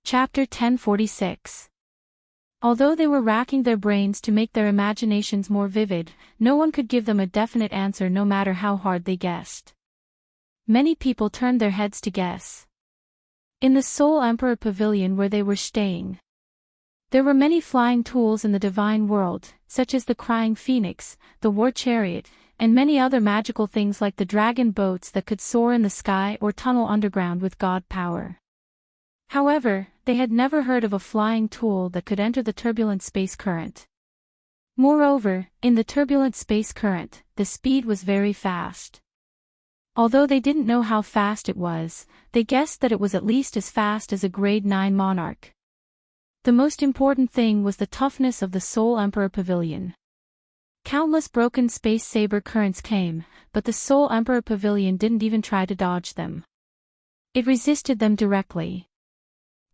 Chapter 1046. Although they were racking their brains to make their imaginations more vivid, no one could give them a definite answer no matter how hard they guessed. Many people turned their heads to guess. In the Soul Emperor Pavilion where they were staying, there were many flying tools in the divine world, such as the Crying Phoenix, the War Chariot, and many other magical things like the dragon boats that could soar in the sky or tunnel underground with god power. However, they had never heard of a flying tool that could enter the turbulent space current. Moreover, in the turbulent space current, the speed was very fast. Although they didn't know how fast it was, they guessed that it was at least as fast as a grade 9 monarch. The most important thing was the toughness of the Soul Emperor Pavilion. Countless broken space saber currents came, but the Soul Emperor Pavilion didn't even try to dodge them. It resisted them directly.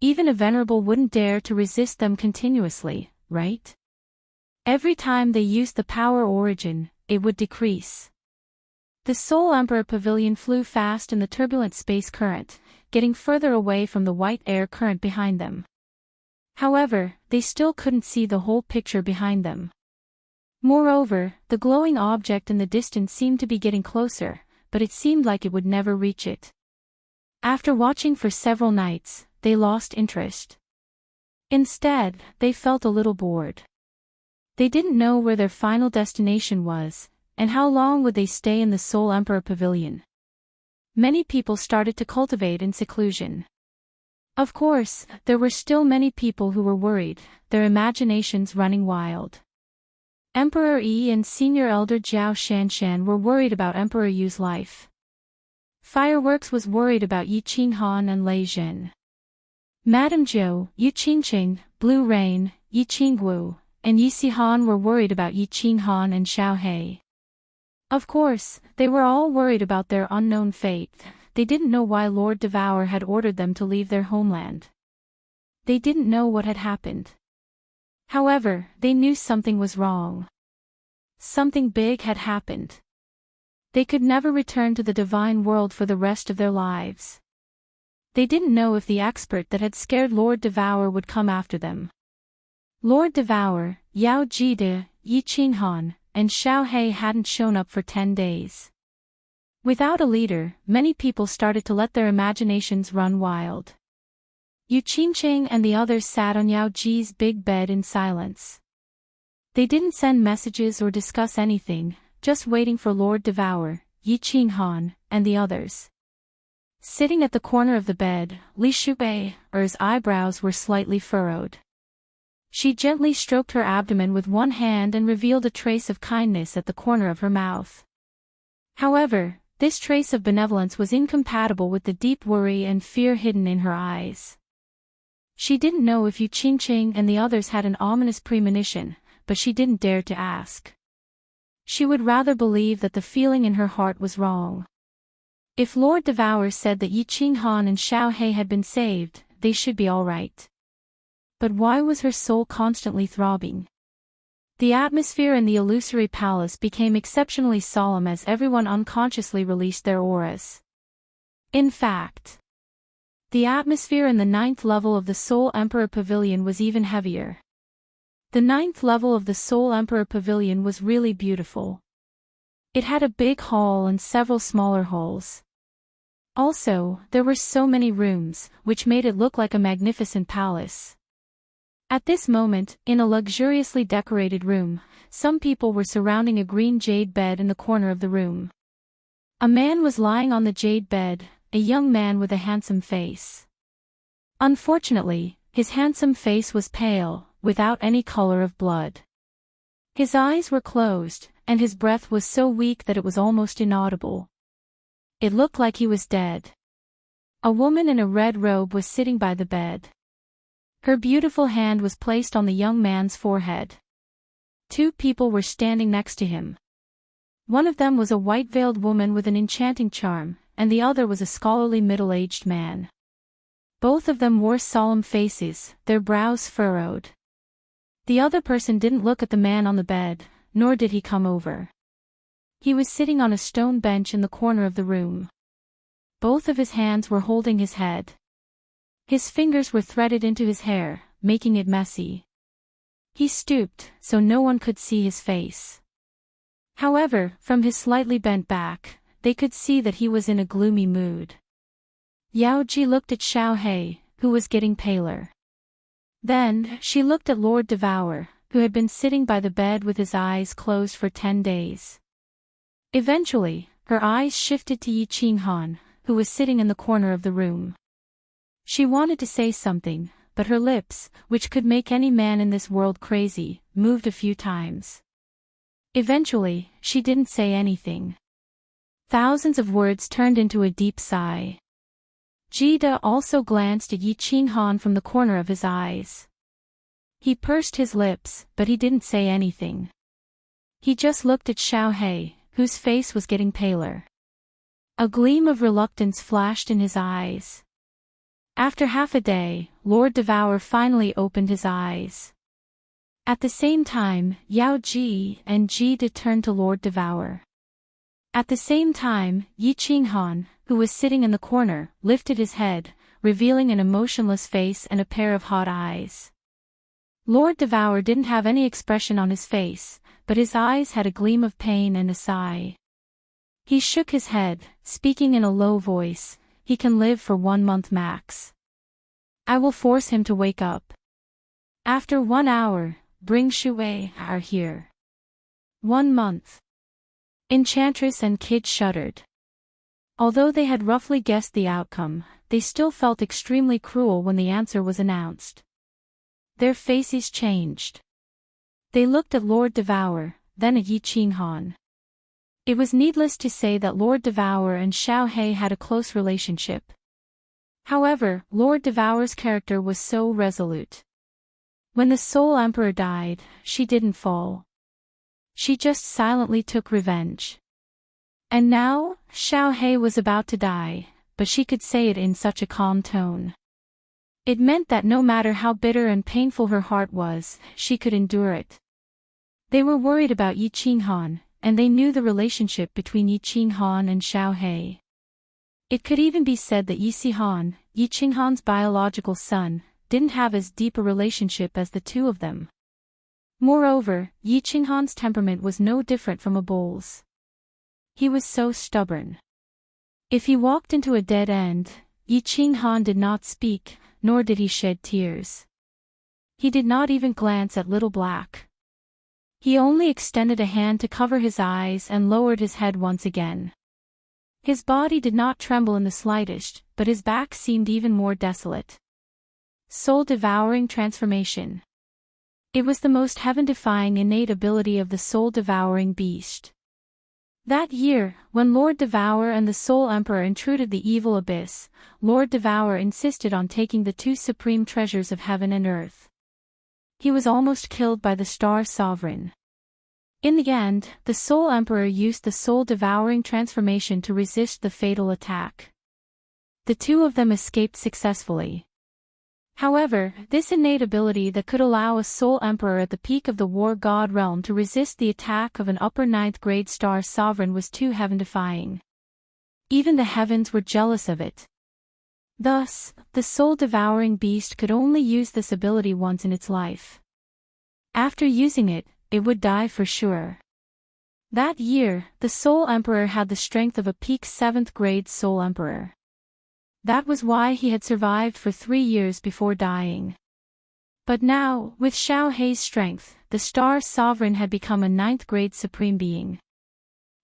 Even a venerable wouldn't dare to resist them continuously, right? Every time they used the power origin, it would decrease. The Soul Emperor Pavilion flew fast in the turbulent space current, getting further away from the white air current behind them. However, they still couldn't see the whole picture behind them. Moreover, the glowing object in the distance seemed to be getting closer, but it seemed like it would never reach it. After watching for several nights, they lost interest. Instead, they felt a little bored. They didn't know where their final destination was, and how long would they stay in the Soul Emperor Pavilion. Many people started to cultivate in seclusion. Of course, there were still many people who were worried, their imaginations running wild. Emperor Yi and Senior Elder Jiao Shanshan were worried about Emperor Yu's life. Fireworks was worried about Yi Qinghan and Lei Zhen. Madame Zhou, Yi Qingqing, Blue Rain, Yi Qingwu, and Yi Sihan were worried about Yi Qinghan and Xiao He. Of course, they were all worried about their unknown fate. They didn't know why Lord Devour had ordered them to leave their homeland. They didn't know what had happened. However, they knew something was wrong. Something big had happened. They could never return to the divine world for the rest of their lives. They didn't know if the expert that had scared Lord Devour would come after them. Lord Devour, Yao Jide, Yi Qinghan, and Xiao He hadn't shown up for 10 days. Without a leader, many people started to let their imaginations run wild. Yu Qingqing and the others sat on Yao Ji's big bed in silence. They didn't send messages or discuss anything, just waiting for Lord Devour, Yi Qinghan, and the others. Sitting at the corner of the bed, Li Shubei's eyebrows were slightly furrowed. She gently stroked her abdomen with one hand and revealed a trace of kindness at the corner of her mouth. However, this trace of benevolence was incompatible with the deep worry and fear hidden in her eyes. She didn't know if Yu Qingqing and the others had an ominous premonition, but she didn't dare to ask. She would rather believe that the feeling in her heart was wrong. If Lord Devour said that Yi Qinghan and Xiao He had been saved, they should be all right. But why was her soul constantly throbbing? The atmosphere in the illusory palace became exceptionally solemn as everyone unconsciously released their auras. In fact, the atmosphere in the 9th level of the Soul Emperor Pavilion was even heavier. The 9th level of the Soul Emperor Pavilion was really beautiful. It had a big hall and several smaller halls. Also, there were so many rooms, which made it look like a magnificent palace. At this moment, in a luxuriously decorated room, some people were surrounding a green jade bed in the corner of the room. A man was lying on the jade bed, a young man with a handsome face. Unfortunately, his handsome face was pale, without any color of blood. His eyes were closed, and his breath was so weak that it was almost inaudible. It looked like he was dead. A woman in a red robe was sitting by the bed. Her beautiful hand was placed on the young man's forehead. 2 people were standing next to him. One of them was a white-veiled woman with an enchanting charm, and the other was a scholarly middle-aged man. Both of them wore solemn faces, their brows furrowed. The other person didn't look at the man on the bed, nor did he come over. He was sitting on a stone bench in the corner of the room. Both of his hands were holding his head. His fingers were threaded into his hair, making it messy. He stooped, so no one could see his face. However, from his slightly bent back, they could see that he was in a gloomy mood. Yao Ji looked at Xiao He, who was getting paler. Then, she looked at Lord Devour, who had been sitting by the bed with his eyes closed for 10 days. Eventually, her eyes shifted to Yi Qinghan, who was sitting in the corner of the room. She wanted to say something, but her lips, which could make any man in this world crazy, moved a few times. Eventually, she didn't say anything. Thousands of words turned into a deep sigh. Jida also glanced at Yi Qinghan from the corner of his eyes. He pursed his lips, but he didn't say anything. He just looked at Xiao He, whose face was getting paler. A gleam of reluctance flashed in his eyes. After half a day, Lord Devour finally opened his eyes. At the same time, Yao Ji and Jida turned to Lord Devour. At the same time, Yi Qinghan, who was sitting in the corner, lifted his head, revealing an emotionless face and a pair of hot eyes. Lord Devour didn't have any expression on his face, but his eyes had a gleam of pain and a sigh. He shook his head, speaking in a low voice, "He can live for 1 month max. I will force him to wake up. After 1 hour, bring Shui are here." 1 month. Enchantress and Kid shuddered. Although they had roughly guessed the outcome, they still felt extremely cruel when the answer was announced. Their faces changed. They looked at Lord Devour, then at Yi Qinghan. It was needless to say that Lord Devour and Xiao He had a close relationship. However, Lord Devour's character was so resolute. When the Soul Emperor died, she didn't fall. She just silently took revenge. And now, Xiao He was about to die, but she could say it in such a calm tone. It meant that no matter how bitter and painful her heart was, she could endure it. They were worried about Yi Qinghan, and they knew the relationship between Yi Qinghan and Xiao He. It could even be said that Yi Sihan, Yi Qinghan's biological son, didn't have as deep a relationship as the two of them. Moreover, Yi Qinghan's temperament was no different from a bull's. He was so stubborn. If he walked into a dead end, Yi Qinghan did not speak, nor did he shed tears. He did not even glance at Little Black. He only extended a hand to cover his eyes and lowered his head once again. His body did not tremble in the slightest, but his back seemed even more desolate. Soul-devouring transformation. It was the most heaven-defying innate ability of the soul-devouring beast. That year, when Lord Devour and the Soul Emperor intruded the evil abyss, Lord Devour insisted on taking the 2 supreme treasures of heaven and earth. He was almost killed by the Star Sovereign. In the end, the Soul Emperor used the soul-devouring transformation to resist the fatal attack. The two of them escaped successfully. However, this innate ability that could allow a Soul Emperor at the peak of the War God realm to resist the attack of an upper 9th grade Star Sovereign was too heaven-defying. Even the heavens were jealous of it. Thus, the soul-devouring beast could only use this ability once in its life. After using it, it would die for sure. That year, the Soul Emperor had the strength of a peak 7th grade Soul Emperor. That was why he had survived for 3 years before dying. But now, with Xiao He's strength, the Star Sovereign had become a 9th grade Supreme Being.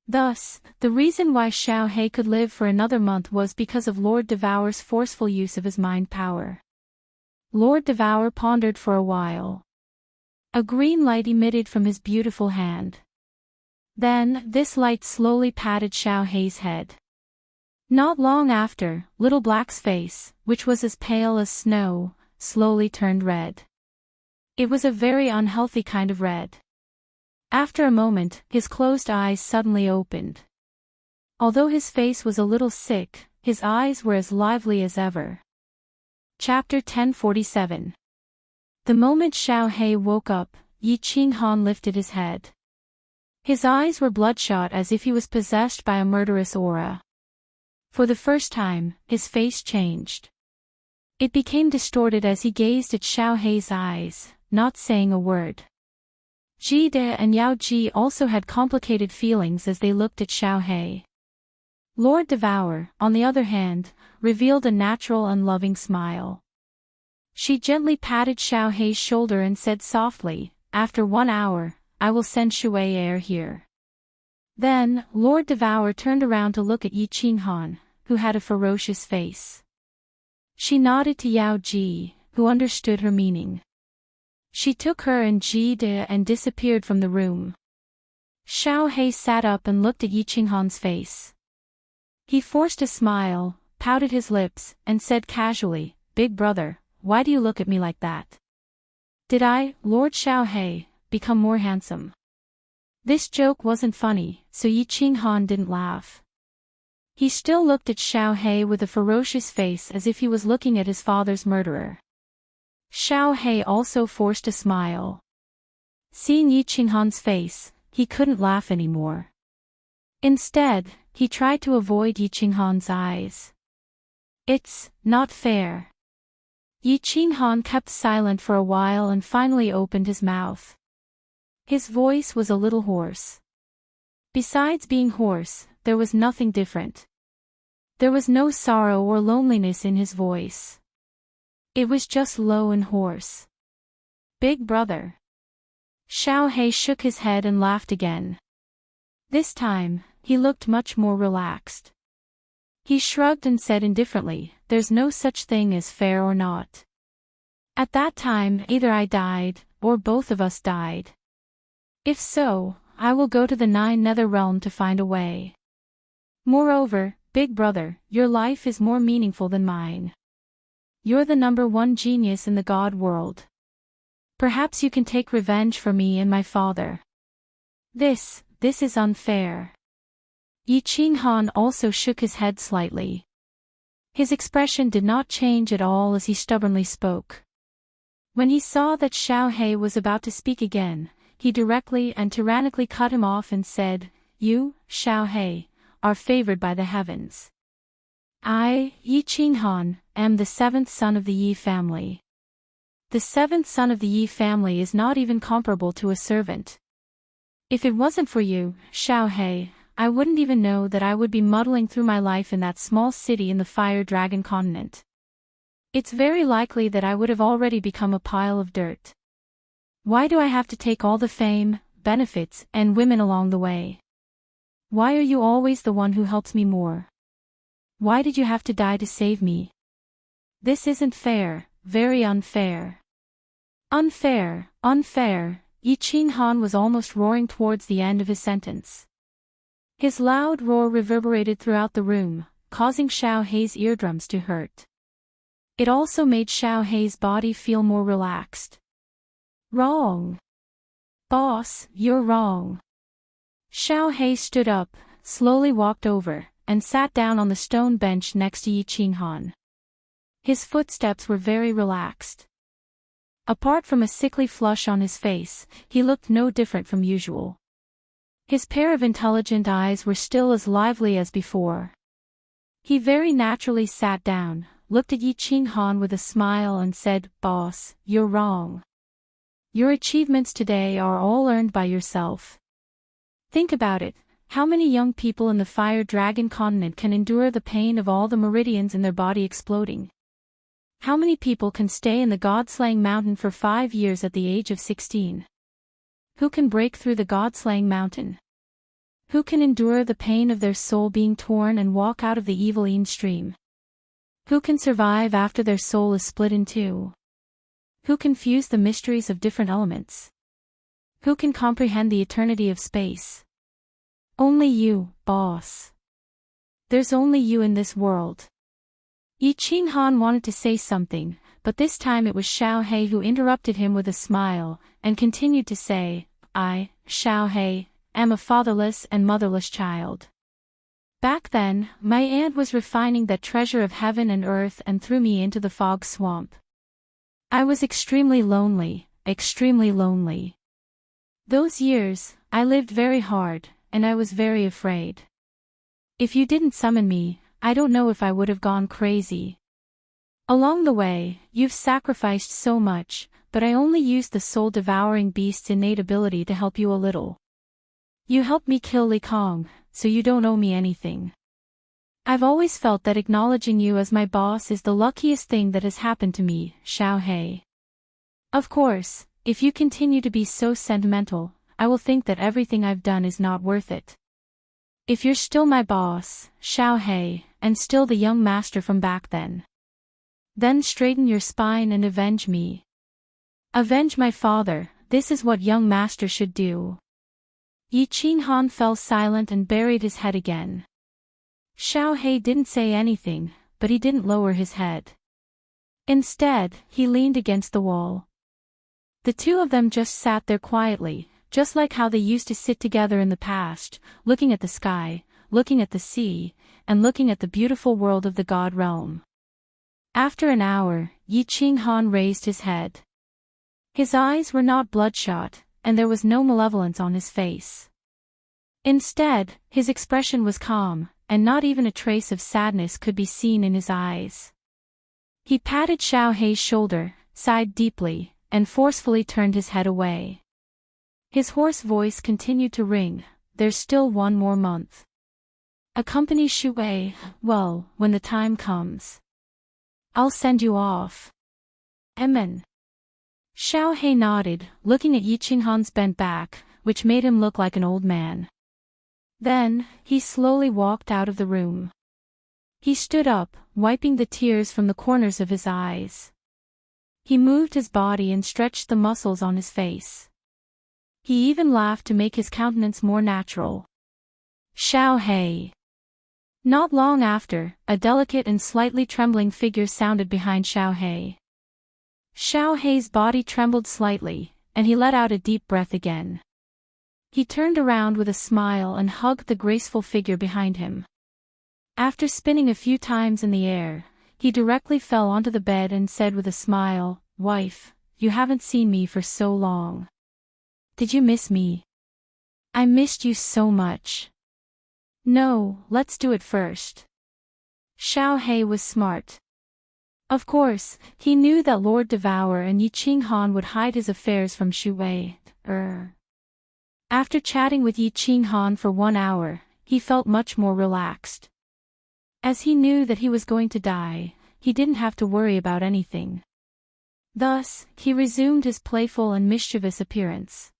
Thus, the reason why Xiao He could live for another month was because of Lord Devour's forceful use of his mind power. Lord Devour pondered for a while. A green light emitted from his beautiful hand. Then, this light slowly patted Xiao He's head. Not long after, Little Black's face, which was as pale as snow, slowly turned red. It was a very unhealthy kind of red. After a moment, his closed eyes suddenly opened. Although his face was a little sick, his eyes were as lively as ever. Chapter 1047. The moment Xiao He woke up, Yi Qinghan lifted his head. His eyes were bloodshot as if he was possessed by a murderous aura. For the first time, his face changed. It became distorted as he gazed at Xiao Hei's eyes, not saying a word. Ji De and Yao Ji also had complicated feelings as they looked at Xiao Hei. Lord Devour, on the other hand, revealed a natural and loving smile. She gently patted Xiao Hei's shoulder and said softly, "After 1 hour, I will send Shui Er here." Then, Lord Devour turned around to look at Yi Qinghan, who had a ferocious face. She nodded to Yao Ji, who understood her meaning. She took her and Ji De and disappeared from the room. Xiao Hei sat up and looked at Yi Qinghan's face. He forced a smile, pouted his lips, and said casually, "Big brother, why do you look at me like that? Did I, Lord Xiao Hei, become more handsome?" This joke wasn't funny, so Yi Qinghan didn't laugh. He still looked at Xiao Hei with a ferocious face as if he was looking at his father's murderer. Xiao Hei also forced a smile. Seeing Yi Qinghan's face, he couldn't laugh anymore. Instead, he tried to avoid Yi Qinghan's eyes. "It's not fair." Yi Qinghan kept silent for a while and finally opened his mouth. His voice was a little hoarse. Besides being hoarse, there was nothing different. There was no sorrow or loneliness in his voice. It was just low and hoarse. "Big brother." Xiao Hei shook his head and laughed again. This time, he looked much more relaxed. He shrugged and said indifferently, "There's no such thing as fair or not. At that time either I died, or both of us died. If so, I will go to the 9 nether realm to find a way. Moreover, big brother, your life is more meaningful than mine. You're the #1 genius in the god world. Perhaps you can take revenge for me and my father. This is unfair." Yi Qinghan also shook his head slightly. His expression did not change at all as he stubbornly spoke. When he saw that Xiao Hei was about to speak again, he directly and tyrannically cut him off and said, "You, Xiao Hei, are favored by the heavens. I, Yi Qinghan, am the 7th son of the Yi family. The 7th son of the Yi family is not even comparable to a servant. If it wasn't for you, Xiao Hei, I wouldn't even know that I would be muddling through my life in that small city in the Fire Dragon continent. It's very likely that I would have already become a pile of dirt. Why do I have to take all the fame, benefits, and women along the way? Why are you always the one who helps me more? Why did you have to die to save me? This isn't fair, very unfair. Unfair, unfair." Yi Qinghan was almost roaring towards the end of his sentence. His loud roar reverberated throughout the room, causing Xiao Hei's eardrums to hurt. It also made Xiao Hei's body feel more relaxed. "Wrong. Boss, you're wrong." Xiao Hei stood up, slowly walked over, and sat down on the stone bench next to Yi Qinghan. His footsteps were very relaxed. Apart from a sickly flush on his face, he looked no different from usual. His pair of intelligent eyes were still as lively as before. He very naturally sat down, looked at Yi Qinghan with a smile and said, "Boss, you're wrong. Your achievements today are all earned by yourself. Think about it, how many young people in the Fire Dragon continent can endure the pain of all the meridians in their body exploding? How many people can stay in the God-slaying mountain for 5 years at the age of 16? Who can break through the God-slaying mountain? Who can endure the pain of their soul being torn and walk out of the evil Yin stream? Who can survive after their soul is split in two? Who can fuse the mysteries of different elements? Who can comprehend the eternity of space? Only you, boss. There's only you in this world." Yi Qinghan wanted to say something, but this time it was Xiao Hei who interrupted him with a smile, and continued to say, "I, Xiao Hei, am a fatherless and motherless child. Back then, my aunt was refining that treasure of heaven and earth and threw me into the fog swamp. I was extremely lonely, extremely lonely. Those years, I lived very hard, and I was very afraid. If you didn't summon me, I don't know if I would have gone crazy. Along the way, you've sacrificed so much, but I only used the soul-devouring beast's innate ability to help you a little. You helped me kill Li Kong, so you don't owe me anything. I've always felt that acknowledging you as my boss is the luckiest thing that has happened to me, Xiao He. Of course, if you continue to be so sentimental, I will think that everything I've done is not worth it. If you're still my boss, Xiao He, and still the young master from back then straighten your spine and avenge me. Avenge my father, this is what young master should do. Yi Qinghan fell silent and buried his head again. Xiao He didn't say anything, but he didn't lower his head. Instead, he leaned against the wall. The two of them just sat there quietly, just like how they used to sit together in the past, looking at the sky, looking at the sea, and looking at the beautiful world of the God realm. After an hour, Yi Qinghan raised his head. His eyes were not bloodshot, and there was no malevolence on his face. Instead, his expression was calm, and not even a trace of sadness could be seen in his eyes. He patted Xiao He's shoulder, sighed deeply, and forcefully turned his head away. His hoarse voice continued to ring, "There's still one more month. Accompany Shu Wei, well, when the time comes. I'll send you off. Amen." Xiao He nodded, looking at Yi Qinghan's bent back, which made him look like an old man. Then, he slowly walked out of the room. He stood up, wiping the tears from the corners of his eyes. He moved his body and stretched the muscles on his face. He even laughed to make his countenance more natural. Xiao He. Not long after, a delicate and slightly trembling figure sounded behind Xiao He. Xiao He's body trembled slightly, and he let out a deep breath again. He turned around with a smile and hugged the graceful figure behind him. After spinning a few times in the air, he directly fell onto the bed and said with a smile, "Wife, you haven't seen me for so long. Did you miss me? I missed you so much." "No, let's do it first." Xiao He was smart. Of course, he knew that Lord Devour and Yi Qinghan would hide his affairs from Shu Wei. After chatting with Yi Qinghan for 1 hour, he felt much more relaxed. As he knew that he was going to die, he didn't have to worry about anything. Thus, he resumed his playful and mischievous appearance.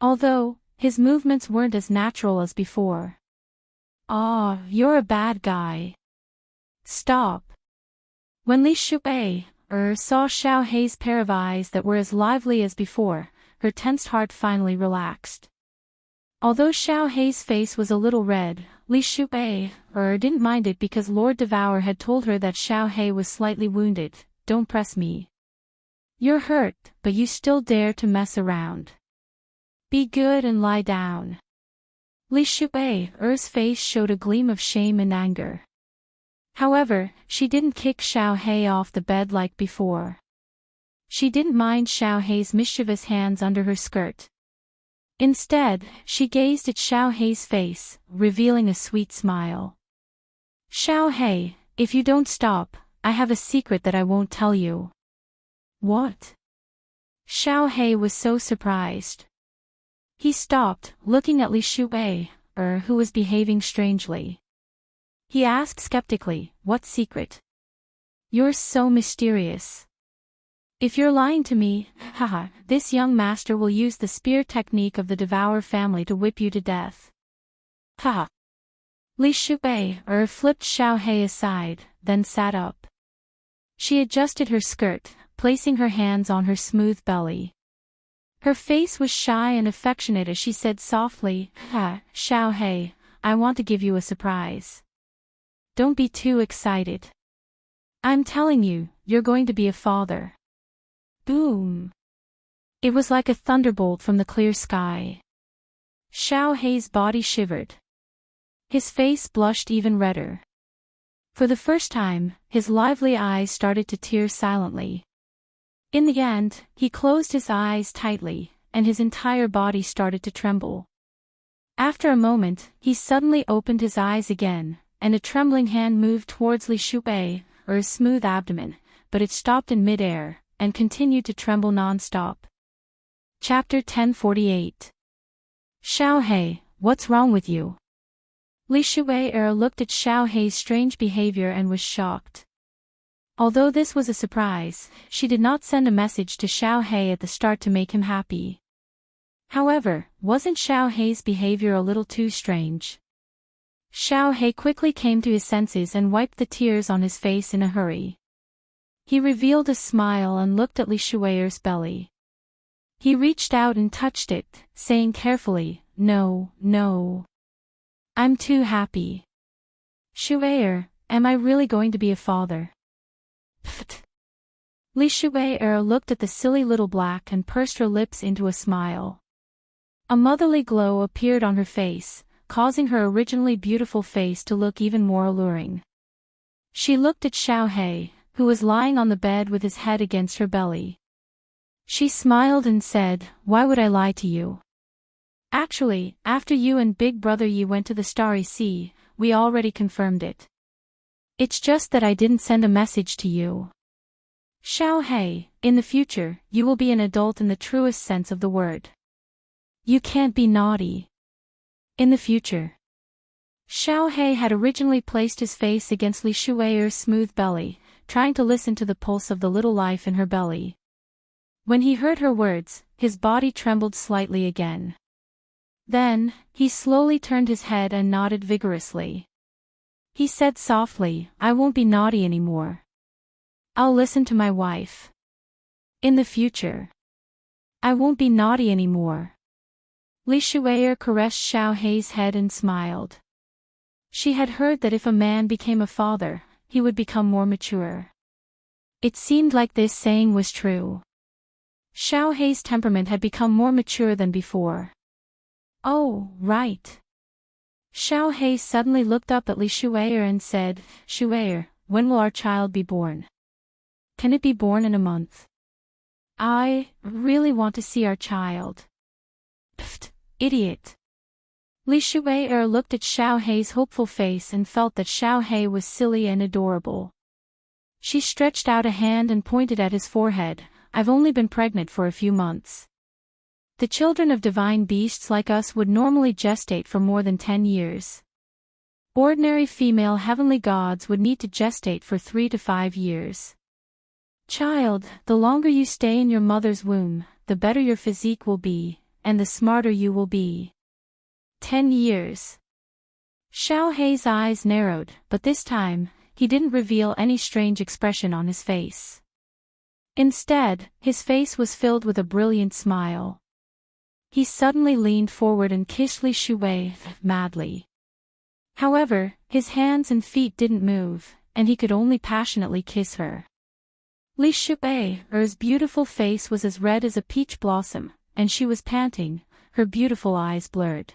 Although, his movements weren't as natural as before. "Ah, you're a bad guy. Stop." When Li Shuwei saw Xiao He's pair of eyes that were as lively as before, her tensed heart finally relaxed. Although Xiao He's face was a little red, Li Shuwei didn't mind it because Lord Devour had told her that Xiao He was slightly wounded. "Don't press me. You're hurt, but you still dare to mess around. Be good and lie down." Li Shuwei's face showed a gleam of shame and anger. However, she didn't kick Xiao He off the bed like before. She didn't mind Xiao He's mischievous hands under her skirt. Instead, she gazed at Xiao He's face, revealing a sweet smile. "Xiao He, if you don't stop, I have a secret that I won't tell you." "What?" Xiao He was so surprised. He stopped, looking at Li Shuwei, who was behaving strangely. He asked skeptically, "What secret? You're so mysterious." "If you're lying to me, this young master will use the spear technique of the Devour family to whip you to death." "Haha." Li Shuwei flipped Xiao He aside, then sat up. She adjusted her skirt, placing her hands on her smooth belly. Her face was shy and affectionate as she said softly, "Xiao He, I want to give you a surprise. Don't be too excited. I'm telling you, you're going to be a father." Boom! It was like a thunderbolt from the clear sky. Xiao He's body shivered. His face blushed even redder. For the first time, his lively eyes started to tear silently. In the end, he closed his eyes tightly, and his entire body started to tremble. After a moment, he suddenly opened his eyes again, and a trembling hand moved towards Li Shuwei, or his smooth abdomen, but it stopped in mid-air, and continued to tremble non-stop. Chapter 1048. Xiao He, what's wrong with you? Li Shuai looked at Xiao He's strange behavior and was shocked. Although this was a surprise, she did not send a message to Xiao He at the start to make him happy. However, wasn't Xiao He's behavior a little too strange? Xiao He quickly came to his senses and wiped the tears on his face in a hurry. He revealed a smile and looked at Li Shuai's belly. He reached out and touched it, saying carefully, "No, no. I'm too happy. Shuai, am I really going to be a father?" Pfft. Li Shuai looked at the silly little black and pursed her lips into a smile. A motherly glow appeared on her face, causing her originally beautiful face to look even more alluring. She looked at Xiao He, who was lying on the bed with his head against her belly. She smiled and said, "Why would I lie to you? Actually, after you and Big Brother Yi went to the Starry Sea, we already confirmed it. It's just that I didn't send a message to you. Xiao He, in the future, you will be an adult in the truest sense of the word. You can't be naughty. In the future." Xiao He had originally placed his face against Li Shuai's smooth belly, trying to listen to the pulse of the little life in her belly. When he heard her words, his body trembled slightly again. Then, he slowly turned his head and nodded vigorously. He said softly, "I won't be naughty anymore. I'll listen to my wife. In the future, I won't be naughty anymore." Li Shuai caressed Xiao He's head and smiled. She had heard that if a man became a father, he would become more mature. It seemed like this saying was true. Xiao He's temperament had become more mature than before. "Oh, right." Xiao He suddenly looked up at Li Shuai and said, "Shuai, when will our child be born? Can it be born in a month? I really want to see our child." Pfft, idiot. Li Shuai looked at Xiao He's hopeful face and felt that Xiao He was silly and adorable. She stretched out a hand and pointed at his forehead, "I've only been pregnant for a few months. The children of divine beasts like us would normally gestate for more than 10 years. Ordinary female heavenly gods would need to gestate for 3 to 5 years. Child, the longer you stay in your mother's womb, the better your physique will be, and the smarter you will be. 10 years. Xiao He's eyes narrowed, but this time, he didn't reveal any strange expression on his face. Instead, his face was filled with a brilliant smile. He suddenly leaned forward and kissed Li Shuai madly. However, his hands and feet didn't move, and he could only passionately kiss her. Li Shuai's beautiful face was as red as a peach blossom, and she was panting, her beautiful eyes blurred.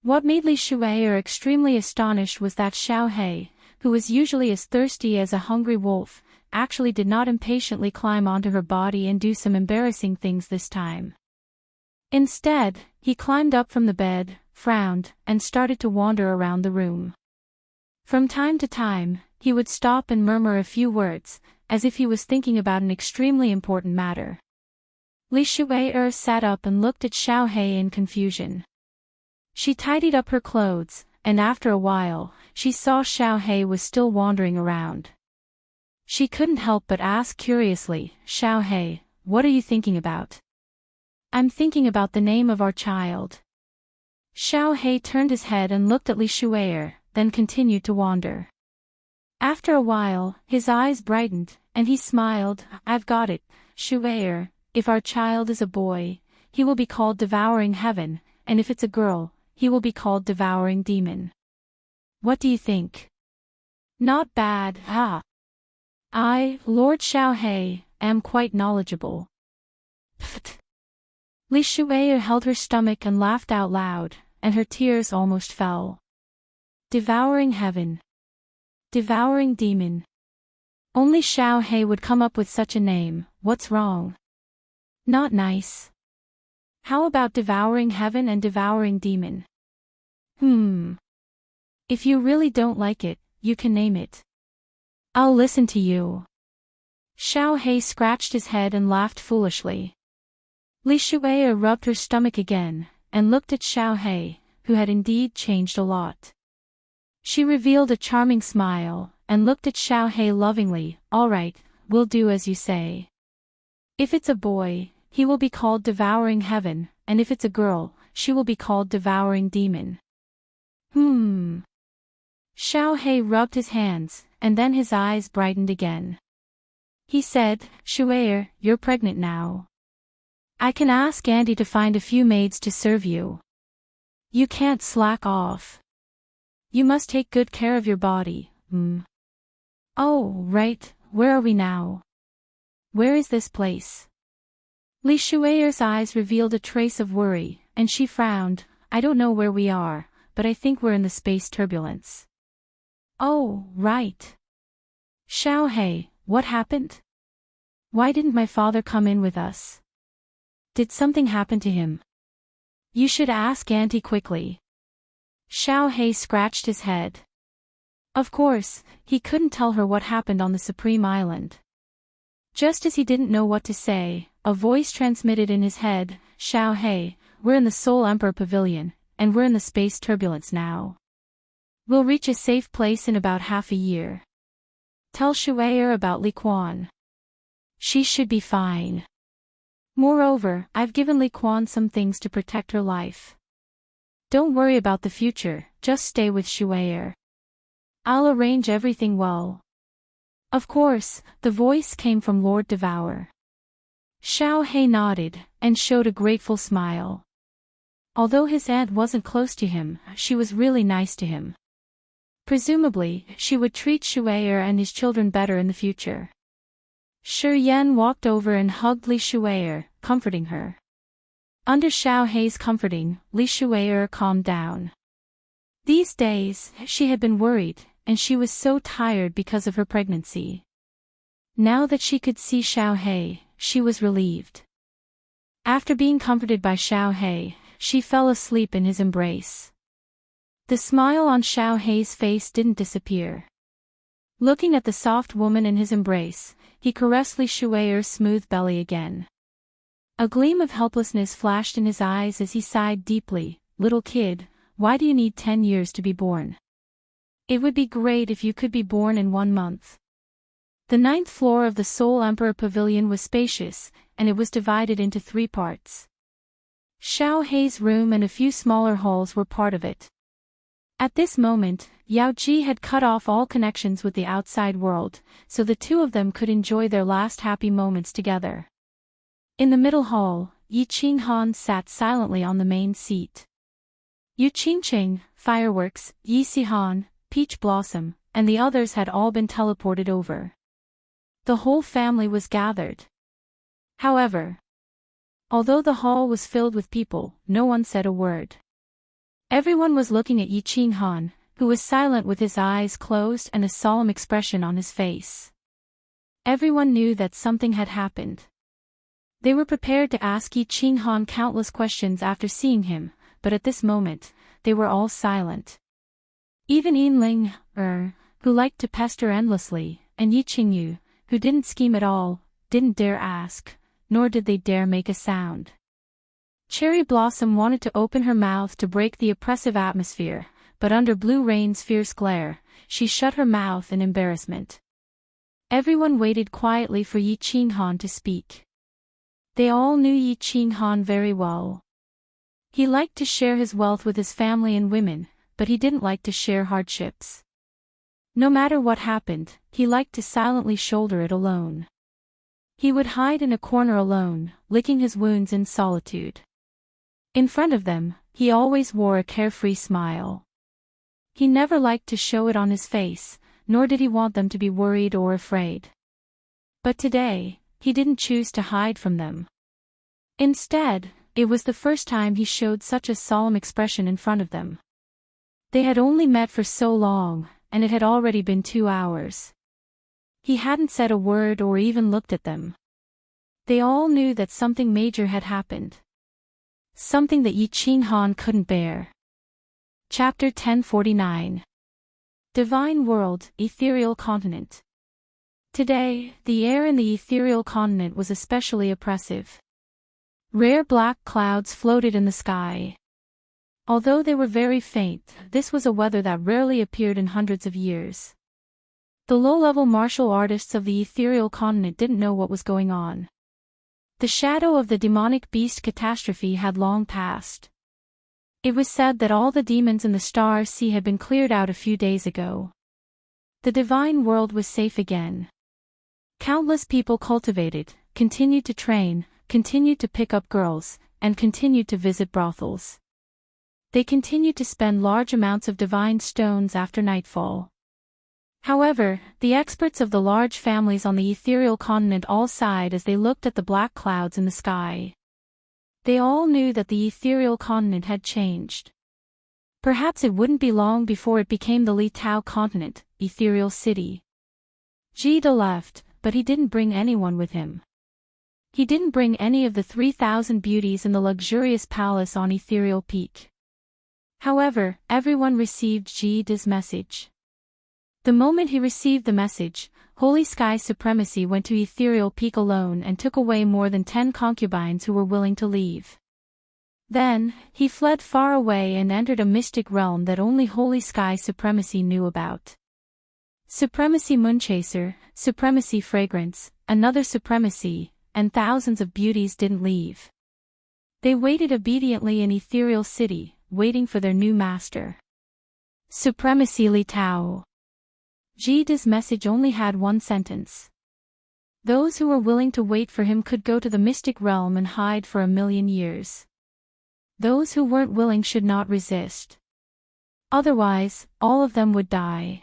What made Li Shuai extremely astonished was that Xiao He, who was usually as thirsty as a hungry wolf, actually did not impatiently climb onto her body and do some embarrassing things this time. Instead, he climbed up from the bed, frowned, and started to wander around the room. From time to time, he would stop and murmur a few words, as if he was thinking about an extremely important matter. Li Shuai sat up and looked at Xiao He in confusion. She tidied up her clothes, and after a while, she saw Xiao He was still wandering around. She couldn't help but ask curiously, "Xiao He, what are you thinking about?" "I'm thinking about the name of our child." Xiao He turned his head and looked at Li Shuai, then continued to wander. After a while, his eyes brightened, and he smiled, "I've got it, Shuai. If our child is a boy, he will be called Devouring Heaven, and if it's a girl, he will be called Devouring Demon. What do you think?" "Not bad, ah. I, Lord Xiao He, am quite knowledgeable." Pfft. Li Shuai held her stomach and laughed out loud, and her tears almost fell. Devouring Heaven. Devouring Demon. Only Xiao He would come up with such a name. What's wrong? Not nice. How about Devouring Heaven and Devouring Demon? If you really don't like it, you can name it. I'll listen to you. Xiao He scratched his head and laughed foolishly. Li Shuai rubbed her stomach again, and looked at Xiao He, who had indeed changed a lot. She revealed a charming smile, and looked at Xiao He lovingly. All right, we'll do as you say. If it's a boy, he will be called Devouring Heaven, and if it's a girl, she will be called Devouring Demon. Xiao He rubbed his hands, and then his eyes brightened again. He said, Shuai, you're pregnant now. I can ask Auntie to find a few maids to serve you. You can't slack off. You must take good care of your body. Oh, right, where are we now? Where is this place? Li Shuai's eyes revealed a trace of worry, and she frowned. I don't know where we are, but I think we're in the space turbulence. Oh, right. Xiao He, what happened? Why didn't my father come in with us? Did something happen to him? You should ask Auntie quickly. Xiao He scratched his head. Of course, he couldn't tell her what happened on the Supreme Island. Just as he didn't know what to say, a voice transmitted in his head, Xiao He, we're in the Soul Emperor Pavilion, and we're in the space turbulence now. We'll reach a safe place in about half a year. Tell Shuai about Li Quan. She should be fine. Moreover, I've given Li Quan some things to protect her life. Don't worry about the future, just stay with Shuai. I'll arrange everything well. Of course, the voice came from Lord Devour. Xiao He nodded, and showed a grateful smile. Although his aunt wasn't close to him, she was really nice to him. Presumably, she would treat Shuai and his children better in the future. Shi Yan walked over and hugged Li Shuai, comforting her. Under Xiao He's comforting, Li Shuai calmed down. These days, she had been worried, and she was so tired because of her pregnancy. Now that she could see Xiao He, she was relieved. After being comforted by Xiao He, she fell asleep in his embrace. The smile on Xiao He's face didn't disappear. Looking at the soft woman in his embrace, he caressed Li Shuai's smooth belly again. A gleam of helplessness flashed in his eyes as he sighed deeply. Little kid, why do you need 10 years to be born? It would be great if you could be born in 1 month. The 9th floor of the Soul Emperor Pavilion was spacious, and it was divided into 3 parts. Xiao He's room and a few smaller halls were part of it. At this moment, Yao Ji had cut off all connections with the outside world, so the two of them could enjoy their last happy moments together. In the middle hall, Yi Qinghan sat silently on the main seat. Yu Qingqing, Fireworks, Yi Sihan, Peach Blossom, and the others had all been teleported over. The whole family was gathered. However, although the hall was filled with people, no one said a word. Everyone was looking at Yi Qinghan, who was silent with his eyes closed and a solemn expression on his face. Everyone knew that something had happened. They were prepared to ask Yi Qinghan countless questions after seeing him, but at this moment, they were all silent. Even Yinling, who liked to pester endlessly, and Yi Qingyu, who didn't scheme at all, didn't dare ask, nor did they dare make a sound. Cherry Blossom wanted to open her mouth to break the oppressive atmosphere, but under Blue Rain's fierce glare, she shut her mouth in embarrassment. Everyone waited quietly for Yi Qinghan to speak. They all knew Yi Qinghan very well. He liked to share his wealth with his family and women, but he didn't like to share hardships. No matter what happened, he liked to silently shoulder it alone. He would hide in a corner alone, licking his wounds in solitude. In front of them, he always wore a carefree smile. He never liked to show it on his face, nor did he want them to be worried or afraid. But today, he didn't choose to hide from them. Instead, it was the first time he showed such a solemn expression in front of them. They had only met for so long, and it had already been 2 hours. He hadn't said a word or even looked at them. They all knew that something major had happened. Something that Yi Qinghan couldn't bear. Chapter 1049. Divine World, Ethereal Continent. Today, the air in the ethereal continent was especially oppressive. Rare black clouds floated in the sky. Although they were very faint, this was a weather that rarely appeared in hundreds of years. The low-level martial artists of the ethereal continent didn't know what was going on. The shadow of the demonic beast catastrophe had long passed. It was said that all the demons in the Star Sea had been cleared out a few days ago. The divine world was safe again. Countless people cultivated, continued to train, continued to pick up girls, and continued to visit brothels. They continued to spend large amounts of divine stones after nightfall. However, the experts of the large families on the ethereal continent all sighed as they looked at the black clouds in the sky. They all knew that the ethereal continent had changed. Perhaps it wouldn't be long before it became the Li Tao continent, ethereal city. Jida left, but he didn't bring anyone with him. He didn't bring any of the 3,000 beauties in the luxurious palace on Ethereal Peak. However, everyone received Jida's message. The moment he received the message, Holy Sky Supremacy went to Ethereal Peak alone and took away more than 10 concubines who were willing to leave. Then, he fled far away and entered a mystic realm that only Holy Sky Supremacy knew about. Supremacy Moonchaser, Supremacy Fragrance, another Supremacy, and thousands of beauties didn't leave. They waited obediently in Ethereal City, waiting for their new master. Supremacy Li Tao. Jida's message only had one sentence. Those who were willing to wait for him could go to the mystic realm and hide for 1,000,000 years. Those who weren't willing should not resist. Otherwise, all of them would die.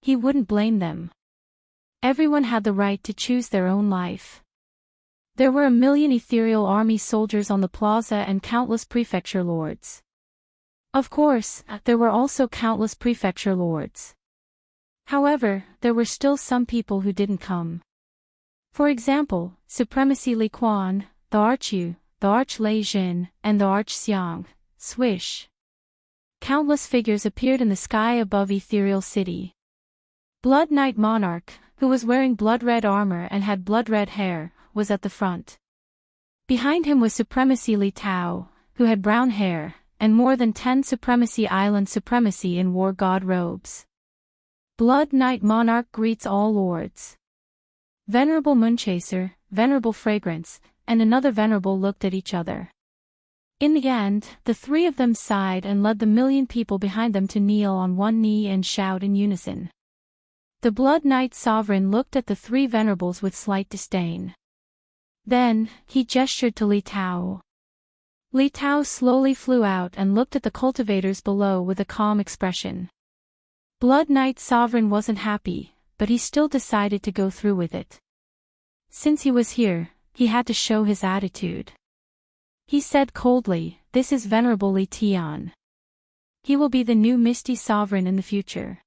He wouldn't blame them. Everyone had the right to choose their own life. There were 1,000,000 ethereal army soldiers on the plaza and countless prefecture lords. Of course, there were also countless prefecture lords. However, there were still some people who didn't come. For example, Supremacy Li Quan, the Archu, the Arch Lei Jin, and the Arch Xiang, swish. Countless figures appeared in the sky above Ethereal City. Blood Knight Monarch, who was wearing blood-red armor and had blood-red hair, was at the front. Behind him was Supremacy Li Tao, who had brown hair, and more than 10 Supremacy Island Supremacy in War God robes. Blood Knight Monarch greets all lords. Venerable Moonchaser, Venerable Fragrance, and another Venerable looked at each other. In the end, the three of them sighed and led the 1,000,000 people behind them to kneel on one knee and shout in unison. The Blood Knight Sovereign looked at the three venerables with slight disdain. Then, he gestured to Li Tao. Li Tao slowly flew out and looked at the cultivators below with a calm expression. Blood Knight Sovereign wasn't happy, but he still decided to go through with it. Since he was here, he had to show his attitude. He said coldly, "This is Venerable Li Tian. He will be the new Misty Sovereign in the future.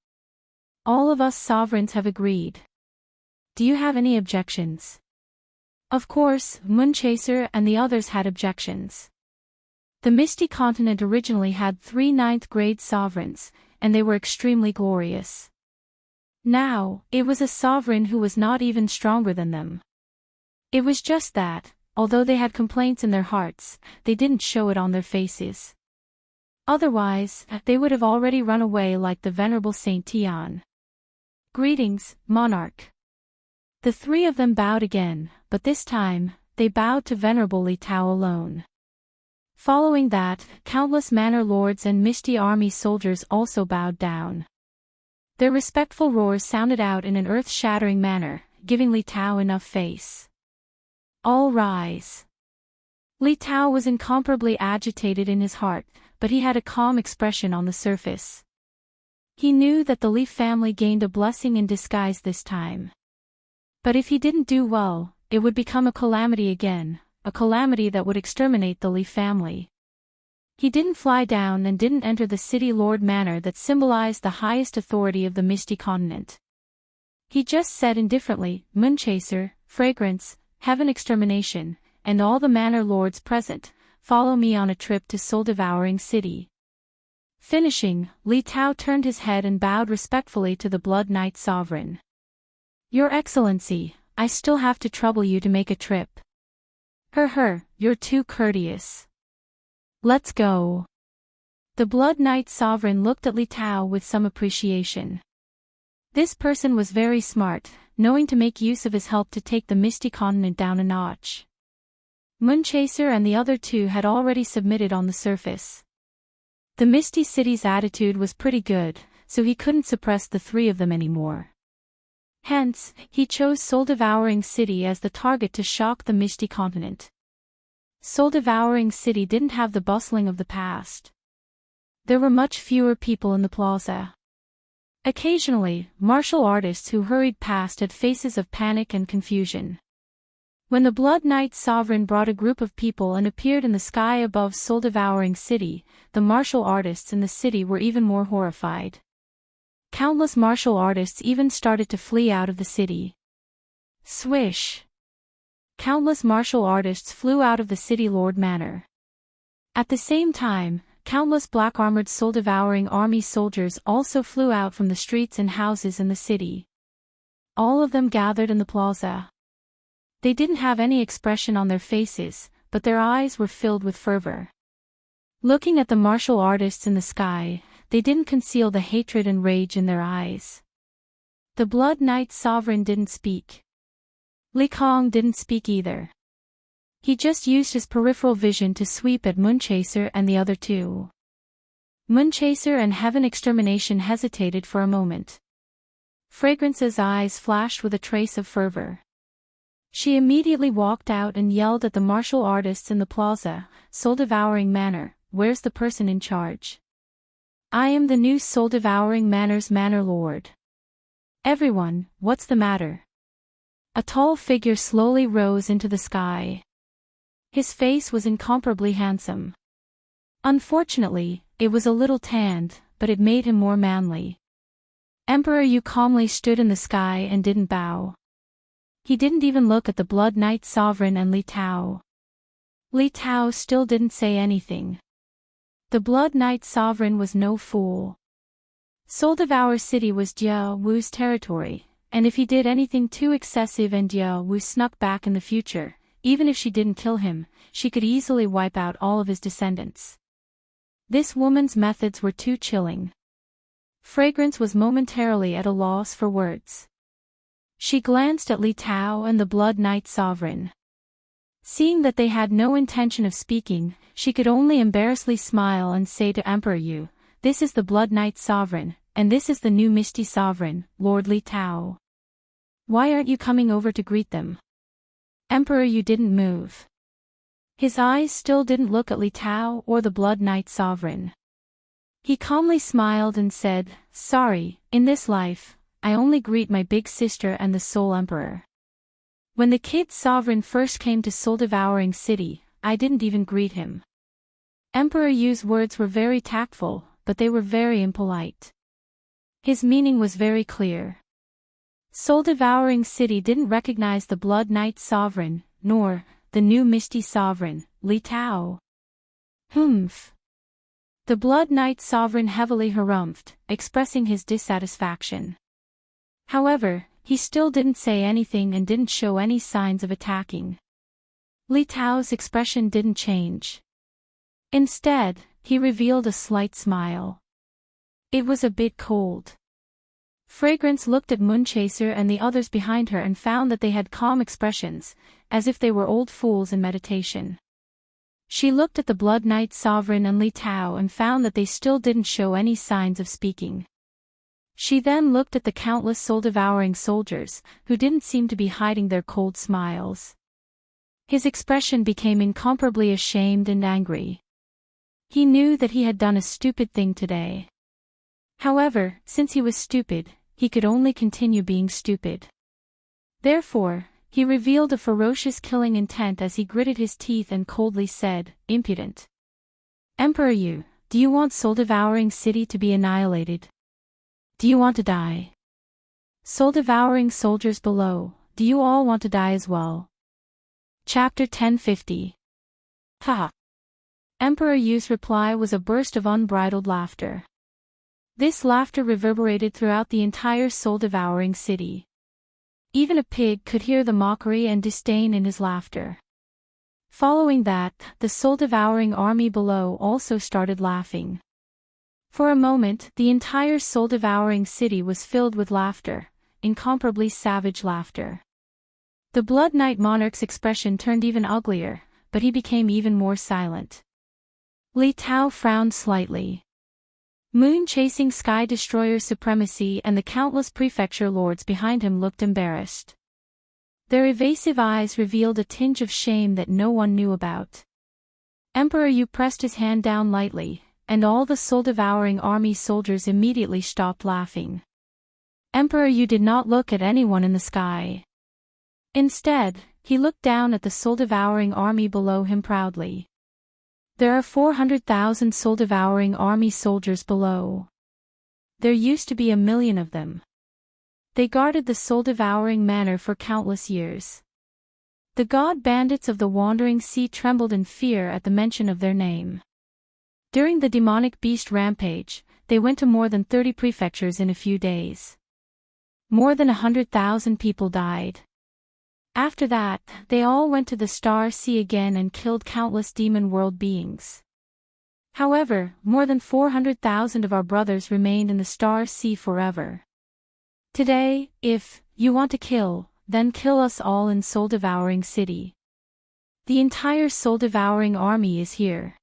All of us sovereigns have agreed. Do you have any objections?" Of course, Moonchaser and the others had objections. The Misty Continent originally had 3 9th-grade sovereigns, and they were extremely glorious. Now, it was a sovereign who was not even stronger than them. It was just that, although they had complaints in their hearts, they didn't show it on their faces. Otherwise, they would have already run away like the Venerable Saint Tian. "Greetings, Monarch." The three of them bowed again, but this time, they bowed to Venerable Li Tao alone. Following that, countless manor lords and Misty Army soldiers also bowed down. Their respectful roars sounded out in an earth-shattering manner, giving Li Tao enough face. All rise. Li Tao was incomparably agitated in his heart, but he had a calm expression on the surface. He knew that the Li family gained a blessing in disguise this time. But if he didn't do well, it would become a calamity again, a calamity that would exterminate the Li family. He didn't fly down and didn't enter the City Lord Manor that symbolized the highest authority of the Misty Continent. He just said indifferently, "Moonchaser, Fragrance, Heaven Extermination, and all the manor lords present, follow me on a trip to Soul-Devouring City." Finishing, Li Tao turned his head and bowed respectfully to the Blood Knight Sovereign. Your Excellency, I still have to trouble you to make a trip. You're too courteous. Let's go. The Blood Knight Sovereign looked at Li Tao with some appreciation. This person was very smart, knowing to make use of his help to take the Misty Continent down a notch. Moonchaser and the other two had already submitted on the surface. The Misty City's attitude was pretty good, so he couldn't suppress the three of them anymore. Hence, he chose Soul-Devouring City as the target to shock the Misty Continent. Soul-Devouring City didn't have the bustling of the past. There were much fewer people in the plaza. Occasionally, martial artists who hurried past had faces of panic and confusion. When the Blood Knight Sovereign brought a group of people and appeared in the sky above Soul-Devouring City, the martial artists in the city were even more horrified. Countless martial artists even started to flee out of the city. Swish! Countless martial artists flew out of the City Lord Manor. At the same time, countless black-armored soul-devouring army soldiers also flew out from the streets and houses in the city. All of them gathered in the plaza. They didn't have any expression on their faces, but their eyes were filled with fervor. Looking at the martial artists in the sky, they didn't conceal the hatred and rage in their eyes. The Blood Knight Sovereign didn't speak. Li Kong didn't speak either. He just used his peripheral vision to sweep at Moonchaser and the other two. Moonchaser and Heaven Extermination hesitated for a moment. Fragrance's eyes flashed with a trace of fervor. She immediately walked out and yelled at the martial artists in the plaza, Soul-Devouring Manor, where's the person in charge? I am the new Soul-Devouring Manor's Manor Lord. Everyone, what's the matter? A tall figure slowly rose into the sky. His face was incomparably handsome. Unfortunately, it was a little tanned, but it made him more manly. Emperor Yu calmly stood in the sky and didn't bow. He didn't even look at the Blood Knight Sovereign and Li Tao. Li Tao still didn't say anything. The Blood Knight Sovereign was no fool. Soul-Devour City was Jia Wu's territory, and if he did anything too excessive and Jia Wu snuck back in the future, even if she didn't kill him, she could easily wipe out all of his descendants. This woman's methods were too chilling. Fragrance was momentarily at a loss for words. She glanced at Li Tao and the Blood Knight Sovereign. Seeing that they had no intention of speaking, she could only embarrassedly smile and say to Emperor Yu, "This is the Blood Knight Sovereign, and this is the new Misty Sovereign, Lord Li Tao. Why aren't you coming over to greet them?" Emperor Yu didn't move. His eyes still didn't look at Li Tao or the Blood Knight Sovereign. He calmly smiled and said, "Sorry, in this life, I only greet my big sister and the Soul Emperor. When the Kid Sovereign first came to Soul-Devouring City, I didn't even greet him." Emperor Yu's words were very tactful, but they were very impolite. His meaning was very clear. Soul-Devouring City didn't recognize the Blood Knight Sovereign, nor the new Misty Sovereign, Li Tao. Humph. The Blood Knight Sovereign heavily harumphed, expressing his dissatisfaction. However, he still didn't say anything and didn't show any signs of attacking. Li Tao's expression didn't change. Instead, he revealed a slight smile. It was a bit cold. Fragrance looked at Moonchaser and the others behind her and found that they had calm expressions, as if they were old fools in meditation. She looked at the Blood Knight Sovereign and Li Tao and found that they still didn't show any signs of speaking. She then looked at the countless soul-devouring soldiers, who didn't seem to be hiding their cold smiles. His expression became incomparably ashamed and angry. He knew that he had done a stupid thing today. However, since he was stupid, he could only continue being stupid. Therefore, he revealed a ferocious killing intent as he gritted his teeth and coldly said, "Impudent. Emperor Yu, do you want Soul-Devouring City to be annihilated? Do you want to die? Soul-Devouring soldiers below, do you all want to die as well?" Chapter 1050. Ha! Emperor Yu's reply was a burst of unbridled laughter. This laughter reverberated throughout the entire soul-devouring city. Even a pig could hear the mockery and disdain in his laughter. Following that, the soul-devouring army below also started laughing. For a moment, the entire soul-devouring city was filled with laughter, incomparably savage laughter. The Blood Knight monarch's expression turned even uglier, but he became even more silent. Li Tao frowned slightly. Moon-chasing Sky Destroyer supremacy and the countless prefecture lords behind him looked embarrassed. Their evasive eyes revealed a tinge of shame that no one knew about. Emperor Yu pressed his hand down lightly, and all the soul-devouring army soldiers immediately stopped laughing. Emperor Yu did not look at anyone in the sky. Instead, he looked down at the soul-devouring army below him proudly. There are 400,000 soul-devouring army soldiers below. There used to be 1 million of them. They guarded the soul-devouring manor for countless years. The god bandits of the Wandering Sea trembled in fear at the mention of their name. During the demonic beast rampage, they went to more than 30 prefectures in a few days. More than 100,000 people died. After that, they all went to the Star Sea again and killed countless demon world beings. However, more than 400,000 of our brothers remained in the Star Sea forever. Today, if you want to kill, then kill us all in Soul-Devouring City. The entire Soul-Devouring army is here.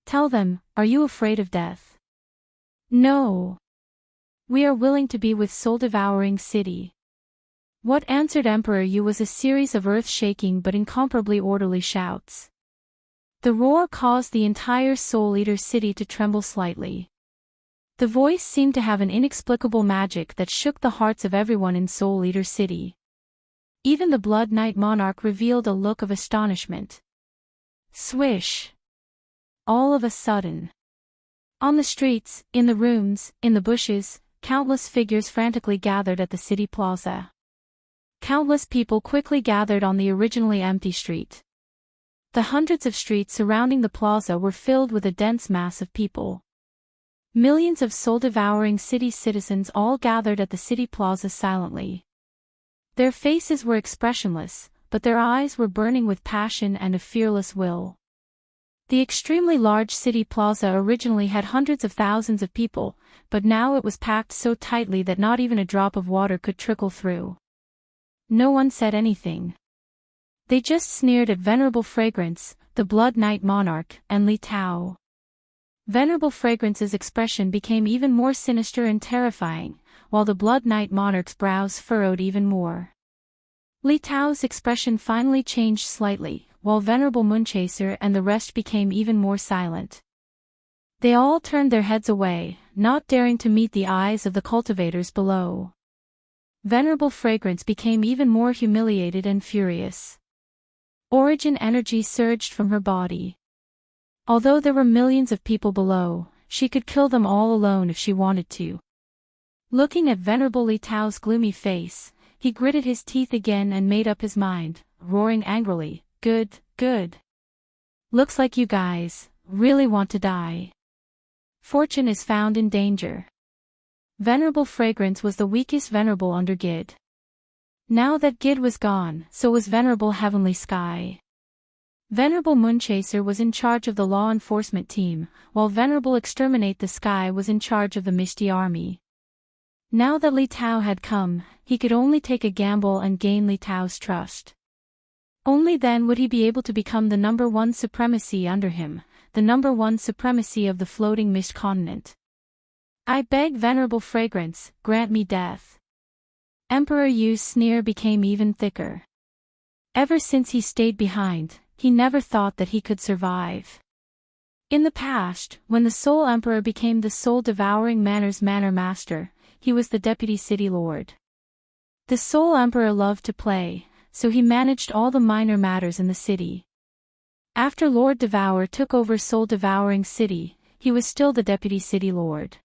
Tell them, are you afraid of death? No. We are willing to be with Soul-Devouring City. What answered Emperor Yu was a series of earth-shaking but incomparably orderly shouts. The roar caused the entire Soul Eater city to tremble slightly. The voice seemed to have an inexplicable magic that shook the hearts of everyone in Soul Eater city. Even the Blood Knight monarch revealed a look of astonishment. Swish! All of a sudden. On the streets, in the rooms, in the bushes, countless figures frantically gathered at the city plaza. Countless people quickly gathered on the originally empty street. The hundreds of streets surrounding the plaza were filled with a dense mass of people. Millions of soul-devouring city citizens all gathered at the city plaza silently. Their faces were expressionless, but their eyes were burning with passion and a fearless will. The extremely large city plaza originally had hundreds of thousands of people, but now it was packed so tightly that not even a drop of water could trickle through. No one said anything. They just sneered at Venerable Fragrance, the Blood Knight monarch, and Li Tao. Venerable Fragrance's expression became even more sinister and terrifying, while the Blood Knight monarch's brows furrowed even more. Li Tao's expression finally changed slightly, while Venerable Moonchaser and the rest became even more silent. They all turned their heads away, not daring to meet the eyes of the cultivators below. Venerable Fragrance became even more humiliated and furious. Origin energy surged from her body. Although there were millions of people below, she could kill them all alone if she wanted to. Looking at Venerable Li Tao's gloomy face, he gritted his teeth again and made up his mind, roaring angrily, "Good, good. Looks like you guys really want to die. Fortune is found in danger." Venerable Fragrance was the weakest venerable under Gid. Now that Gid was gone, so was Venerable Heavenly Sky. Venerable Moonchaser was in charge of the law enforcement team, while Venerable Exterminate the Sky was in charge of the Misty Army. Now that Li Tao had come, he could only take a gamble and gain Li Tao's trust. Only then would he be able to become the #1 supremacy under him, the #1 supremacy of the floating mist continent. I beg Venerable Fragrance, grant me death. Emperor Yu's sneer became even thicker. Ever since he stayed behind, he never thought that he could survive. In the past, when the Soul Emperor became the soul-devouring manor's manor master, he was the deputy city lord. The Soul Emperor loved to play, so he managed all the minor matters in the city. After Lord Devour took over Soul-Devouring City, he was still the deputy city lord.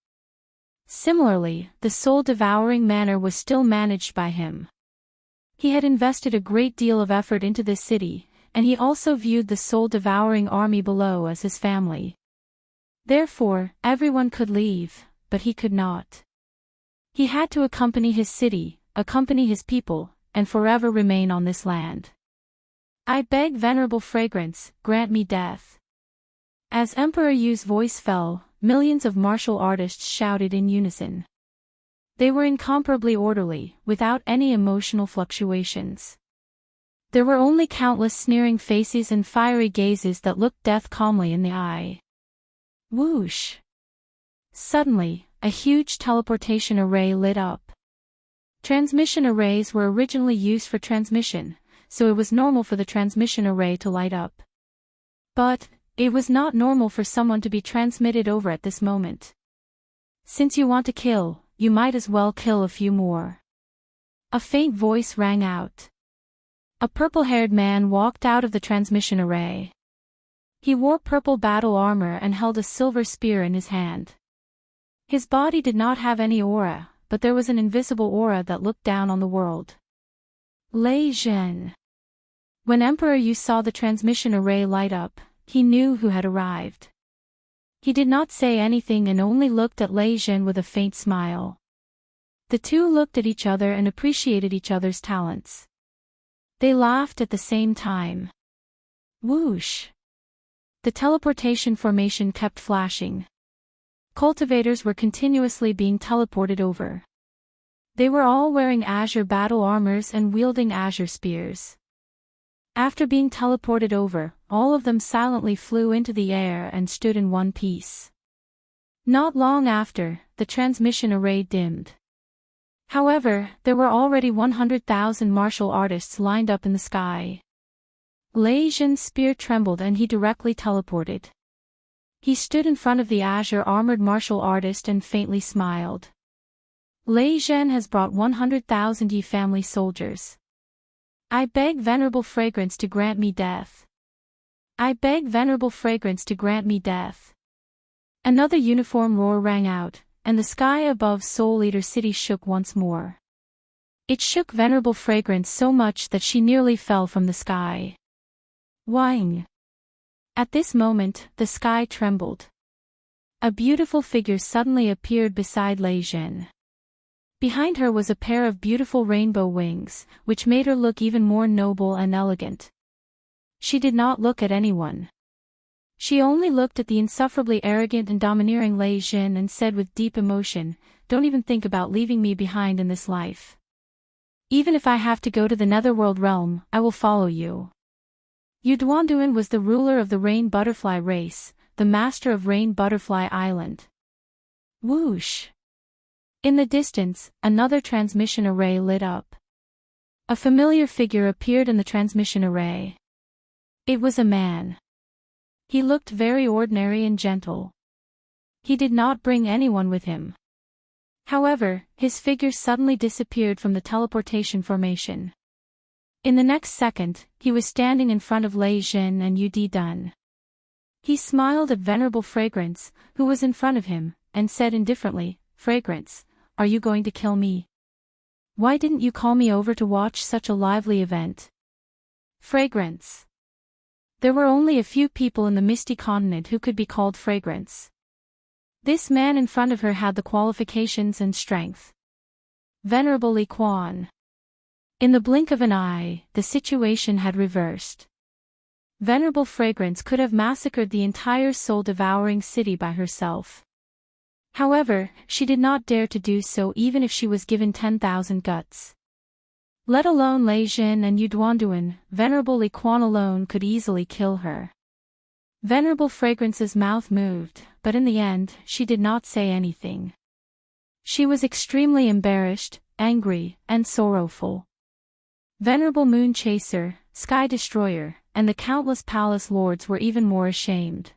Similarly, the Soul-Devouring Manor was still managed by him. He had invested a great deal of effort into this city, and he also viewed the soul-devouring army below as his family. Therefore, everyone could leave, but he could not. He had to accompany his city, accompany his people, and forever remain on this land. I beg Venerable Fragrance, grant me death. As Emperor Yu's voice fell, millions of martial artists shouted in unison. They were incomparably orderly, without any emotional fluctuations. There were only countless sneering faces and fiery gazes that looked death calmly in the eye. Whoosh! Suddenly, a huge teleportation array lit up. Transmission arrays were originally used for transmission, so it was normal for the transmission array to light up. But it was not normal for someone to be transmitted over at this moment. Since you want to kill, you might as well kill a few more. A faint voice rang out. A purple-haired man walked out of the transmission array. He wore purple battle armor and held a silver spear in his hand. His body did not have any aura, but there was an invisible aura that looked down on the world. Lei Zhen. When Emperor Yu saw the transmission array light up, he knew who had arrived. He did not say anything and only looked at Lei Zhen with a faint smile. The two looked at each other and appreciated each other's talents. They laughed at the same time. Whoosh! The teleportation formation kept flashing. Cultivators were continuously being teleported over. They were all wearing azure battle armors and wielding azure spears. After being teleported over, all of them silently flew into the air and stood in one piece. Not long after, the transmission array dimmed. However, there were already 100,000 martial artists lined up in the sky. Lei Zhen's spear trembled and he directly teleported. He stood in front of the azure-armored martial artist and faintly smiled. Lei Zhen has brought 100,000 Yi family soldiers. I beg Venerable Fragrance to grant me death. I beg Venerable Fragrance to grant me death. Another uniform roar rang out, and the sky above Soul Eater City shook once more. It shook Venerable Fragrance so much that she nearly fell from the sky. Wang! At this moment, the sky trembled. A beautiful figure suddenly appeared beside Lei Zhen. Behind her was a pair of beautiful rainbow wings, which made her look even more noble and elegant. She did not look at anyone. She only looked at the insufferably arrogant and domineering Lei Zhen and said with deep emotion, "Don't even think about leaving me behind in this life. Even if I have to go to the netherworld realm, I will follow you." Yu Duanduan was the ruler of the Rain Butterfly race, the master of Rain Butterfly Island. Whoosh! In the distance, another transmission array lit up. A familiar figure appeared in the transmission array. It was a man. He looked very ordinary and gentle. He did not bring anyone with him. However, his figure suddenly disappeared from the teleportation formation. In the next second, he was standing in front of Lei Zhen and Yu Dun. He smiled at Venerable Fragrance, who was in front of him, and said indifferently, "Fragrance, are you going to kill me? Why didn't you call me over to watch such a lively event?" Fragrance. There were only a few people in the Misty Continent who could be called Fragrance. This man in front of her had the qualifications and strength. Venerable Li Quan. In the blink of an eye, the situation had reversed. Venerable Fragrance could have massacred the entire soul-devouring city by herself. However, she did not dare to do so even if she was given 10,000 guts. Let alone Lei Zhen and Yu Duanduan, Venerable Li Quan alone could easily kill her. Venerable Fragrance's mouth moved, but in the end, she did not say anything. She was extremely embarrassed, angry, and sorrowful. Venerable Moon Chaser, Sky Destroyer, and the countless palace lords were even more ashamed.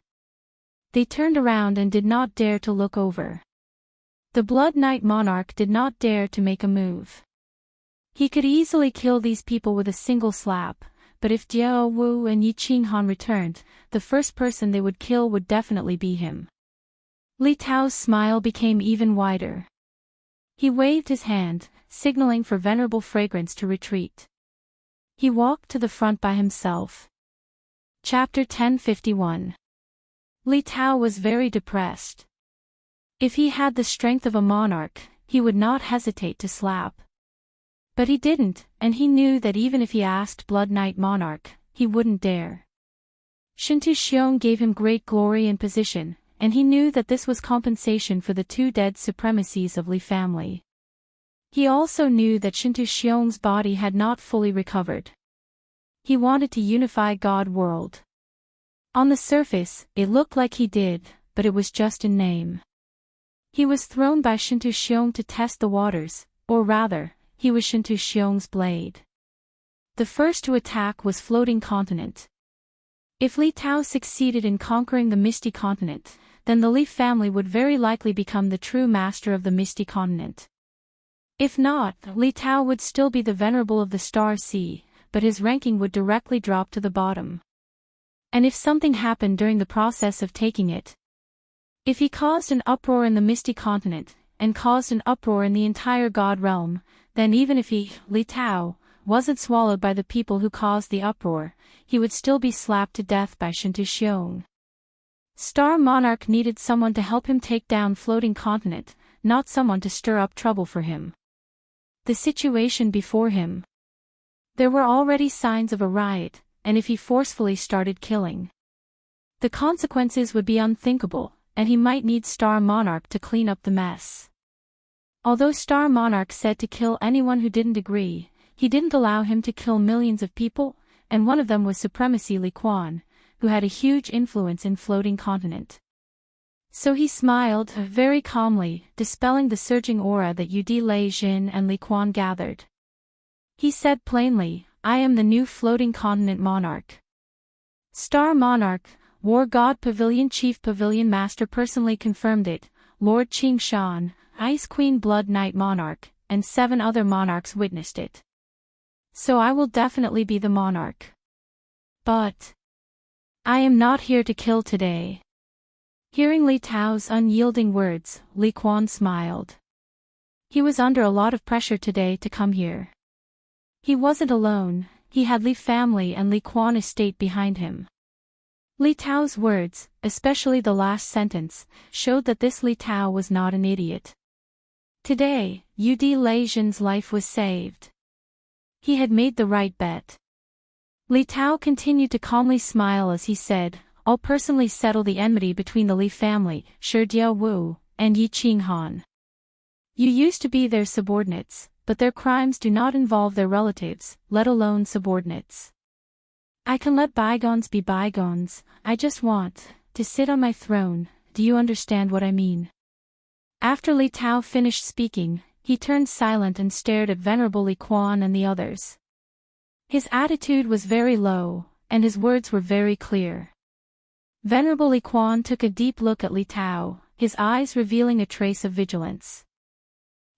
They turned around and did not dare to look over. The Blood Knight Monarch did not dare to make a move. He could easily kill these people with a single slap, but if Jiao Wu and Yi Qinghan returned, the first person they would kill would definitely be him. Li Tao's smile became even wider. He waved his hand, signaling for Venerable Fragrance to retreat. He walked to the front by himself. Chapter 1051. Li Tao was very depressed. If he had the strength of a monarch, he would not hesitate to slap. But he didn't, and he knew that even if he asked Blood Knight Monarch, he wouldn't dare. Shintu Xiong gave him great glory and position, and he knew that this was compensation for the 2 dead supremacies of Li family. He also knew that Shintu Xiong's body had not fully recovered. He wanted to unify God world. On the surface, it looked like he did, but it was just in name. He was thrown by Shintu Xiong to test the waters, or rather, he was Shintu Xiong's blade. The first to attack was Floating Continent. If Li Tao succeeded in conquering the Misty Continent, then the Li family would very likely become the true master of the Misty Continent. If not, Li Tao would still be the venerable of the Star Sea, but his ranking would directly drop to the bottom. And if something happened during the process of taking it, if he caused an uproar in the Misty Continent, and caused an uproar in the entire God realm, then even if he, Li Tao, wasn't swallowed by the people who caused the uproar, he would still be slapped to death by Shintu Xiong. Star Monarch needed someone to help him take down Floating Continent, not someone to stir up trouble for him. The situation before him. There were already signs of a riot, and if he forcefully started killing, the consequences would be unthinkable, and he might need Star Monarch to clean up the mess. Although Star Monarch said to kill anyone who didn't agree, he didn't allow him to kill millions of people, and one of them was Supremacy Li Quan, who had a huge influence in Floating Continent. So he smiled, very calmly, dispelling the surging aura that Yu Lei Jin and Li Quan gathered. He said plainly, I am the new Floating Continent Monarch. Star Monarch, War God Pavilion Chief Pavilion Master personally confirmed it, Lord Qing Shan, Ice Queen Blood Knight Monarch, and 7 other monarchs witnessed it. So I will definitely be the monarch. But I am not here to kill today. Hearing Li Tao's unyielding words, Li Quan smiled. He was under a lot of pressure today to come here. He wasn't alone, he had Li family and Li Quan estate behind him. Li Tao's words, especially the last sentence, showed that this Li Tao was not an idiot. Today, Yu Lei Jin's life was saved. He had made the right bet. Li Tao continued to calmly smile as he said, I'll personally settle the enmity between the Li family, Shi Diao Wu, and Yi Qinghan. You used to be their subordinates, but their crimes do not involve their relatives, let alone subordinates. I can let bygones be bygones, I just want to sit on my throne, do you understand what I mean? After Li Tao finished speaking, he turned silent and stared at Venerable Li Quan and the others. His attitude was very low, and his words were very clear. Venerable Li Quan took a deep look at Li Tao, his eyes revealing a trace of vigilance.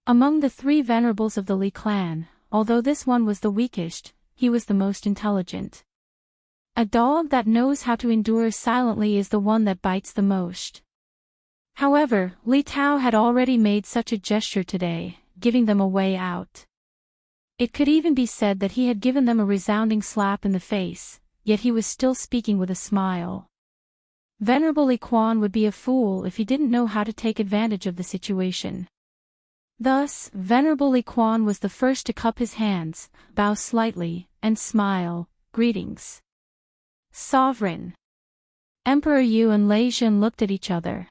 Among the 3 venerables of the Li clan, although this one was the weakest, he was the most intelligent. A dog that knows how to endure silently is the one that bites the most. However, Li Tao had already made such a gesture today, giving them a way out. It could even be said that he had given them a resounding slap in the face, yet he was still speaking with a smile. Venerable Li Quan would be a fool if he didn't know how to take advantage of the situation. Thus, Venerable Li Quan was the first to cup his hands, bow slightly, and smile, greetings. Sovereign. Emperor Yu and Lei Jin looked at each other.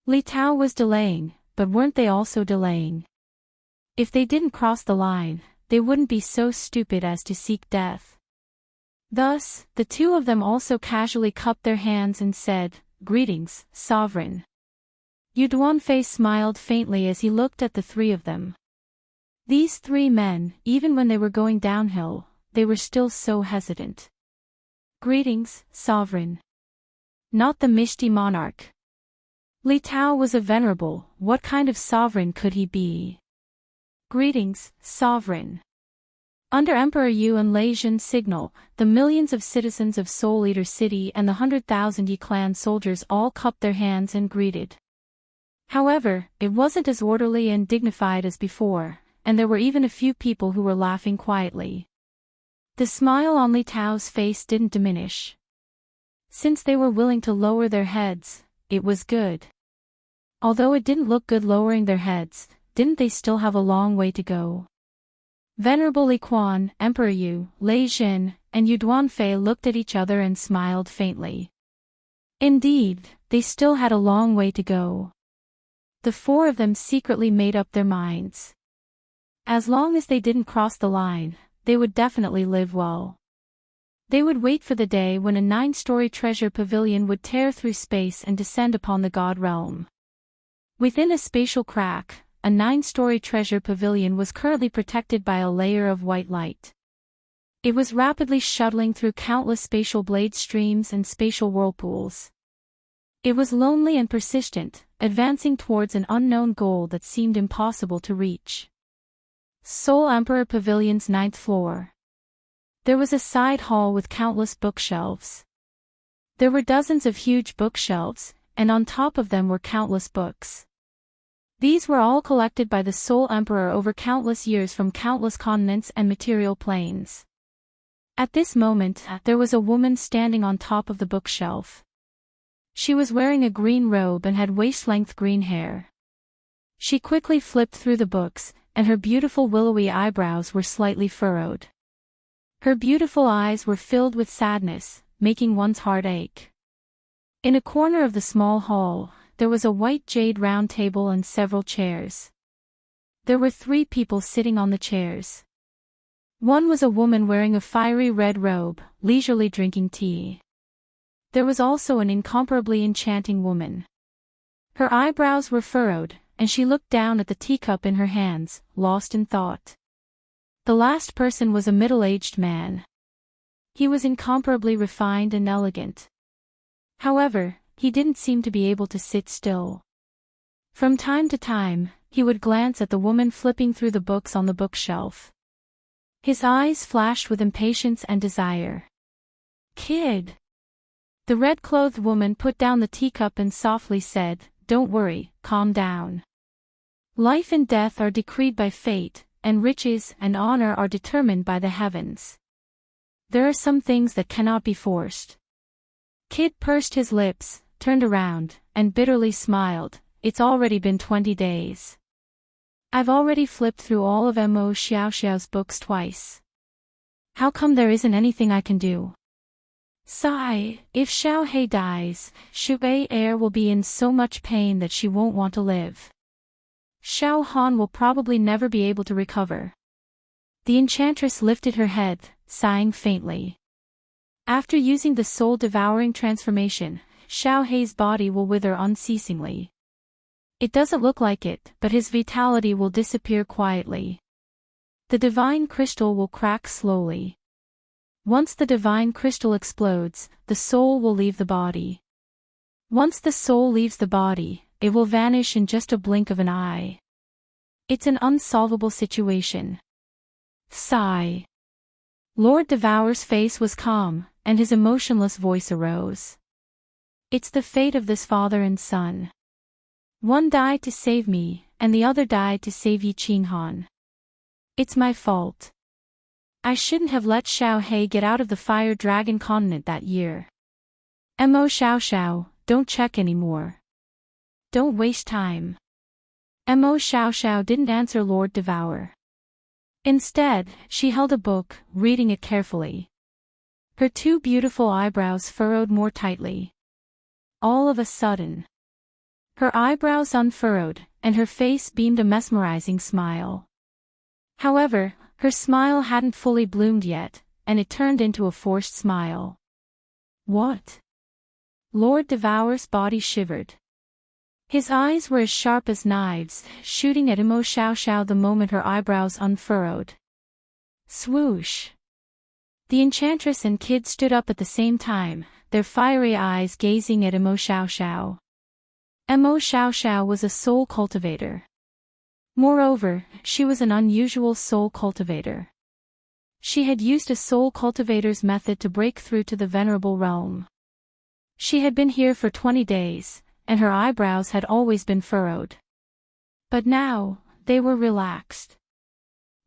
Li Tao was delaying, but weren't they also delaying? If they didn't cross the line, they wouldn't be so stupid as to seek death. Thus, the 2 of them also casually cupped their hands and said, Greetings, Sovereign. Yu Duanfei smiled faintly as he looked at the 3 of them. These 3 men, even when they were going downhill, they were still so hesitant. Greetings, Sovereign. Not the Misty Monarch. Li Tao was a venerable, what kind of sovereign could he be? Greetings, Sovereign. Under Emperor Yu and Lei Jin's signal, the millions of citizens of Soul Eater City and the 100,000 Yi clan soldiers all cupped their hands and greeted. However, it wasn't as orderly and dignified as before, and there were even a few people who were laughing quietly. The smile on Li Tao's face didn't diminish. Since they were willing to lower their heads, it was good. Although it didn't look good lowering their heads, didn't they still have a long way to go? Venerable Li Quan, Emperor Yu, Lei Jin, and Yu Duanfei looked at each other and smiled faintly. Indeed, they still had a long way to go. The four of them secretly made up their minds. As long as they didn't cross the line, they would definitely live well. They would wait for the day when a 9-story treasure pavilion would tear through space and descend upon the god realm. Within a spatial crack, a 9-story treasure pavilion was currently protected by a layer of white light. It was rapidly shuttling through countless spatial blade streams and spatial whirlpools. It was lonely and persistent, advancing towards an unknown goal that seemed impossible to reach. Seoul Emperor Pavilion's 9th floor. There was a side hall with countless bookshelves. There were dozens of huge bookshelves, and on top of them were countless books. These were all collected by the Seoul Emperor over countless years from countless continents and material planes. At this moment, there was a woman standing on top of the bookshelf. She was wearing a green robe and had waist-length green hair. She quickly flipped through the books, and her beautiful willowy eyebrows were slightly furrowed. Her beautiful eyes were filled with sadness, making one's heart ache. In a corner of the small hall, there was a white jade round table and several chairs. There were 3 people sitting on the chairs. One was a woman wearing a fiery red robe, leisurely drinking tea. There was also an incomparably enchanting woman. Her eyebrows were furrowed, and she looked down at the teacup in her hands, lost in thought. The last person was a middle-aged man. He was incomparably refined and elegant. However, he didn't seem to be able to sit still. From time to time, he would glance at the woman flipping through the books on the bookshelf. His eyes flashed with impatience and desire. "Kid!" The red-clothed woman put down the teacup and softly said, "Don't worry, calm down. Life and death are decreed by fate, and riches and honor are determined by the heavens. There are some things that cannot be forced." Kid pursed his lips, turned around, and bitterly smiled. "It's already been 20 days. I've already flipped through all of Mo Xiaoxiao's books twice. How come there isn't anything I can do? Sigh, if Xiao He dies, Shu Bei heir will be in so much pain that she won't want to live. Xiao Han will probably never be able to recover." The enchantress lifted her head, sighing faintly. After using the soul-devouring transformation, Xiao Hei's body will wither unceasingly. It doesn't look like it, but his vitality will disappear quietly. The divine crystal will crack slowly. Once the divine crystal explodes, the soul will leave the body. Once the soul leaves the body, it will vanish in just a blink of an eye. It's an unsolvable situation. Sigh. Lord Devour's face was calm, and his emotionless voice arose. "It's the fate of this father and son. One died to save me, and the other died to save Yi Qinghan. It's my fault. I shouldn't have let Xiao He get out of the Fire Dragon continent that year. Mo Xiaoxiao, don't check anymore. Don't waste time." Mo Xiaoxiao didn't answer Lord Devour. Instead, she held a book, reading it carefully. Her 2 beautiful eyebrows furrowed more tightly. All of a sudden, her eyebrows unfurrowed, and her face beamed a mesmerizing smile. However, her smile hadn't fully bloomed yet, and it turned into a forced smile. "What?" Lord Devour's body shivered. His eyes were as sharp as knives, shooting at Mo Xiaoxiao the moment her eyebrows unfurrowed. Swoosh! The enchantress and Kid stood up at the same time, their fiery eyes gazing at Mo Xiaoxiao. Mo Xiaoxiao was a soul cultivator. Moreover, she was an unusual soul cultivator. She had used a soul cultivator's method to break through to the venerable realm. She had been here for 20 days, and her eyebrows had always been furrowed. But now, they were relaxed.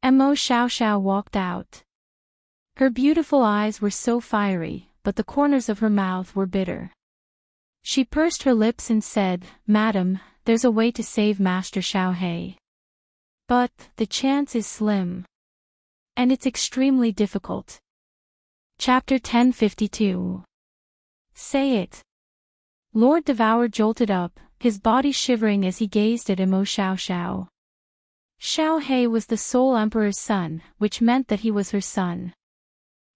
Mo Xiaoxiao walked out. Her beautiful eyes were so fiery, but the corners of her mouth were bitter. She pursed her lips and said, "Madam, there's a way to save Master Xiao He. But, the chance is slim. And it's extremely difficult. Chapter 1052. Say it. Lord Devour jolted up, his body shivering as he gazed at Imo Xiao Xiao. Xiao He was the Soul Emperor's son, which meant that he was her son.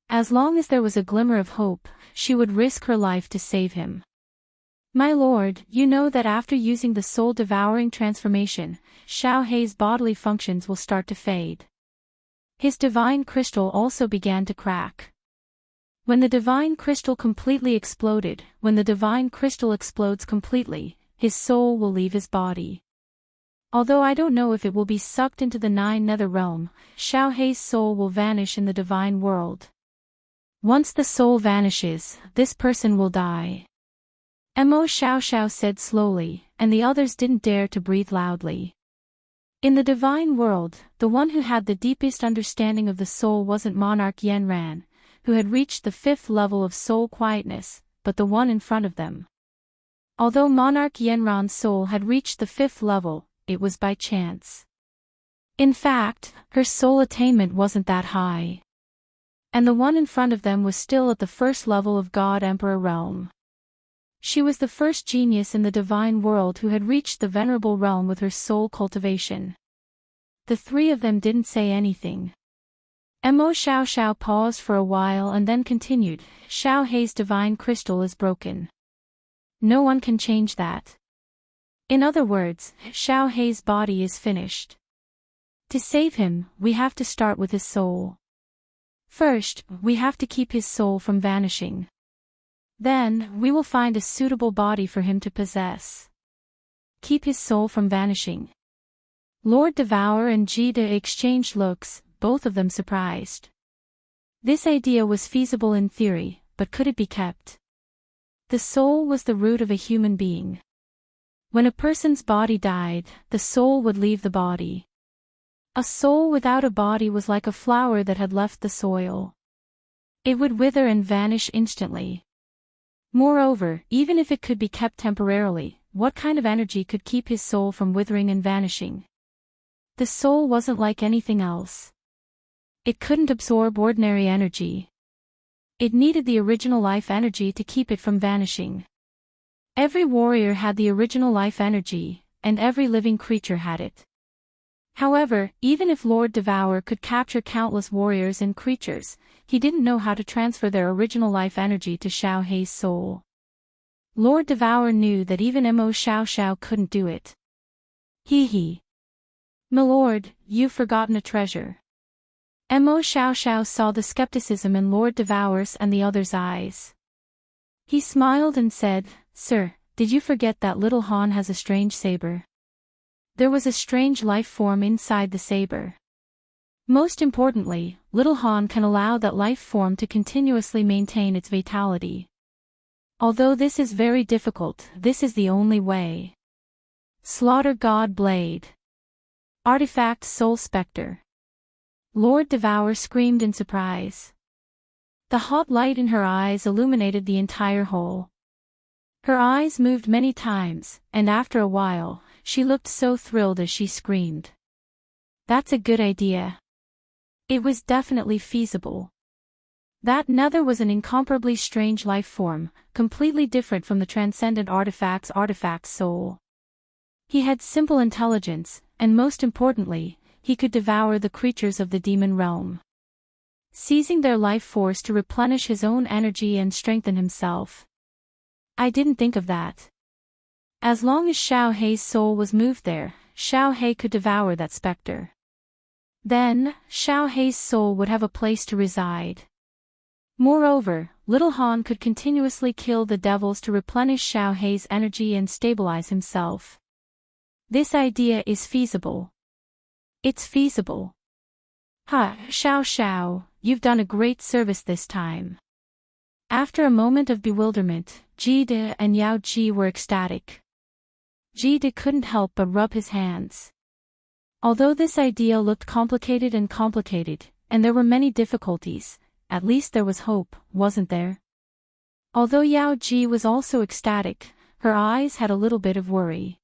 As long as there was a glimmer of hope, she would risk her life to save him. My lord, you know that after using the soul-devouring transformation, Xiao He's bodily functions will start to fade. His divine crystal also began to crack. When the divine crystal completely exploded, when the divine crystal explodes completely, his soul will leave his body. Although I don't know if it will be sucked into the 9 nether realm, Xiao He's soul will vanish in the divine world. Once the soul vanishes, this person will die. Imo Xiao Xiao said slowly, and the others didn't dare to breathe loudly. In the divine world, the one who had the deepest understanding of the soul wasn't Monarch Yanran, who had reached the 5th level of soul quietness, but the one in front of them. Although Monarch Yanran's soul had reached the 5th level, it was by chance. In fact, her soul attainment wasn't that high. And the one in front of them was still at the 1st level of God Emperor realm. She was the first genius in the divine world who had reached the venerable realm with her soul cultivation. The 3 of them didn't say anything. Imo Xiao Xiao paused for a while and then continued, Xiao He's divine crystal is broken. No one can change that. In other words, Xiao He's body is finished. To save him, we have to start with his soul. First, we have to keep his soul from vanishing. Then, we will find a suitable body for him to possess. Keep his soul from vanishing. Lord Devour and Jida exchanged looks, both of them surprised. This idea was feasible in theory, but could it be kept? The soul was the root of a human being. When a person's body died, the soul would leave the body. A soul without a body was like a flower that had left the soil. It would wither and vanish instantly. Moreover, even if it could be kept temporarily, what kind of energy could keep his soul from withering and vanishing? The soul wasn't like anything else. It couldn't absorb ordinary energy. It needed the original life energy to keep it from vanishing. Every warrior had the original life energy, and every living creature had it. However, even if Lord Devour could capture countless warriors and creatures, he didn't know how to transfer their original life energy to Xiao He's soul. Lord Devour knew that even Imo Xiao Xiao couldn't do it. He. Milord, you've forgotten a treasure. Imo Xiao Xiao saw the skepticism in Lord Devour's and the others' eyes. He smiled and said, Sir, did you forget that little Han has a strange saber? There was a strange life form inside the saber. Most importantly, little Han can allow that life form to continuously maintain its vitality. Although this is very difficult, this is the only way. Slaughter God Blade. Artifact Soul Spectre. Lord Devour screamed in surprise. The hot light in her eyes illuminated the entire hole. Her eyes moved many times, and after a while, she looked so thrilled as she screamed. That's a good idea. It was definitely feasible. That nether was an incomparably strange life form, completely different from the transcendent artifact's soul. He had simple intelligence, and most importantly, he could devour the creatures of the demon realm, seizing their life force to replenish his own energy and strengthen himself. I didn't think of that. As long as Xiao He's soul was moved there, Xiao He could devour that specter. Then, Xiao He's soul would have a place to reside. Moreover, little Han could continuously kill the devils to replenish Xiao He's energy and stabilize himself. This idea is feasible. It's feasible. Ha, Xiao Xiao, you've done a great service this time. After a moment of bewilderment, Jide and Yao Ji were ecstatic. Jide couldn't help but rub his hands. Although this idea looked complicated, and there were many difficulties, at least there was hope, wasn't there? Although Yao Ji was also ecstatic, her eyes had a little bit of worry.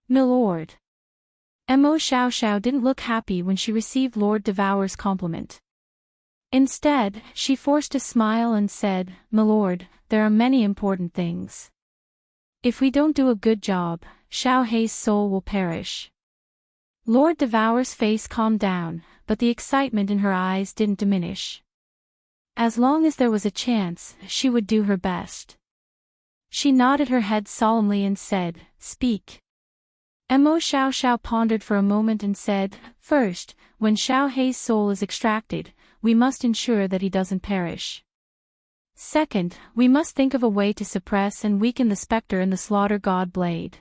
Milord. Mo Xiaoxiao didn't look happy when she received Lord Devour's compliment. Instead, she forced a smile and said, "My lord, there are many important things. If we don't do a good job, Xiao Hei's soul will perish." Lord Devour's face calmed down, but the excitement in her eyes didn't diminish. As long as there was a chance, she would do her best. She nodded her head solemnly and said, "Speak." Mo Xiaoxiao pondered for a moment and said, "First, when Xiao Hei's soul is extracted, we must ensure that he doesn't perish. Second, we must think of a way to suppress and weaken the specter in the slaughter god blade.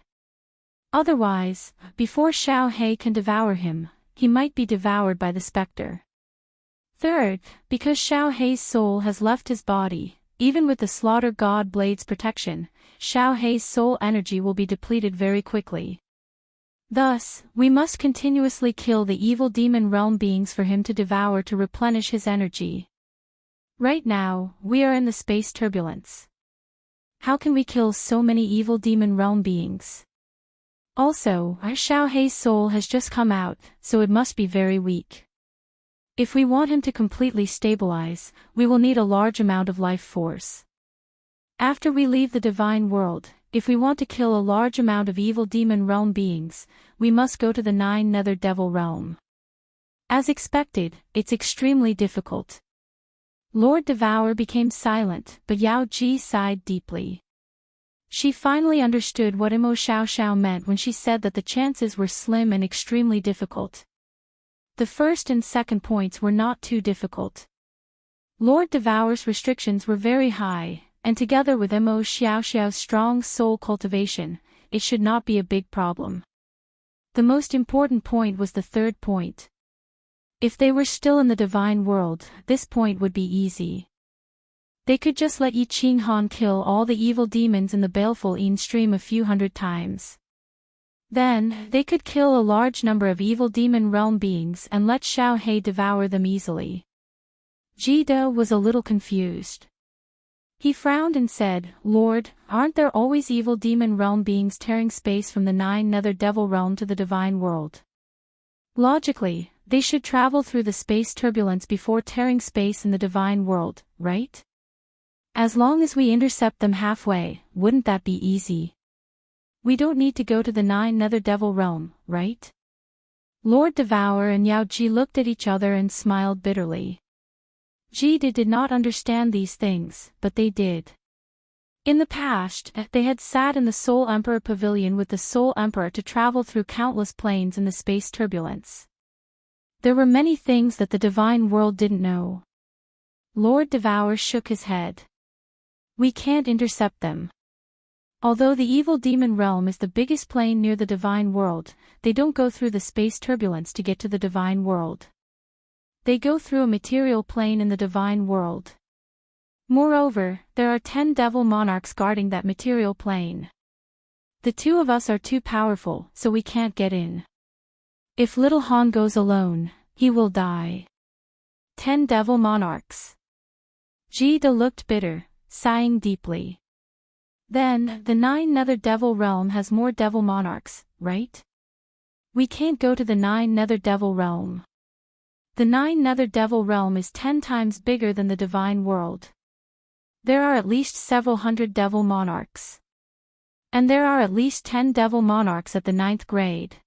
Otherwise, before Xiao Hei can devour him, he might be devoured by the specter. Third, because Xiao Hei's soul has left his body, even with the slaughter god blade's protection, Xiao Hei's soul energy will be depleted very quickly. Thus, we must continuously kill the evil demon realm beings for him to devour to replenish his energy. Right now, we are in the space turbulence. How can we kill so many evil demon realm beings? Also, our Xiao Hei's soul has just come out, so it must be very weak. If we want him to completely stabilize, we will need a large amount of life force. After we leave the divine world, if we want to kill a large amount of evil demon realm beings, we must go to the 9 nether devil realm. As expected, it's extremely difficult. Lord Devour became silent, but Yao Ji sighed deeply. She finally understood what Mo Xiaoxiao meant when she said that the chances were slim and extremely difficult. The first and second points were not too difficult. Lord Devour's restrictions were very high, and together with Mo Xiaoxiao's strong soul cultivation, it should not be a big problem. The most important point was the third point. If they were still in the divine world, this point would be easy. They could just let Yi Qinghan kill all the evil demons in the baleful Yin stream a few hundred times. Then, they could kill a large number of evil demon realm beings and let Xiao Hei devour them easily. Ji De was a little confused. He frowned and said, "Lord, aren't there always evil demon realm beings tearing space from the 9 nether devil realm to the divine world? Logically, they should travel through the space turbulence before tearing space in the divine world, right? As long as we intercept them halfway, wouldn't that be easy? We don't need to go to the 9 nether devil realm, right?" Lord Devour and Yao Ji looked at each other and smiled bitterly. Ji De did not understand these things, but they did. In the past, they had sat in the Soul Emperor Pavilion with the Soul Emperor to travel through countless planes in the space turbulence. There were many things that the divine world didn't know. Lord Devour shook his head. "We can't intercept them. Although the evil demon realm is the biggest plane near the divine world, they don't go through the space turbulence to get to the divine world. They go through a material plane in the divine world. Moreover, there are 10 devil monarchs guarding that material plane. The 2 of us are too powerful, so we can't get in. If little Han goes alone, he will die." 10 devil monarchs. Ji De looked bitter, sighing deeply. Then, the 9 nether devil realm has more devil monarchs, right? We can't go to the 9 nether devil realm. The 9 nether devil realm is 10 times bigger than the divine world. There are at least several hundred devil monarchs. And there are at least 10 devil monarchs at the 9th grade.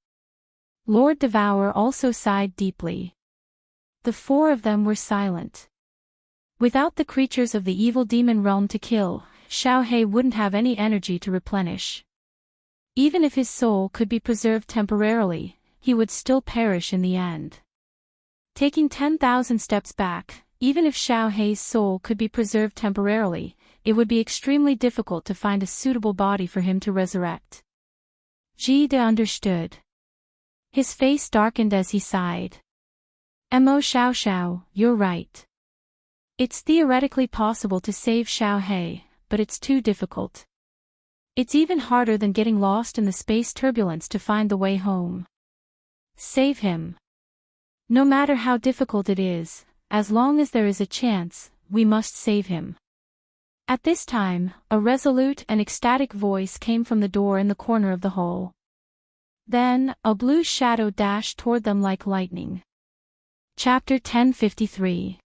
Lord Devour also sighed deeply. The 4 of them were silent. Without the creatures of the evil demon realm to kill, Xiao Hei wouldn't have any energy to replenish. Even if his soul could be preserved temporarily, he would still perish in the end. Taking 10,000 steps back, even if Xiao Hei's soul could be preserved temporarily, it would be extremely difficult to find a suitable body for him to resurrect. Ji De understood. His face darkened as he sighed. Mo Xiaoxiao, you're right. It's theoretically possible to save Xiao Hei, but it's too difficult. It's even harder than getting lost in the space turbulence to find the way home. Save him. No matter how difficult it is, as long as there is a chance, we must save him. At this time, a resolute and ecstatic voice came from the door in the corner of the hall. Then, a blue shadow dashed toward them like lightning. Chapter 1053.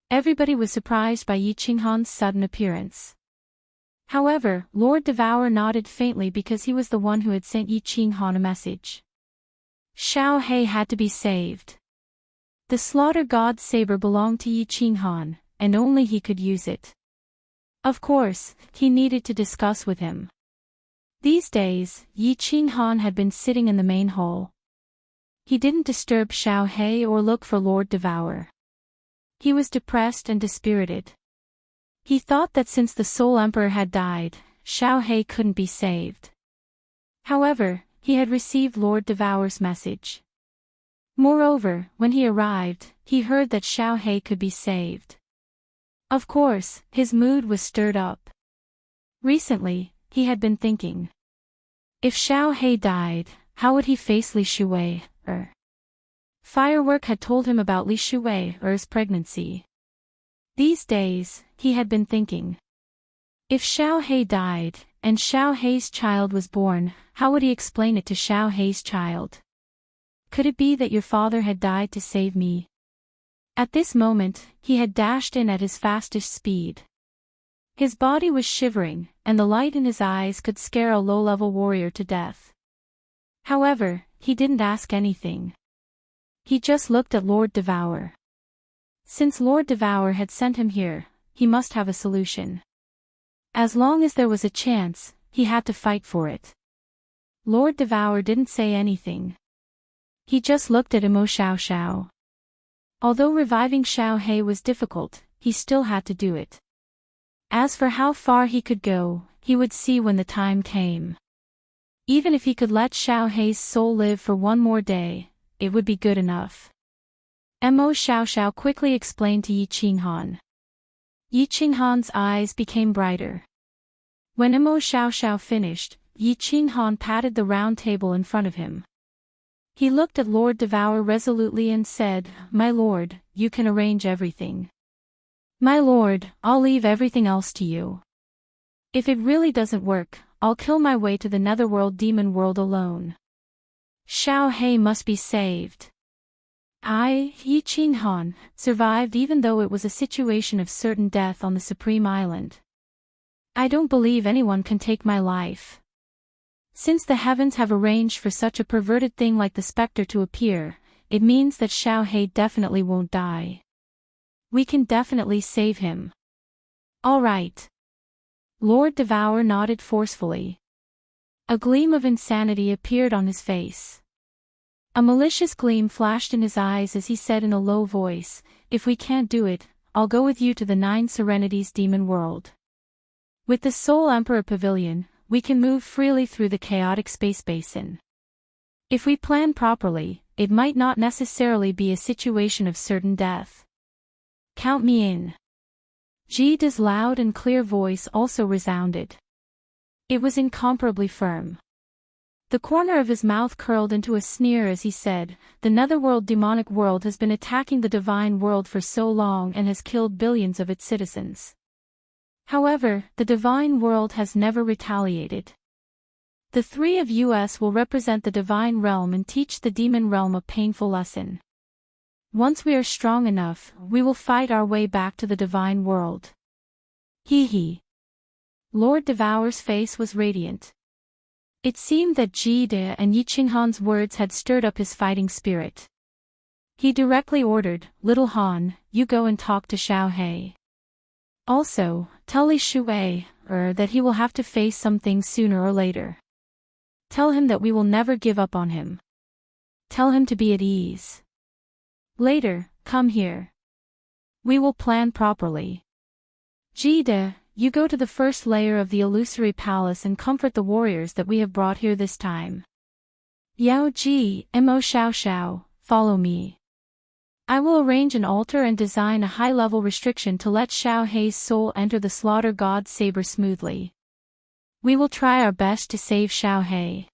Everybody was surprised by Yi Qinghan's sudden appearance. However, Lord Devourer nodded faintly because he was the one who had sent Yi Qinghan a message. Xiao He had to be saved. The slaughter god's saber belonged to Yi Qinghan, and only he could use it. Of course, he needed to discuss with him. These days, Yi Qinghan had been sitting in the main hall. He didn't disturb Xiao He or look for Lord Devourer. He was depressed and dispirited. He thought that since the Soul Emperor had died, Xiao He couldn't be saved. However, he had received Lord Devourer's message. Moreover, when he arrived, he heard that Xiao He could be saved. Of course, his mood was stirred up. Recently, he had been thinking. If Xiao He died, how would he face Li Shuwei? Firework had told him about Li Shuwei's pregnancy. These days, he had been thinking. If Xiao He died, and Xiao He's child was born, how would he explain it to Xiao He's child? Could it be that your father had died to save me? At this moment, he had dashed in at his fastest speed. His body was shivering, and the light in his eyes could scare a low-level warrior to death. However, he didn't ask anything. He just looked at Lord Devourer. Since Lord Devourer had sent him here, he must have a solution. As long as there was a chance, he had to fight for it. Lord Devourer didn't say anything. He just looked at Imo Xiao Xiao. Although reviving Xiao He was difficult, he still had to do it. As for how far he could go, he would see when the time came. Even if he could let Xiao He's soul live for one more day, it would be good enough. Imo Xiao Xiao quickly explained to Yi Qinghan. Yi Qinghan's eyes became brighter. When Imo Xiao Xiao finished, Yi Qinghan patted the round table in front of him. He looked at Lord Devourer resolutely and said, "My lord, you can arrange everything. My lord, I'll leave everything else to you. If it really doesn't work, I'll kill my way to the netherworld demon world alone. Xiao He must be saved." Yi Qinghan, survived even though it was a situation of certain death on the Supreme Island. I don't believe anyone can take my life. Since the heavens have arranged for such a perverted thing like the specter to appear, it means that Xiao He definitely won't die. We can definitely save him. All right. Lord Devourer nodded forcefully. A gleam of insanity appeared on his face. A malicious gleam flashed in his eyes as he said in a low voice, "If we can't do it, I'll go with you to the Nine Serenities demon world. With the Soul Emperor Pavilion, we can move freely through the chaotic space basin. If we plan properly, it might not necessarily be a situation of certain death. Count me in." Jida's loud and clear voice also resounded. It was incomparably firm. The corner of his mouth curled into a sneer as he said, "The netherworld demonic world has been attacking the divine world for so long and has killed billions of its citizens. However, the divine world has never retaliated. The three of us will represent the divine realm and teach the demon realm a painful lesson. Once we are strong enough, we will fight our way back to the divine world." Hee hee. Lord Devourer's face was radiant. It seemed that Jide and Yi Qinghan's words had stirred up his fighting spirit. He directly ordered, "Little Han, you go and talk to Xiao He. Also, tell Li Shuwei that he will have to face some things sooner or later. Tell him that we will never give up on him. Tell him to be at ease. Later, come here. We will plan properly. Jide, you go to the first layer of the illusory palace and comfort the warriors that we have brought here this time. Yao Ji, Imo Xiao Xiao, follow me. I will arrange an altar and design a high-level restriction to let Xiao He's soul enter the slaughter god's saber smoothly. We will try our best to save Xiao He.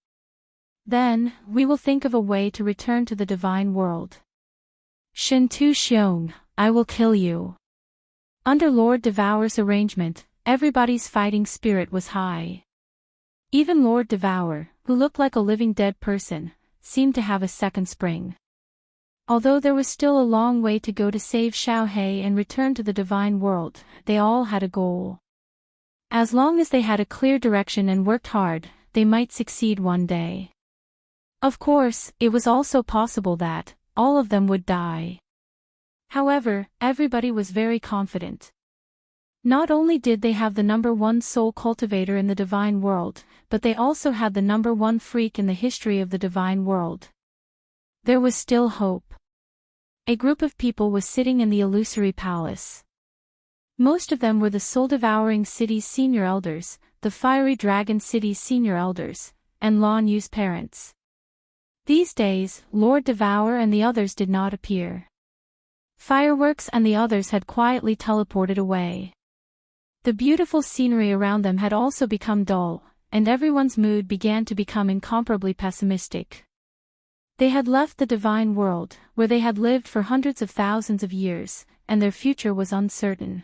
Then, we will think of a way to return to the divine world. Shen Tu Xiong, I will kill you." Under Lord Devourer's arrangement, everybody's fighting spirit was high. Even Lord Devourer, who looked like a living dead person, seemed to have a second spring. Although there was still a long way to go to save Xiaohei and return to the divine world, they all had a goal. As long as they had a clear direction and worked hard, they might succeed one day. Of course, it was also possible that all of them would die. However, everybody was very confident. Not only did they have the #1 soul cultivator in the divine world, but they also had the #1 freak in the history of the divine world. There was still hope. A group of people was sitting in the illusory palace. Most of them were the soul-devouring city's senior elders, the fiery dragon city's senior elders, and Lan Yu's parents. These days, Lord Devour and the others did not appear. Fireworks and the others had quietly teleported away. The beautiful scenery around them had also become dull, and everyone's mood began to become incomparably pessimistic. They had left the divine world, where they had lived for hundreds of thousands of years, and their future was uncertain.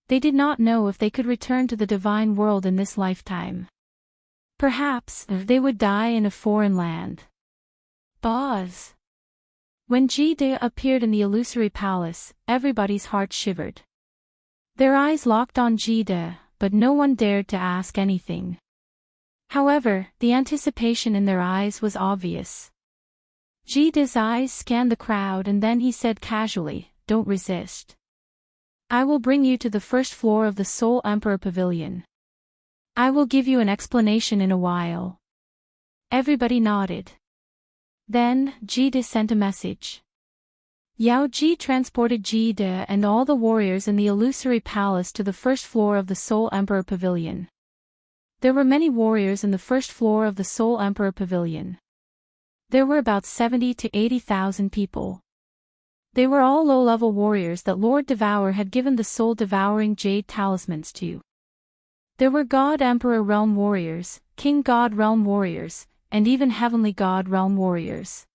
They did not know if they could return to the divine world in this lifetime. Perhaps, they would die in a foreign land. Boz. When Jide appeared in the illusory palace, everybody's heart shivered. Their eyes locked on Jide, but no one dared to ask anything. However, the anticipation in their eyes was obvious. Jide's eyes scanned the crowd and then he said casually, "Don't resist. I will bring you to the first floor of the Soul Emperor Pavilion. I will give you an explanation in a while." Everybody nodded. Then, Jide sent a message. Yao Ji transported Jide and all the warriors in the illusory palace to the first floor of the Soul Emperor Pavilion. There were many warriors in the first floor of the Soul Emperor Pavilion. There were about 70 to 80,000 people. They were all low-level warriors that Lord Devour had given the soul-devouring jade talismans to. There were God Emperor Realm warriors, King God Realm warriors, and even Heavenly God Realm warriors.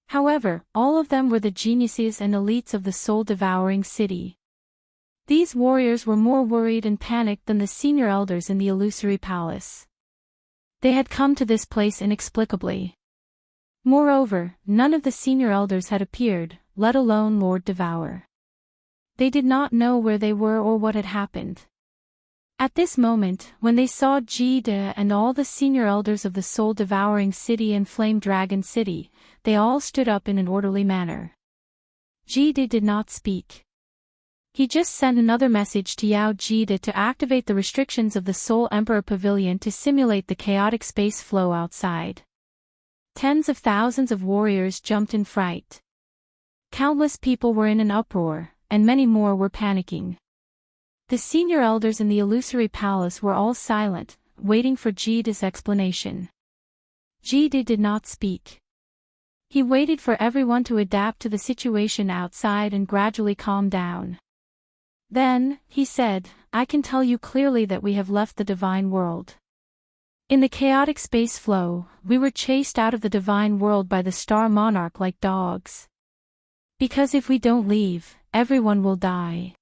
However, all of them were the geniuses and elites of the soul-devouring city. These warriors were more worried and panicked than the senior elders in the illusory palace. They had come to this place inexplicably. Moreover, none of the senior elders had appeared, let alone Lord Devour. They did not know where they were or what had happened. At this moment, when they saw Jide and all the senior elders of the soul-devouring city and Flame Dragon City, they all stood up in an orderly manner. Jide did not speak. He just sent another message to Yao Jide to activate the restrictions of the Soul Emperor Pavilion to simulate the chaotic space flow outside. Tens of thousands of warriors jumped in fright. Countless people were in an uproar, and many more were panicking. The senior elders in the illusory palace were all silent, waiting for Jide's explanation. Jide did not speak. He waited for everyone to adapt to the situation outside and gradually calm down. Then, he said, "I can tell you clearly that we have left the divine world. In the chaotic space flow, we were chased out of the divine world by the Star Monarch like dogs. Because if we don't leave, everyone will die.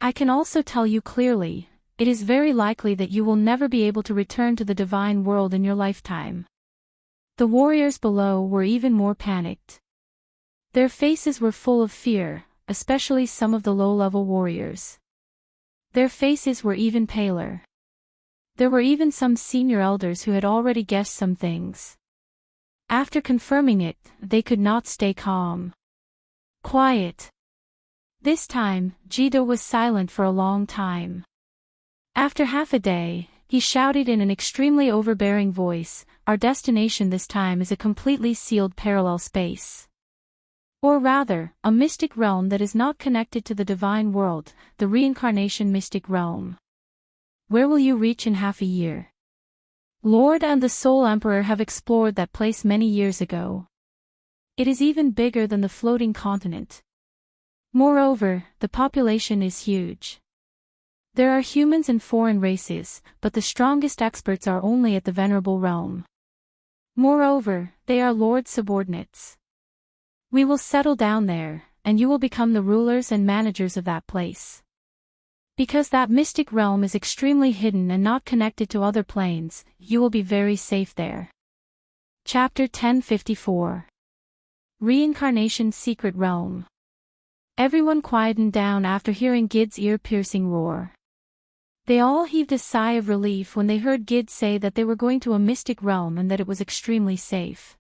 I can also tell you clearly, it is very likely that you will never be able to return to the divine world in your lifetime." The warriors below were even more panicked. Their faces were full of fear, especially some of the low-level warriors. Their faces were even paler. There were even some senior elders who had already guessed some things. After confirming it, they could not stay calm. Quiet. This time, Jide was silent for a long time. After half a day, he shouted in an extremely overbearing voice, "Our destination this time is a completely sealed parallel space. Or rather, a mystic realm that is not connected to the divine world, the reincarnation mystic realm. Where will you reach in half a year? Lord and the Soul Emperor have explored that place many years ago. It is even bigger than the floating continent. Moreover, the population is huge. There are humans and foreign races, but the strongest experts are only at the venerable realm. Moreover, they are Lord's subordinates. We will settle down there, and you will become the rulers and managers of that place. Because that mystic realm is extremely hidden and not connected to other planes, you will be very safe there. Chapter 1054. Reincarnation Secret Realm. Everyone quietened down after hearing Gid's ear-piercing roar. They all heaved a sigh of relief when they heard Gid say that they were going to a mystic realm and that it was extremely safe.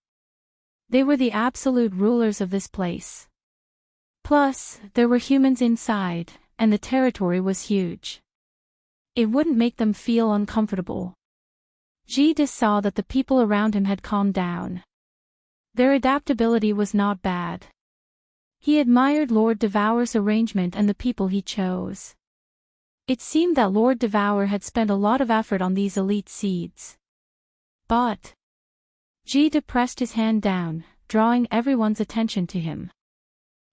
They were the absolute rulers of this place. Plus, there were humans inside, and the territory was huge. It wouldn't make them feel uncomfortable. Gid saw that the people around him had calmed down. Their adaptability was not bad. He admired Lord Devour's arrangement and the people he chose. It seemed that Lord Devour had spent a lot of effort on these elite seeds. But Gid pressed his hand down, drawing everyone's attention to him.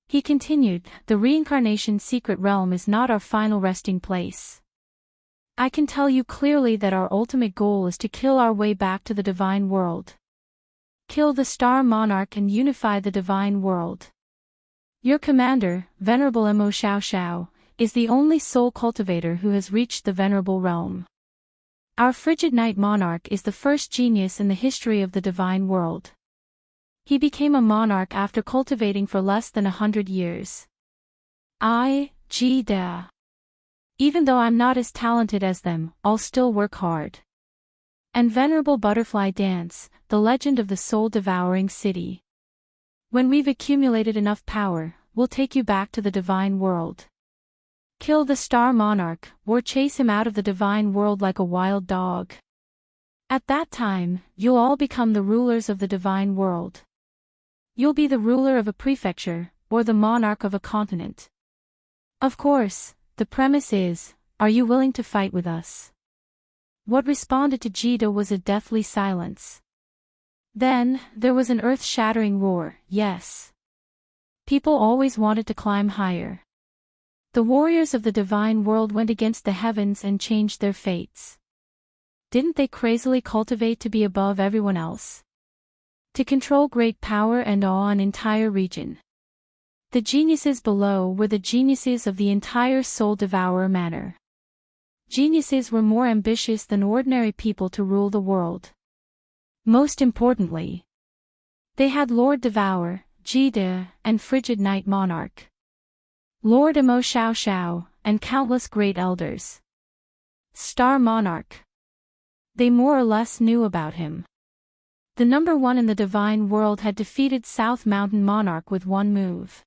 He continued, "The reincarnation secret realm is not our final resting place. I can tell you clearly that our ultimate goal is to kill our way back to the divine world. Kill the Star Monarch and unify the divine world. Your commander, Venerable Mo Xiao Xiao, is the only soul cultivator who has reached the venerable realm. Our frigid Night Monarch is the first genius in the history of the divine world. He became a monarch after cultivating for less than 100 years. Even though I'm not as talented as them, I'll still work hard. And Venerable Butterfly Dance, the legend of the soul-devouring city. When we've accumulated enough power, we'll take you back to the divine world. Kill the Star Monarch, or chase him out of the divine world like a wild dog. At that time, you'll all become the rulers of the divine world. You'll be the ruler of a prefecture, or the monarch of a continent. Of course, the premise is, are you willing to fight with us?" What responded to Gid was a deathly silence. Then, there was an earth-shattering roar, "Yes." People always wanted to climb higher. The warriors of the divine world went against the heavens and changed their fates. Didn't they crazily cultivate to be above everyone else? To control great power and awe an entire region. The geniuses below were the geniuses of the entire soul-devourer manor. Geniuses were more ambitious than ordinary people to rule the world. Most importantly, they had Lord Devour, Gid, and frigid Night Monarch. Lord Mo Xiao Xiao, and countless great elders. Star Monarch. They more or less knew about him. The number one in the divine world had defeated South Mountain Monarch with one move.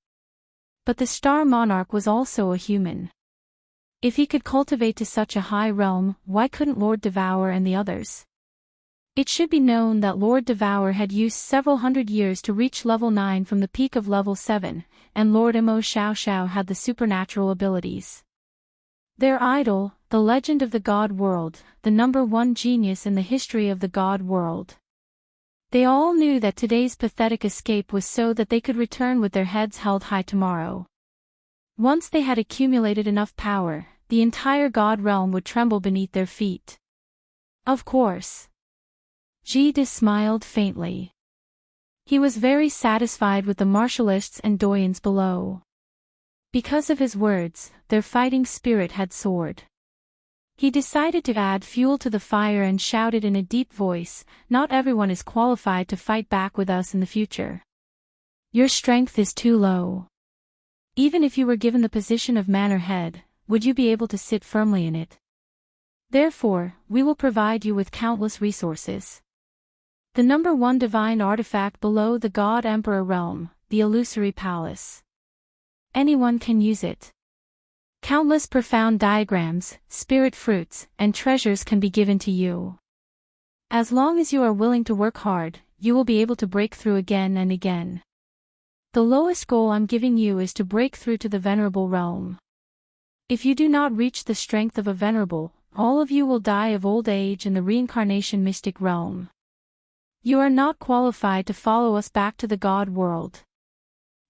But the Star Monarch was also a human. If he could cultivate to such a high realm, why couldn't Lord Devour and the others? It should be known that Lord Devour had used several hundred years to reach level 9 from the peak of level 7, and Lord Mo Xiao Xiao had the supernatural abilities. Their idol, the legend of the God World, the number one genius in the history of the God World. They all knew that today's pathetic escape was so that they could return with their heads held high tomorrow. Once they had accumulated enough power, the entire God realm would tremble beneath their feet. Of course. Gid smiled faintly. He was very satisfied with the martialists and doyens below. Because of his words, their fighting spirit had soared. He decided to add fuel to the fire and shouted in a deep voice, "Not everyone is qualified to fight back with us in the future. Your strength is too low. Even if you were given the position of manor head, would you be able to sit firmly in it? Therefore, we will provide you with countless resources. The number one divine artifact below the God Emperor realm, the Illusory Palace. Anyone can use it. Countless profound diagrams, spirit fruits, and treasures can be given to you. As long as you are willing to work hard, you will be able to break through again and again. The lowest goal I'm giving you is to break through to the venerable realm. If you do not reach the strength of a venerable, all of you will die of old age in the reincarnation mystic realm. You are not qualified to follow us back to the God world.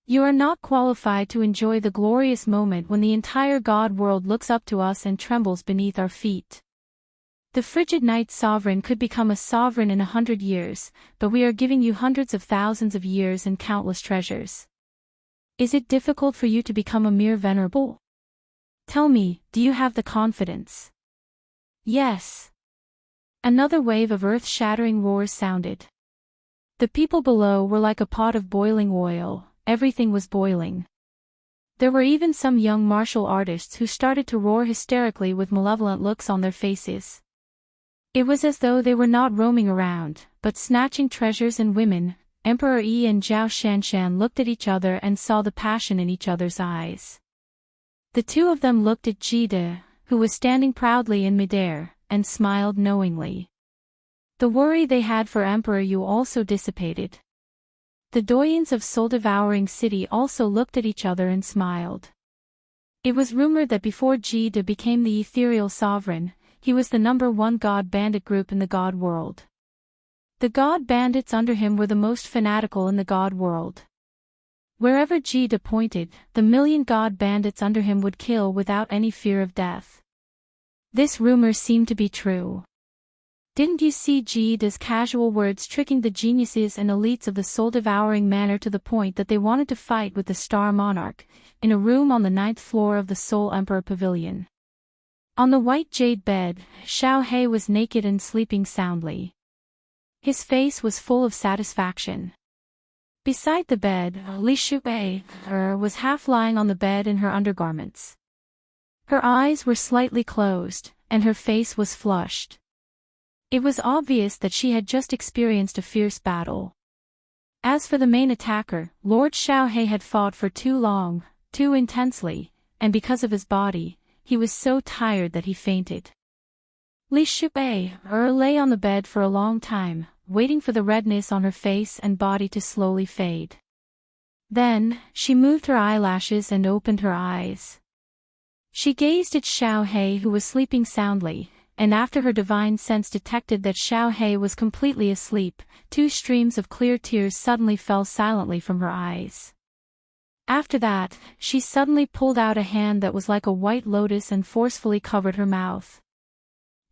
You are not qualified to enjoy the glorious moment when the entire God world looks up to us and trembles beneath our feet. The frigid night sovereign could become a sovereign in 100 years, but we are giving you hundreds of thousands of years and countless treasures. Is it difficult for you to become a mere venerable? Tell me, do you have the confidence? Yes. Another wave of earth-shattering roars sounded. The people below were like a pot of boiling oil, everything was boiling. There were even some young martial artists who started to roar hysterically with malevolent looks on their faces. It was as though they were not roaming around, but snatching treasures and women. Emperor Yi and Zhao Shanshan looked at each other and saw the passion in each other's eyes. The two of them looked at Jide, who was standing proudly in midair, and smiled knowingly. The worry they had for Emperor Yu also dissipated. The doyens of soul-devouring city also looked at each other and smiled. It was rumored that before Jide became the ethereal sovereign, he was the #1 god bandit group in the god world. The god bandits under him were the most fanatical in the god world. Wherever Jide pointed, the million god bandits under him would kill without any fear of death. This rumor seemed to be true. Didn't you see Jide's casual words tricking the geniuses and elites of the soul-devouring manner to the point that they wanted to fight with the Star Monarch, in a room on the 9th floor of the Soul Emperor Pavilion? On the white jade bed, Xiao He was naked and sleeping soundly. His face was full of satisfaction. Beside the bed, Li Shubai was half lying on the bed in her undergarments. Her eyes were slightly closed, and her face was flushed. It was obvious that she had just experienced a fierce battle. As for the main attacker, Lord Xiao He had fought for too long, too intensely, and because of his body, he was so tired that he fainted. Li Shubai lay on the bed for a long time, waiting for the redness on her face and body to slowly fade. Then, she moved her eyelashes and opened her eyes. She gazed at Xiao He, who was sleeping soundly, and after her divine sense detected that Xiao He was completely asleep, 2 streams of clear tears suddenly fell silently from her eyes. After that, she suddenly pulled out a hand that was like a white lotus and forcefully covered her mouth.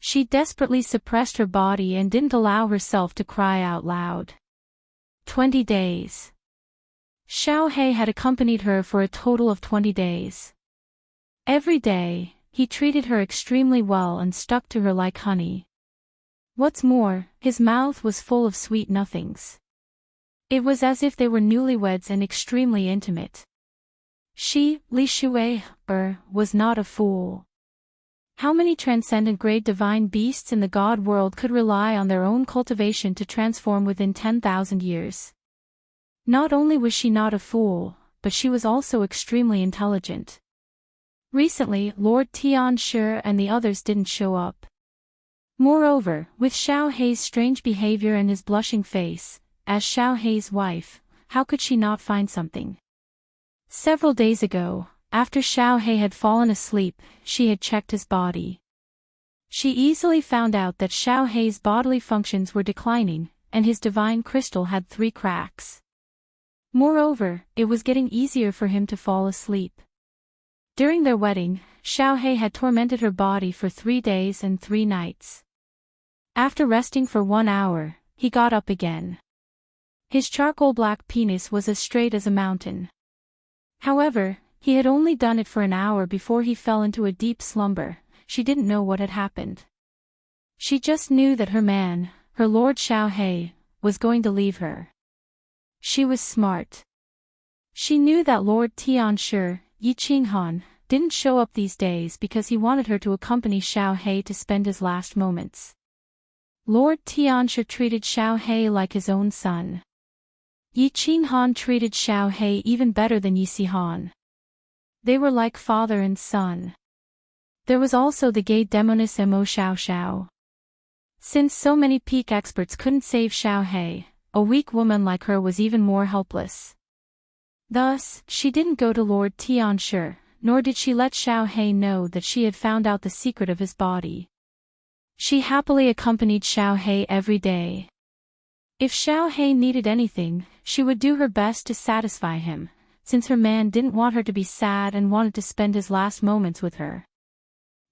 She desperately suppressed her body and didn't allow herself to cry out loud. 20 days. Xiao He had accompanied her for a total of 20 days. Every day, he treated her extremely well and stuck to her like honey. What's more, his mouth was full of sweet nothings. It was as if they were newlyweds and extremely intimate. She, Li Shuai, was not a fool. How many transcendent grade divine beasts in the god world could rely on their own cultivation to transform within 10,000 years? Not only was she not a fool, but she was also extremely intelligent. Recently, Lord Tianshi and the others didn't show up. Moreover, with Xiao He's strange behavior and his blushing face, as Xiao He's wife, how could she not find something? Several days ago, after Xiao He had fallen asleep, she had checked his body. She easily found out that Xiao He's bodily functions were declining, and his divine crystal had 3 cracks. Moreover, it was getting easier for him to fall asleep. During their wedding, Xiao He had tormented her body for 3 days and 3 nights. After resting for 1 hour, he got up again. His charcoal black penis was as straight as a mountain. However, he had only done it for an hour before he fell into a deep slumber. She didn't know what had happened. She just knew that her man, her Lord Xiao He, was going to leave her. She was smart. She knew that Lord Tianshi, Yi Qinghan, didn't show up these days because he wanted her to accompany Xiao He to spend his last moments. Lord Tianshi treated Xiao He like his own son. Yi Qinghan treated Xiao He even better than Yi Sihan. They were like father and son. There was also the gay demoness Mo Xiao Xiao. Since so many peak experts couldn't save Xiao He, a weak woman like her was even more helpless. Thus, she didn't go to Lord Tianshi, nor did she let Xiao He know that she had found out the secret of his body. She happily accompanied Xiao He every day. If Xiao He needed anything, she would do her best to satisfy him, since her man didn't want her to be sad and wanted to spend his last moments with her.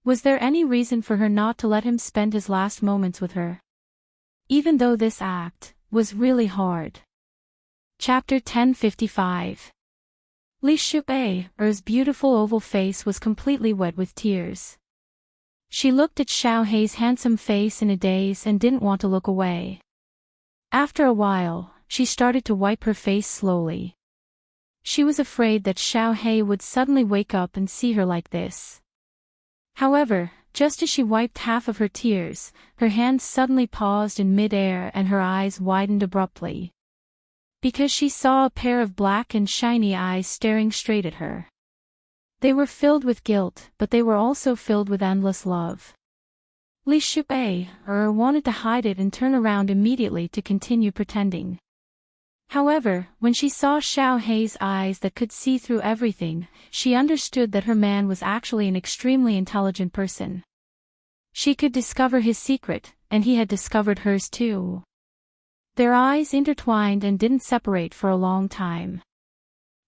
Was there any reason for her not to let him spend his last moments with her? Even though this act was really hard. Chapter 1055. Li Shuai's beautiful oval face was completely wet with tears. She looked at Xiao Hei's handsome face in a daze and didn't want to look away. After a while, she started to wipe her face slowly. She was afraid that Xiao Hei would suddenly wake up and see her like this. However, just as she wiped half of her tears, her hands suddenly paused in mid-air and her eyes widened abruptly. Because she saw a pair of black and shiny eyes staring straight at her. They were filled with guilt, but they were also filled with endless love. Li Shuai wanted to hide it and turn around immediately to continue pretending. However, when she saw Xiao Hei's eyes that could see through everything, she understood that her man was actually an extremely intelligent person. She could discover his secret, and he had discovered hers too. Their eyes intertwined and didn't separate for a long time.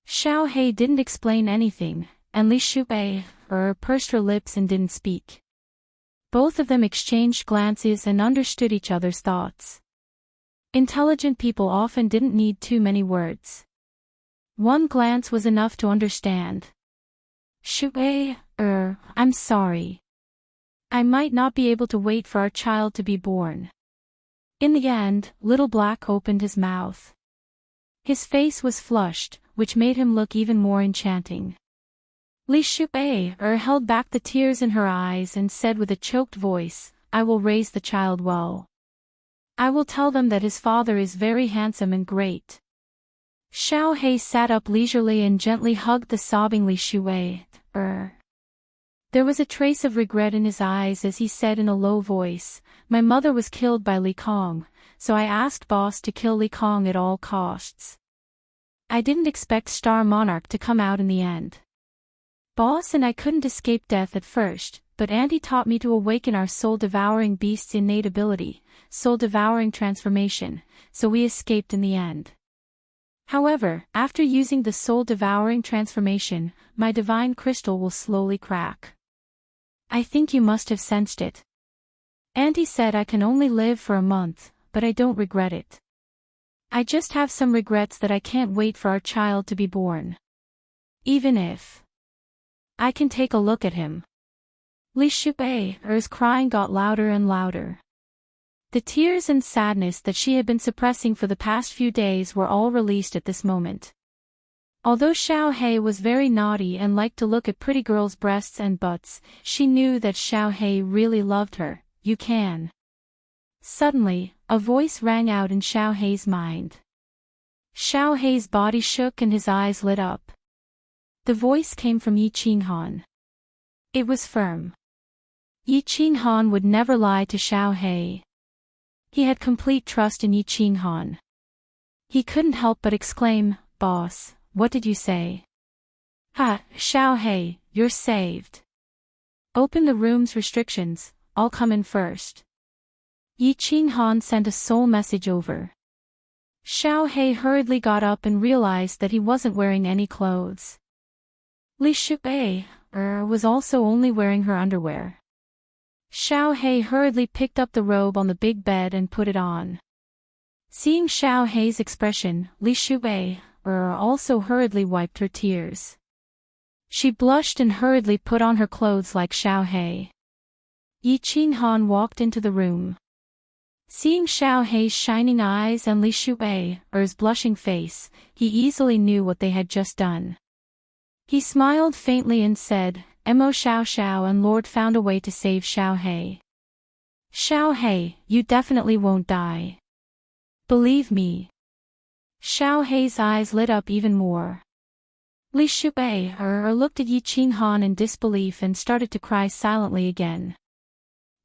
Xiao Hei didn't explain anything, and Li Shuai pursed her lips and didn't speak. Both of them exchanged glances and understood each other's thoughts. Intelligent people often didn't need too many words. One glance was enough to understand. Shuai, I'm sorry. I might not be able to wait for our child to be born. In the end, Little Black opened his mouth. His face was flushed, which made him look even more enchanting. Li Shuai held back the tears in her eyes and said with a choked voice, I will raise the child well. I will tell them that his father is very handsome and great. Xiao Hei sat up leisurely and gently hugged the sobbing Li Shuai. There was a trace of regret in his eyes as he said in a low voice, my mother was killed by Li Kong, so I asked boss to kill Li Kong at all costs. I didn't expect Star Monarch to come out in the end. Boss and I couldn't escape death at first, but Auntie taught me to awaken our soul-devouring beast's innate ability, soul-devouring transformation, so we escaped in the end. However, after using the soul-devouring transformation, my divine crystal will slowly crack. I think you must have sensed it. Auntie said I can only live for a month, but I don't regret it. I just have some regrets that I can't wait for our child to be born. Even if I can take a look at him. Li Shuai's crying got louder and louder. The tears and sadness that she had been suppressing for the past few days were all released at this moment. Although Xiao Hei was very naughty and liked to look at pretty girls' breasts and butts, she knew that Xiao Hei really loved her. You can. Suddenly, a voice rang out in Xiao Hei's mind. Xiao Hei's body shook and his eyes lit up. The voice came from Yi Qinghan. It was firm. Yi Qinghan would never lie to Xiao Hei. He had complete trust in Yi Qinghan. He couldn't help but exclaim, Boss, what did you say? Ha, Xiao Hei, you're saved. Open the room's restrictions, I'll come in first. Yi Qinghan sent a soul message over. Xiao Hei hurriedly got up and realized that he wasn't wearing any clothes. Li Shuai was also only wearing her underwear. Xiao Hei hurriedly picked up the robe on the big bed and put it on. Seeing Xiao Hei's expression, Li Shuai also hurriedly wiped her tears. She blushed and hurriedly put on her clothes like Xiao Hei. Yi Qinghan walked into the room. Seeing Xiao Hei's shining eyes and Li Shuai's blushing face, he easily knew what they had just done. He smiled faintly and said, Mo Xiao Xiao and Lord found a way to save Xiao Hei. Xiao Hei, you definitely won't die. Believe me. Xiao Hei's eyes lit up even more. Li Shuai looked at Yi Qinghan in disbelief and started to cry silently again.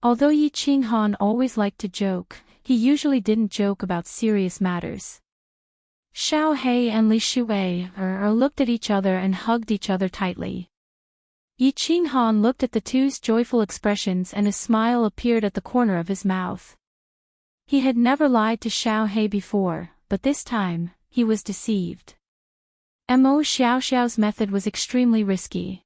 Although Yi Qinghan always liked to joke, he usually didn't joke about serious matters. Xiao Hei and Li Shuai looked at each other and hugged each other tightly. Yi Qinghan looked at the two's joyful expressions and a smile appeared at the corner of his mouth. He had never lied to Xiao Hei before, but this time, he was deceived. Mo Xiaoxiao's method was extremely risky.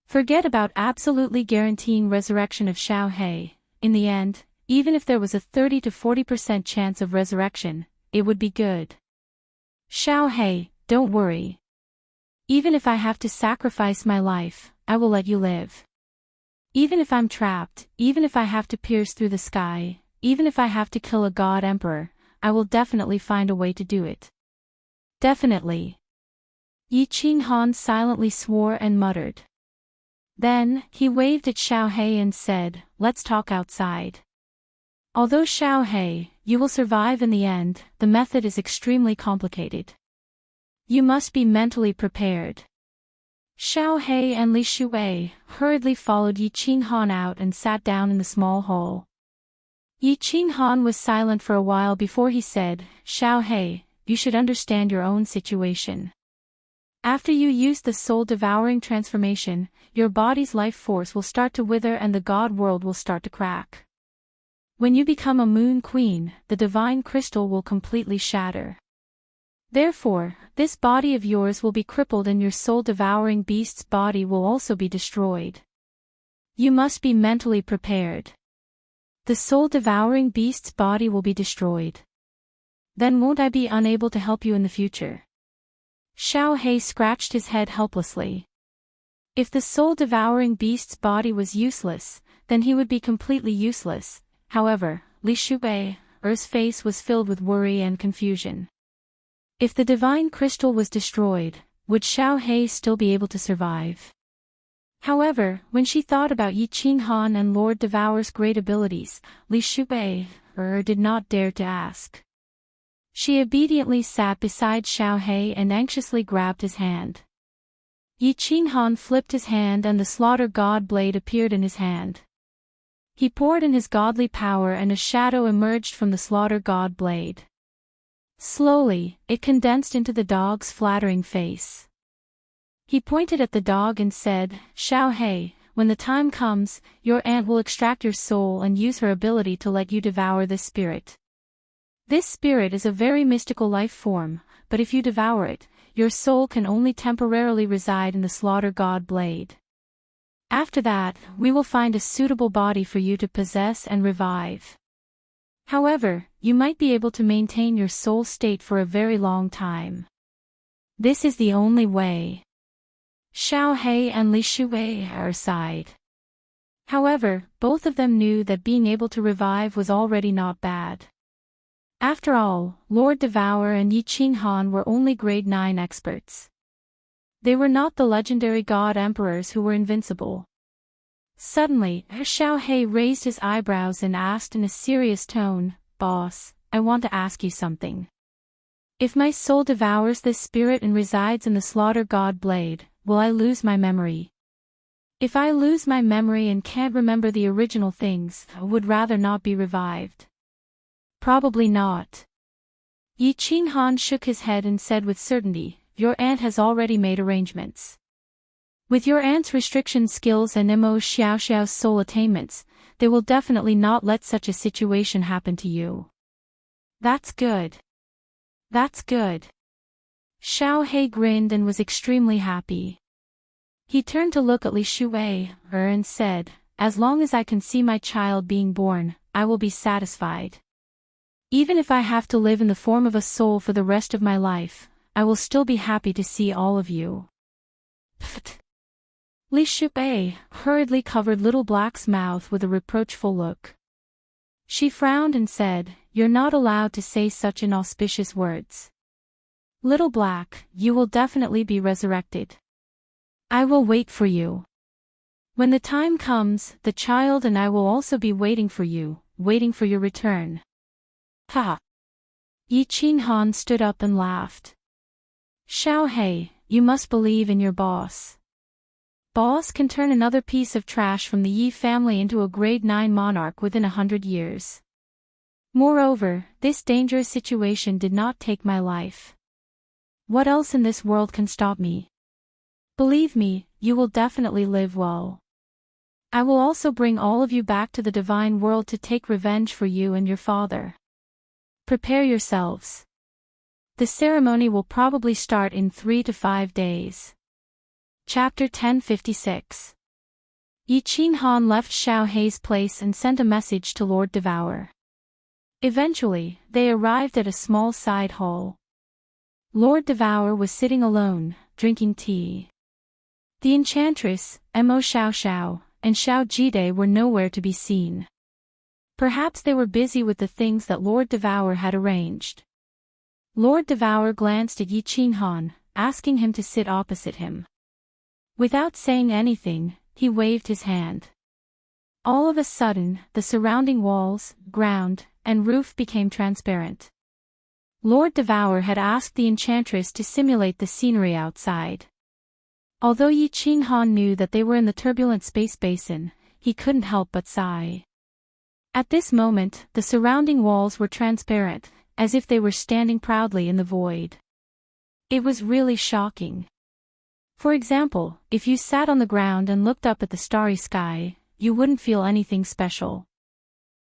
Forget about absolutely guaranteeing resurrection of Xiao Hei. In the end, even if there was a 30 to 40% chance of resurrection, it would be good. Xiao Hei, don't worry. Even if I have to sacrifice my life, I will let you live. Even if I'm trapped, even if I have to pierce through the sky, even if I have to kill a god emperor, I will definitely find a way to do it. Definitely. Yi Qinghan silently swore and muttered. Then, he waved at Xiao He and said, "Let's talk outside." Although Xiao He, you will survive in the end, the method is extremely complicated. You must be mentally prepared. Xiao He and Li Shuwei hurriedly followed Yi Qinghan out and sat down in the small hall. Yi Qinghan was silent for a while before he said, "Xiao He, you should understand your own situation. After you use the soul-devouring transformation, your body's life force will start to wither and the god world will start to crack. When you become a moon queen, the divine crystal will completely shatter. Therefore, this body of yours will be crippled and your soul-devouring beast's body will also be destroyed. You must be mentally prepared. The soul-devouring beast's body will be destroyed. Then won't I be unable to help you in the future?" Xiao He scratched his head helplessly. If the soul-devouring beast's body was useless, then he would be completely useless. However, Li Shuwei's face was filled with worry and confusion. If the divine crystal was destroyed, would Xiao He still be able to survive? However, when she thought about Yi Qinghan and Lord Devour's great abilities, Li Shuwei did not dare to ask. She obediently sat beside Xiao He and anxiously grabbed his hand. Yi Qinghan flipped his hand and the slaughter god blade appeared in his hand. He poured in his godly power and a shadow emerged from the slaughter god blade. Slowly, it condensed into the dog's flattering face. He pointed at the dog and said, "Xiao He, when the time comes, your aunt will extract your soul and use her ability to let you devour this spirit. This spirit is a very mystical life form, but if you devour it, your soul can only temporarily reside in the slaughter god blade. After that, we will find a suitable body for you to possess and revive. However, you might be able to maintain your soul state for a very long time. This is the only way." Xiao He and Li Shuwei sighed. However, both of them knew that being able to revive was already not bad. After all, Lord Devour and Yi Qinghan were only grade 9 experts. They were not the legendary god emperors who were invincible. Suddenly, Xiao He raised his eyebrows and asked in a serious tone, "Boss, I want to ask you something. If my soul devours this spirit and resides in the slaughter god blade, will I lose my memory? If I lose my memory and can't remember the original things, I would rather not be revived." "Probably not." Yi Qinghan shook his head and said with certainty, "Your aunt has already made arrangements. With your aunt's restriction skills and Mo Xiaoxiao's soul attainments, they will definitely not let such a situation happen to you." "That's good. That's good." Xiao He grinned and was extremely happy. He turned to look at Li Shuwei and said, "As long as I can see my child being born, I will be satisfied. Even if I have to live in the form of a soul for the rest of my life, I will still be happy to see all of you." Pfft. Li Shuwei hurriedly covered Little Black's mouth with a reproachful look. She frowned and said, "You're not allowed to say such inauspicious words. Little Black, you will definitely be resurrected. I will wait for you. When the time comes, the child and I will also be waiting for you, waiting for your return." Ha! Yi Qinghan stood up and laughed. "Xiao He, you must believe in your boss. Boss can turn another piece of trash from the Yi family into a grade 9 monarch within 100 years. Moreover, this dangerous situation did not take my life. What else in this world can stop me? Believe me, you will definitely live well. I will also bring all of you back to the divine world to take revenge for you and your father. Prepare yourselves. The ceremony will probably start in 3 to 5 days." Chapter 1056. Yi Qinghan left Xiao He's place and sent a message to Lord Devour. Eventually, they arrived at a small side hall. Lord Devour was sitting alone, drinking tea. The enchantress, Mo Xiao Xiao, and Xiao Jide were nowhere to be seen. Perhaps they were busy with the things that Lord Devour had arranged. Lord Devour glanced at Yi Qinghan, asking him to sit opposite him. Without saying anything, he waved his hand. All of a sudden, the surrounding walls, ground, and roof became transparent. Lord Devour had asked the enchantress to simulate the scenery outside. Although Yi Qinghan knew that they were in the turbulent space basin, he couldn't help but sigh. At this moment, the surrounding walls were transparent, as if they were standing proudly in the void. It was really shocking. For example, if you sat on the ground and looked up at the starry sky, you wouldn't feel anything special.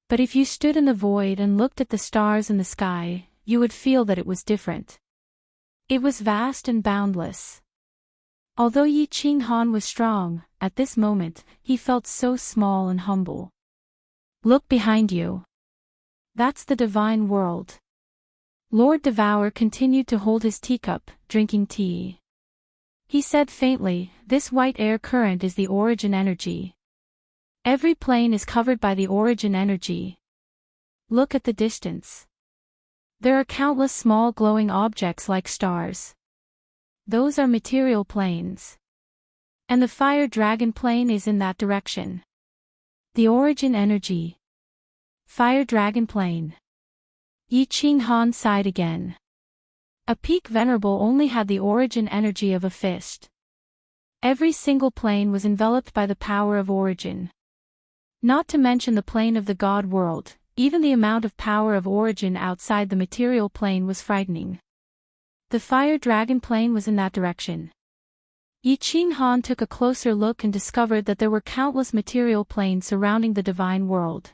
But if you stood in the void and looked at the stars in the sky, you would feel that it was different. It was vast and boundless. Although Yi Qinghan was strong, at this moment, he felt so small and humble. Look behind you. That's the divine world. Lord Devour continued to hold his teacup, drinking tea. He said faintly, "This white air current is the origin energy. Every plane is covered by the origin energy. Look at the distance. There are countless small glowing objects like stars. Those are material planes. And the fire dragon plane is in that direction. The origin energy. Fire dragon plane." Yi Qinghan sighed again. A peak venerable only had the origin energy of a fist. Every single plane was enveloped by the power of origin. Not to mention the plane of the God world, even the amount of power of origin outside the material plane was frightening. The fire dragon plane was in that direction. Yi Qinghan took a closer look and discovered that there were countless material planes surrounding the divine world.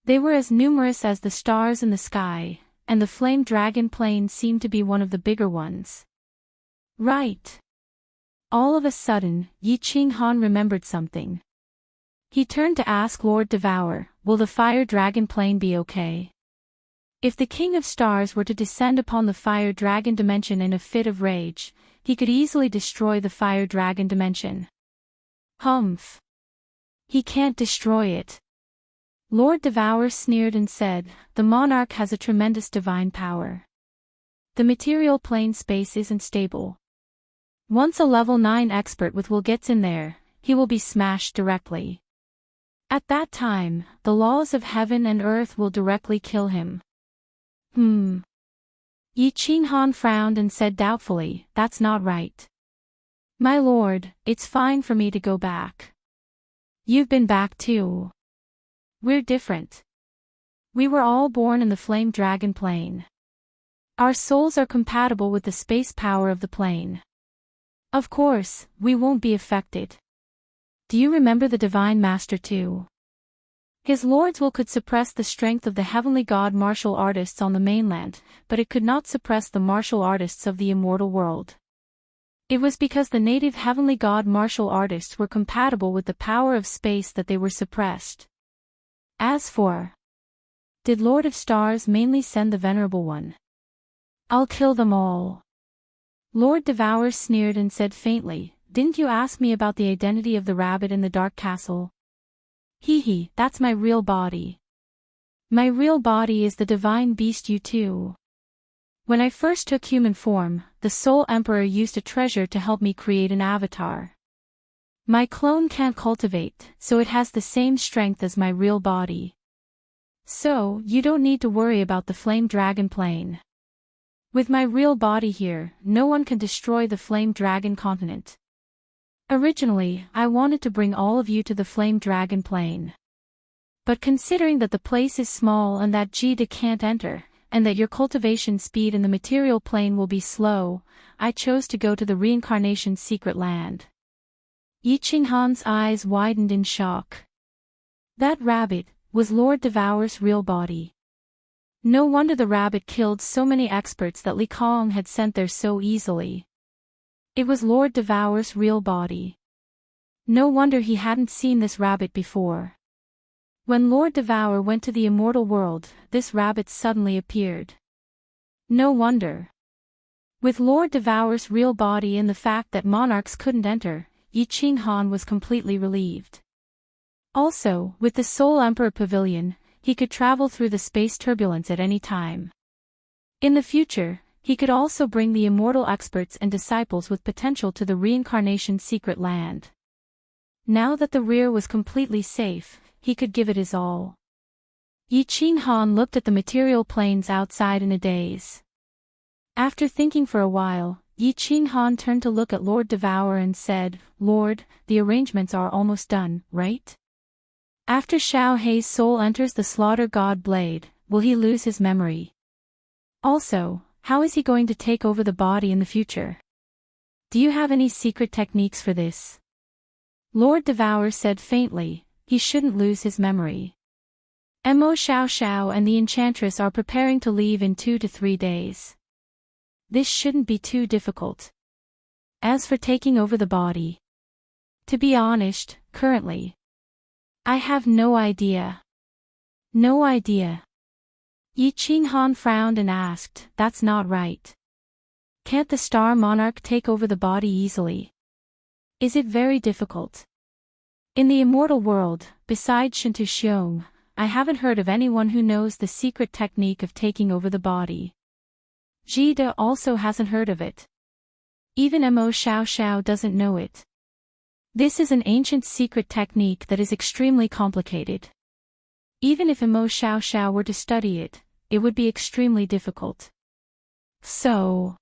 They were as numerous as the stars in the sky, and the flame dragon plane seemed to be one of the bigger ones. Right. All of a sudden, Yi Qinghan remembered something. He turned to ask Lord Devour, "Will the fire dragon plane be okay? If the King of Stars were to descend upon the fire dragon dimension in a fit of rage, he could easily destroy the fire dragon dimension." "Humph. He can't destroy it." Lord Devour sneered and said, "The monarch has a tremendous divine power. The material plane space isn't stable. Once a level 9 expert with will gets in there, he will be smashed directly. At that time, the laws of heaven and earth will directly kill him." Yi Qinghan frowned and said doubtfully, "That's not right. My lord, it's fine for me to go back. You've been back too. We're different. We were all born in the flame dragon plane. Our souls are compatible with the space power of the plane. Of course, we won't be affected. Do you remember the Divine Master too? His Lord's will could suppress the strength of the heavenly god martial artists on the mainland, but it could not suppress the martial artists of the immortal world. It was because the native heavenly god martial artists were compatible with the power of space that they were suppressed. As for, did Lord of Stars mainly send the Venerable One? I'll kill them all." Lord Devour sneered and said faintly, "Didn't you ask me about the identity of the rabbit in the dark castle? Hee, that's my real body. My real body is the divine beast you too. When I first took human form, the Soul Emperor used a treasure to help me create an avatar. My clone can't cultivate, so it has the same strength as my real body. So, you don't need to worry about the flame dragon plane. With my real body here, no one can destroy the flame dragon continent. Originally, I wanted to bring all of you to the flame dragon plane. But considering that the place is small and that Jida can't enter, and that your cultivation speed in the material plane will be slow, I chose to go to the reincarnation secret land." Yi Qinghan's eyes widened in shock. That rabbit was Lord Devour's real body. No wonder the rabbit killed so many experts that Li Kong had sent there so easily. It was Lord Devour's real body. No wonder he hadn't seen this rabbit before. When Lord Devour went to the immortal world, this rabbit suddenly appeared. No wonder. With Lord Devour's real body and the fact that monarchs couldn't enter, Yi Qing Han was completely relieved. Also, with the Soul Emperor Pavilion, he could travel through the space turbulence at any time. In the future, he could also bring the immortal experts and disciples with potential to the reincarnation secret land. Now that the rear was completely safe, he could give it his all. Yi Qing Han looked at the material planes outside in a daze. After thinking for a while, Yi Qing Han turned to look at Lord Devour and said, "Lord, the arrangements are almost done, right? After Xiao Hei's soul enters the slaughter god blade, will he lose his memory? Also, how is he going to take over the body in the future? Do you have any secret techniques for this?" Lord Devour said faintly, "He shouldn't lose his memory. Mo Xiao Xiao and the Enchantress are preparing to leave in 2 to 3 days. This shouldn't be too difficult. As for taking over the body, to be honest, currently, I have no idea." "No idea?" Yi Qing Han frowned and asked, "That's not right. Can't the Star Monarch take over the body easily? Is it very difficult? In the immortal world, besides Shintu Xiong, I haven't heard of anyone who knows the secret technique of taking over the body. Jida also hasn't heard of it. Even Mo Xiao Xiao doesn't know it. This is an ancient secret technique that is extremely complicated. Even if Mo Xiao Xiao were to study it, it would be extremely difficult. So,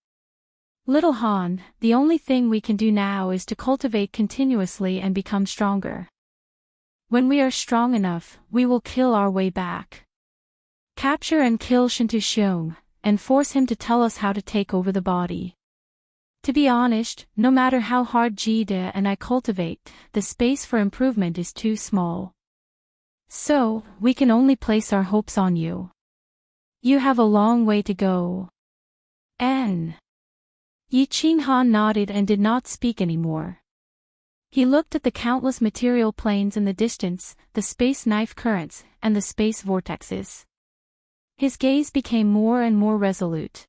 Little Han, the only thing we can do now is to cultivate continuously and become stronger. When we are strong enough, we will kill our way back. Capture and kill Shintu Xiong, and force him to tell us how to take over the body. To be honest, no matter how hard Jida and I cultivate, the space for improvement is too small. So, we can only place our hopes on you. You have a long way to go." Yi Qing Han nodded and did not speak anymore. He looked at the countless material planes in the distance, the space knife currents, and the space vortexes. His gaze became more and more resolute.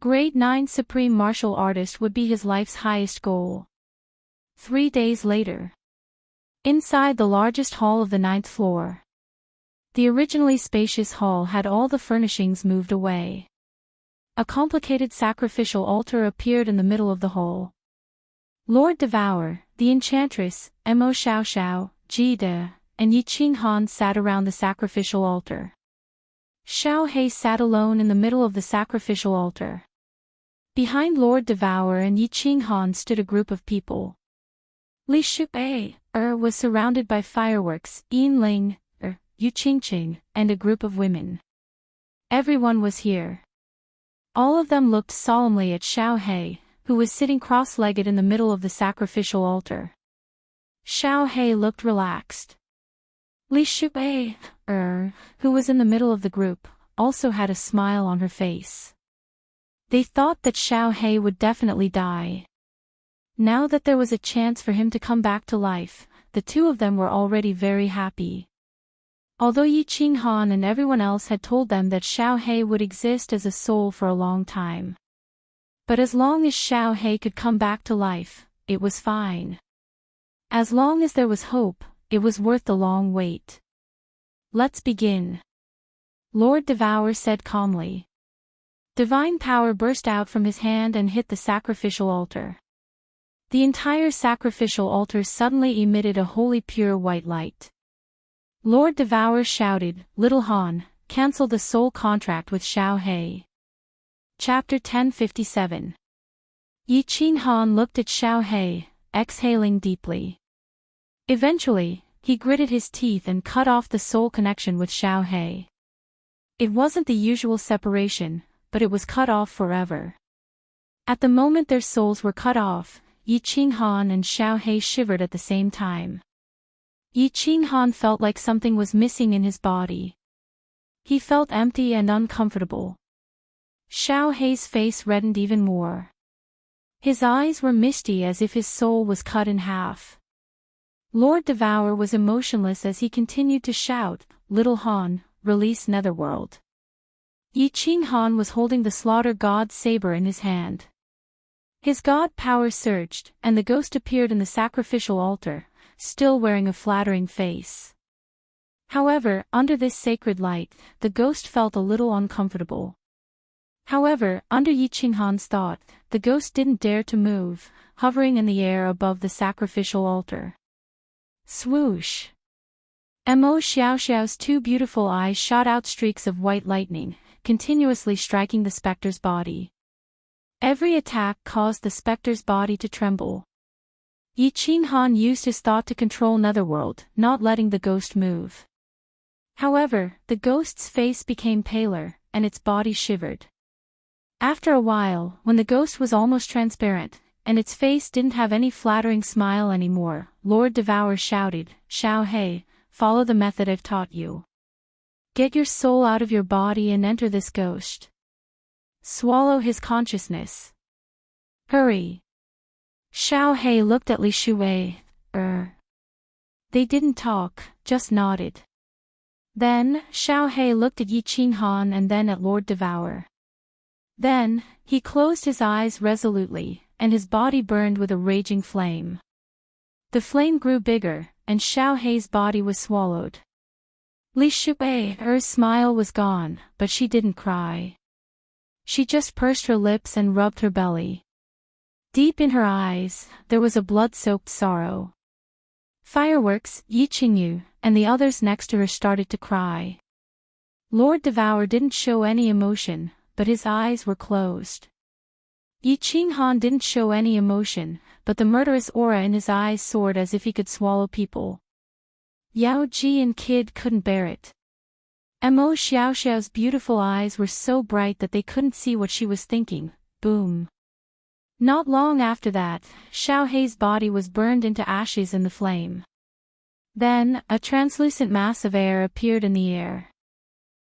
Grade 9 Supreme Martial Artist would be his life's highest goal. 3 days later. Inside the largest hall of the 9th floor. The originally spacious hall had all the furnishings moved away. A complicated sacrificial altar appeared in the middle of the hall. Lord Devour, the Enchantress, Mo Xiao Xiao, Jida, and Yi Qing Han sat around the sacrificial altar. Xiao Hei sat alone in the middle of the sacrificial altar. Behind Lord Devour and Yi Qing Han stood a group of people. Li Shu'ei, was surrounded by fireworks, Yin Ling, Yu Qingqing, and a group of women. Everyone was here. All of them looked solemnly at Xiao Hei, who was sitting cross-legged in the middle of the sacrificial altar. Xiao Hei looked relaxed. Li Shu'ei, who was in the middle of the group, also had a smile on her face. They thought that Xiao Hei would definitely die. Now that there was a chance for him to come back to life, the two of them were already very happy. Although Yi Qing Han and everyone else had told them that Xiao Hei would exist as a soul for a long time. But as long as Xiao Hei could come back to life, it was fine. As long as there was hope, it was worth the long wait. "Let's begin," Lord Devour said calmly. Divine power burst out from his hand and hit the sacrificial altar. The entire sacrificial altar suddenly emitted a holy pure white light. Lord Devour shouted, "Little Han, cancel the soul contract with Xiao Hei." Chapter 1057. Yi Qing Han looked at Xiao Hei, exhaling deeply. Eventually, he gritted his teeth and cut off the soul connection with Xiao Hei. It wasn't the usual separation, but it was cut off forever. At the moment their souls were cut off, Yi Qing Han and Xiao Hei shivered at the same time. Yi Qing Han felt like something was missing in his body. He felt empty and uncomfortable. Xiao Hei's face reddened even more. His eyes were misty as if his soul was cut in half. Lord Devour was emotionless as he continued to shout, "Little Han, release Netherworld." Yi Qinghan was holding the slaughter god's saber in his hand. His god power surged, and the ghost appeared in the sacrificial altar, still wearing a flattering face. However, under this sacred light, the ghost felt a little uncomfortable. However, under Yi Qinghan's thought, the ghost didn't dare to move, hovering in the air above the sacrificial altar. Swoosh! Mo Xiaoxiao's two beautiful eyes shot out streaks of white lightning, continuously striking the specter's body. Every attack caused the specter's body to tremble. Yi Qinghan used his thought to control Netherworld, not letting the ghost move. However, the ghost's face became paler, and its body shivered. After a while, when the ghost was almost transparent, and its face didn't have any flattering smile anymore, Lord Devourer shouted, "Xiao He, follow the method I've taught you. Get your soul out of your body and enter this ghost. Swallow his consciousness. Hurry." Xiao He looked at Li Shuwei. They didn't talk, just nodded. Then, Xiao He looked at Yi Qinghan and then at Lord Devourer. Then, he closed his eyes resolutely, and his body burned with a raging flame. The flame grew bigger, and Xiao He's body was swallowed. Li Shuwei's smile was gone, but she didn't cry. She just pursed her lips and rubbed her belly. Deep in her eyes, there was a blood-soaked sorrow. Fireworks, Yi Qingyu, and the others next to her started to cry. Lord Devourer didn't show any emotion, but his eyes were closed. Yi Qinghan didn't show any emotion, but the murderous aura in his eyes soared as if he could swallow people. Yao Ji and Kid couldn't bear it. Mo Xiaoxiao's beautiful eyes were so bright that they couldn't see what she was thinking. Boom. Not long after that, Xiao He's body was burned into ashes in the flame. Then, a translucent mass of air appeared in the air.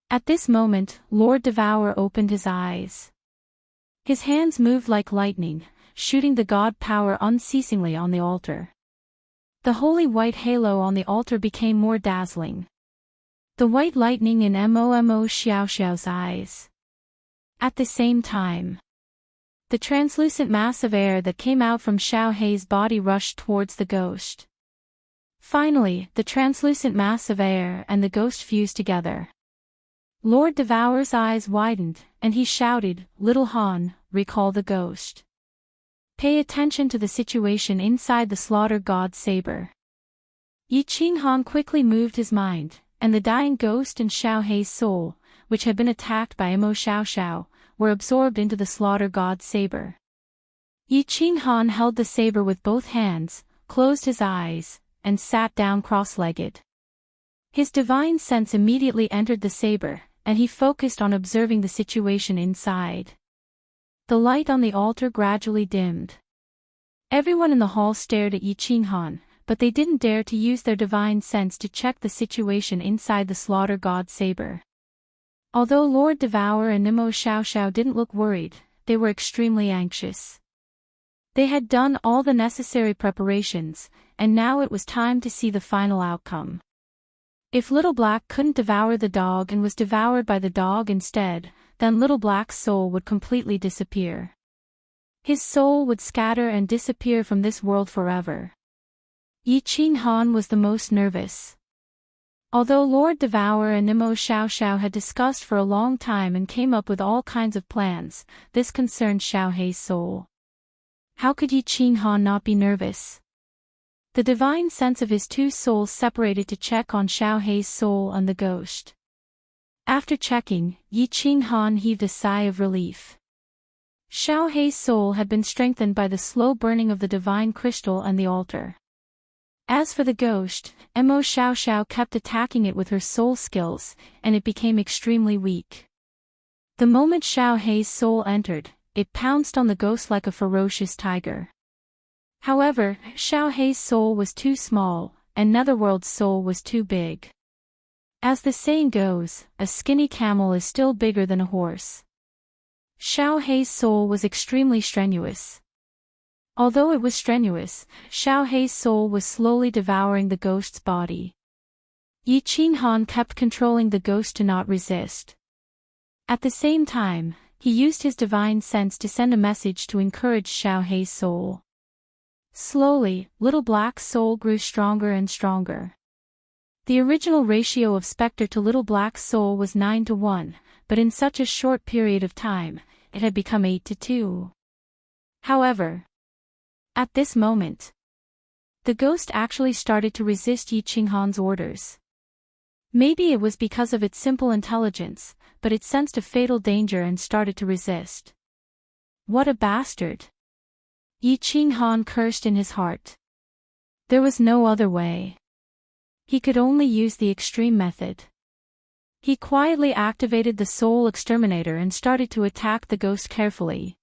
At this moment, Lord Devourer opened his eyes. His hands moved like lightning, shooting the god power unceasingly on the altar. The holy white halo on the altar became more dazzling. The white lightning in Mo Xiaoxiao's eyes. At the same time, the translucent mass of air that came out from Xiao He's body rushed towards the ghost. Finally, the translucent mass of air and the ghost fused together. Lord Devourer's eyes widened, and he shouted, "Little Han, recall the ghost. Pay attention to the situation inside the slaughter god's saber." Yi Qinghan quickly moved his mind, and the dying ghost and Xiao He's soul, which had been attacked by Mo Xiaoxiao, were absorbed into the slaughter god's saber. Yi Qinghan held the saber with both hands, closed his eyes, and sat down cross-legged. His divine sense immediately entered the saber, and he focused on observing the situation inside. The light on the altar gradually dimmed. Everyone in the hall stared at Yi Qinghan, but they didn't dare to use their divine sense to check the situation inside the slaughter god's saber. Although Lord Devourer and Mo Xiaoxiao didn't look worried, they were extremely anxious. They had done all the necessary preparations, and now it was time to see the final outcome. If Little Black couldn't devour the dog and was devoured by the dog instead, then Little Black's soul would completely disappear. His soul would scatter and disappear from this world forever. Yi Qinghan was the most nervous. Although Lord Devourer and Mo Xiaoxiao had discussed for a long time and came up with all kinds of plans, this concerned Xiao He's soul. How could Yi Qinghan not be nervous? The divine sense of his two souls separated to check on Xiao He's soul and the ghost. After checking, Yi Qinghan heaved a sigh of relief. Xiao He's soul had been strengthened by the slow burning of the divine crystal and the altar. As for the ghost, Mo Xiaoxiao kept attacking it with her soul skills, and it became extremely weak. The moment Xiao He's soul entered, it pounced on the ghost like a ferocious tiger. However, Xiao He's soul was too small, and Netherworld's soul was too big. As the saying goes, a skinny camel is still bigger than a horse. Xiao He's soul was extremely strenuous. Although it was strenuous, Xiao He's soul was slowly devouring the ghost's body. Yi Qinghan kept controlling the ghost to not resist. At the same time, he used his divine sense to send a message to encourage Xiao Hei's soul. Slowly, Little Black's soul grew stronger and stronger. The original ratio of Spectre to Little Black's soul was 9-1, but in such a short period of time, it had become 8-2. However, at this moment, the ghost actually started to resist Yi Qinghan's orders. Maybe it was because of its simple intelligence, but it sensed a fatal danger and started to resist. What a bastard! Yi Qinghan cursed in his heart. There was no other way. He could only use the extreme method. He quietly activated the Soul Exterminator and started to attack the ghost carefully.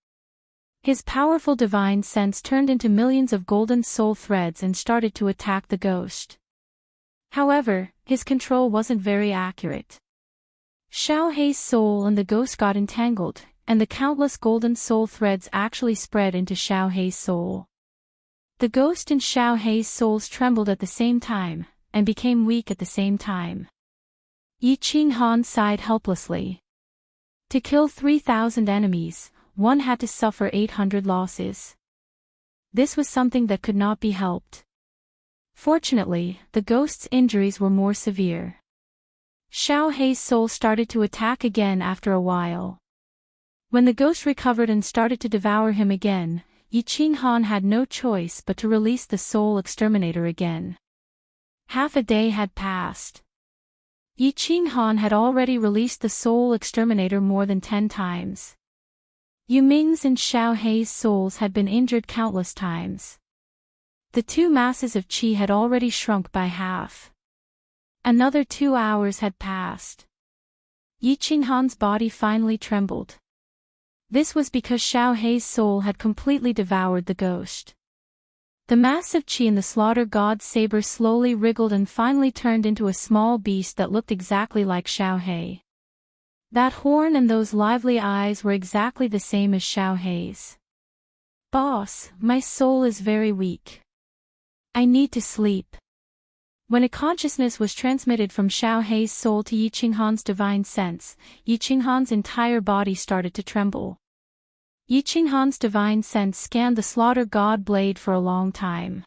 His powerful divine sense turned into millions of golden soul threads and started to attack the ghost. However, his control wasn't very accurate. Xiao Hei's soul and the ghost got entangled, and the countless golden soul threads actually spread into Xiao Hei's soul. The ghost and Xiao Hei's souls trembled at the same time, and became weak at the same time. Yi Qinghan sighed helplessly. To kill 3,000 enemies, one had to suffer 800 losses. This was something that could not be helped. Fortunately, the ghost's injuries were more severe. Xiao Hei's soul started to attack again after a while. When the ghost recovered and started to devour him again, Yi Qinghan had no choice but to release the Soul Exterminator again. Half a day had passed. Yi Qinghan had already released the Soul Exterminator more than 10 times. Yu Ming's and Xiao Hei's souls had been injured countless times. The two masses of qi had already shrunk by half. Another 2 hours had passed. Yi Qinghan's body finally trembled. This was because Xiao Hei's soul had completely devoured the ghost. The mass of qi in the slaughter god's saber slowly wriggled and finally turned into a small beast that looked exactly like Xiao Hei. That horn and those lively eyes were exactly the same as Xiao Hei's. "Boss, my soul is very weak. I need to sleep." When a consciousness was transmitted from Xiao Hei's soul to Yi Qinghan's divine sense, Yi Qinghan's entire body started to tremble. Yi Qinghan's divine sense scanned the slaughter god blade for a long time.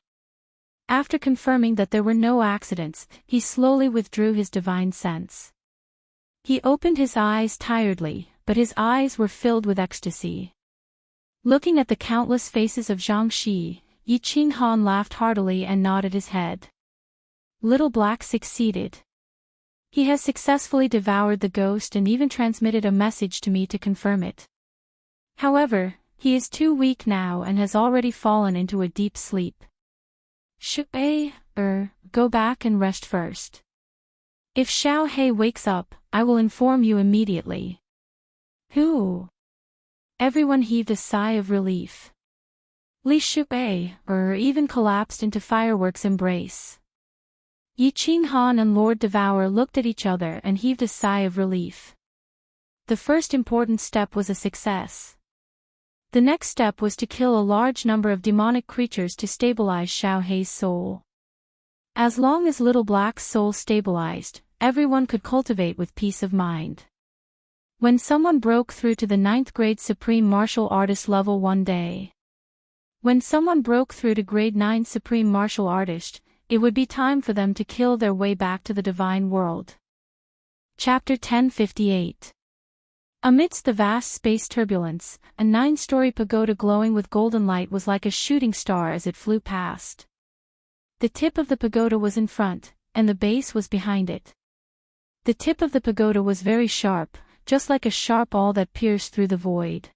After confirming that there were no accidents, he slowly withdrew his divine sense. He opened his eyes tiredly, but his eyes were filled with ecstasy. Looking at the countless faces of Jiangxi, Yi Qinghan laughed heartily and nodded his head. Little Black succeeded. He has successfully devoured the ghost and even transmitted a message to me to confirm it. However, he is too weak now and has already fallen into a deep sleep. Go back and rest first. If Xiao Hei wakes up, I will inform you immediately. Who? Everyone heaved a sigh of relief. Li Shu'ei even collapsed into fireworks embrace. Yi Qinghan and Lord Devour looked at each other and heaved a sigh of relief. The first important step was a success. The next step was to kill a large number of demonic creatures to stabilize Xiao Hei's soul. As long as Little Black's soul stabilized, everyone could cultivate with peace of mind. When someone broke through to the 9th grade Supreme Martial Artist level one day. When someone broke through to grade 9 Supreme Martial Artist, it would be time for them to kill their way back to the divine world. Chapter 1058. Amidst the vast space turbulence, a 9-story pagoda glowing with golden light was like a shooting star as it flew past. The tip of the pagoda was in front, and the base was behind it. The tip of the pagoda was very sharp, just like a sharp awl that pierced through the void.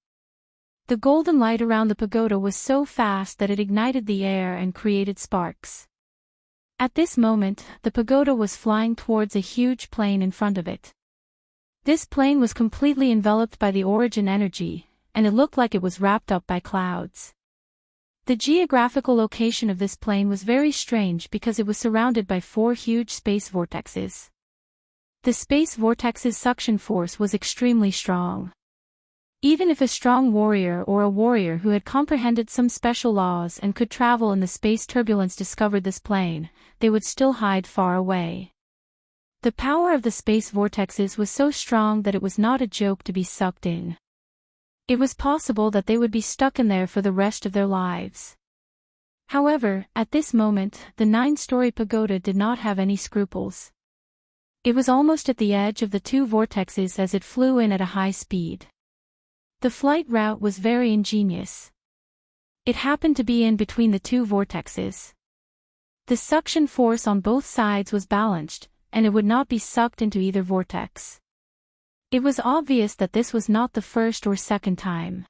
The golden light around the pagoda was so fast that it ignited the air and created sparks. At this moment, the pagoda was flying towards a huge plane in front of it. This plane was completely enveloped by the origin energy, and it looked like it was wrapped up by clouds. The geographical location of this plane was very strange because it was surrounded by 4 huge space vortexes. The space vortex's suction force was extremely strong. Even if a strong warrior or a warrior who had comprehended some special laws and could travel in the space turbulence discovered this plane, they would still hide far away. The power of the space vortexes was so strong that it was not a joke to be sucked in. It was possible that they would be stuck in there for the rest of their lives. However, at this moment, the 9-story pagoda did not have any scruples. It was almost at the edge of the 2 vortexes as it flew in at a high speed. The flight route was very ingenious. It happened to be in between the 2 vortexes. The suction force on both sides was balanced, and it would not be sucked into either vortex. It was obvious that this was not the first or second time.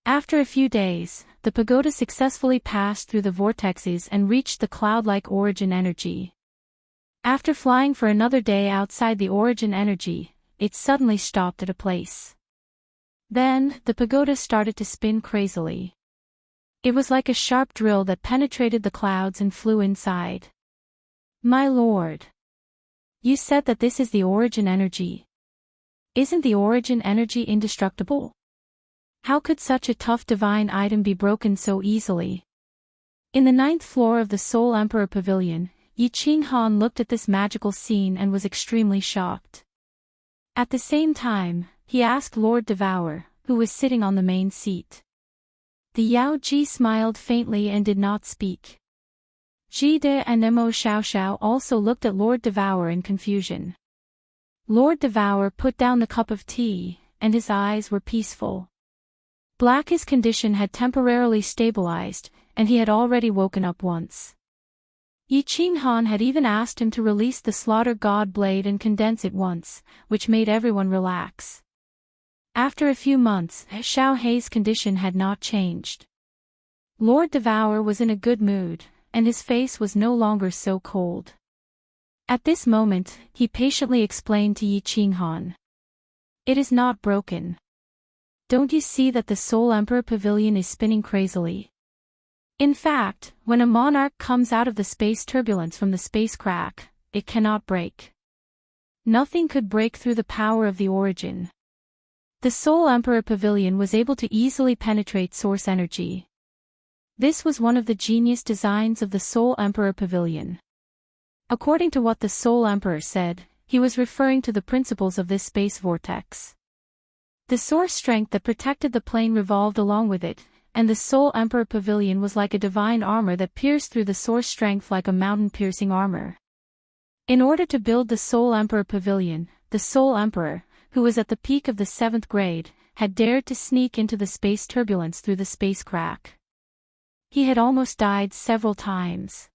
After a few days, the pagoda successfully passed through the vortexes and reached the cloud-like origin energy. After flying for another day outside the origin energy, it suddenly stopped at a place. Then, the pagoda started to spin crazily. It was like a sharp drill that penetrated the clouds and flew inside. My lord! You said that this is the origin energy. Isn't the origin energy indestructible? How could such a tough divine item be broken so easily? In the 9th floor of the Soul Emperor Pavilion, Yi Qinghan looked at this magical scene and was extremely shocked. At the same time, he asked Lord Devour, who was sitting on the main seat. The Yao Ji smiled faintly and did not speak. Ji De and Mo Xiaoxiao also looked at Lord Devour in confusion. Lord Devour put down the cup of tea, and his eyes were peaceful. Black's condition had temporarily stabilized, and he had already woken up once. Yi Qinghan had even asked him to release the Slaughter God blade and condense it once, which made everyone relax. After a few months, Xiao Hei's condition had not changed. Lord Devour was in a good mood, and his face was no longer so cold. At this moment, he patiently explained to Yi Qinghan. It is not broken. Don't you see that the Soul Emperor Pavilion is spinning crazily? In fact, when a monarch comes out of the space turbulence from the space crack, it cannot break. Nothing could break through the power of the origin. The Soul Emperor Pavilion was able to easily penetrate source energy. This was one of the genius designs of the Soul Emperor Pavilion. According to what the Soul Emperor said, he was referring to the principles of this space vortex. The source strength that protected the plane revolved along with it, and the Soul Emperor Pavilion was like a divine armor that pierced through the source strength like a mountain-piercing armor. In order to build the Soul Emperor Pavilion, the Soul Emperor, who was at the peak of the 7th grade, had dared to sneak into the space turbulence through the space crack. He had almost died several times.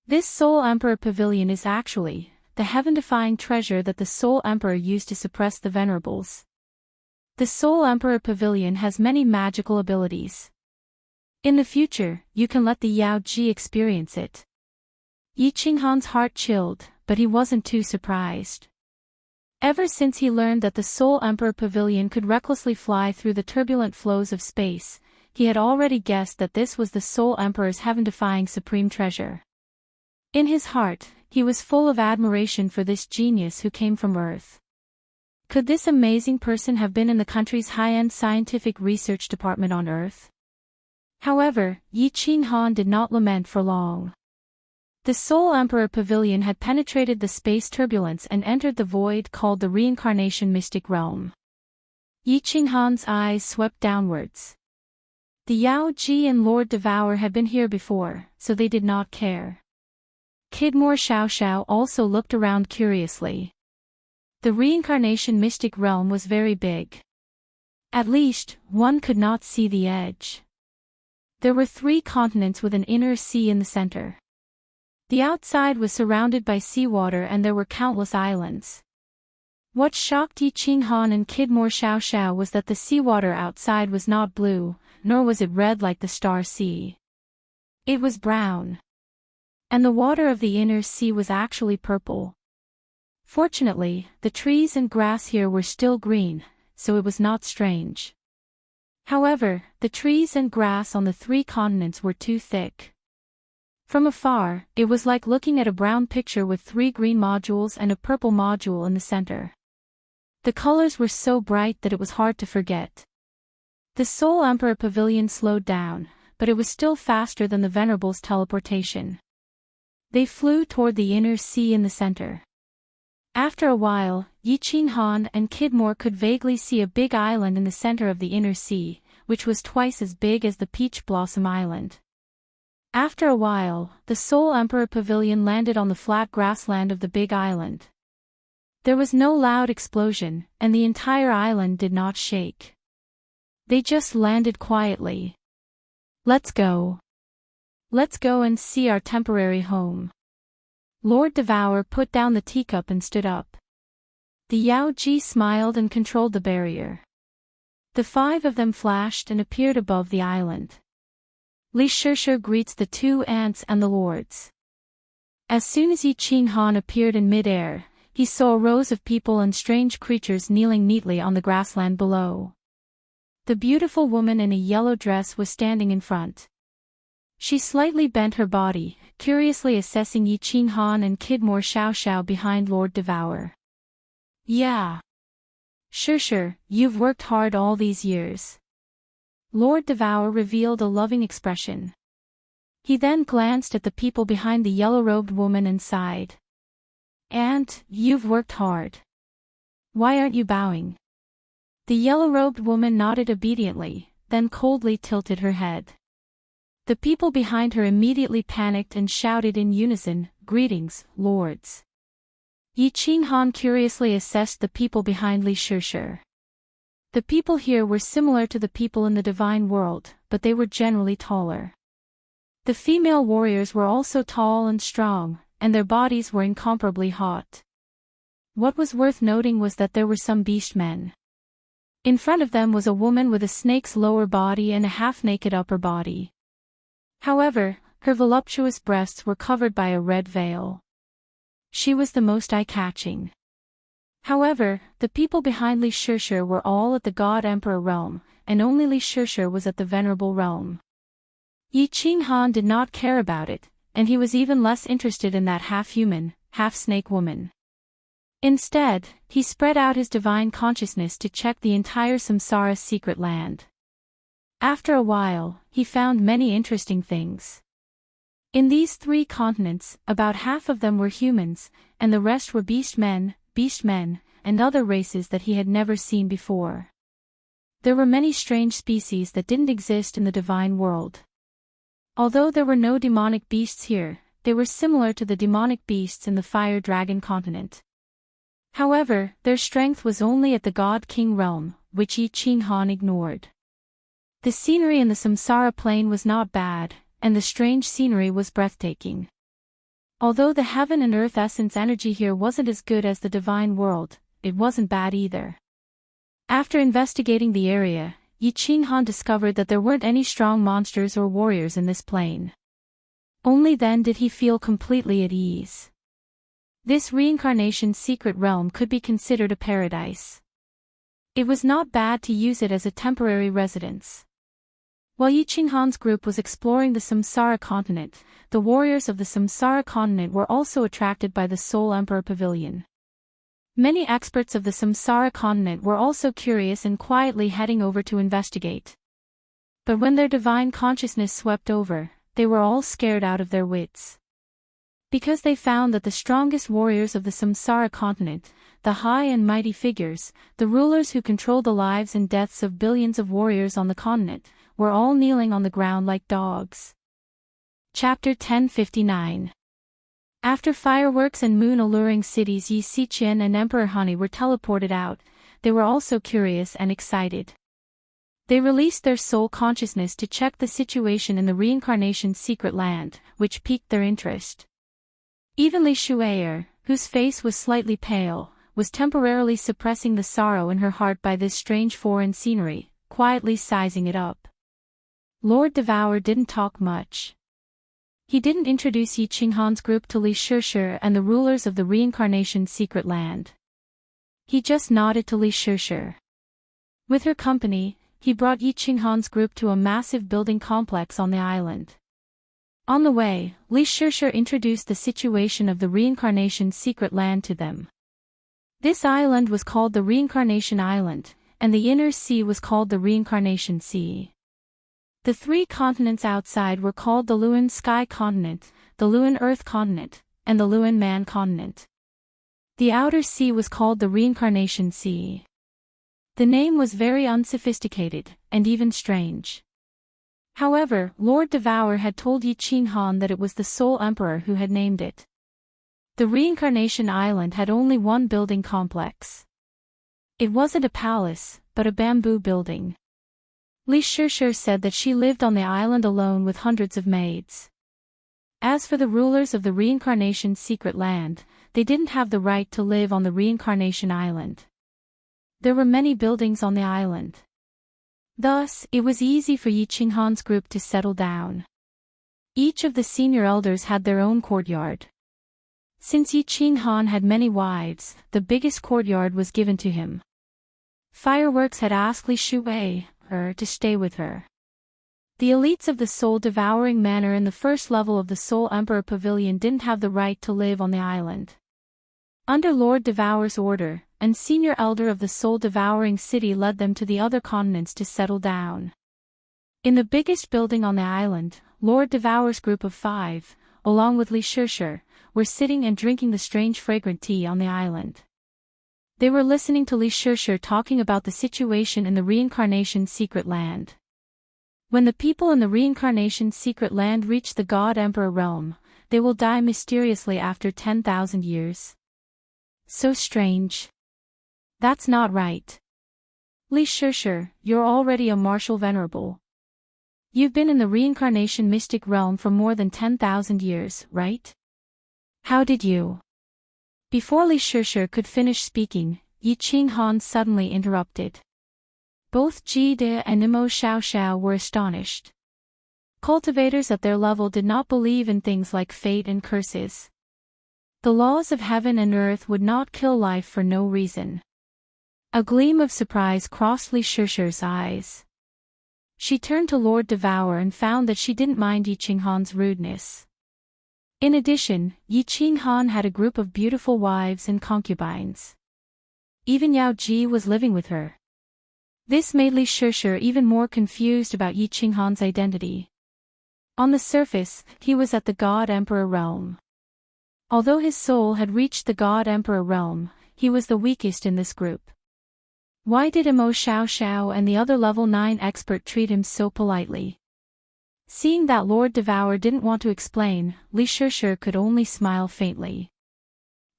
This Soul Emperor Pavilion is actually the heaven-defying treasure that the Soul Emperor used to suppress the Venerables. The Soul Emperor Pavilion has many magical abilities. In the future, you can let the Yao Ji experience it. Yi Qinghan's heart chilled, but he wasn't too surprised. Ever since he learned that the Soul Emperor Pavilion could recklessly fly through the turbulent flows of space, he had already guessed that this was the Soul Emperor's heaven-defying supreme treasure. In his heart, he was full of admiration for this genius who came from Earth. Could this amazing person have been in the country's high-end scientific research department on Earth? However, Yi Qinghan did not lament for long. The Soul Emperor Pavilion had penetrated the space turbulence and entered the void called the Reincarnation Mystic Realm. Yi Qinghan's eyes swept downwards. The Yao Ji and Lord Devour had been here before, so they did not care. Kidmore Xiaoxiao also looked around curiously. The Reincarnation Mystic Realm was very big. At least, one could not see the edge. There were 3 continents with an inner sea in the center. The outside was surrounded by seawater and there were countless islands. What shocked Yi Qinghan and Kidmore Xiaoxiao was that the seawater outside was not blue, nor was it red like the Star Sea. It was brown. And the water of the inner sea was actually purple. Fortunately, the trees and grass here were still green, so it was not strange. However, the trees and grass on the 3 continents were too thick. From afar, it was like looking at a brown picture with 3 green modules and a purple module in the center. The colors were so bright that it was hard to forget. The Soul Emperor Pavilion slowed down, but it was still faster than the Venerable's teleportation. They flew toward the inner sea in the center. After a while, Yi Qinghan and Kidmore could vaguely see a big island in the center of the inner sea, which was twice as big as the Peach Blossom Island. After a while, the Soul Emperor Pavilion landed on the flat grassland of the big island. There was no loud explosion, and the entire island did not shake. They just landed quietly. Let's go. Let's go and see our temporary home. Lord Devour put down the teacup and stood up. The Yao Ji smiled and controlled the barrier. The five of them flashed and appeared above the island. Li Shishir greets the two ants and the lords. As soon as Yi Qinghan appeared in mid-air, he saw rows of people and strange creatures kneeling neatly on the grassland below. The beautiful woman in a yellow dress was standing in front. She slightly bent her body, curiously assessing Yi Qinghan and Kidmore Xiao behind Lord Devour. Yeah. Shishir, you've worked hard all these years. Lord Devour revealed a loving expression. He then glanced at the people behind the yellow-robed woman and sighed. "And, you've worked hard. Why aren't you bowing?" The yellow-robed woman nodded obediently, then coldly tilted her head. The people behind her immediately panicked and shouted in unison, "Greetings, lords." Yi Qinghan curiously assessed the people behind Li Shishir. The people here were similar to the people in the divine world, but they were generally taller. The female warriors were also tall and strong, and their bodies were incomparably hot. What was worth noting was that there were some beast men. In front of them was a woman with a snake's lower body and a half-naked upper body. However, her voluptuous breasts were covered by a red veil. She was the most eye-catching. However, the people behind Li Shishir were all at the God Emperor realm, and only Li Shishir was at the Venerable realm. Yi Qinghan did not care about it, and he was even less interested in that half-human, half-snake woman. Instead, he spread out his divine consciousness to check the entire Samsara secret land. After a while, he found many interesting things. In these 3 continents, about half of them were humans, and the rest were beastmen, and other races that he had never seen before. There were many strange species that didn't exist in the divine world. Although there were no demonic beasts here, they were similar to the demonic beasts in the Fire Dragon continent. However, their strength was only at the God King realm, which Yi Qinghan ignored. The scenery in the Samsara plain was not bad, and the strange scenery was breathtaking. Although the heaven and earth essence energy here wasn't as good as the divine world, it wasn't bad either. After investigating the area, Yi Qinghan discovered that there weren't any strong monsters or warriors in this plane. Only then did he feel completely at ease. This reincarnation secret realm could be considered a paradise. It was not bad to use it as a temporary residence. While Yi Qinghan's group was exploring the Samsara continent, the warriors of the Samsara continent were also attracted by the Soul Emperor Pavilion. Many experts of the Samsara continent were also curious and quietly heading over to investigate. But when their divine consciousness swept over, they were all scared out of their wits. Because they found that the strongest warriors of the Samsara continent, the high and mighty figures, the rulers who controlled the lives and deaths of billions of warriors on the continent, were all kneeling on the ground like dogs. Chapter 1059. After fireworks and moon-alluring cities Yi Xiqian and Emperor Hani were teleported out, they were also curious and excited. They released their soul consciousness to check the situation in the reincarnation secret land, which piqued their interest. Even Li Shuaer, whose face was slightly pale, was temporarily suppressing the sorrow in her heart by this strange foreign scenery, quietly sizing it up. Lord Devour didn't talk much. He didn't introduce Yi Qinghan's group to Li Shishir and the rulers of the reincarnation secret land. He just nodded to Li Shishir. With her company, he brought Yi Qinghan's group to a massive building complex on the island. On the way, Li Shishir introduced the situation of the reincarnation secret land to them. This island was called the Reincarnation Island, and the inner sea was called the Reincarnation Sea. The 3 continents outside were called the Luan Sky Continent, the Luan Earth Continent, and the Luan Man Continent. The outer sea was called the Reincarnation Sea. The name was very unsophisticated, and even strange. However, Lord Devourer had told Yi Qinghan that it was the Soul Emperor who had named it. The Reincarnation Island had only one building complex. It wasn't a palace, but a bamboo building. Li Shishir said that she lived on the island alone with hundreds of maids. As for the rulers of the Reincarnation Secret Land, they didn't have the right to live on the Reincarnation Island. There were many buildings on the island. Thus, it was easy for Yi Qinghan's group to settle down. Each of the senior elders had their own courtyard. Since Yi Qinghan had many wives, the biggest courtyard was given to him. Fireworks had asked Li Shuwei to stay with her. The elites of the soul-devouring manor in the first level of the Soul Emperor Pavilion didn't have the right to live on the island. Under Lord Devourer's order, a senior elder of the soul-devouring city led them to the other continents to settle down. In the biggest building on the island, Lord Devourer's group of 5, along with Li Shishir, were sitting and drinking the strange fragrant tea on the island. They were listening to Li Shishir talking about the situation in the Reincarnation Secret Land. When the people in the Reincarnation Secret Land reach the God Emperor realm, they will die mysteriously after 10,000 years. So strange. That's not right. Li Shishir, you're already a martial venerable. You've been in the Reincarnation Mystic realm for more than 10,000 years, right? How did you? Before Li Shishir could finish speaking, Yi Qinghan suddenly interrupted. Both Ji De and Nimo Xiao were astonished. Cultivators at their level did not believe in things like fate and curses. The laws of heaven and earth would not kill life for no reason. A gleam of surprise crossed Li Shishir's eyes. She turned to Lord Devourer and found that she didn't mind Yi Qinghan's rudeness. In addition, Yi Qinghan had a group of beautiful wives and concubines. Even Yao Ji was living with her. This made Li Shishir even more confused about Yi Qinghan's identity. On the surface, he was at the God Emperor realm. Although his soul had reached the God Emperor realm, he was the weakest in this group. Why did Imo Xiao and the other level 9 expert treat him so politely? Seeing that Lord Devourer didn't want to explain, Li Shishir could only smile faintly.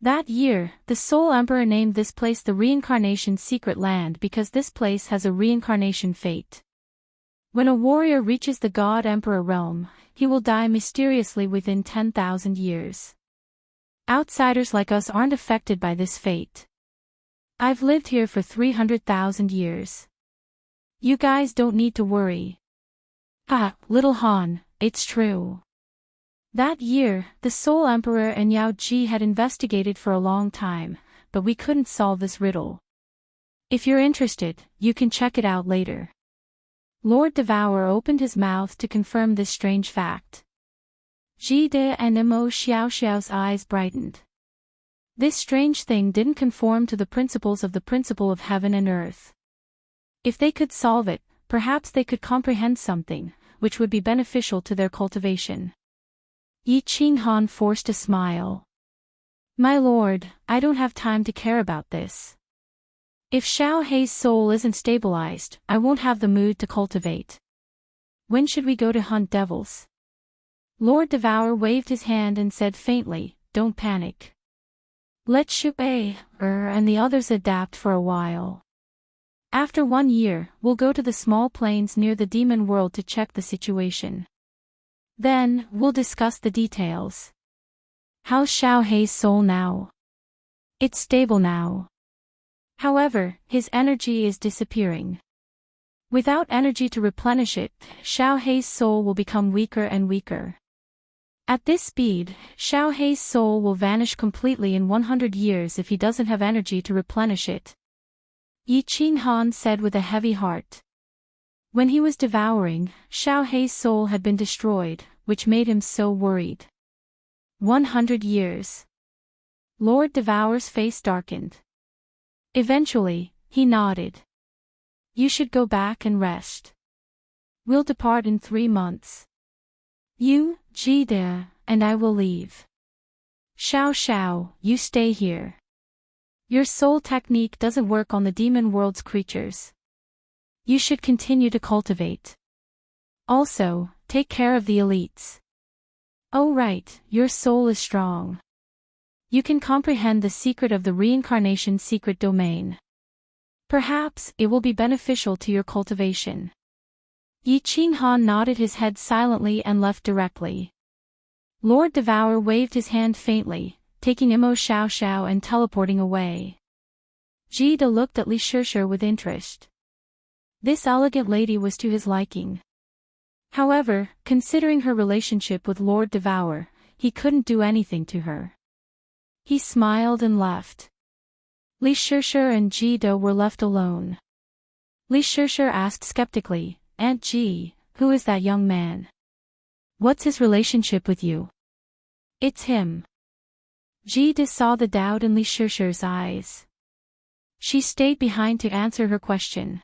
That year, the Soul Emperor named this place the Reincarnation Secret Land because this place has a reincarnation fate. When a warrior reaches the God Emperor realm, he will die mysteriously within 10,000 years. Outsiders like us aren't affected by this fate. I've lived here for 300,000 years. You guys don't need to worry. Ah, little Han, it's true. That year, the Soul Emperor and Yao Ji had investigated for a long time, but we couldn't solve this riddle. If you're interested, you can check it out later. Lord Devourer opened his mouth to confirm this strange fact. Ji De and Imo Xiao's eyes brightened. This strange thing didn't conform to the principles of the principle of heaven and earth. If they could solve it, perhaps they could comprehend something, which would be beneficial to their cultivation. Yi Qinghan forced a smile. My lord, I don't have time to care about this. If Xiao Hei's soul isn't stabilized, I won't have the mood to cultivate. When should we go to hunt devils? Lord Devourer waved his hand and said faintly, don't panic. Let Shuei and the others adapt for a while. After 1 year, we'll go to the small plains near the demon world to check the situation. Then, we'll discuss the details. How's Xiao Hei's soul now? It's stable now. However, his energy is disappearing. Without energy to replenish it, Xiao Hei's soul will become weaker and weaker. At this speed, Xiao Hei's soul will vanish completely in 100 years if he doesn't have energy to replenish it. Yi Qinghan said with a heavy heart. When he was devouring, Xiao Hei's soul had been destroyed, which made him so worried. 100 years. Lord Devourer's face darkened. Eventually, he nodded. You should go back and rest. We'll depart in 3 months. You, Ji De, and I will leave. Xiao, you stay here. Your soul technique doesn't work on the demon world's creatures. You should continue to cultivate. Also, take care of the elites. Oh right, your soul is strong. You can comprehend the secret of the reincarnation secret domain. Perhaps it will be beneficial to your cultivation. Yi Qinghan nodded his head silently and left directly. Lord Devour waved his hand faintly, taking Imo Xiao Xiao and teleporting away. Ji De looked at Li Shishir with interest. This elegant lady was to his liking. However, considering her relationship with Lord Devour, he couldn't do anything to her. He smiled and left. Li Shishir and Ji De were left alone. Li Shishir asked skeptically, Aunt Ji, who is that young man? What's his relationship with you? It's him. Ji De saw the doubt in Li Shishir's eyes. She stayed behind to answer her question.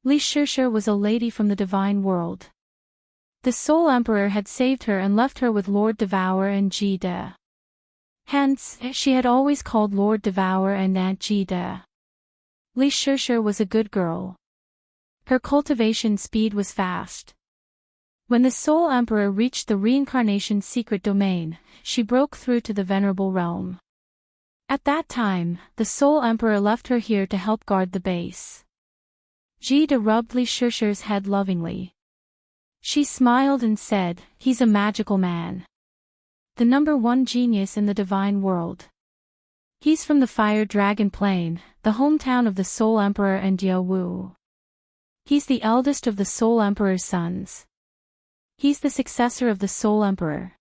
Li Shishir was a lady from the divine world. The Soul Emperor had saved her and left her with Lord Devour and Ji De. Hence, she had always called Lord Devour and Aunt Ji De. Li Shishir was a good girl. Her cultivation speed was fast. When the Soul Emperor reached the reincarnation secret domain, she broke through to the venerable realm. At that time, the Soul Emperor left her here to help guard the base. Ji De rubbed Li Shishir's head lovingly. She smiled and said, he's a magical man. The #1 genius in the divine world. He's from the Fire Dragon Plain, the hometown of the Soul Emperor and Diao Wu. He's the eldest of the Soul Emperor's sons. He's the successor of the Soul Emperor.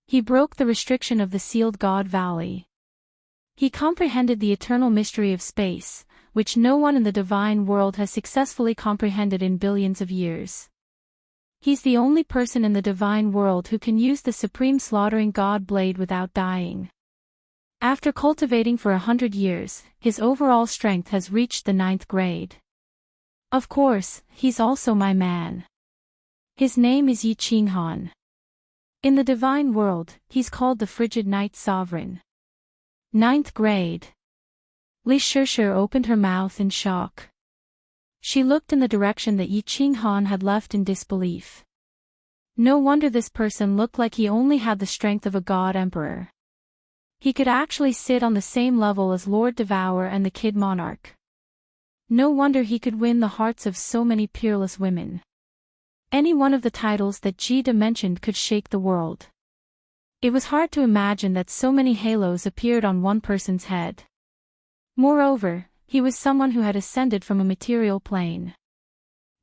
He broke the restriction of the Sealed God Valley. He comprehended the eternal mystery of space, which no one in the divine world has successfully comprehended in billions of years. He's the only person in the divine world who can use the supreme slaughtering god blade without dying. After cultivating for 100 years, his overall strength has reached the 9th grade. Of course, he's also my man. His name is Yi Qinghan. In the divine world, he's called the Frigid Night Sovereign. 9th grade. Li Shishir opened her mouth in shock. She looked in the direction that Yi Qinghan had left in disbelief. No wonder this person looked like he only had the strength of a god emperor. He could actually sit on the same level as Lord Devour and the Kid Monarch. No wonder he could win the hearts of so many peerless women. Any one of the titles that Ji De mentioned could shake the world. It was hard to imagine that so many halos appeared on one person's head. Moreover, he was someone who had ascended from a material plane.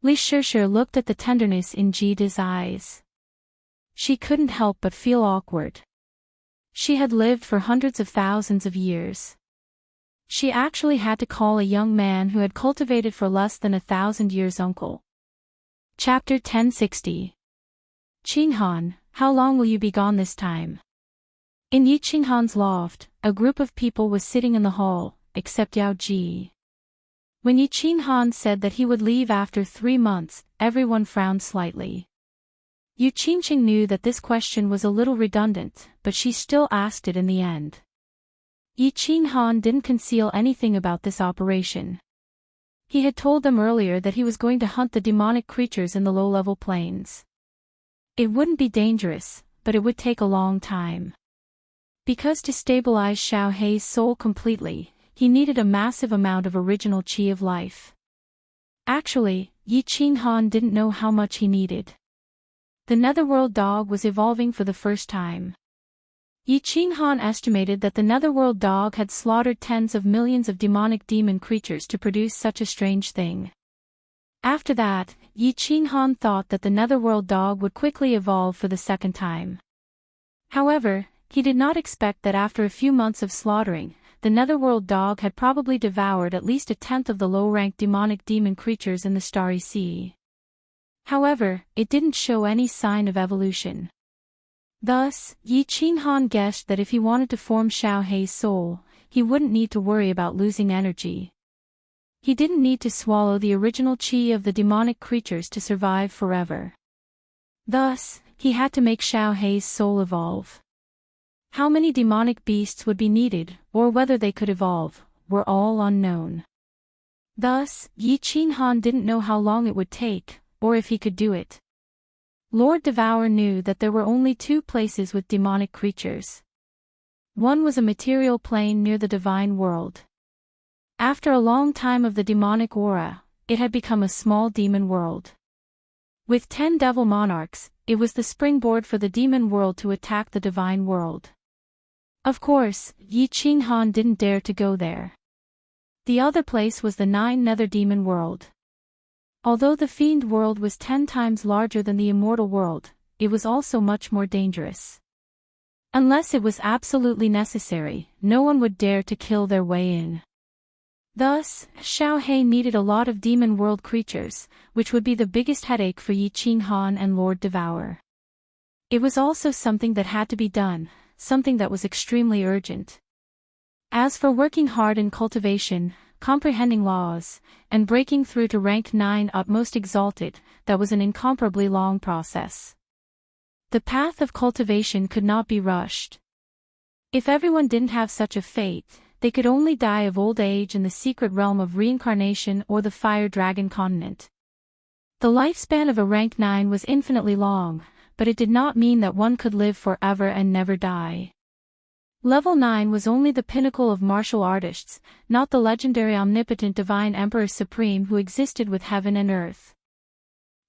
Li Shishir looked at the tenderness in Ji De's eyes. She couldn't help but feel awkward. She had lived for hundreds of thousands of years. She actually had to call a young man who had cultivated for less than 1,000 years uncle. Chapter 1060. Qinghan, how long will you be gone this time? In Yi Qinghan's loft, a group of people was sitting in the hall, except Yao Ji. When Yi Qinghan said that he would leave after 3 months, everyone frowned slightly. Yu Qingqing knew that this question was a little redundant, but she still asked it in the end. Yi Qinghan didn't conceal anything about this operation. He had told them earlier that he was going to hunt the demonic creatures in the low-level planes. It wouldn't be dangerous, but it would take a long time. Because to stabilize Xiao Hei's soul completely, he needed a massive amount of original qi of life. Actually, Yi Qinghan didn't know how much he needed. The Netherworld dog was evolving for the first time. Yi Qinghan estimated that the Netherworld dog had slaughtered tens of millions of demonic demon creatures to produce such a strange thing. After that, Yi Qinghan thought that the Netherworld dog would quickly evolve for the second time. However, he did not expect that after a few months of slaughtering, the Netherworld dog had probably devoured at least 1/10 of the low-ranked demonic demon creatures in the Starry Sea. However, it didn't show any sign of evolution. Thus, Yi Qinghan guessed that if he wanted to form Xiao Hei's soul, he wouldn't need to worry about losing energy. He didn't need to swallow the original qi of the demonic creatures to survive forever. Thus, he had to make Xiao Hei's soul evolve. How many demonic beasts would be needed, or whether they could evolve, were all unknown. Thus, Yi Qinghan didn't know how long it would take, or if he could do it. Lord Devourer knew that there were only two places with demonic creatures. One was a material plane near the divine world. After a long time of the demonic aura, it had become a small demon world. With 10 devil monarchs, it was the springboard for the demon world to attack the divine world. Of course, Yi Qinghan didn't dare to go there. The other place was the 9 nether demon world. Although the fiend world was 10 times larger than the immortal world, it was also much more dangerous. Unless it was absolutely necessary, no one would dare to kill their way in. Thus, Xiao He needed a lot of demon world creatures, which would be the biggest headache for Yi Qinghan and Lord Devourer. It was also something that had to be done, something that was extremely urgent. As for working hard in cultivation, comprehending laws, and breaking through to rank 9 utmost exalted, that was an incomparably long process. The path of cultivation could not be rushed. If everyone didn't have such a fate, they could only die of old age in the secret realm of reincarnation or the fire dragon continent. The lifespan of a rank 9 was infinitely long, but it did not mean that one could live forever and never die. Level 9 was only the pinnacle of martial artists, not the legendary omnipotent divine emperor supreme who existed with heaven and earth.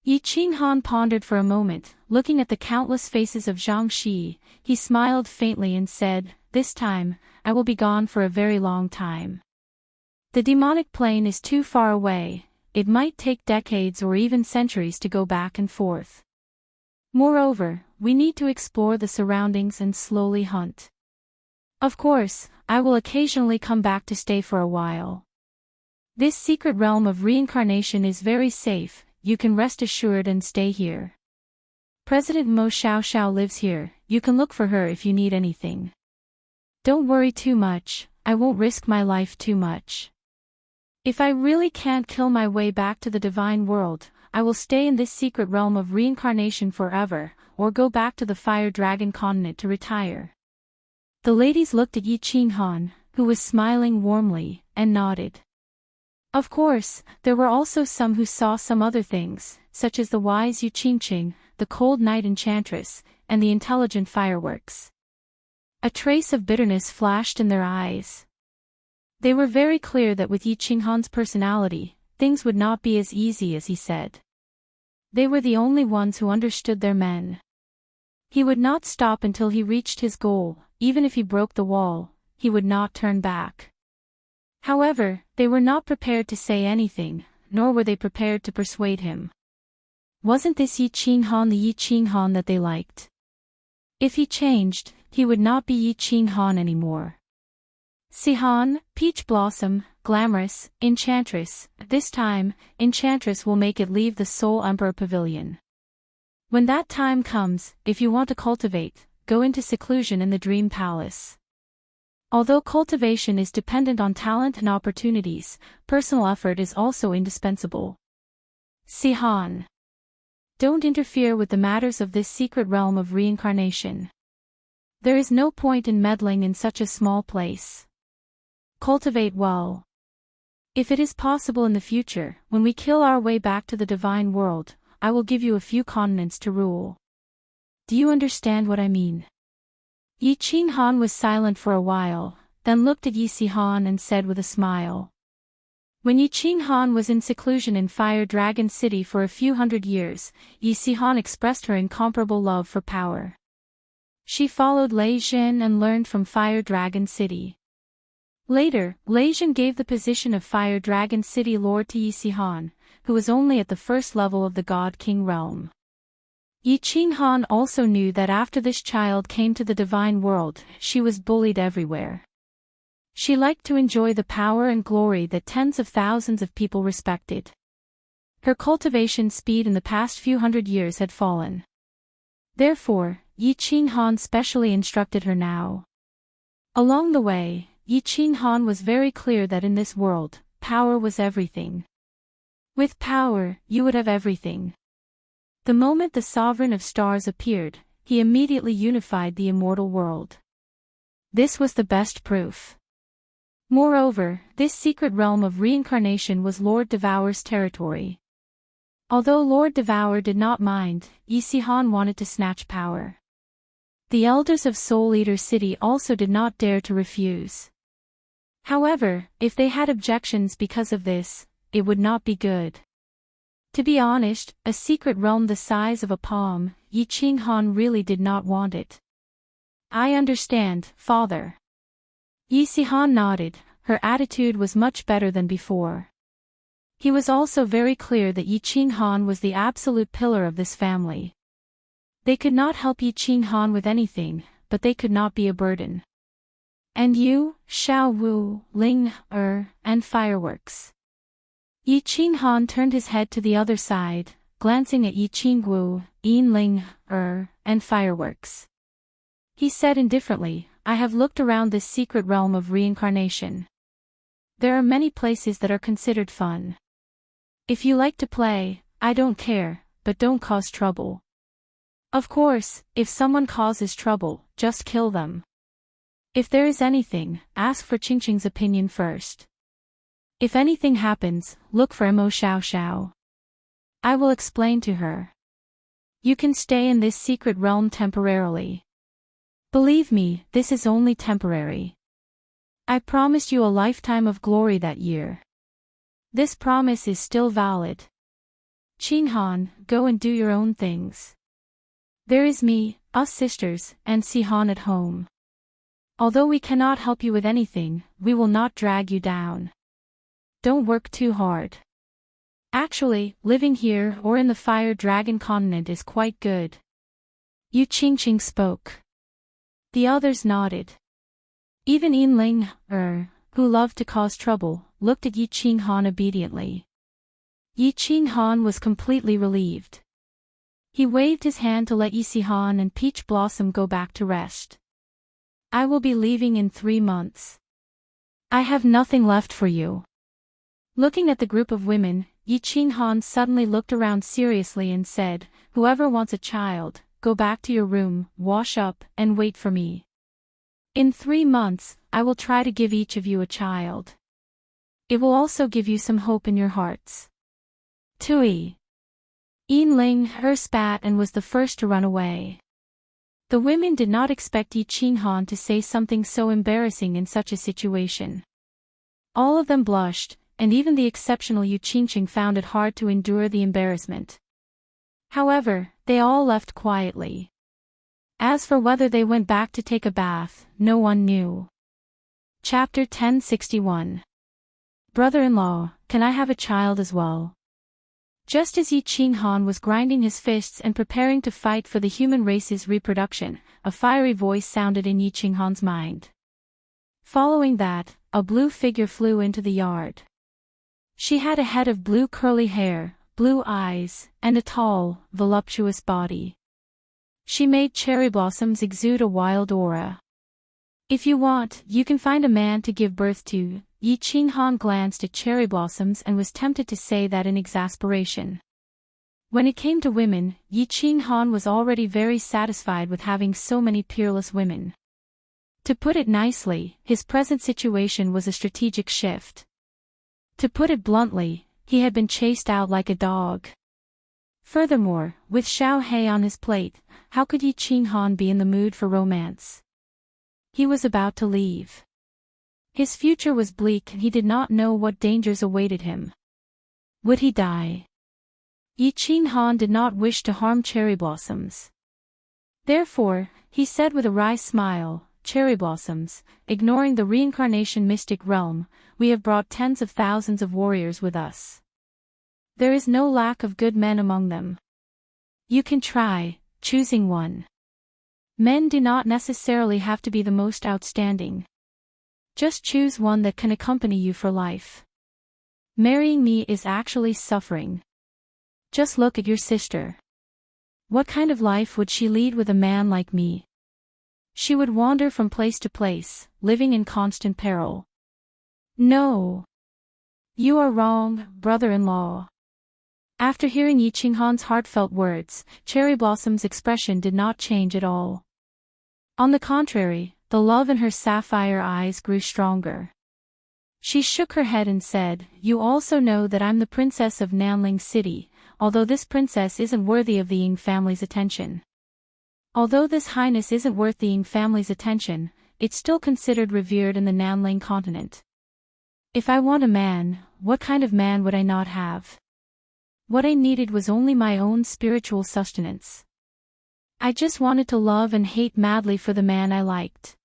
Yi Qinghan pondered for a moment, looking at the countless faces of Zhang Shi. He smiled faintly and said, "This time, I will be gone for a very long time. The demonic plane is too far away, it might take decades or even centuries to go back and forth. Moreover, we need to explore the surroundings and slowly hunt. Of course, I will occasionally come back to stay for a while. This secret realm of reincarnation is very safe, you can rest assured and stay here. President Mo Xiaoxiao lives here, you can look for her if you need anything. Don't worry too much, I won't risk my life too much. If I really can't kill my way back to the divine world, I will stay in this secret realm of reincarnation forever, or go back to the fire dragon continent to retire." The ladies looked at Yi Qinghan, who was smiling warmly, and nodded. Of course, there were also some who saw some other things, such as the wise Yu Qingqing, the cold night enchantress, and the intelligent fireworks. A trace of bitterness flashed in their eyes. They were very clear that with Yi Qinghan's personality, things would not be as easy as he said. They were the only ones who understood their men. He would not stop until he reached his goal. Even if he broke the wall, he would not turn back. However, they were not prepared to say anything, nor were they prepared to persuade him. Wasn't this Yi Qinghan the Yi Qinghan that they liked? If he changed, he would not be Yi Qinghan anymore. Sihan, Peach Blossom, Glamorous, Enchantress, this time, Enchantress will make it leave the Soul Emperor Pavilion. When that time comes, if you want to cultivate, go into seclusion in the Dream Palace. Although cultivation is dependent on talent and opportunities, personal effort is also indispensable. Sihan. Don't interfere with the matters of this secret realm of reincarnation. There is no point in meddling in such a small place. Cultivate well. If it is possible in the future, when we kill our way back to the divine world, I will give you a few continents to rule. Do you understand what I mean? Yi Qinghan was silent for a while, then looked at Yi Sihan and said with a smile. When Yi Qinghan was in seclusion in Fire Dragon City for a few hundred years, Yi Sihan expressed her incomparable love for power. She followed Lei Jin and learned from Fire Dragon City. Later, Lei Jin gave the position of Fire Dragon City Lord to Yi Sihan, who was only at the first level of the God King realm. Yi Qinghan also knew that after this child came to the divine world, she was bullied everywhere. She liked to enjoy the power and glory that tens of thousands of people respected. Her cultivation speed in the past few hundred years had fallen. Therefore, Yi Qinghan specially instructed her now. Along the way, Yi Qinghan was very clear that in this world, power was everything. With power, you would have everything. The moment the Sovereign of Stars appeared, he immediately unified the immortal world. This was the best proof. Moreover, this secret realm of reincarnation was Lord Devour's territory. Although Lord Devour did not mind, Yi Sihan wanted to snatch power. The elders of Soul Eater City also did not dare to refuse. However, if they had objections because of this, it would not be good. To be honest, a secret realm the size of a palm, Yi Qinghan really did not want it. I understand, father. Yi Sihan nodded, her attitude was much better than before. He was also very clear that Yi Qinghan was the absolute pillar of this family. They could not help Yi Qinghan with anything, but they could not be a burden. And you, Xiao Wu, Ling, and fireworks. Yi Qinghan turned his head to the other side, glancing at Yi Qingwu, Yin Ling, and fireworks. He said indifferently, I have looked around this secret realm of reincarnation. There are many places that are considered fun. If you like to play, I don't care, but don't cause trouble. Of course, if someone causes trouble, just kill them. If there is anything, ask for Qingqing's opinion first. If anything happens, look for Mo Xiao Xiao. I will explain to her. You can stay in this secret realm temporarily. Believe me, this is only temporary. I promised you a lifetime of glory that year. This promise is still valid. Qinghan, go and do your own things. There is me, us sisters, and Sihan at home. Although we cannot help you with anything, we will not drag you down. Don't work too hard. Actually, living here or in the Fire Dragon continent is quite good. Yu Qingqing spoke. The others nodded. Even Yin Ling, who loved to cause trouble, looked at Yi Qinghan obediently. Yi Qinghan was completely relieved. He waved his hand to let Yi Sihan and Peach Blossom go back to rest. I will be leaving in 3 months. I have nothing left for you. Looking at the group of women, Yi Qinghan suddenly looked around seriously and said, whoever wants a child, go back to your room, wash up, and wait for me. In 3 months, I will try to give each of you a child. It will also give you some hope in your hearts. Tui. Yin Ling spat and was the first to run away. The women did not expect Yi Qinghan to say something so embarrassing in such a situation. All of them blushed, and even the exceptional Yu Qingqing found it hard to endure the embarrassment. However, they all left quietly. As for whether they went back to take a bath, no one knew. Chapter 1061. Brother-in-law, can I have a child as well? Just as Yi Qinghan was grinding his fists and preparing to fight for the human race's reproduction, a fiery voice sounded in Yi Qinghan's mind. Following that, a blue figure flew into the yard. She had a head of blue curly hair, blue eyes, and a tall, voluptuous body. She made cherry blossoms exude a wild aura. If you want, you can find a man to give birth to. Yi Qinghan glanced at cherry blossoms and was tempted to say that in exasperation. When it came to women, Yi Qinghan was already very satisfied with having so many peerless women. To put it nicely, his present situation was a strategic shift. To put it bluntly, he had been chased out like a dog. Furthermore, with Xiao He on his plate, how could Yi Qinghan be in the mood for romance? He was about to leave. His future was bleak and he did not know what dangers awaited him. Would he die? Yi Qinghan did not wish to harm cherry blossoms. Therefore, he said with a wry smile, Cherry blossoms, ignoring the reincarnation mystic realm, we have brought tens of thousands of warriors with us. There is no lack of good men among them. You can try, choosing one. Men do not necessarily have to be the most outstanding. Just choose one that can accompany you for life. Marrying me is actually suffering. Just look at your sister. What kind of life would she lead with a man like me? She would wander from place to place, living in constant peril. No. You are wrong, brother-in-law. After hearing Yi Qinghan's heartfelt words, Cherry Blossom's expression did not change at all. On the contrary, the love in her sapphire eyes grew stronger. She shook her head and said, "You also know that I'm the princess of Nanling City, although this princess isn't worthy of the Ying family's attention. Although this highness isn't worth the Ying family's attention, it's still considered revered in the Nanling continent. If I want a man, what kind of man would I not have? What I needed was only my own spiritual sustenance. I just wanted to love and hate madly for the man I liked.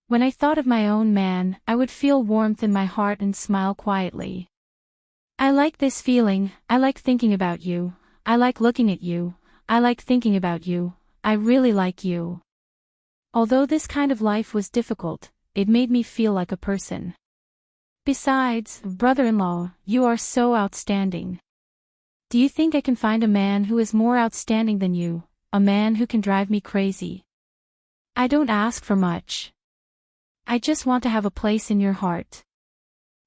When I thought of my own man, I would feel warmth in my heart and smile quietly. I like this feeling, I like thinking about you, I like looking at you, I like thinking about you, I really like you." Although this kind of life was difficult, it made me feel like a person. Besides, brother-in-law, you are so outstanding. Do you think I can find a man who is more outstanding than you, a man who can drive me crazy? I don't ask for much. I just want to have a place in your heart.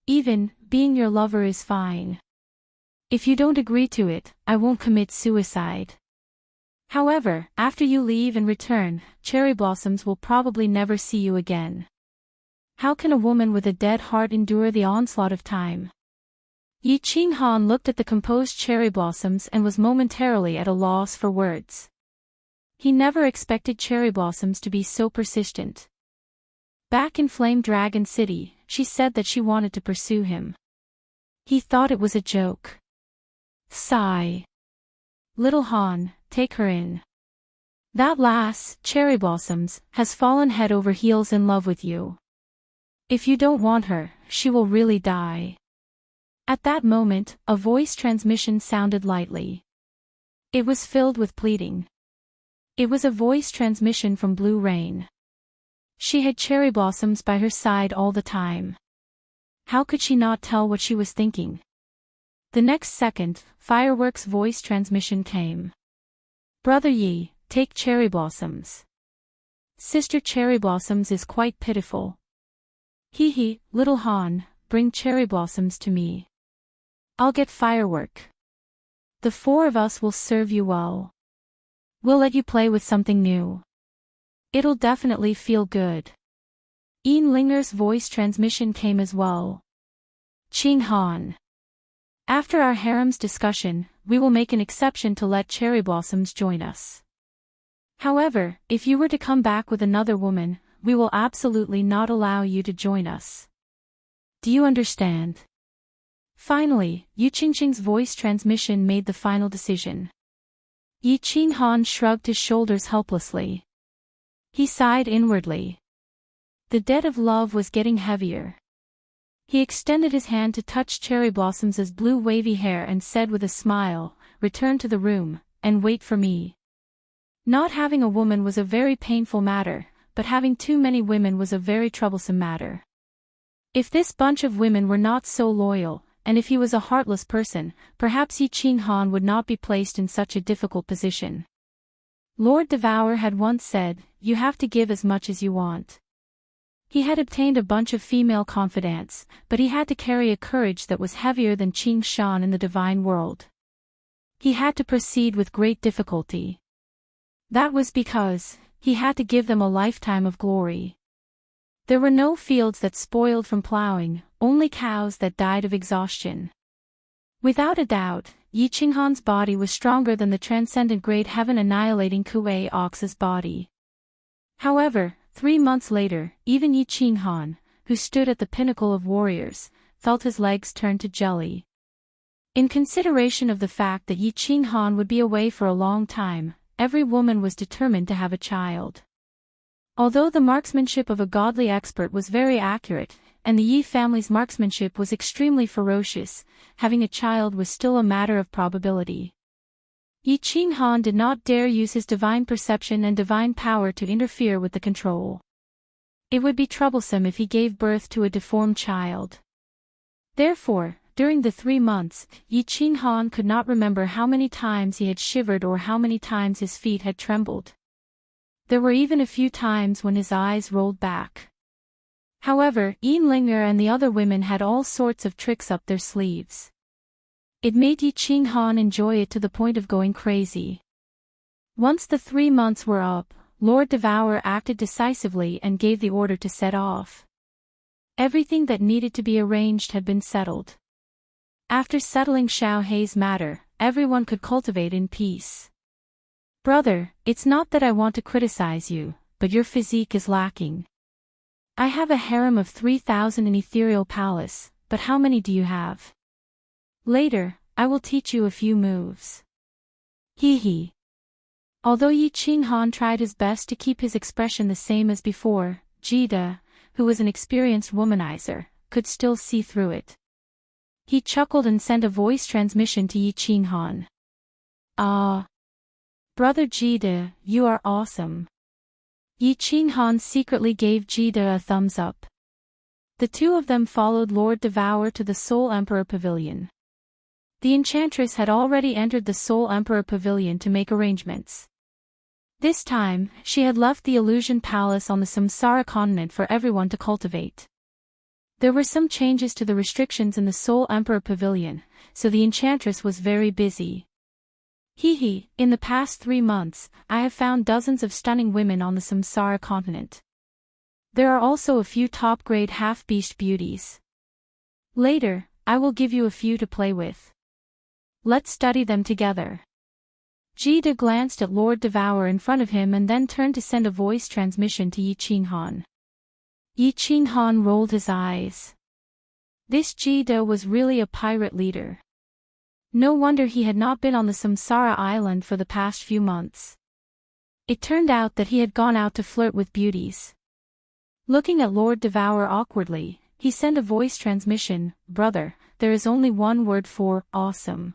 Even being your lover is fine. If you don't agree to it, I won't commit suicide. However, after you leave and return, cherry blossoms will probably never see you again. How can a woman with a dead heart endure the onslaught of time? Yi Qinghan looked at the composed cherry blossoms and was momentarily at a loss for words. He never expected cherry blossoms to be so persistent. Back in Flame Dragon City, she said that she wanted to pursue him. He thought it was a joke. Sigh. Little Han, take her in. That lass, Cherry Blossoms, has fallen head over heels in love with you. If you don't want her, she will really die. At that moment, a voice transmission sounded lightly. It was filled with pleading. It was a voice transmission from Blue Rain. She had Cherry Blossoms by her side all the time. How could she not tell what she was thinking? The next second, Fireworks' voice transmission came. Brother Yi, take Cherry Blossoms. Sister Cherry Blossoms is quite pitiful. Hee, little Han, bring Cherry Blossoms to me. I'll get Firework. The four of us will serve you well. We'll let you play with something new. It'll definitely feel good. Ian Linger's voice transmission came as well. Qing Han. After our harem's discussion, we will make an exception to let Cherry Blossoms join us. However, if you were to come back with another woman, we will absolutely not allow you to join us. Do you understand? Finally, Yu Qingqing's voice transmission made the final decision. Yi Qinghan shrugged his shoulders helplessly. He sighed inwardly. The debt of love was getting heavier. He extended his hand to touch Cherry Blossom's blue wavy hair and said with a smile, "Return to the room, and wait for me." Not having a woman was a very painful matter, but having too many women was a very troublesome matter. If this bunch of women were not so loyal, and if he was a heartless person, perhaps Yi Qinghan would not be placed in such a difficult position. Lord Devour had once said, "You have to give as much as you want." He had obtained a bunch of female confidants, but he had to carry a courage that was heavier than Qing Shan in the divine world. He had to proceed with great difficulty. That was because he had to give them a lifetime of glory. There were no fields that spoiled from plowing, only cows that died of exhaustion. Without a doubt, Yi Qinghan's body was stronger than the transcendent great heaven annihilating Kuei Ox's body. However, 3 months later, even Yi Qinghan, who stood at the pinnacle of warriors, felt his legs turn to jelly. In consideration of the fact that Yi Qinghan would be away for a long time, every woman was determined to have a child. Although the marksmanship of a godly expert was very accurate, and the Yi family's marksmanship was extremely ferocious, having a child was still a matter of probability. Yi Qinghan did not dare use his divine perception and divine power to interfere with the control. It would be troublesome if he gave birth to a deformed child. Therefore, during the 3 months, Yi Qinghan could not remember how many times he had shivered or how many times his feet had trembled. There were even a few times when his eyes rolled back. However, Ian Linger and the other women had all sorts of tricks up their sleeves. It made Yi Qinghan enjoy it to the point of going crazy. Once the 3 months were up, Lord Devourer acted decisively and gave the order to set off. Everything that needed to be arranged had been settled. After settling Xiao Hei's matter, everyone could cultivate in peace. Brother, it's not that I want to criticize you, but your physique is lacking. I have a harem of 3,000 in Ethereal Palace, but how many do you have? Later, I will teach you a few moves. Hee hee. Although Yi Qinghan tried his best to keep his expression the same as before, Jida, who was an experienced womanizer, could still see through it. He chuckled and sent a voice transmission to Yi Qinghan. Ah! Brother Jida, you are awesome. Yi Qinghan secretly gave Jida a thumbs up. The two of them followed Lord Devourer to the Soul Emperor Pavilion. The enchantress had already entered the Soul Emperor Pavilion to make arrangements. This time, she had left the Illusion Palace on the Samsara continent for everyone to cultivate. There were some changes to the restrictions in the Soul Emperor Pavilion, so the enchantress was very busy. Hee hee, in the past 3 months, I have found dozens of stunning women on the Samsara continent. There are also a few top-grade half-beast beauties. Later, I will give you a few to play with. Let's study them together. Jida glanced at Lord Devourer in front of him and then turned to send a voice transmission to Yi Qinghan. Yi Qinghan rolled his eyes. This Jida was really a pirate leader. No wonder he had not been on the Samsara island for the past few months. It turned out that he had gone out to flirt with beauties. Looking at Lord Devourer awkwardly, he sent a voice transmission, Brother, there is only one word for awesome.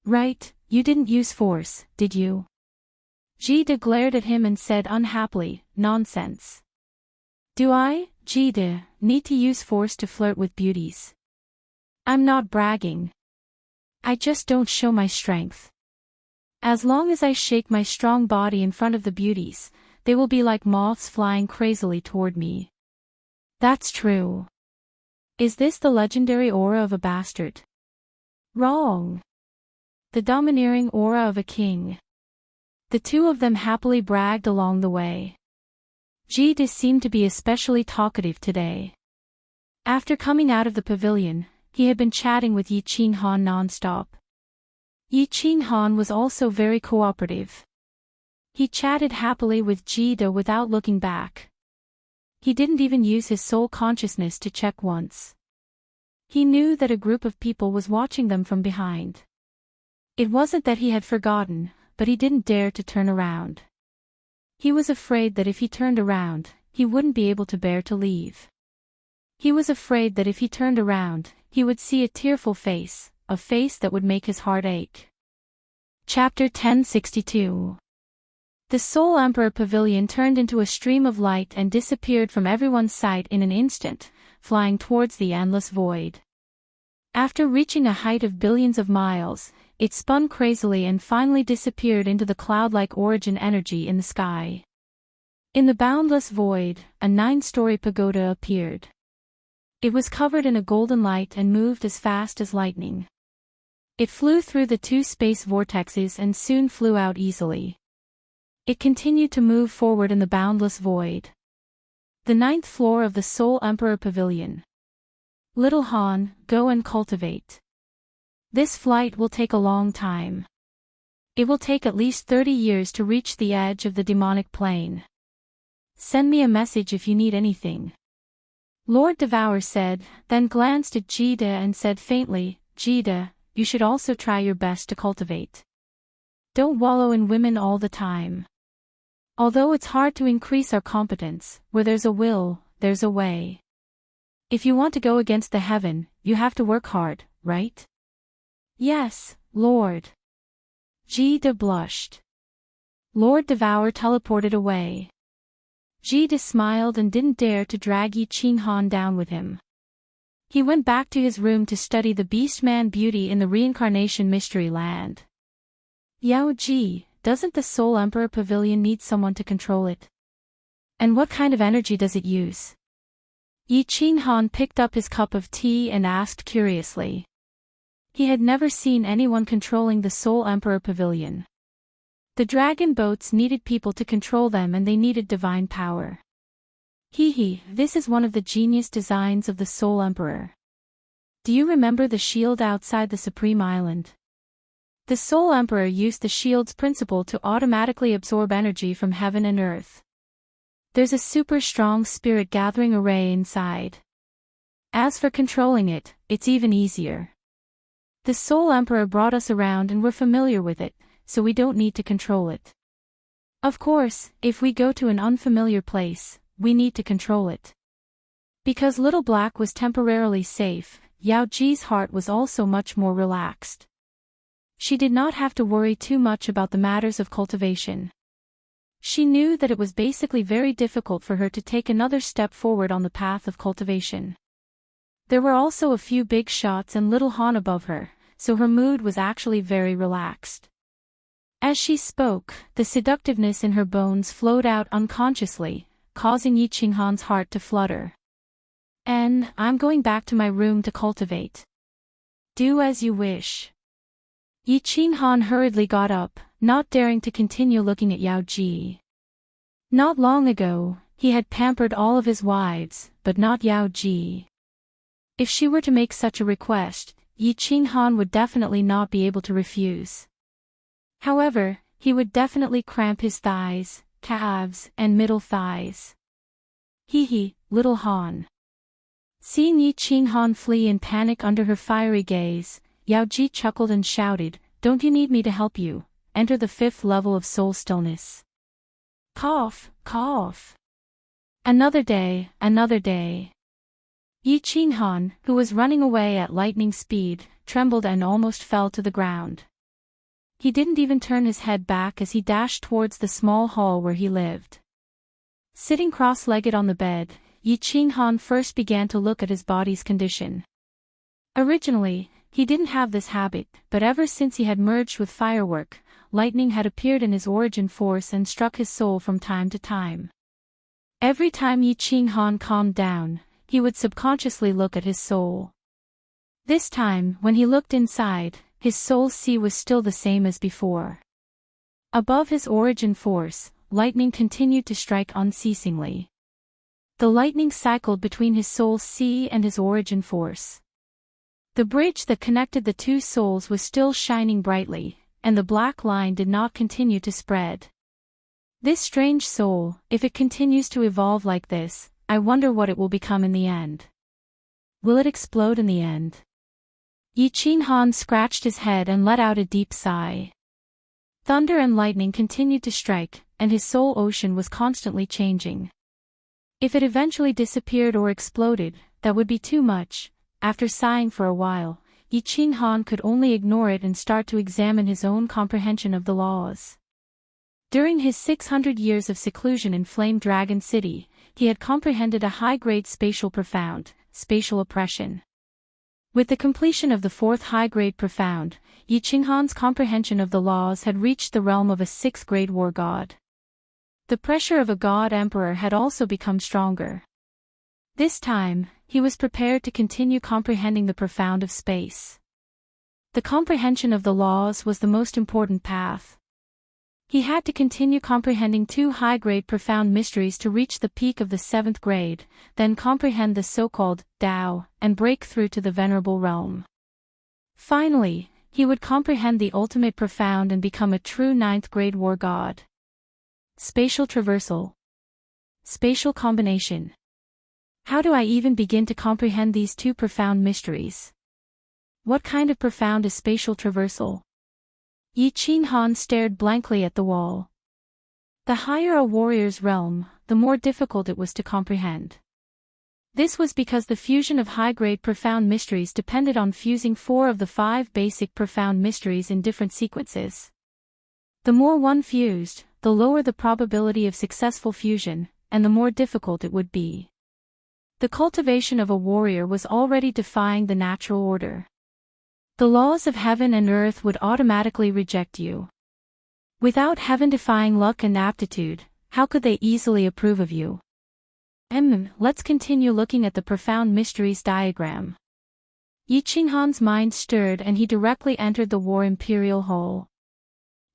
Right, you didn't use force, did you? Jida glared at him and said unhappily, nonsense. Do I, Jida, need to use force to flirt with beauties? I'm not bragging. I just don't show my strength. As long as I shake my strong body in front of the beauties, they will be like moths flying crazily toward me. That's true. Is this the legendary aura of a bastard? Wrong. The domineering aura of a king. The two of them happily bragged along the way. Jida seemed to be especially talkative today. After coming out of the pavilion, he had been chatting with Yi Qinghan non-stop. Yi Qinghan was also very cooperative. He chatted happily with Jida without looking back. He didn't even use his soul consciousness to check once. He knew that a group of people was watching them from behind. It wasn't that he had forgotten, but he didn't dare to turn around. He was afraid that if he turned around, he wouldn't be able to bear to leave. He was afraid that if he turned around, he would see a tearful face, a face that would make his heart ache. Chapter 1062. The Soul Emperor Pavilion turned into a stream of light and disappeared from everyone's sight in an instant, flying towards the endless void. After reaching a height of billions of miles, it spun crazily and finally disappeared into the cloud-like origin energy in the sky. In the boundless void, a 9-story pagoda appeared. It was covered in a golden light and moved as fast as lightning. It flew through the 2 space vortexes and soon flew out easily. It continued to move forward in the boundless void. The 9th floor of the Soul Emperor Pavilion. Little Han, go and cultivate. This flight will take a long time. It will take at least 30 years to reach the edge of the demonic plane. Send me a message if you need anything. Lord Devourer said, then glanced at Jida and said faintly, Jida, you should also try your best to cultivate. Don't wallow in women all the time. Although it's hard to increase our competence, where there's a will, there's a way. If you want to go against the heaven, you have to work hard, right? Yes, Lord. Jida blushed. Lord Devourer teleported away. Jida smiled and didn't dare to drag Yi Qinghan down with him. He went back to his room to study the Beastman beauty in the Reincarnation Mystery Land. Yao Ji, doesn't the Soul Emperor Pavilion need someone to control it? And what kind of energy does it use? Yi Qinghan picked up his cup of tea and asked curiously. He had never seen anyone controlling the Soul Emperor Pavilion. The dragon boats needed people to control them, and they needed divine power. This is one of the genius designs of the Soul Emperor. Do you remember the shield outside the Supreme Island? The Soul Emperor used the shield's principle to automatically absorb energy from heaven and earth. There's a super strong spirit gathering array inside. As for controlling it, it's even easier. The Soul Emperor brought us around and we're familiar with it, so we don't need to control it. Of course, if we go to an unfamiliar place, we need to control it. Because Little Black was temporarily safe, Yao Ji's heart was also much more relaxed. She did not have to worry too much about the matters of cultivation. She knew that it was basically very difficult for her to take another step forward on the path of cultivation. There were also a few big shots and Little Han above her, so her mood was actually very relaxed. As she spoke, the seductiveness in her bones flowed out unconsciously, causing Yi Qinghan's heart to flutter. "And I'm going back to my room to cultivate." "Do as you wish." Yi Qinghan hurriedly got up, not daring to continue looking at Yao Ji. Not long ago, he had pampered all of his wives, but not Yao Ji. If she were to make such a request, Yi Qinghan would definitely not be able to refuse. However, he would definitely cramp his thighs, calves, and middle thighs. Little Han. Seeing Yi Qinghan flee in panic under her fiery gaze, Yao Ji chuckled and shouted, "Don't you need me to help you? Enter the 5th level of soul stillness." Cough, cough. Another day, another day. Yi Qinghan, who was running away at lightning speed, trembled and almost fell to the ground. He didn't even turn his head back as he dashed towards the small hall where he lived. Sitting cross-legged on the bed, Yi Qinghan first began to look at his body's condition. Originally, he didn't have this habit, but ever since he had merged with firework, lightning had appeared in his origin force and struck his soul from time to time. Every time Yi Qinghan calmed down, he would subconsciously look at his soul. This time, when he looked inside, his soul's sea was still the same as before. Above his origin force, lightning continued to strike unceasingly. The lightning cycled between his soul's sea and his origin force. The bridge that connected the two souls was still shining brightly, and the black line did not continue to spread. This strange soul, if it continues to evolve like this, I wonder what it will become in the end. Will it explode in the end? Yi Qinghan scratched his head and let out a deep sigh. Thunder and lightning continued to strike, and his soul ocean was constantly changing. If it eventually disappeared or exploded, that would be too much. After sighing for a while, Yi Qinghan could only ignore it and start to examine his own comprehension of the laws. During his 600 years of seclusion in Flame Dragon City, he had comprehended a high-grade spatial profound, spatial oppression. With the completion of the 4th high-grade profound, Yi Qinghan's comprehension of the laws had reached the realm of a 6th-grade war god. The pressure of a god emperor had also become stronger. This time, he was prepared to continue comprehending the profound of space. The comprehension of the laws was the most important path. He had to continue comprehending 2 high-grade profound mysteries to reach the peak of the 7th grade, then comprehend the so-called Tao, and break through to the venerable realm. Finally, he would comprehend the ultimate profound and become a true 9th-grade war god. Spatial traversal. Spatial combination. How do I even begin to comprehend these 2 profound mysteries? What kind of profound is spatial traversal? Yi Qinghan stared blankly at the wall. The higher a warrior's realm, the more difficult it was to comprehend. This was because the fusion of high-grade profound mysteries depended on fusing 4 of the 5 basic profound mysteries in different sequences. The more one fused, the lower the probability of successful fusion, and the more difficult it would be. The cultivation of a warrior was already defying the natural order. The laws of heaven and earth would automatically reject you. Without heaven-defying luck and aptitude, how could they easily approve of you? Let's continue looking at the profound mysteries diagram. Yi Qinghan's mind stirred and he directly entered the War Imperial Hall.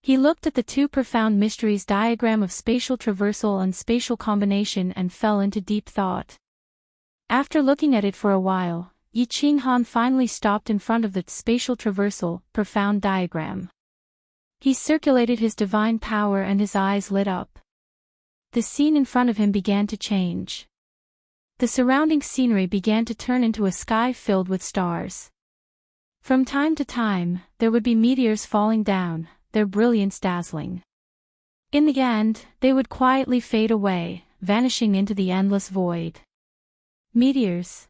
He looked at the two profound mysteries diagram of spatial traversal and spatial combination and fell into deep thought. After looking at it for a while, Yi Qinghan finally stopped in front of the spatial traversal, profound diagram. He circulated his divine power and his eyes lit up. The scene in front of him began to change. The surrounding scenery began to turn into a sky filled with stars. From time to time, there would be meteors falling down, their brilliance dazzling. In the end, they would quietly fade away, vanishing into the endless void. Meteors.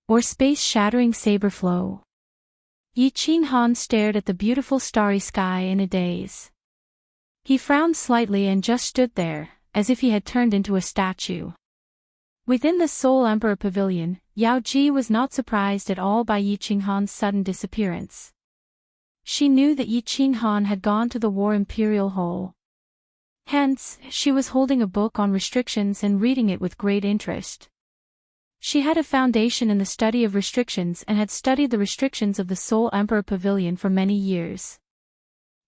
Or space-shattering saber flow. Yi Qinghan stared at the beautiful starry sky in a daze. He frowned slightly and just stood there, as if he had turned into a statue. Within the Soul Emperor Pavilion, Yao Ji was not surprised at all by Yi Qinghan's sudden disappearance. She knew that Yi Qinghan had gone to the War Imperial Hall. Hence, she was holding a book on restrictions and reading it with great interest. She had a foundation in the study of restrictions and had studied the restrictions of the Soul Emperor Pavilion for many years.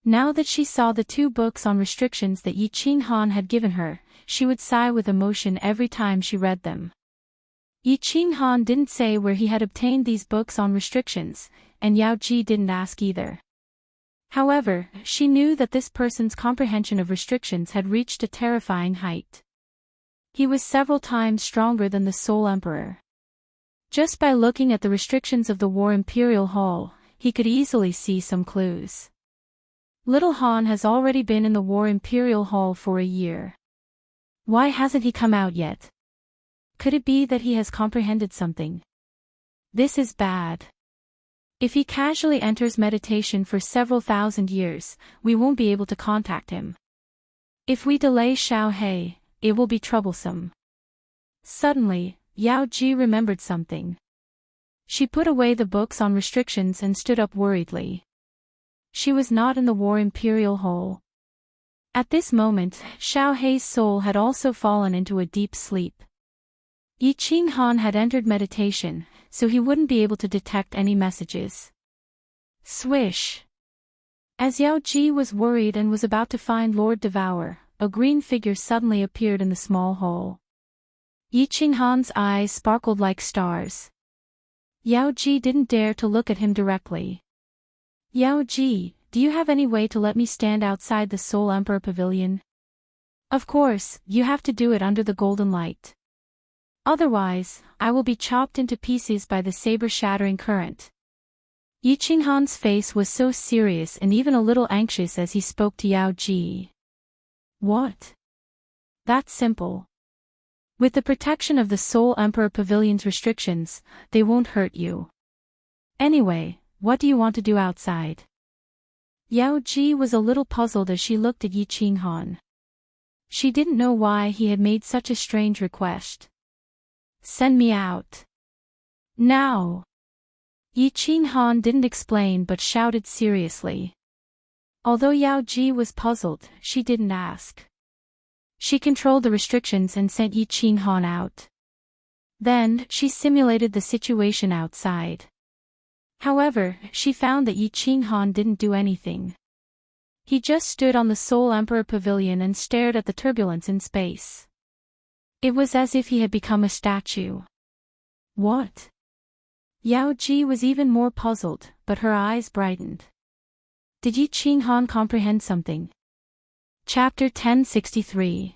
Now that she saw the two books on restrictions that Yi Qinghan had given her, she would sigh with emotion every time she read them. Yi Qinghan didn't say where he had obtained these books on restrictions, and Yao Ji didn't ask either. However, she knew that this person's comprehension of restrictions had reached a terrifying height. He was several times stronger than the Soul Emperor. Just by looking at the restrictions of the War Imperial Hall, he could easily see some clues. Little Han has already been in the War Imperial Hall for a year. Why hasn't he come out yet? Could it be that he has comprehended something? This is bad. If he casually enters meditation for several thousand years, we won't be able to contact him. If we delay Xiao He, it will be troublesome. Suddenly, Yao Ji remembered something. She put away the books on restrictions and stood up worriedly. She was not in the War Imperial Hall. At this moment, Xiao Hei's soul had also fallen into a deep sleep. Yi Qinghan had entered meditation, so he wouldn't be able to detect any messages. Swish! As Yao Ji was worried and was about to find Lord Devour, a green figure suddenly appeared in the small hole. Yi Qinghan's eyes sparkled like stars. Yao Ji didn't dare to look at him directly. Yao Ji, do you have any way to let me stand outside the Soul Emperor Pavilion? Of course, you have to do it under the golden light. Otherwise, I will be chopped into pieces by the saber-shattering current. Yi Qinghan's face was so serious and even a little anxious as he spoke to Yao Ji. What? That's simple. With the protection of the Soul Emperor Pavilion's restrictions, they won't hurt you. Anyway, what do you want to do outside? Yao Ji was a little puzzled as she looked at Yi Qinghan. She didn't know why he had made such a strange request. Send me out. Now. Yi Qinghan didn't explain but shouted seriously. Although Yao Ji was puzzled, she didn't ask. She controlled the restrictions and sent Yi Qinghan out. Then, she simulated the situation outside. However, she found that Yi Qinghan didn't do anything. He just stood on the Soul Emperor Pavilion and stared at the turbulence in space. It was as if he had become a statue. What? Yao Ji was even more puzzled, but her eyes brightened. Did Yi Qinghan comprehend something? Chapter 1063.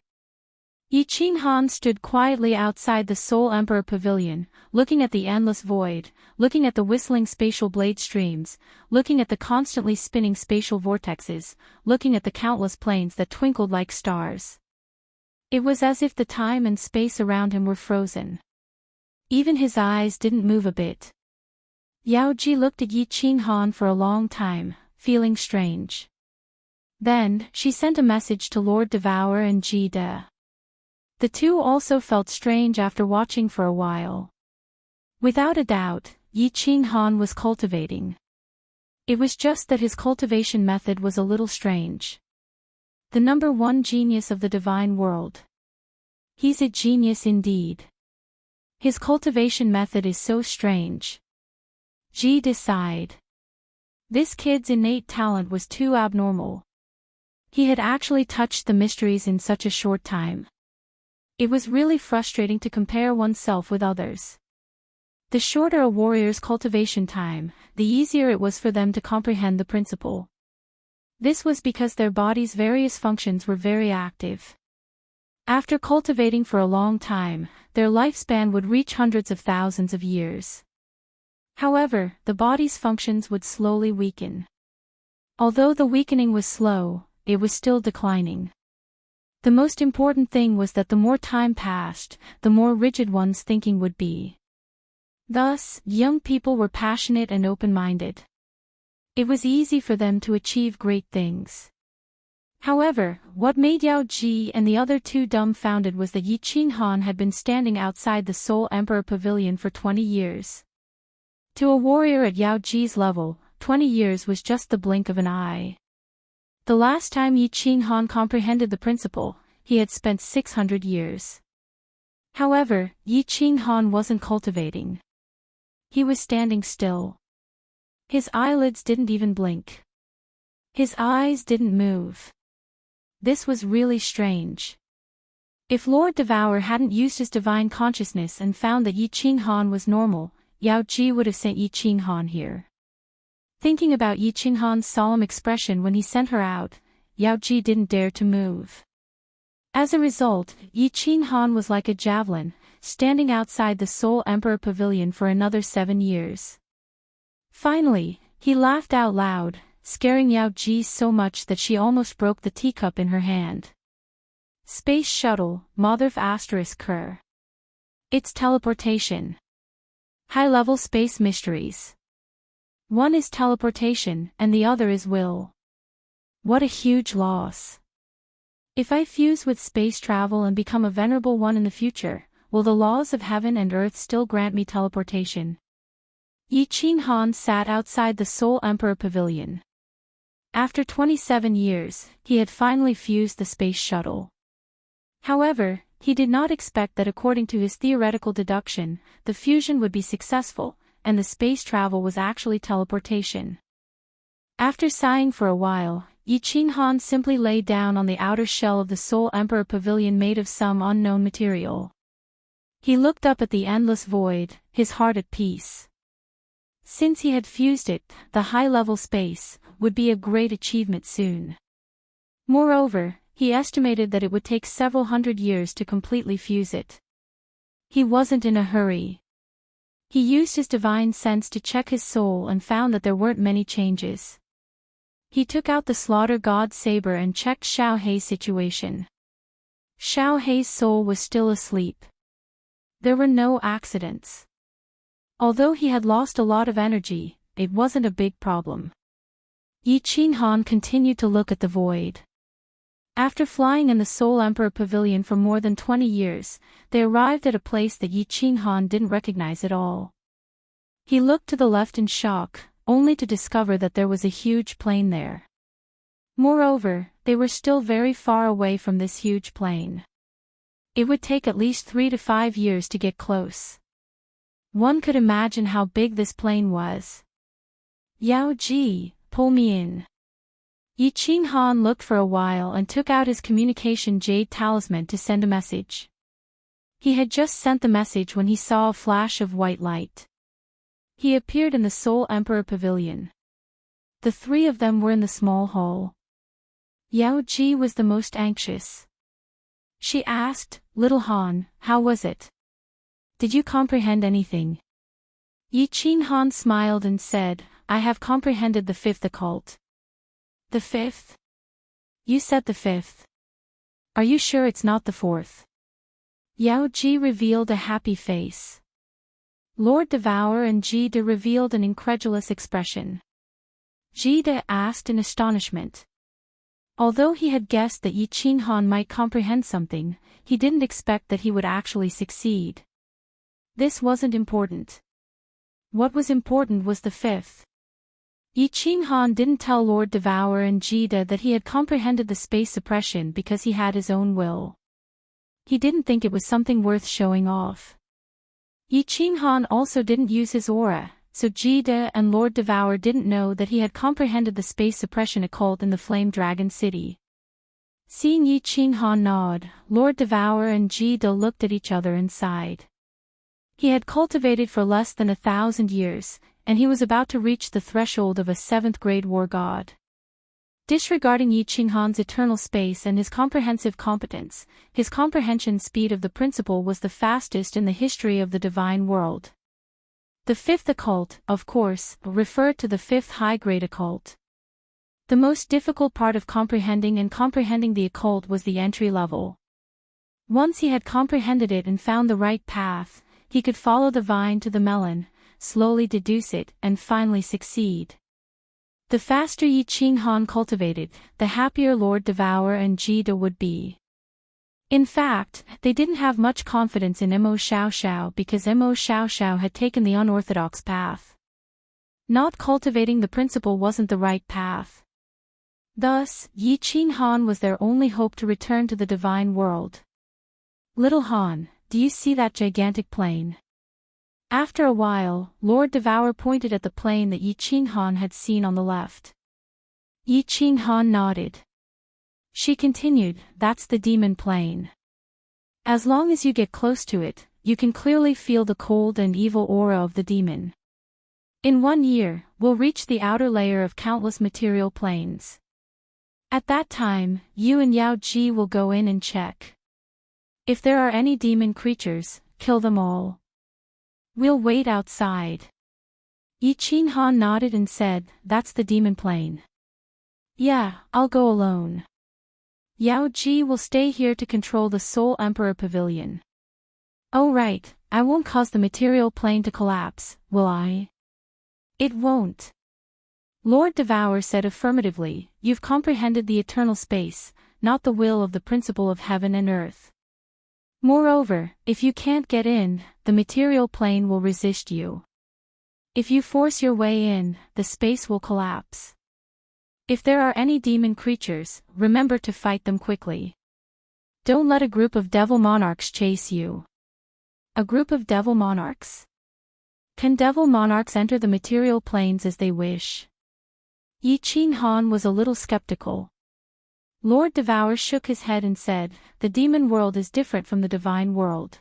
Yi Qinghan stood quietly outside the Soul Emperor Pavilion, looking at the endless void, looking at the whistling spatial blade streams, looking at the constantly spinning spatial vortexes, looking at the countless planes that twinkled like stars. It was as if the time and space around him were frozen. Even his eyes didn't move a bit. Yao Ji looked at Yi Qinghan for a long time, feeling strange. Then, she sent a message to Lord Devour and Ji De. The two also felt strange after watching for a while. Without a doubt, Yi Qinghan was cultivating. It was just that his cultivation method was a little strange. The number one genius of the divine world. He's a genius indeed. His cultivation method is so strange. Ji De sighed. This kid's innate talent was too abnormal. He had actually touched the mysteries in such a short time. It was really frustrating to compare oneself with others. The shorter a warrior's cultivation time, the easier it was for them to comprehend the principle. This was because their body's various functions were very active. After cultivating for a long time, their lifespan would reach hundreds of thousands of years. However, the body's functions would slowly weaken. Although the weakening was slow, it was still declining. The most important thing was that the more time passed, the more rigid one's thinking would be. Thus, young people were passionate and open-minded. It was easy for them to achieve great things. However, what made Yao Ji and the other two dumbfounded was that Yi Qinghan had been standing outside the Soul Emperor Pavilion for 20 years. To a warrior at Yao Ji's level, 20 years was just the blink of an eye. The last time Yi Qinghan comprehended the principle, he had spent 600 years. However, Yi Qinghan wasn't cultivating. He was standing still. His eyelids didn't even blink. His eyes didn't move. This was really strange. If Lord Devourer hadn't used his divine consciousness and found that Yi Qinghan was normal, Yao Ji would have sent Yi Qinghan here. Thinking about Yi Qinghan's solemn expression when he sent her out, Yao Ji didn't dare to move. As a result, Yi Qinghan was like a javelin, standing outside the Soul Emperor Pavilion for another 7 years. Finally, he laughed out loud, scaring Yao Ji so much that she almost broke the teacup in her hand. Space Shuttle, Motherf *Ker. It's teleportation. High-level space mysteries. One is teleportation, and the other is will. What a huge loss. If I fuse with space travel and become a venerable one in the future, will the laws of heaven and earth still grant me teleportation? Yi Qinghan sat outside the Soul Emperor Pavilion. After 27 years, he had finally fused the space shuttle. However, he did not expect that according to his theoretical deduction, the fusion would be successful, and the space travel was actually teleportation. After sighing for a while, Yi Qinghan simply lay down on the outer shell of the Soul Emperor Pavilion made of some unknown material. He looked up at the endless void, his heart at peace. Since he had fused it, the high-level space would be a great achievement soon. Moreover, he estimated that it would take several hundred years to completely fuse it. He wasn't in a hurry. He used his divine sense to check his soul and found that there weren't many changes. He took out the Slaughter God saber and checked Xiao Hei's situation. Xiao Hei's soul was still asleep. There were no accidents. Although he had lost a lot of energy, it wasn't a big problem. Yi Qinghan continued to look at the void. After flying in the Soul Emperor Pavilion for more than 20 years, they arrived at a place that Yi Qinghan didn't recognize at all. He looked to the left in shock, only to discover that there was a huge plain there. Moreover, they were still very far away from this huge plain. It would take at least 3 to 5 years to get close. One could imagine how big this plain was. Yao Ji, pull me in. Yi Qinghan looked for a while and took out his communication jade talisman to send a message. He had just sent the message when he saw a flash of white light. He appeared in the Soul Emperor Pavilion. The three of them were in the small hall. Yao Ji was the most anxious. She asked, "Little Han, how was it? Did you comprehend anything?" Yi Qinghan smiled and said, "I have comprehended the 5th occult." "The 5th? You said the 5th. Are you sure it's not the 4th? Yao Ji revealed a happy face. Lord Devourer and Ji De revealed an incredulous expression. Ji De asked in astonishment. Although he had guessed that Yi Qinghan might comprehend something, he didn't expect that he would actually succeed. This wasn't important. What was important was the 5th. Yi Qinghan didn't tell Lord Devourer and Jida that he had comprehended the space suppression because he had his own will. He didn't think it was something worth showing off. Yi Qinghan also didn't use his aura, so Jida and Lord Devourer didn't know that he had comprehended the space suppression occult in the Flame Dragon City. Seeing Yi Qinghan nod, Lord Devourer and Ji De looked at each other and sighed. He had cultivated for less than 1,000 years, and he was about to reach the threshold of a 7th-grade war god. Disregarding Yi Qinghan's eternal space and his comprehensive competence, his comprehension speed of the principle was the fastest in the history of the divine world. The 5th occult, of course, referred to the 5th high-grade occult. The most difficult part of comprehending the occult was the entry level. Once he had comprehended it and found the right path, he could follow the vine to the melon, slowly deduce it, and finally succeed. The faster Yi Qinghan cultivated, the happier Lord Devourer and Ji De would be. In fact, they didn't have much confidence in Mo Xiaoxiao because Mo Xiaoxiao had taken the unorthodox path. Not cultivating the principle wasn't the right path. Thus, Yi Qinghan was their only hope to return to the divine world. Little Han, do you see that gigantic plane? After a while, Lord Devourer pointed at the plane that Yi Qinghan had seen on the left. Yi Qinghan nodded. She continued, that's the demon plane. As long as you get close to it, you can clearly feel the cold and evil aura of the demon. In 1 year, we'll reach the outer layer of countless material planes. At that time, you and Yao Ji will go in and check. If there are any demon creatures, kill them all. We'll wait outside. Yi Qinghan nodded and said, that's the demon plane. Yeah, I'll go alone. Yao Ji will stay here to control the Soul Emperor Pavilion. Oh right, I won't cause the material plane to collapse, will I? It won't. Lord Devourer said affirmatively, you've comprehended the eternal space, not the will of the principle of heaven and earth. Moreover, if you can't get in, the material plane will resist you. If you force your way in, the space will collapse. If there are any demon creatures, remember to fight them quickly. Don't let a group of devil monarchs chase you. A group of devil monarchs? Can devil monarchs enter the material planes as they wish? Yi Qinghan was a little skeptical. Lord Devourer shook his head and said, the demon world is different from the divine world.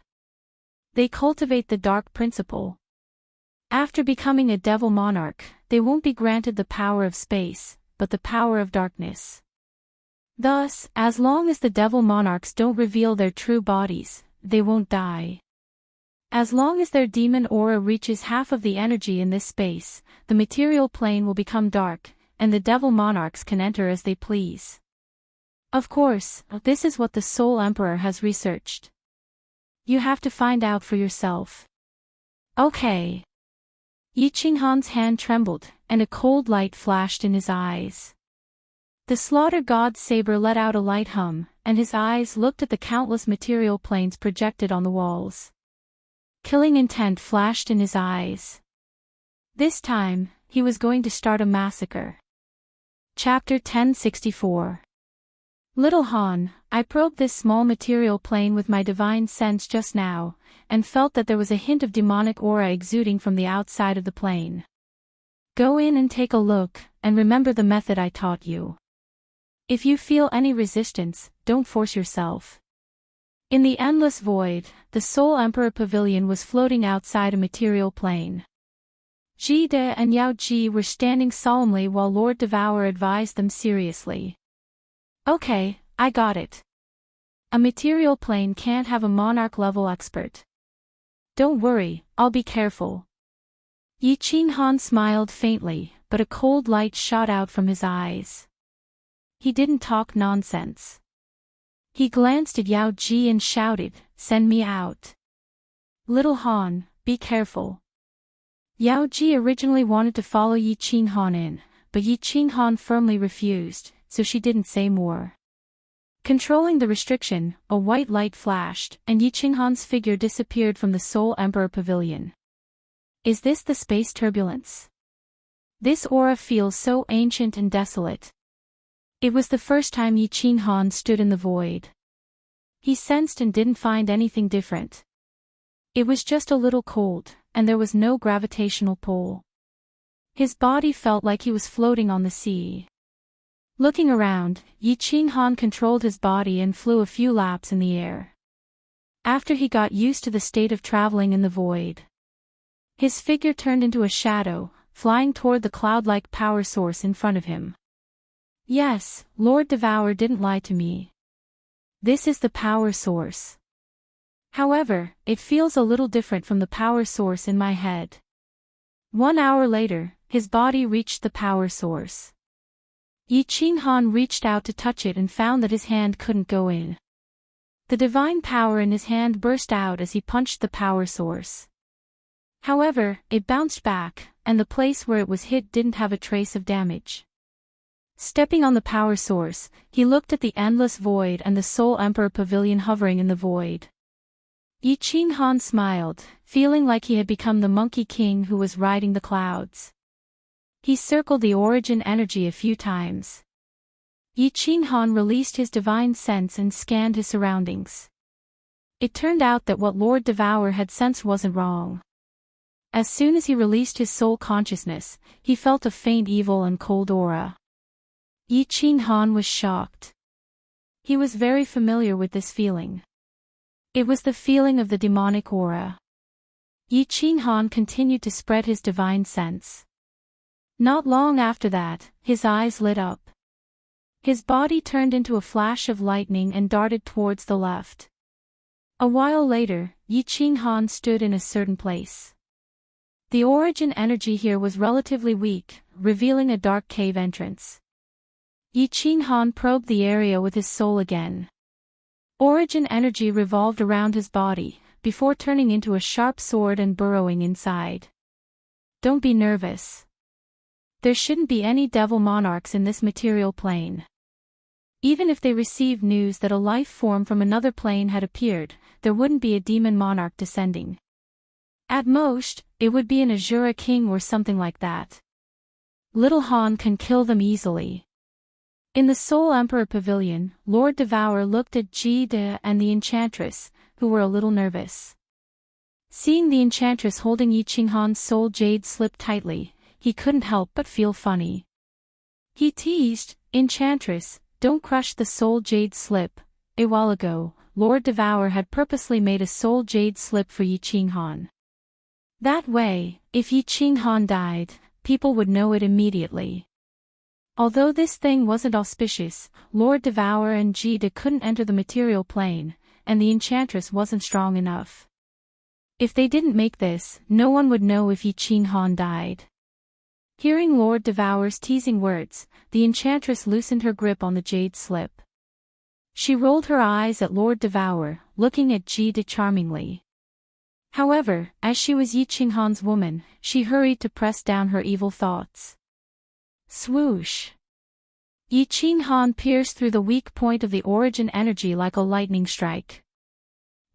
They cultivate the dark principle. After becoming a devil monarch, they won't be granted the power of space, but the power of darkness. Thus, as long as the devil monarchs don't reveal their true bodies, they won't die. As long as their demon aura reaches half of the energy in this space, the material plane will become dark, and the devil monarchs can enter as they please. Of course, this is what the Soul Emperor has researched. You have to find out for yourself. Okay. Yi Qinghan's hand trembled, and a cold light flashed in his eyes. The slaughter god's saber let out a light hum, and his eyes looked at the countless material planes projected on the walls. Killing intent flashed in his eyes. This time, he was going to start a massacre. Chapter 1064. Little Han, I probed this small material plane with my divine sense just now, and felt that there was a hint of demonic aura exuding from the outside of the plane. Go in and take a look, and remember the method I taught you. If you feel any resistance, don't force yourself. In the endless void, the Soul Emperor Pavilion was floating outside a material plane. Ji De and Yao Ji were standing solemnly while Lord Devourer advised them seriously. Okay, I got it. A material plane can't have a monarch-level expert. Don't worry, I'll be careful. Yi Qinghan smiled faintly, but a cold light shot out from his eyes. He didn't talk nonsense. He glanced at Yao Ji and shouted, send me out. Little Han, be careful. Yao Ji originally wanted to follow Yi Qinghan in, but Yi Qinghan firmly refused, so she didn't say more. Controlling the restriction, a white light flashed, and Yi Qinghan's figure disappeared from the Soul Emperor Pavilion. Is this the space turbulence? This aura feels so ancient and desolate. It was the first time Yi Qinghan stood in the void. He sensed and didn't find anything different. It was just a little cold, and there was no gravitational pull. His body felt like he was floating on the sea. Looking around, Yi Qinghan controlled his body and flew a few laps in the air. After he got used to the state of traveling in the void, his figure turned into a shadow, flying toward the cloud-like power source in front of him. Yes, Lord Devour didn't lie to me. This is the power source. However, it feels a little different from the power source in my head. 1 hour later, his body reached the power source. Yi Qinghan reached out to touch it and found that his hand couldn't go in. The divine power in his hand burst out as he punched the power source. However, it bounced back, and the place where it was hit didn't have a trace of damage. Stepping on the power source, he looked at the endless void and the Soul Emperor pavilion hovering in the void. Yi Qinghan smiled, feeling like he had become the Monkey King who was riding the clouds. He circled the origin energy a few times. Yi Qinghan released his divine sense and scanned his surroundings. It turned out that what Lord Devour had sensed wasn't wrong. As soon as he released his soul consciousness, he felt a faint evil and cold aura. Yi Qinghan was shocked. He was very familiar with this feeling. It was the feeling of the demonic aura. Yi Qinghan continued to spread his divine sense. Not long after that, his eyes lit up. His body turned into a flash of lightning and darted towards the left. A while later, Yi Qinghan stood in a certain place. The origin energy here was relatively weak, revealing a dark cave entrance. Yi Qinghan probed the area with his soul again. Origin energy revolved around his body, before turning into a sharp sword and burrowing inside. Don't be nervous. There shouldn't be any devil monarchs in this material plane. Even if they received news that a life form from another plane had appeared, there wouldn't be a demon monarch descending. At most, it would be an Azura king or something like that. Little Han can kill them easily. In the Soul Emperor Pavilion, Lord Devour looked at Ji De and the Enchantress, who were a little nervous. Seeing the Enchantress holding Yi Qinghan's soul jade slip tightly, he couldn't help but feel funny. He teased, "Enchantress, don't crush the soul jade slip." A while ago, Lord Devour had purposely made a soul jade slip for Yi Qinghan. That way, if Yi Qinghan died, people would know it immediately. Although this thing wasn't auspicious, Lord Devour and Jida couldn't enter the material plane, and the Enchantress wasn't strong enough. If they didn't make this, no one would know if Yi Qinghan died. Hearing Lord Devour's teasing words, the Enchantress loosened her grip on the jade slip. She rolled her eyes at Lord Devour, looking at Jida charmingly. However, as she was Yi Qinghan's woman, she hurried to press down her evil thoughts. Swoosh! Yi Qinghan pierced through the weak point of the origin energy like a lightning strike.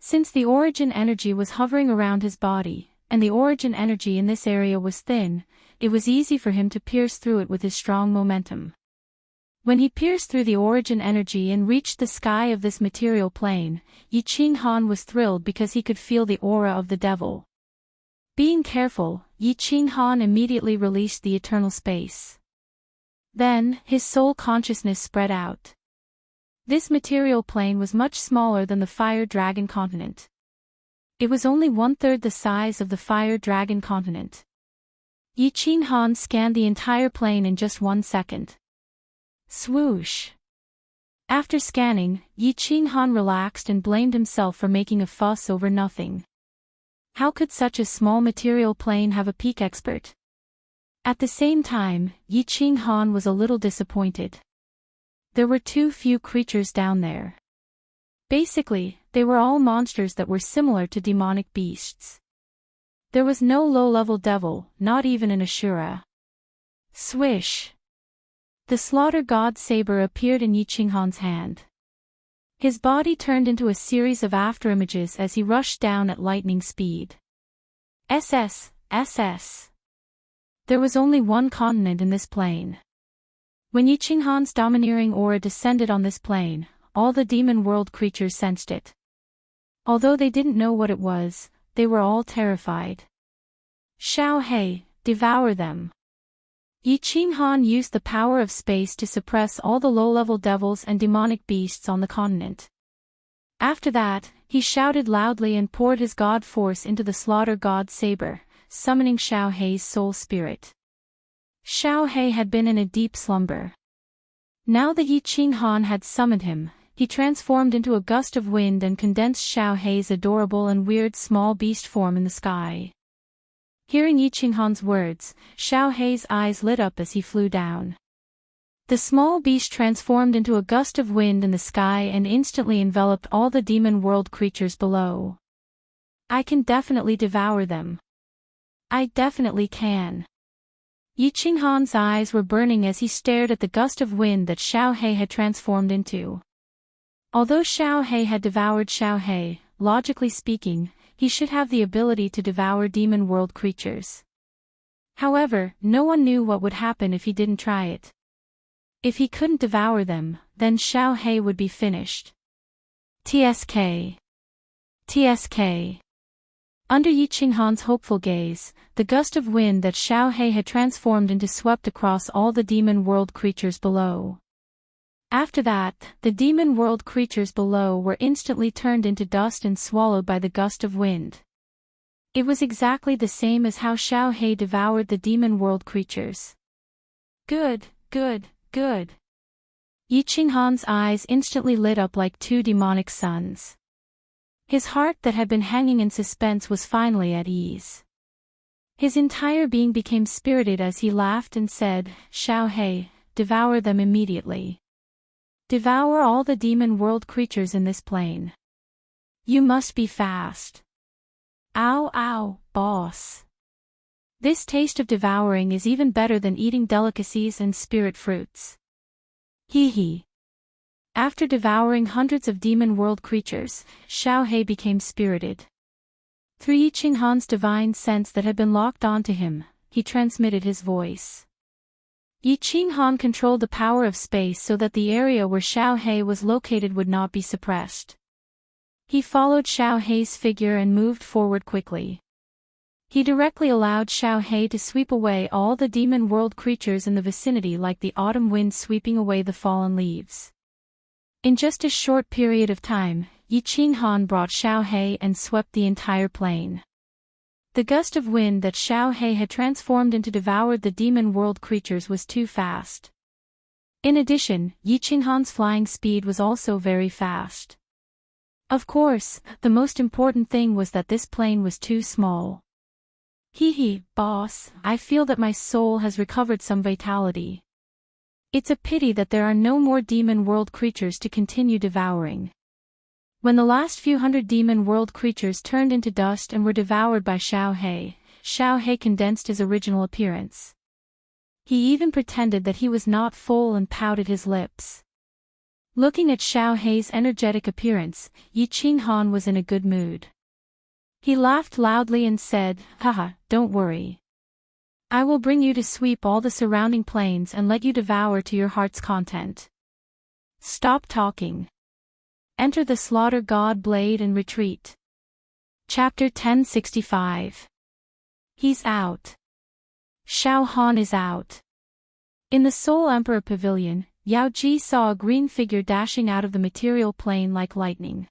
Since the origin energy was hovering around his body, and the origin energy in this area was thin, it was easy for him to pierce through it with his strong momentum. When he pierced through the origin energy and reached the sky of this material plane, Yi Qinghan was thrilled because he could feel the aura of the devil. Being careful, Yi Qinghan immediately released the eternal space. Then, his soul consciousness spread out. This material plane was much smaller than the Fire Dragon continent. It was only 1/3 the size of the Fire Dragon continent. Yi Qinghan scanned the entire plane in just 1 second. Swoosh! After scanning, Yi Qinghan relaxed and blamed himself for making a fuss over nothing. How could such a small material plane have a peak expert? At the same time, Yi Qinghan was a little disappointed. There were too few creatures down there. Basically, they were all monsters that were similar to demonic beasts. There was no low-level devil, not even an Ashura. Swish! The Slaughter God Saber appeared in Yi Qinghan's hand. His body turned into a series of afterimages as he rushed down at lightning speed. SS. There was only one continent in this plane. When Yi Qinghan's domineering aura descended on this plane, all the demon world creatures sensed it. Although they didn't know what it was, they were all terrified. Shao Hei, devour them! Yi Qinghan used the power of space to suppress all the low-level devils and demonic beasts on the continent. After that, he shouted loudly and poured his god force into the slaughter god saber, summoning Xiao Hei's soul spirit. Xiao Hei had been in a deep slumber. Now that Yi Qinghan had summoned him, he transformed into a gust of wind and condensed Xiao Hei's adorable and weird small beast form in the sky. Hearing Yi Qinghan's words, Xiao Hei's eyes lit up as he flew down. The small beast transformed into a gust of wind in the sky and instantly enveloped all the demon world creatures below. I can definitely devour them. I definitely can. Yi Qinghan's eyes were burning as he stared at the gust of wind that Xiao Hei had transformed into. Although Xiao Hei had devoured Xiao Hei, logically speaking, he should have the ability to devour demon world creatures. However, no one knew what would happen if he didn't try it. If he couldn't devour them, then Xiao Hei would be finished. TSK. TSK. Under Yi Qinghan's hopeful gaze, the gust of wind that Xiao Hei had transformed into swept across all the demon world creatures below. After that, the demon world creatures below were instantly turned into dust and swallowed by the gust of wind. It was exactly the same as how Xiao Hei devoured the demon world creatures. Good, good, good. Yi Qinghan's eyes instantly lit up like two demonic suns. His heart that had been hanging in suspense was finally at ease. His entire being became spirited as he laughed and said, "Xiao Hei, devour them immediately. Devour all the demon world creatures in this plane. You must be fast." Ow ow, boss. This taste of devouring is even better than eating delicacies and spirit fruits. Hee hee. After devouring hundreds of demon world creatures, Xiao Hei became spirited. Through Yi Qinghan's divine sense that had been locked onto him, he transmitted his voice. Yi Qinghan controlled the power of space so that the area where Xiao Hei was located would not be suppressed. He followed Xiao Hei's figure and moved forward quickly. He directly allowed Xiao Hei to sweep away all the demon world creatures in the vicinity like the autumn wind sweeping away the fallen leaves. In just a short period of time, Yi Qinghan brought Xiao Hei and swept the entire plain. The gust of wind that Xiao Hei had transformed into devoured the demon world creatures was too fast. In addition, Yi Qinghan's flying speed was also very fast. Of course, the most important thing was that this plane was too small. Hee hee, boss, I feel that my soul has recovered some vitality. It's a pity that there are no more demon world creatures to continue devouring. When the last few hundred demon world creatures turned into dust and were devoured by Xiao Hei condensed his original appearance. He even pretended that he was not full and pouted his lips. Looking at Xiao Hei's energetic appearance, Yi Qinghan was in a good mood. He laughed loudly and said, "Haha, don't worry. I will bring you to sweep all the surrounding plains and let you devour to your heart's content. Stop talking. Enter the slaughter god blade and retreat." Chapter 1065. He's out. Xiao Han is out. In the Soul Emperor Pavilion, Yao Ji saw a green figure dashing out of the material plane like lightning.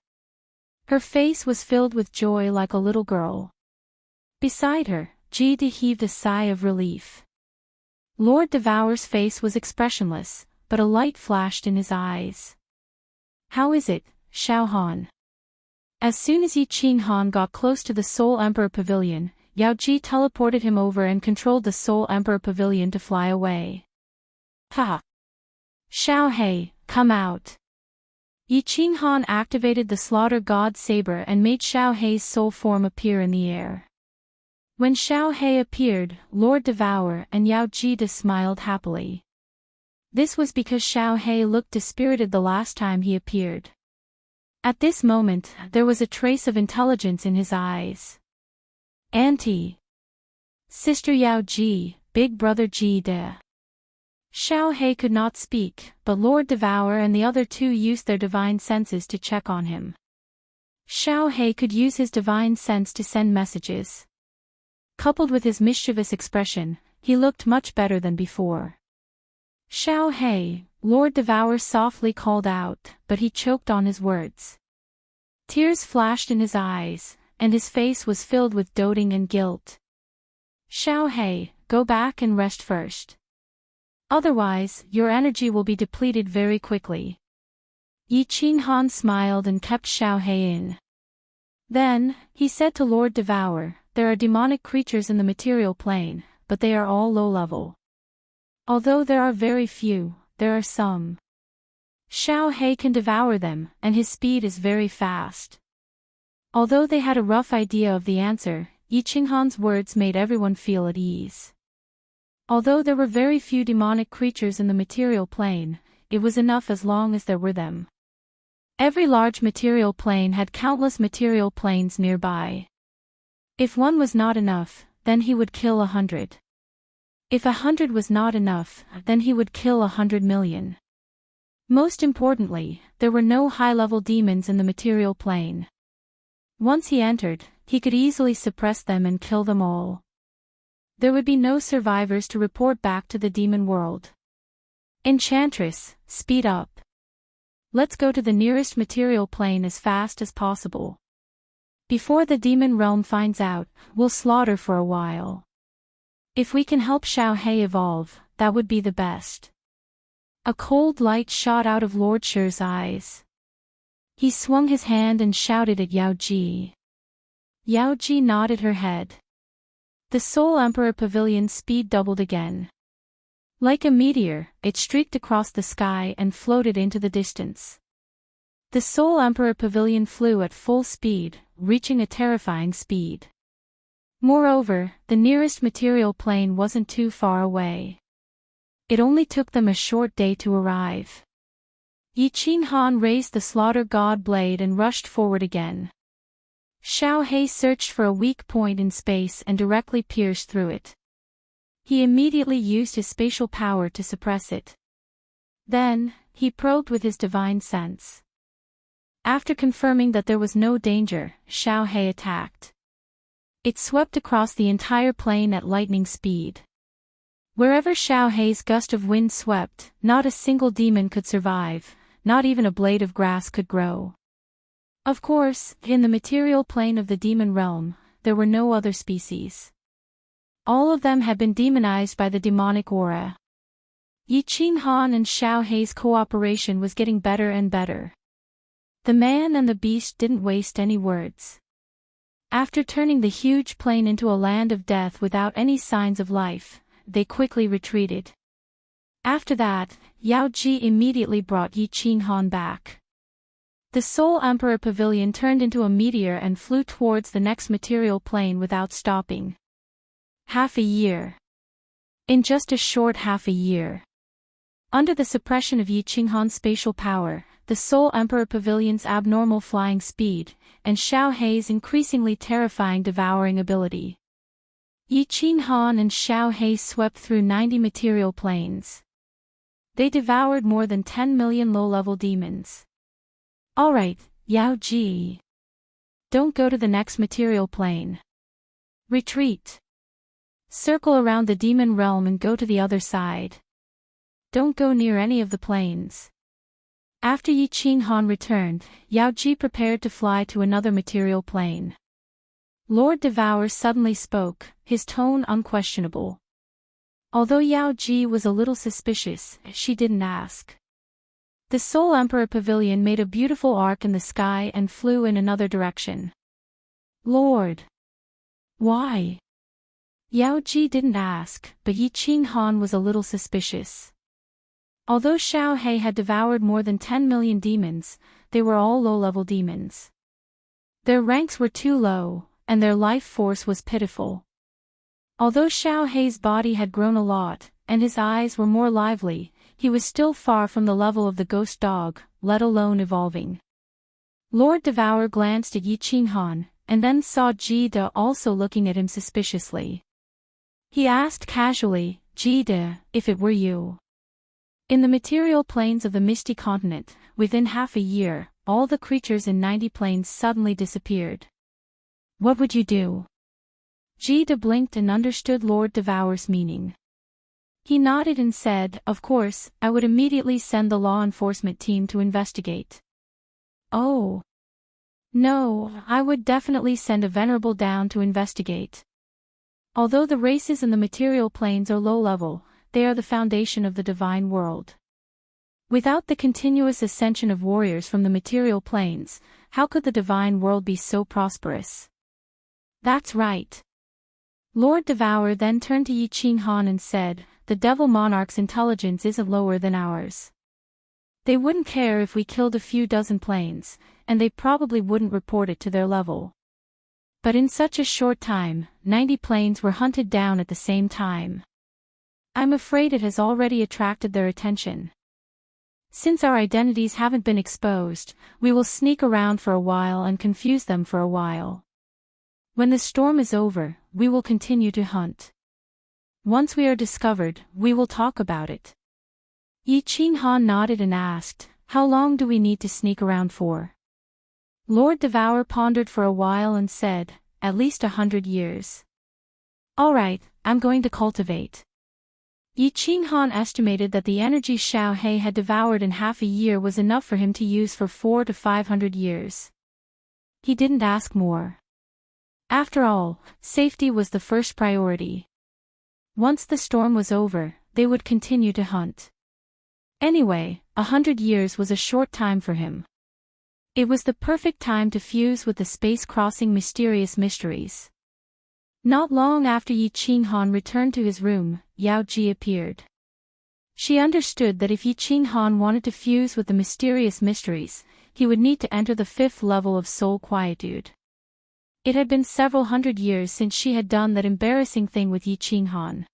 Her face was filled with joy like a little girl. Beside her, Ji De heaved a sigh of relief. Lord Devour's face was expressionless, but a light flashed in his eyes. "How is it, Xiao Han?" As soon as Yi Qinghan got close to the Soul Emperor Pavilion, Yao Ji teleported him over and controlled the Soul Emperor Pavilion to fly away. "Ha! Xiao Hei, come out." Yi Qinghan activated the Slaughter God Saber and made Xiao Hei's soul form appear in the air. When Xiao Hei appeared, Lord Devour and Yao Ji smiled happily. This was because Xiao Hei looked dispirited the last time he appeared. At this moment, there was a trace of intelligence in his eyes. "Auntie. Sister Yao Ji, Big Brother Ji De." Xiao Hei could not speak, but Lord Devour and the other two used their divine senses to check on him. Xiao Hei could use his divine sense to send messages. Coupled with his mischievous expression, he looked much better than before. "Xiao Hei," Lord Devour softly called out, but he choked on his words. Tears flashed in his eyes, and his face was filled with doting and guilt. "Xiao Hei, go back and rest first. Otherwise, your energy will be depleted very quickly." Yi Qinghan smiled and kept Xiao Hei in. Then, he said to Lord Devour, "There are demonic creatures in the material plane, but they are all low-level. Although there are very few, there are some. Xiao Hei can devour them, and his speed is very fast." Although they had a rough idea of the answer, Yi Qinghan's words made everyone feel at ease. Although there were very few demonic creatures in the material plane, it was enough as long as there were them. Every large material plane had countless material planes nearby. If one was not enough, then he would kill 100. If 100 was not enough, then he would kill 100,000,000. Most importantly, there were no high-level demons in the material plane. Once he entered, he could easily suppress them and kill them all. There would be no survivors to report back to the demon world. "Enchantress, speed up. Let's go to the nearest material plane as fast as possible. Before the demon realm finds out, we'll slaughter for a while. If we can help Xiao Hei evolve, that would be the best." A cold light shot out of Lord Shi's eyes. He swung his hand and shouted at Yao Ji. Yao Ji nodded her head. The Soul Emperor Pavilion's speed doubled again. Like a meteor, it streaked across the sky and floated into the distance. The Soul Emperor Pavilion flew at full speed, reaching a terrifying speed. Moreover, the nearest material plane wasn't too far away. It only took them a short day to arrive. Yi Qinghan raised the Slaughter God blade and rushed forward again. Xiao Hei searched for a weak point in space and directly pierced through it. He immediately used his spatial power to suppress it. Then, he probed with his divine sense. After confirming that there was no danger, Xiao Hei attacked. It swept across the entire plane at lightning speed. Wherever Xiao Hei's gust of wind swept, not a single demon could survive, not even a blade of grass could grow. Of course, in the material plane of the demon realm, there were no other species. All of them had been demonized by the demonic aura. Yi Qinghan and Xiao Hei's cooperation was getting better and better. The man and the beast didn't waste any words. After turning the huge plane into a land of death without any signs of life, they quickly retreated. After that, Yao Ji immediately brought Yi Qinghan back. The Soul Emperor Pavilion turned into a meteor and flew towards the next material plane without stopping. Half a year. In just a short half a year. Under the suppression of Yi Qinghan's spatial power, the Soul Emperor Pavilion's abnormal flying speed, and Xiao Hei's increasingly terrifying devouring ability, Yi Qinghan and Xiao Hei swept through 90 material planes. They devoured more than 10 million low-level demons. Alright, Yao Ji. Don't go to the next material plane. Retreat. Circle around the demon realm and go to the other side. Don't go near any of the planes. After Yi Qinghan returned, Yao Ji prepared to fly to another material plane. Lord Devour suddenly spoke, his tone unquestionable. Although Yao Ji was a little suspicious, she didn't ask. The Soul Emperor Pavilion made a beautiful arc in the sky and flew in another direction. Lord. Why? Yao Ji didn't ask, but Yi Qinghan was a little suspicious. Although Xiao Hei had devoured more than 10 million demons, they were all low-level demons. Their ranks were too low, and their life force was pitiful. Although Xiao Hei's body had grown a lot, and his eyes were more lively, he was still far from the level of the ghost dog, let alone evolving. Lord Devour glanced at Yi Qinghan, and then saw Jide also looking at him suspiciously. He asked casually, Jide, if it were you. In the material planes of the Misty Continent, within half a year, all the creatures in 90 planes suddenly disappeared. What would you do? Jida blinked and understood Lord Devour's meaning. He nodded and said, "Of course, I would immediately send the law enforcement team to investigate." "Oh. No, I would definitely send a venerable down to investigate. Although the races in the material planes are low level, they are the foundation of the divine world. Without the continuous ascension of warriors from the material planes, how could the divine world be so prosperous?" "That's right." Lord Devour then turned to Yi Qing Han and said, "The Devil Monarch's intelligence isn't lower than ours. They wouldn't care if we killed a few dozen planes, and they probably wouldn't report it to their level. But in such a short time, 90 planes were hunted down at the same time. I'm afraid it has already attracted their attention. Since our identities haven't been exposed, we will sneak around for a while and confuse them for a while. When the storm is over, we will continue to hunt. Once we are discovered, we will talk about it." Yi Qing Han nodded and asked, "How long do we need to sneak around for?" Lord Devour pondered for a while and said, "At least 100 years. All right, I'm going to cultivate." Yi Qing Han estimated that the energy Xiao He had devoured in half a year was enough for him to use for 400 to 500 years. He didn't ask more. After all, safety was the first priority. Once the storm was over, they would continue to hunt. Anyway, 100 years was a short time for him. It was the perfect time to fuse with the space-crossing mysterious mysteries. Not long after Yi Qing Han returned to his room, Yao Ji appeared. She understood that if Yi Qing Han wanted to fuse with the mysterious mysteries, he would need to enter the 5th level of soul quietude. It had been several hundred years since she had done that embarrassing thing with Yi Qing Han.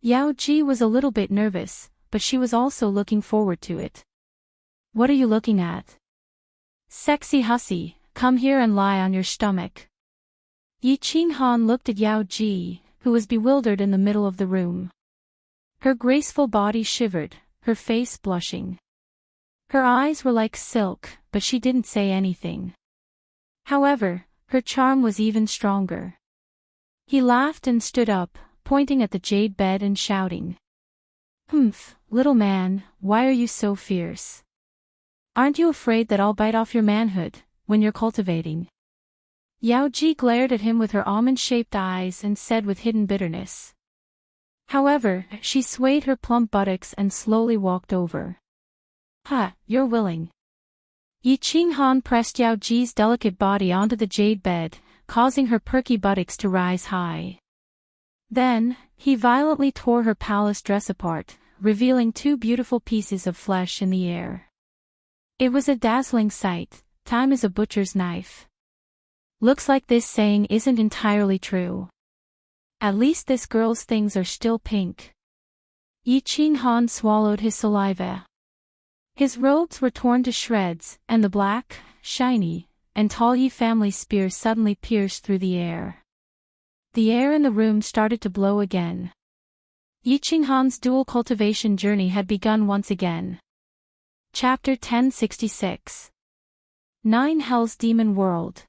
Yao Ji was a little bit nervous, but she was also looking forward to it. "What are you looking at?" "Sexy hussy, come here and lie on your stomach." Yi Qing Han looked at Yao Ji, who was bewildered in the middle of the room. Her graceful body shivered, her face blushing. Her eyes were like silk, but she didn't say anything. However, her charm was even stronger. He laughed and stood up, pointing at the jade bed and shouting, "Humph, little man, why are you so fierce? Aren't you afraid that I'll bite off your manhood, when you're cultivating?" Yao Ji glared at him with her almond-shaped eyes and said with hidden bitterness. However, she swayed her plump buttocks and slowly walked over. You're willing." Yi Qing Han pressed Yao Ji's delicate body onto the jade bed, causing her perky buttocks to rise high. Then, he violently tore her palace dress apart, revealing 2 beautiful pieces of flesh in the air. It was a dazzling sight. Time is a butcher's knife. Looks like this saying isn't entirely true. At least this girl's things are still pink. Yi Qing Han swallowed his saliva. His robes were torn to shreds, and the black, shiny, and tall Yi family spear suddenly pierced through the air. The air in the room started to blow again. Yi Qing Han's dual cultivation journey had begun once again. Chapter 1066. 9 Hell's Demon World.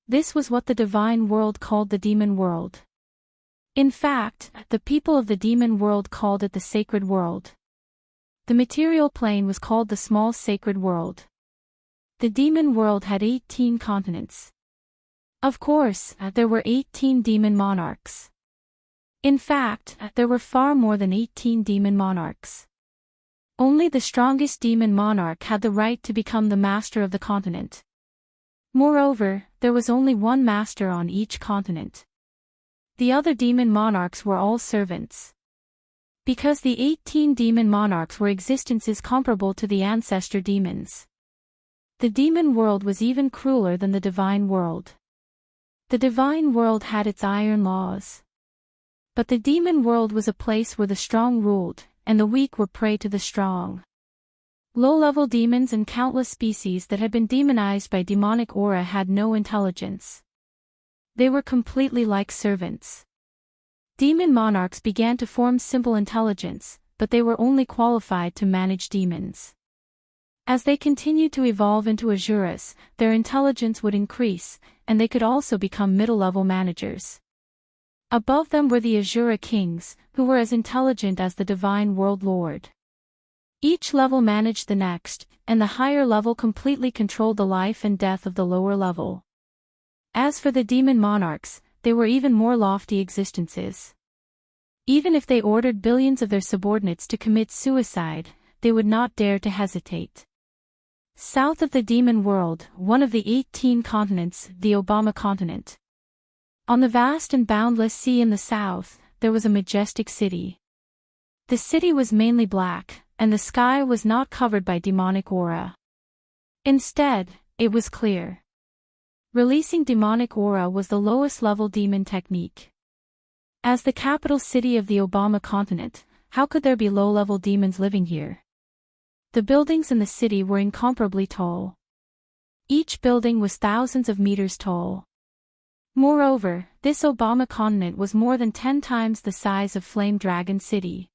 This was what the divine world called the demon world. In fact, the people of the demon world called it the sacred world. The material plane was called the small sacred world. The demon world had 18 continents. Of course, there were 18 demon monarchs. In fact, there were far more than 18 demon monarchs. Only the strongest demon monarch had the right to become the master of the continent. Moreover, there was only one master on each continent. The other demon monarchs were all servants. Because the 18 demon monarchs were existences comparable to the ancestor demons. The demon world was even crueler than the divine world. The divine world had its iron laws. But the demon world was a place where the strong ruled, and the weak were prey to the strong. Low-level demons and countless species that had been demonized by demonic aura had no intelligence. They were completely like servants. Demon monarchs began to form simple intelligence, but they were only qualified to manage demons. As they continued to evolve into Asuras, their intelligence would increase, and they could also become middle-level managers. Above them were the Azura kings, who were as intelligent as the divine world lord. Each level managed the next, and the higher level completely controlled the life and death of the lower level. As for the demon monarchs, they were even more lofty existences. Even if they ordered billions of their subordinates to commit suicide, they would not dare to hesitate. South of the demon world, one of the 18 continents, the Obama continent. On the vast and boundless sea in the south, there was a majestic city. The city was mainly black, and the sky was not covered by demonic aura. Instead, it was clear. Releasing demonic aura was the lowest level demon technique. As the capital city of the Obama continent, how could there be low-level demons living here? The buildings in the city were incomparably tall. Each building was thousands of meters tall. Moreover, this Obama continent was more than 10 times the size of Flame Dragon City.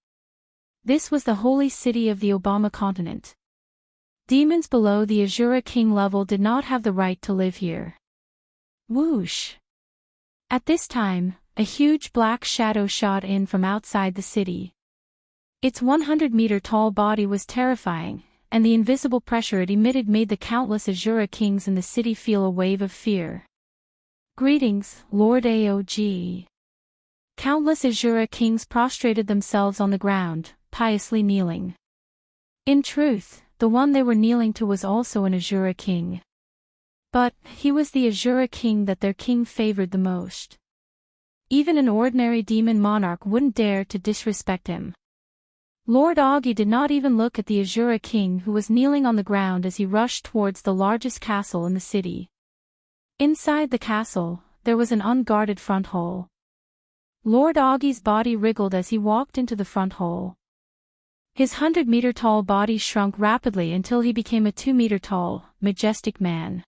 This was the holy city of the Obama continent. Demons below the Azura King level did not have the right to live here. Whoosh! At this time, a huge black shadow shot in from outside the city. Its 100-meter-tall body was terrifying, and the invisible pressure it emitted made the countless Azura kings in the city feel a wave of fear. Greetings, Lord Aog. Countless Azura kings prostrated themselves on the ground, piously kneeling. In truth, the one they were kneeling to was also an Azura king. But, he was the Azura king that their king favored the most. Even an ordinary demon monarch wouldn't dare to disrespect him. Lord Augie did not even look at the Azura king who was kneeling on the ground as he rushed towards the largest castle in the city. Inside the castle, there was an unguarded front hall. Lord Augie's body wriggled as he walked into the front hall. His 100-meter-tall body shrunk rapidly until he became a 2-meter-tall, majestic man.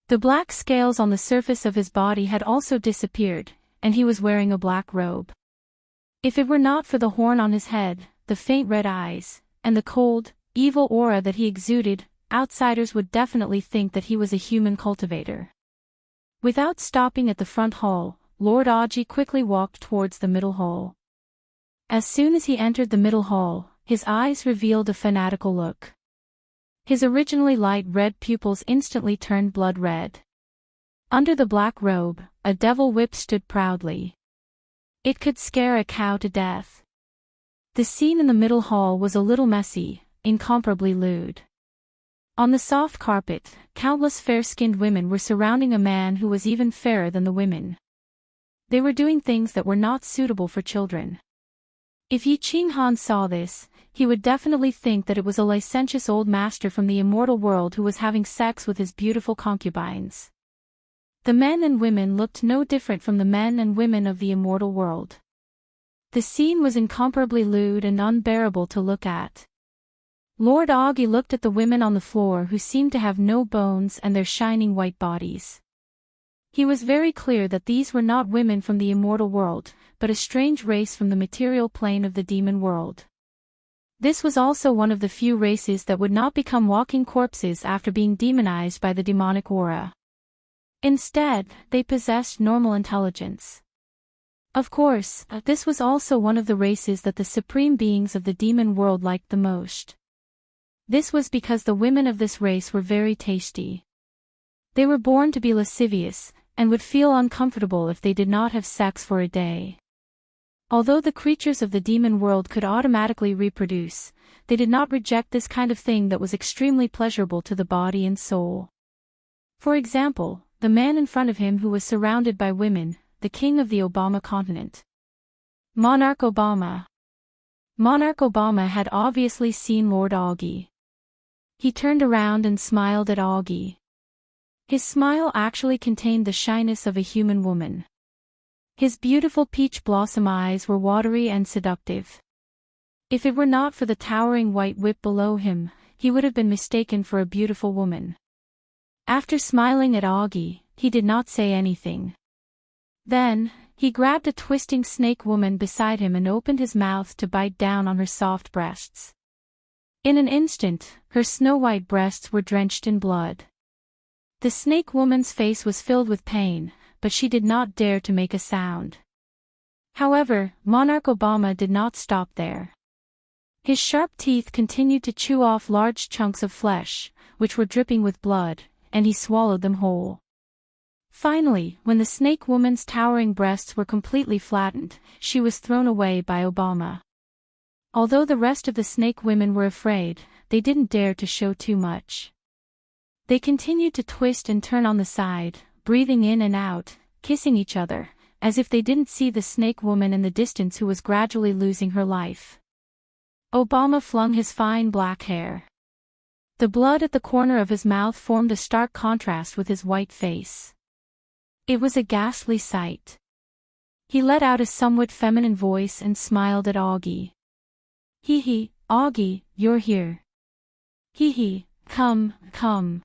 The black scales on the surface of his body had also disappeared, and he was wearing a black robe. If it were not for the horn on his head, the faint red eyes, and the cold, evil aura that he exuded, outsiders would definitely think that he was a human cultivator. Without stopping at the front hall, Lord Augie quickly walked towards the middle hall. As soon as he entered the middle hall, his eyes revealed a fanatical look. His originally light red pupils instantly turned blood red. Under the black robe, a devil whip stood proudly. It could scare a cow to death. The scene in the middle hall was a little messy, incomparably lewd. On the soft carpet, countless fair-skinned women were surrounding a man who was even fairer than the women. They were doing things that were not suitable for children. If Yi Qinghan saw this, he would definitely think that it was a licentious old master from the immortal world who was having sex with his beautiful concubines. The men and women looked no different from the men and women of the immortal world. The scene was incomparably lewd and unbearable to look at. Lord Augie looked at the women on the floor who seemed to have no bones and their shining white bodies. He was very clear that these were not women from the immortal world, but a strange race from the material plane of the demon world. This was also one of the few races that would not become walking corpses after being demonized by the demonic aura. Instead, they possessed normal intelligence. Of course, this was also one of the races that the supreme beings of the demon world liked the most. This was because the women of this race were very tasty. They were born to be lascivious, and would feel uncomfortable if they did not have sex for a day. Although the creatures of the demon world could automatically reproduce, they did not reject this kind of thing that was extremely pleasurable to the body and soul. For example, the man in front of him who was surrounded by women, the king of the Obama continent. Monarch Obama. Monarch Obama had obviously seen Lord Augie. He turned around and smiled at Augie. His smile actually contained the shyness of a human woman. His beautiful peach blossom eyes were watery and seductive. If it were not for the towering white whip below him, he would have been mistaken for a beautiful woman. After smiling at Augie, he did not say anything. Then, he grabbed a twisting snake woman beside him and opened his mouth to bite down on her soft breasts. In an instant, her snow-white breasts were drenched in blood. The snake woman's face was filled with pain, but she did not dare to make a sound. However, Monarch Obama did not stop there. His sharp teeth continued to chew off large chunks of flesh, which were dripping with blood, and he swallowed them whole. Finally, when the snake woman's towering breasts were completely flattened, she was thrown away by Obama. Although the rest of the snake women were afraid, they didn't dare to show too much. They continued to twist and turn on the side, breathing in and out, kissing each other, as if they didn't see the snake woman in the distance who was gradually losing her life. Obama flung his fine black hair. The blood at the corner of his mouth formed a stark contrast with his white face. It was a ghastly sight. He let out a somewhat feminine voice and smiled at Augie. "Hee hee, Augie, you're here. Hee hee, come, come.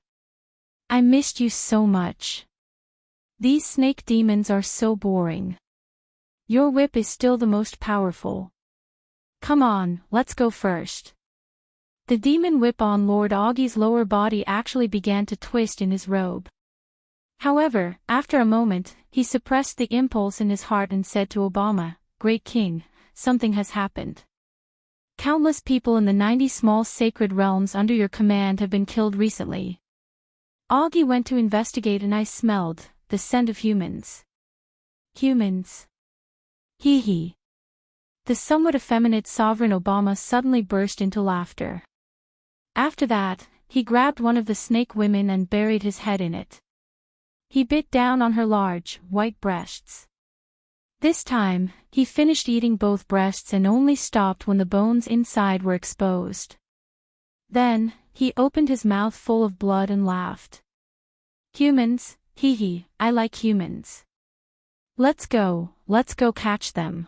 I missed you so much. These snake demons are so boring. Your whip is still the most powerful. Come on, let's go first." The demon whip on Lord Augie's lower body actually began to twist in his robe. However, after a moment, he suppressed the impulse in his heart and said to Obama, "Great King, something has happened. Countless people in the 90 small sacred realms under your command have been killed recently. Augie went to investigate and I smelled the scent of humans." "Humans? Hee hee." The somewhat effeminate sovereign Obama suddenly burst into laughter. After that, he grabbed one of the snake women and buried his head in it. He bit down on her large, white breasts. This time, he finished eating both breasts and only stopped when the bones inside were exposed. Then, he opened his mouth full of blood and laughed. "Humans, hee hee, I like humans. Let's go catch them.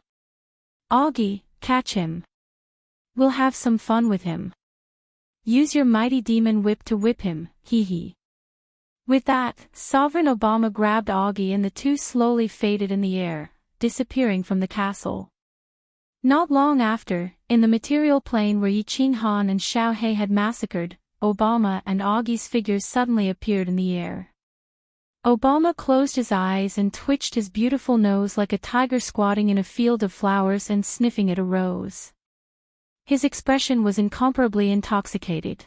Augie, catch him. We'll have some fun with him. Use your mighty demon whip to whip him, hee hee." With that, Sovereign Obama grabbed Augie and the two slowly faded in the air, disappearing from the castle. Not long after, in the material plane where Yi Qing Han and Xiao He had massacred, Obama and Augie's figures suddenly appeared in the air. Obama closed his eyes and twitched his beautiful nose like a tiger squatting in a field of flowers and sniffing at a rose. His expression was incomparably intoxicated.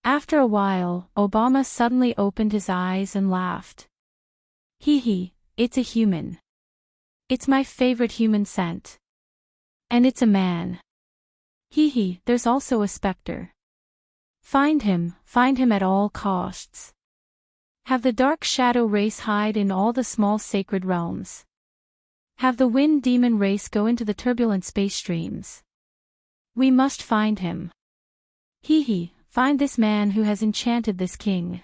After a while, Obama suddenly opened his eyes and laughed. "Hee hee, it's a human. It's my favorite human scent. And it's a man. Hee hee, there's also a specter. Find him at all costs. Have the dark shadow race hide in all the small sacred realms. Have the wind demon race go into the turbulent space streams. We must find him. Hee hee, find this man who has enchanted this king."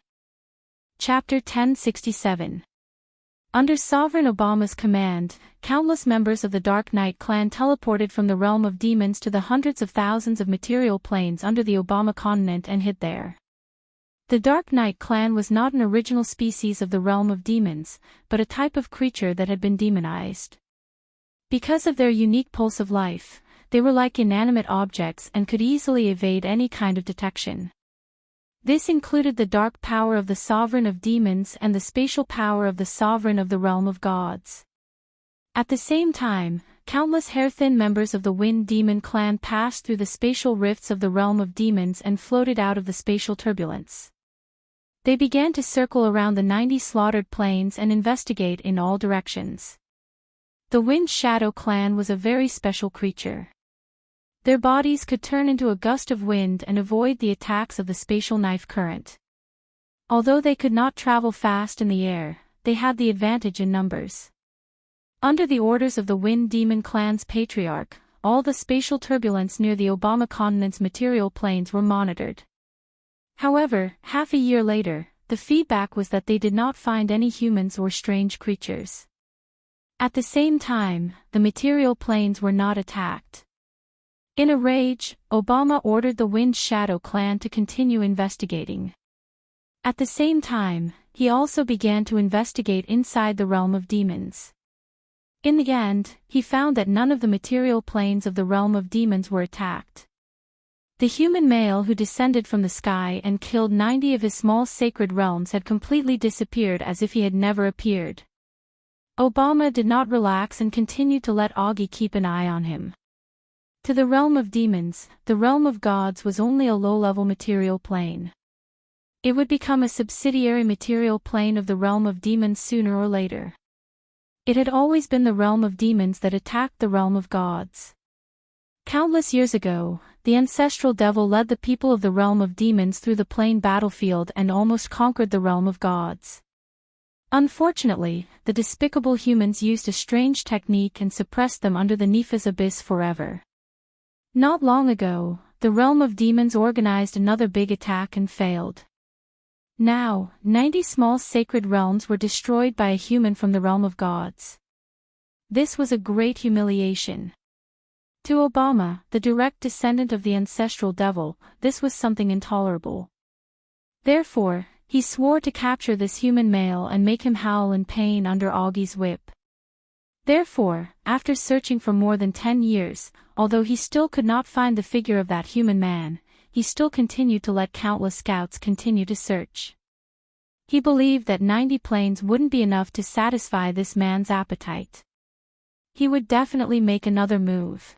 Chapter 1067. Under Sovereign Obama's command, countless members of the Dark Knight clan teleported from the realm of demons to the hundreds of thousands of material planes under the Obama continent and hid there. The Dark Knight clan was not an original species of the realm of demons, but a type of creature that had been demonized. Because of their unique pulse of life, they were like inanimate objects and could easily evade any kind of detection. This included the dark power of the sovereign of demons and the spatial power of the sovereign of the realm of gods. At the same time, countless hair-thin members of the Wind Demon clan passed through the spatial rifts of the realm of demons and floated out of the spatial turbulence. They began to circle around the 90 slaughtered planes and investigate in all directions. The Wind Shadow clan was a very special creature. Their bodies could turn into a gust of wind and avoid the attacks of the spatial knife current. Although they could not travel fast in the air, they had the advantage in numbers. Under the orders of the Wind Demon clan's patriarch, all the spatial turbulence near the Obama continent's material planes were monitored. However, half a year later, the feedback was that they did not find any humans or strange creatures. At the same time, the material planes were not attacked. In a rage, Obama ordered the Wind Shadow clan to continue investigating. At the same time, he also began to investigate inside the realm of demons. In the end, he found that none of the material planes of the realm of demons were attacked. The human male who descended from the sky and killed 90 of his small sacred realms had completely disappeared as if he had never appeared. Obama did not relax and continued to let Augie keep an eye on him. To the realm of demons, the realm of gods was only a low-level material plane. It would become a subsidiary material plane of the realm of demons sooner or later. It had always been the realm of demons that attacked the realm of gods. Countless years ago, the ancestral devil led the people of the realm of demons through the plane battlefield and almost conquered the realm of gods. Unfortunately, the despicable humans used a strange technique and suppressed them under the Nepha's abyss forever. Not long ago, the realm of demons organized another big attack and failed. Now, 90 small sacred realms were destroyed by a human from the realm of gods. This was a great humiliation. To Obama, the direct descendant of the ancestral devil, this was something intolerable. Therefore, he swore to capture this human male and make him howl in pain under Augie's whip. Therefore, after searching for more than 10 years, although he still could not find the figure of that human man, he still continued to let countless scouts continue to search. He believed that 90 planes wouldn't be enough to satisfy this man's appetite. He would definitely make another move.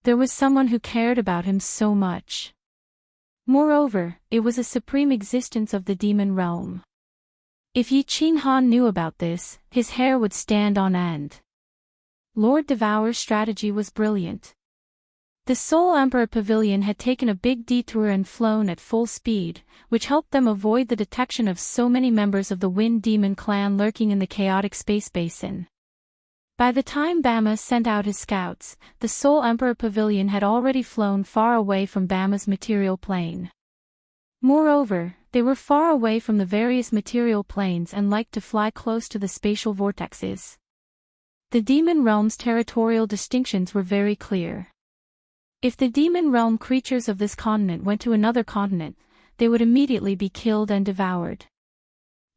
There was someone who cared about him so much. Moreover, it was a supreme existence of the demon realm. If Yi Qinghan knew about this, his hair would stand on end. Lord Devour's strategy was brilliant. The Soul Emperor Pavilion had taken a big detour and flown at full speed, which helped them avoid the detection of so many members of the Wind Demon clan lurking in the chaotic space basin. By the time Bama sent out his scouts, the Soul Emperor Pavilion had already flown far away from Bama's material plane. Moreover, they were far away from the various material planes and liked to fly close to the spatial vortexes. The demon realm's territorial distinctions were very clear. If the demon realm creatures of this continent went to another continent, they would immediately be killed and devoured.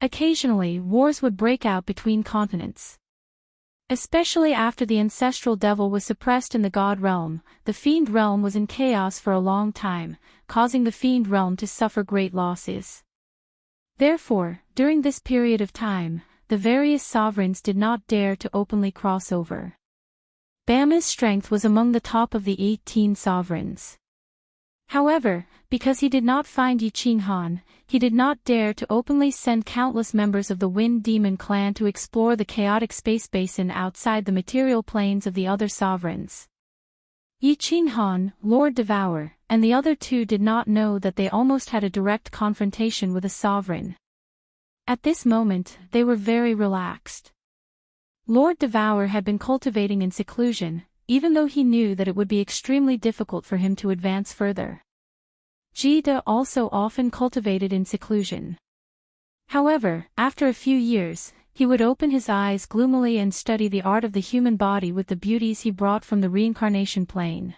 Occasionally, wars would break out between continents. Especially after the ancestral devil was suppressed in the god realm, the fiend realm was in chaos for a long time, causing the fiend realm to suffer great losses. Therefore, during this period of time, the various sovereigns did not dare to openly cross over. Bama's strength was among the top of the 18 sovereigns. However, because he did not find Yi Qinghan, he did not dare to openly send countless members of the Wind Demon clan to explore the chaotic space basin outside the material planes of the other sovereigns. Yi Qinghan, Lord Devour, and the other two did not know that they almost had a direct confrontation with a sovereign. At this moment, they were very relaxed. Lord Devour had been cultivating in seclusion, even though he knew that it would be extremely difficult for him to advance further. Jida also often cultivated in seclusion. However, after a few years, he would open his eyes gloomily and study the art of the human body with the beauties he brought from the reincarnation plane.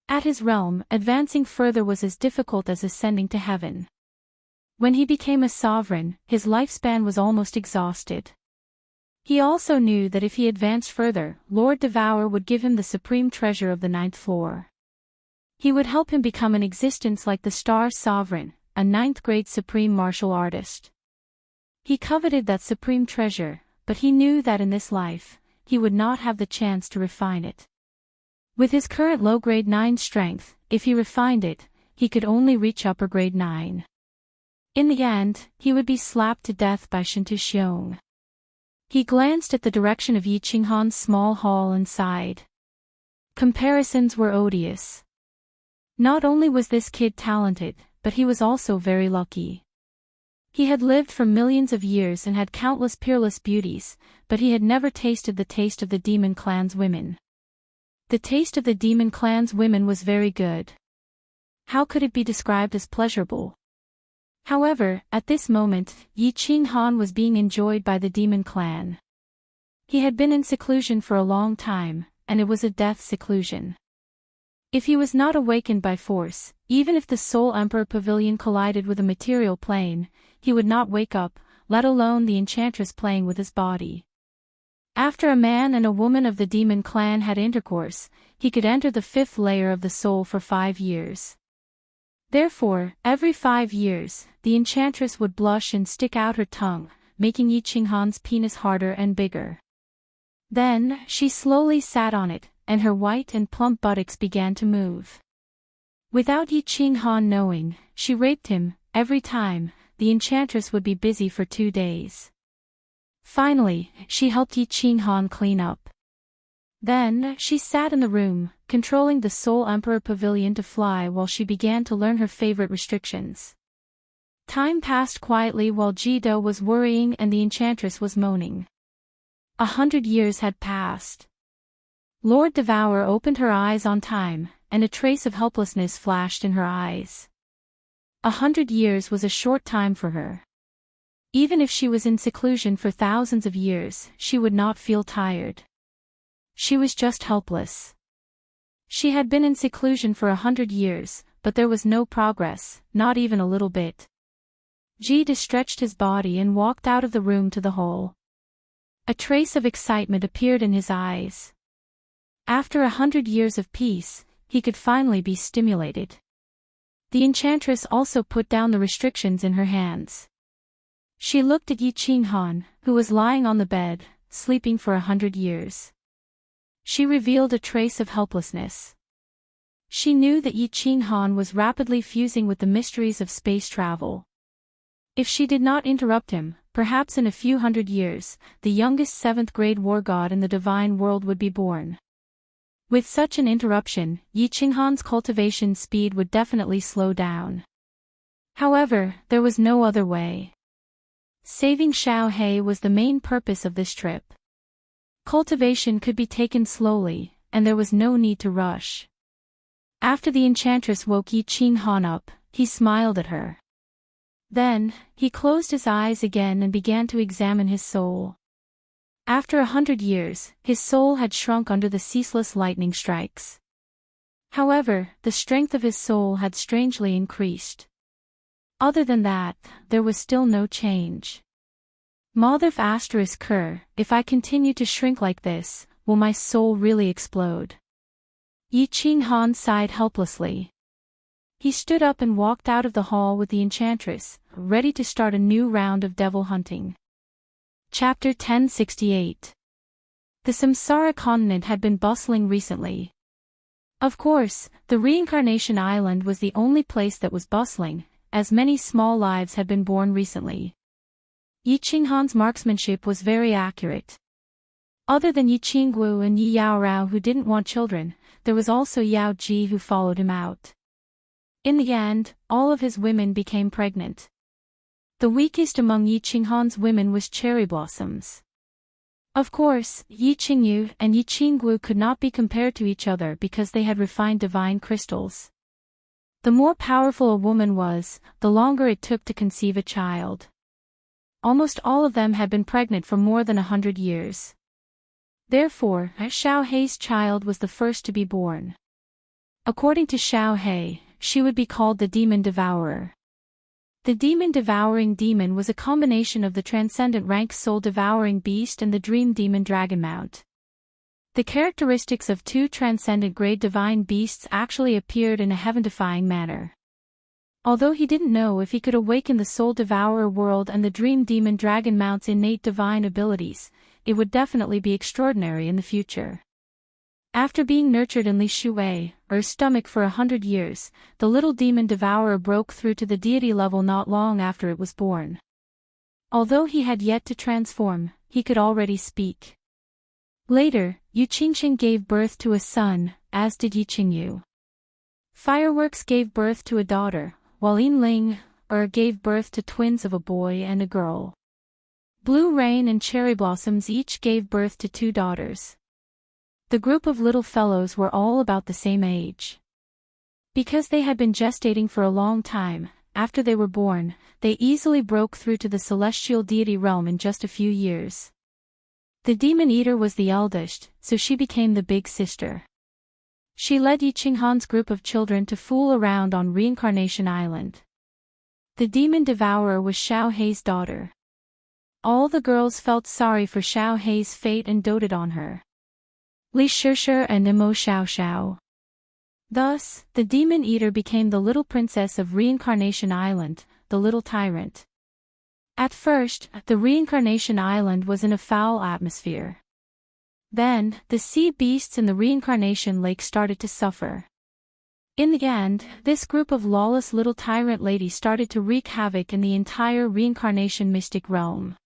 At his realm, advancing further was as difficult as ascending to heaven. When he became a sovereign, his lifespan was almost exhausted. He also knew that if he advanced further, Lord Devour would give him the supreme treasure of the 9th floor. He would help him become an existence like the Star Sovereign, a 9th-grade supreme martial artist. He coveted that supreme treasure, but he knew that in this life, he would not have the chance to refine it. With his current low-grade 9 strength, if he refined it, he could only reach upper-grade 9. In the end, he would be slapped to death by Shintu Xiong. He glanced at the direction of Yi Qinghan's small hall and sighed. Comparisons were odious. Not only was this kid talented, but he was also very lucky. He had lived for millions of years and had countless peerless beauties, but he had never tasted the taste of the demon clan's women. The taste of the demon clan's women was very good. How could it be described as pleasurable? However, at this moment, Yi Qinghan was being enjoyed by the demon clan. He had been in seclusion for a long time, and it was a death seclusion. If he was not awakened by force, even if the Soul Emperor Pavilion collided with a material plane, he would not wake up, let alone the enchantress playing with his body. After a man and a woman of the demon clan had intercourse, he could enter the 5th layer of the soul for 5 years. Therefore, every 5 years, the enchantress would blush and stick out her tongue, making Yi Qinghan's penis harder and bigger. Then, she slowly sat on it, and her white and plump buttocks began to move. Without Yi Qinghan knowing, she raped him. Every time, the enchantress would be busy for 2 days. Finally, she helped Yi Qinghan clean up. Then, she sat in the room, controlling the Soul Emperor Pavilion to fly while she began to learn her favorite restrictions. Time passed quietly while Jido was worrying and the enchantress was moaning. 100 years had passed. Lord Devourer opened her eyes on time, and a trace of helplessness flashed in her eyes. 100 years was a short time for her. Even if she was in seclusion for thousands of years, she would not feel tired. She was just helpless. She had been in seclusion for 100 years, but there was no progress, not even a little bit. Jida stretched his body and walked out of the room to the hall. A trace of excitement appeared in his eyes. After 100 years of peace, he could finally be stimulated. The enchantress also put down the restrictions in her hands. She looked at Yi Qinghan, who was lying on the bed, sleeping for 100 years. She revealed a trace of helplessness. She knew that Yi Qinghan was rapidly fusing with the mysteries of space travel. If she did not interrupt him, perhaps in a few hundred years, the youngest 7th-grade war god in the divine world would be born. With such an interruption, Yi Qinghan's cultivation speed would definitely slow down. However, there was no other way. Saving Xiao He was the main purpose of this trip. Cultivation could be taken slowly, and there was no need to rush. After the enchantress woke Yi Qinghan up, he smiled at her. Then, he closed his eyes again and began to examine his soul. After 100 years, his soul had shrunk under the ceaseless lightning strikes. However, the strength of his soul had strangely increased. Other than that, there was still no change. Motherf asterisk Ker, if I continue to shrink like this, will my soul really explode? Yi Qinghan sighed helplessly. He stood up and walked out of the hall with the enchantress, ready to start a new round of devil hunting. Chapter 1068. The Samsara continent had been bustling recently. Of course, the Reincarnation Island was the only place that was bustling, as many small lives had been born recently. Yi Qinghan's marksmanship was very accurate. Other than Yi Qinggu and Yi Yaorao who didn't want children, there was also Yao Ji who followed him out. In the end, all of his women became pregnant. The weakest among Yi Qinghan's women was Cherry Blossoms. Of course, Yi Qingyu and Yi Qinggu could not be compared to each other because they had refined divine crystals. The more powerful a woman was, the longer it took to conceive a child. Almost all of them had been pregnant for more than 100 years. Therefore, Xiao Hei's child was the first to be born. According to Xiao Hei, she would be called the Demon Devourer. The demon-devouring demon was a combination of the transcendent rank soul-devouring beast and the dream demon dragon mount. The characteristics of 2 transcendent grade divine beasts actually appeared in a heaven-defying manner. Although he didn't know if he could awaken the Soul Devourer world and the Dream Demon Dragon Mount's innate divine abilities, it would definitely be extraordinary in the future. After being nurtured in Li Shui, or stomach for 100 years, the little demon devourer broke through to the deity level not long after it was born. Although he had yet to transform, he could already speak. Later, Yu Qingxing gave birth to a son, as did Yi Qingyu. Fireworks gave birth to a daughter, while Yin Ling, gave birth to twins of a boy and a girl. Blue Rain and Cherry Blossoms each gave birth to 2 daughters. The group of little fellows were all about the same age. Because they had been gestating for a long time, after they were born, they easily broke through to the celestial deity realm in just a few years. The Demon Eater was the eldest, so she became the big sister. She led Yi Qinghan's group of children to fool around on Reincarnation Island. The Demon Devourer was Xiao Hei's daughter. All the girls felt sorry for Xiao Hei's fate and doted on her. Li Shishir and Nemo Xiao Xiao. Thus, the Demon Eater became the little princess of Reincarnation Island, the little tyrant. At first, the reincarnation island was in a foul atmosphere. Then, the sea beasts in the reincarnation lake started to suffer. In the end, this group of lawless little tyrant ladies started to wreak havoc in the entire reincarnation mystic realm.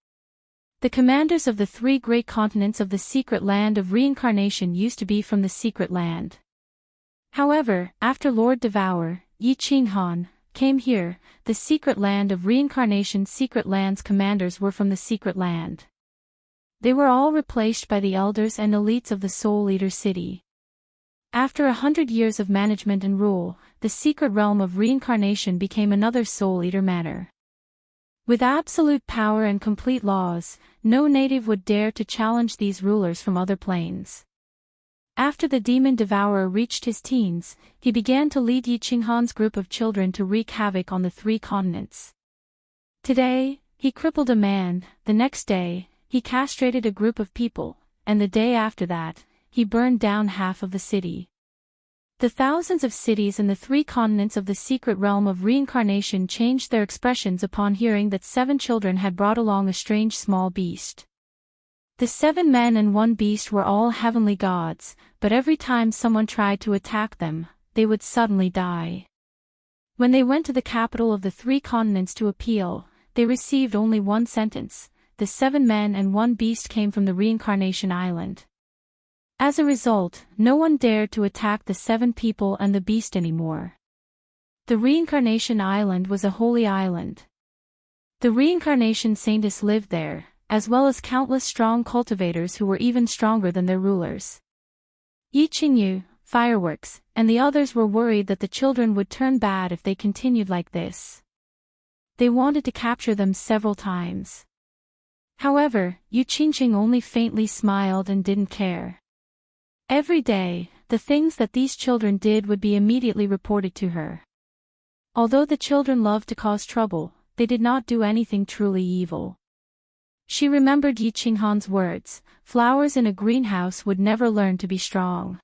The commanders of the 3 great continents of the secret land of reincarnation used to be from the secret land. However, after Lord Devour, Yi Qinghan, came here, the secret land of reincarnation secret land's commanders were from the secret land. They were all replaced by the elders and elites of the Soul Eater city. After 100 years of management and rule, the secret realm of reincarnation became another Soul Eater manor. With absolute power and complete laws, no native would dare to challenge these rulers from other planes. After the demon devourer reached his teens, he began to lead Yi Qinghan's group of children to wreak havoc on the 3 continents. Today, he crippled a man, the next day, he castrated a group of people, and the day after that, he burned down half of the city. The thousands of cities in the 3 continents of the secret realm of reincarnation changed their expressions upon hearing that 7 children had brought along a strange small beast. The 7 men and 1 beast were all heavenly gods, but every time someone tried to attack them, they would suddenly die. When they went to the capital of the 3 continents to appeal, they received only 1 sentence: the 7 men and 1 beast came from the reincarnation island. As a result, no one dared to attack the 7 people and the beast anymore. The reincarnation island was a holy island. The reincarnation saintess lived there, as well as countless strong cultivators who were even stronger than their rulers. Yi Qingyu, Fireworks, and the others were worried that the children would turn bad if they continued like this. They wanted to capture them several times. However, Yu Qingqing only faintly smiled and didn't care. Every day, the things that these children did would be immediately reported to her. Although the children loved to cause trouble, they did not do anything truly evil. She remembered Yi Qinghan's words: flowers in a greenhouse would never learn to be strong.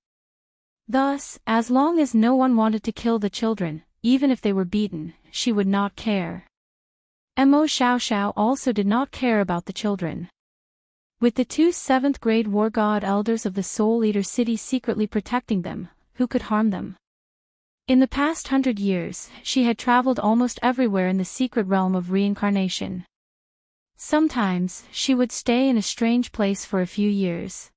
Thus, as long as no one wanted to kill the children, even if they were beaten, she would not care. Mo Xiaoxiao also did not care about the children. With the 2 7th-grade war god elders of the Soul Eater city secretly protecting them, who could harm them? In the past 100 years, she had traveled almost everywhere in the secret realm of reincarnation. Sometimes, she would stay in a strange place for a few years.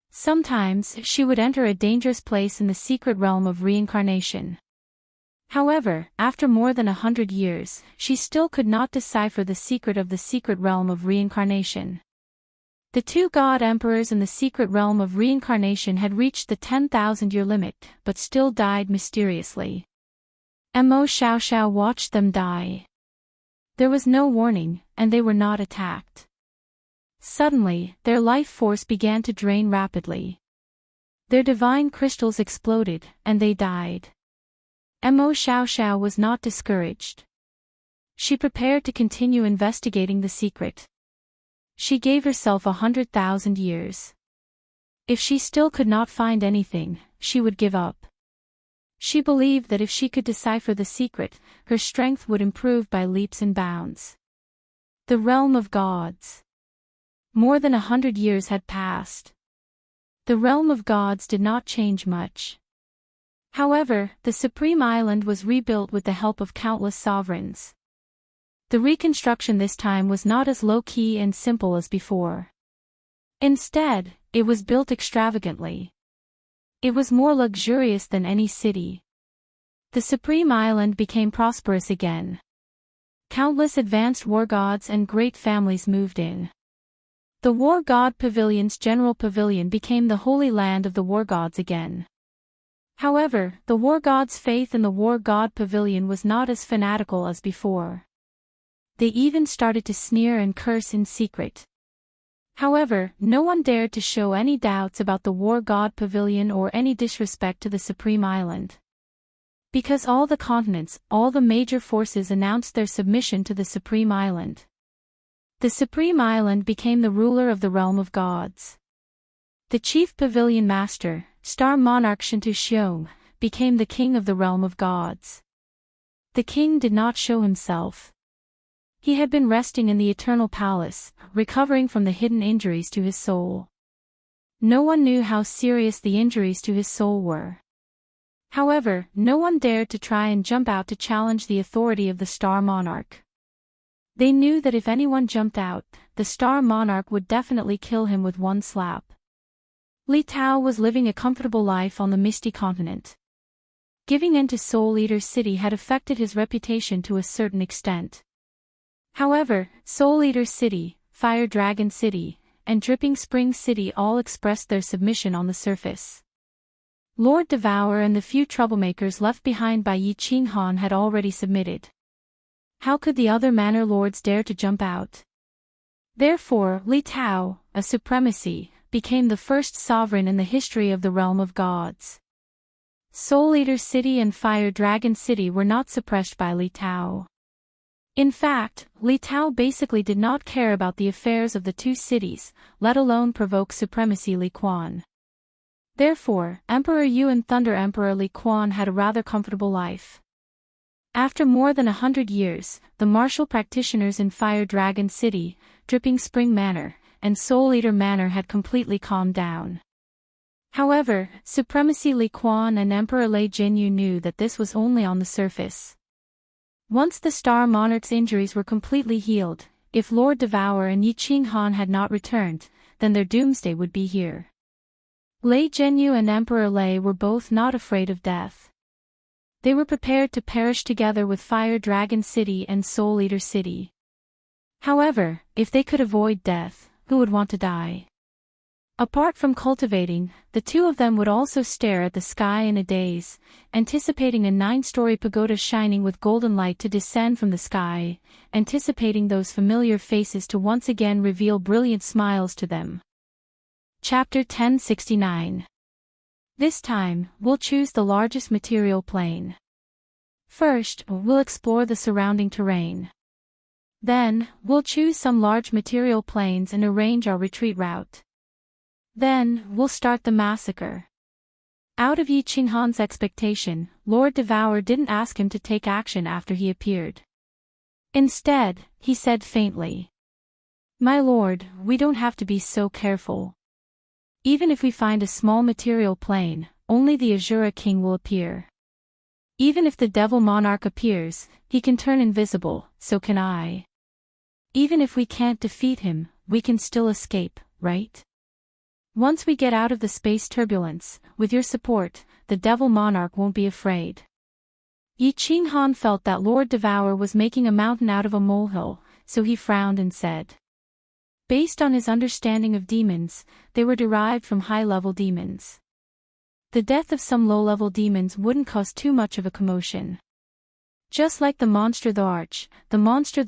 Sometimes, she would enter a dangerous place in the secret realm of reincarnation. However, after more than 100 years, she still could not decipher the secret of the secret realm of reincarnation. The 2 god emperors in the secret realm of reincarnation had reached the 10,000-year limit, but still died mysteriously. Mo Xiaoxiao watched them die. There was no warning, and they were not attacked. Suddenly, their life force began to drain rapidly. Their divine crystals exploded, and they died. Mo Xiaoxiao was not discouraged. She prepared to continue investigating the secret. She gave herself 100,000 years. If she still could not find anything, she would give up. She believed that if she could decipher the secret, her strength would improve by leaps and bounds. The realm of gods. More than 100 years had passed. The realm of gods did not change much. However, the Supreme Island was rebuilt with the help of countless sovereigns. The reconstruction this time was not as low-key and simple as before. Instead, it was built extravagantly. It was more luxurious than any city. The Supreme Island became prosperous again. Countless advanced war gods and great families moved in. The War God Pavilion's General Pavilion became the holy land of the war gods again. However, the war gods' faith in the War God Pavilion was not as fanatical as before. They even started to sneer and curse in secret. However, no one dared to show any doubts about the War God Pavilion or any disrespect to the Supreme Island. Because all the continents, all the major forces announced their submission to the Supreme Island. The Supreme Island became the ruler of the realm of gods. The chief pavilion master, Star Monarch Shintu Xiong, became the king of the realm of gods. The king did not show himself. He had been resting in the eternal palace, recovering from the hidden injuries to his soul. No one knew how serious the injuries to his soul were. However, no one dared to try and jump out to challenge the authority of the Star Monarch. They knew that if anyone jumped out, the Star Monarch would definitely kill him with one slap. Li Tao was living a comfortable life on the Misty Continent. Giving in to Soul Eater's city had affected his reputation to a certain extent. However, Soul Eater's city, Fire Dragon City, and Dripping Spring City all expressed their submission on the surface. Lord Devourer and the few troublemakers left behind by Yi Qinghan had already submitted. How could the other manor lords dare to jump out? Therefore, Li Tao, a supremacy, became the first sovereign in the history of the realm of gods. Soul Eater City and Fire Dragon City were not suppressed by Li Tao. In fact, Li Tao basically did not care about the affairs of the two cities, let alone provoke supremacy Li Quan. Therefore, Emperor Yu and Thunder Emperor Li Quan had a rather comfortable life. After more than 100 years, the martial practitioners in Fire Dragon City, Dripping Spring Manor, and Soul Eater Manor had completely calmed down. However, Supremacy Li Quan and Emperor Lei Jinyu knew that this was only on the surface. Once the Star Monarch's injuries were completely healed, if Lord Devourer and Yi Qinghan had not returned, then their doomsday would be here. Lei Jinyu and Emperor Lei were both not afraid of death. They were prepared to perish together with Fire Dragon City and Soul Eater City. However, if they could avoid death, who would want to die? Apart from cultivating, the two of them would also stare at the sky in a daze, anticipating a 9-story pagoda shining with golden light to descend from the sky, anticipating those familiar faces to once again reveal brilliant smiles to them. Chapter 1069. This time, we'll choose the largest material plane. First, we'll explore the surrounding terrain. Then, we'll choose some large material planes and arrange our retreat route. Then, we'll start the massacre. Out of Yi Qinghan's expectation, Lord Devourer didn't ask him to take action after he appeared. Instead, he said faintly, "My lord, we don't have to be so careful. Even if we find a small material plane, only the Azura King will appear. Even if the Devil Monarch appears, he can turn invisible, so can I. Even if we can't defeat him, we can still escape, right? Once we get out of the space turbulence, with your support, the Devil Monarch won't be afraid." Yi Qinghan felt that Lord Devourer was making a mountain out of a molehill, so he frowned and said. Based on his understanding of demons, they were derived from high-level demons. The death of some low-level demons wouldn't cause too much of a commotion. Just like the monster the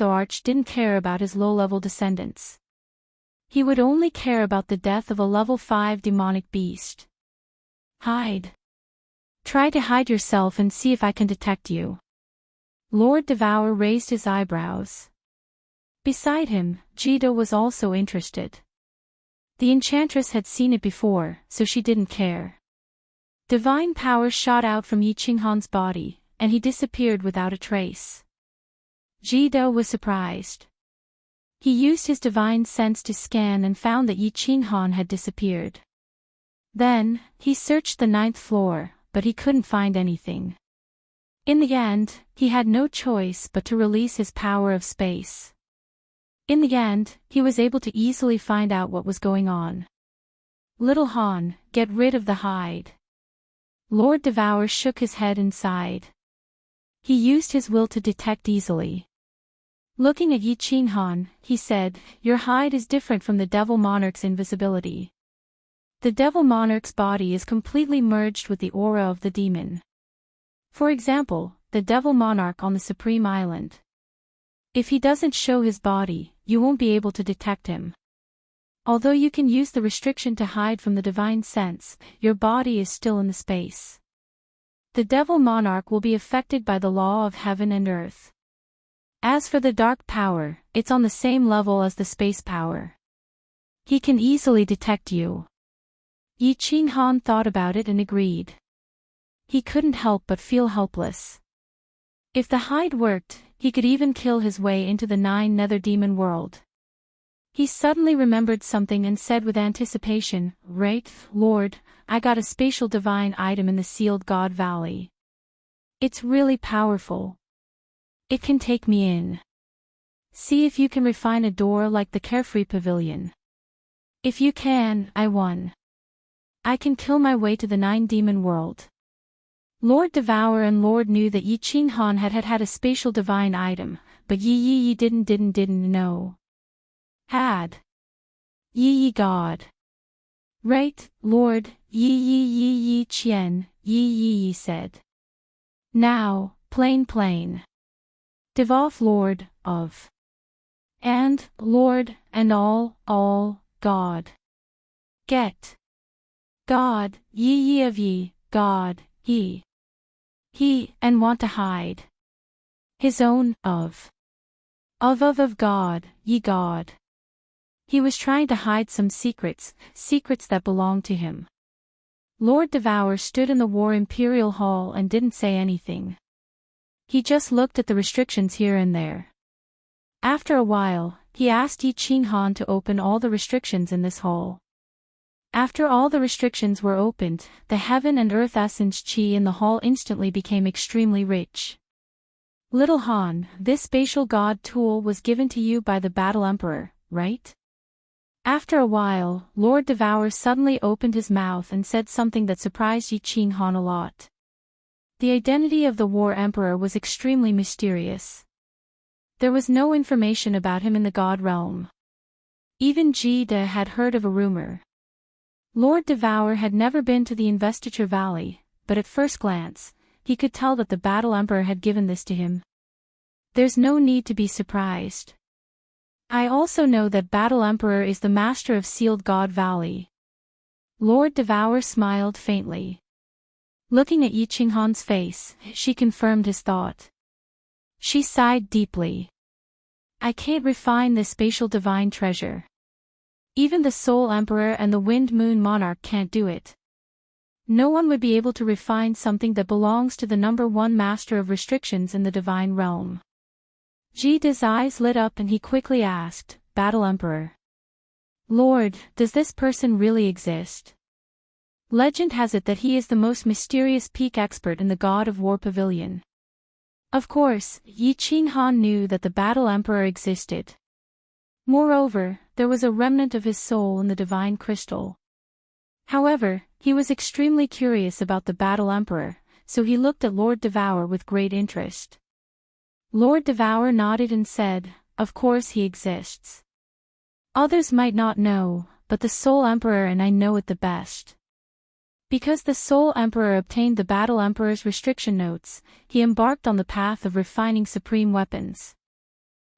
Arch didn't care about his low-level descendants. He would only care about the death of a level 5 demonic beast. Hide. Try to hide yourself and see if I can detect you. Lord Devourer raised his eyebrows. Beside him, Jida was also interested. The enchantress had seen it before, so she didn't care. Divine power shot out from Yi Qinghan's body, and he disappeared without a trace. Jida was surprised. He used his divine sense to scan and found that Yi Qinghan had disappeared. Then, he searched the 9th floor, but he couldn't find anything. In the end, he had no choice but to release his power of space. In the end, he was able to easily find out what was going on. Little Han, get rid of the hide. Lord Devourer shook his head and sighed. He used his will to detect easily. Looking at Yi Qinghan, he said, "Your hide is different from the Devil Monarch's invisibility. The Devil Monarch's body is completely merged with the aura of the demon. For example, the Devil Monarch on the Supreme Island. If he doesn't show his body, you won't be able to detect him. Although you can use the restriction to hide from the divine sense, your body is still in the space. The Devil Monarch will be affected by the law of heaven and earth. As for the dark power, it's on the same level as the space power. He can easily detect you." Yi Qinghan thought about it and agreed. He couldn't help but feel helpless. If the hide worked, he could even kill his way into the 9 nether demon world. He suddenly remembered something and said with anticipation, "Right, Lord, I got a spatial divine item in the sealed God Valley. It's really powerful. It can take me in. See if you can refine a door like the Carefree Pavilion. If you can, I won. I can kill my way to the 9 demon world." Lord Devour and Lord knew that Yi Ching Han had a spatial divine item, but Yi didn't know. Had. Yi God. Right, Lord, Yi Qian, Yi said. Now, plain. Devoff Lord, of. And, Lord, and all, God. Get. God, Yi of Yi, God, He, and want to hide. His own, of God, Ye God. He was trying to hide some secrets that belonged to him. Lord Devour stood in the War Imperial Hall and didn't say anything. He just looked at the restrictions here and there. After a while, he asked Yi Ching Han to open all the restrictions in this hall. After all the restrictions were opened, the heaven and earth essence chi in the hall instantly became extremely rich. Little Han, this spatial god tool was given to you by the Battle Emperor, right? After a while, Lord Devour suddenly opened his mouth and said something that surprised Yi Ching Han a lot. The identity of the War Emperor was extremely mysterious. There was no information about him in the God realm. Even Ji De had heard of a rumor. Lord Devour had never been to the Investiture Valley, but at first glance, he could tell that the Battle Emperor had given this to him. There's no need to be surprised. I also know that Battle Emperor is the master of Sealed God Valley. Lord Devour smiled faintly. Looking at Yi Ching Han's face, she confirmed his thought. She sighed deeply. I can't refine this spatial divine treasure. Even the Soul Emperor and the Wind Moon Monarch can't do it. No one would be able to refine something that belongs to the number 1 master of restrictions in the divine realm. Ji De's eyes lit up and he quickly asked, Battle Emperor. Lord, does this person really exist? Legend has it that he is the most mysterious peak expert in the God of War Pavilion. Of course, Yi Ching Han knew that the Battle Emperor existed. Moreover, there was a remnant of his soul in the divine crystal. However, he was extremely curious about the Battle Emperor, so he looked at Lord Devour with great interest. Lord Devour nodded and said, of course he exists. Others might not know, but the Soul Emperor and I know it the best. Because the Soul Emperor obtained the Battle Emperor's restriction notes, he embarked on the path of refining supreme weapons.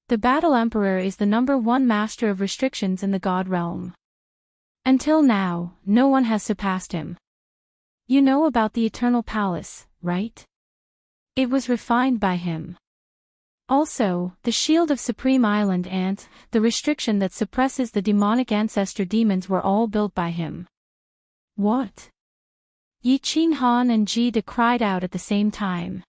The Battle Emperor is the number 1 master of restrictions in the God realm. Until now, no one has surpassed him. You know about the Eternal Palace, right? It was refined by him. Also, the Shield of Supreme Island and the restriction that suppresses the demonic ancestor demons were all built by him. What? Yi Ching Han and Ji De cried out at the same time.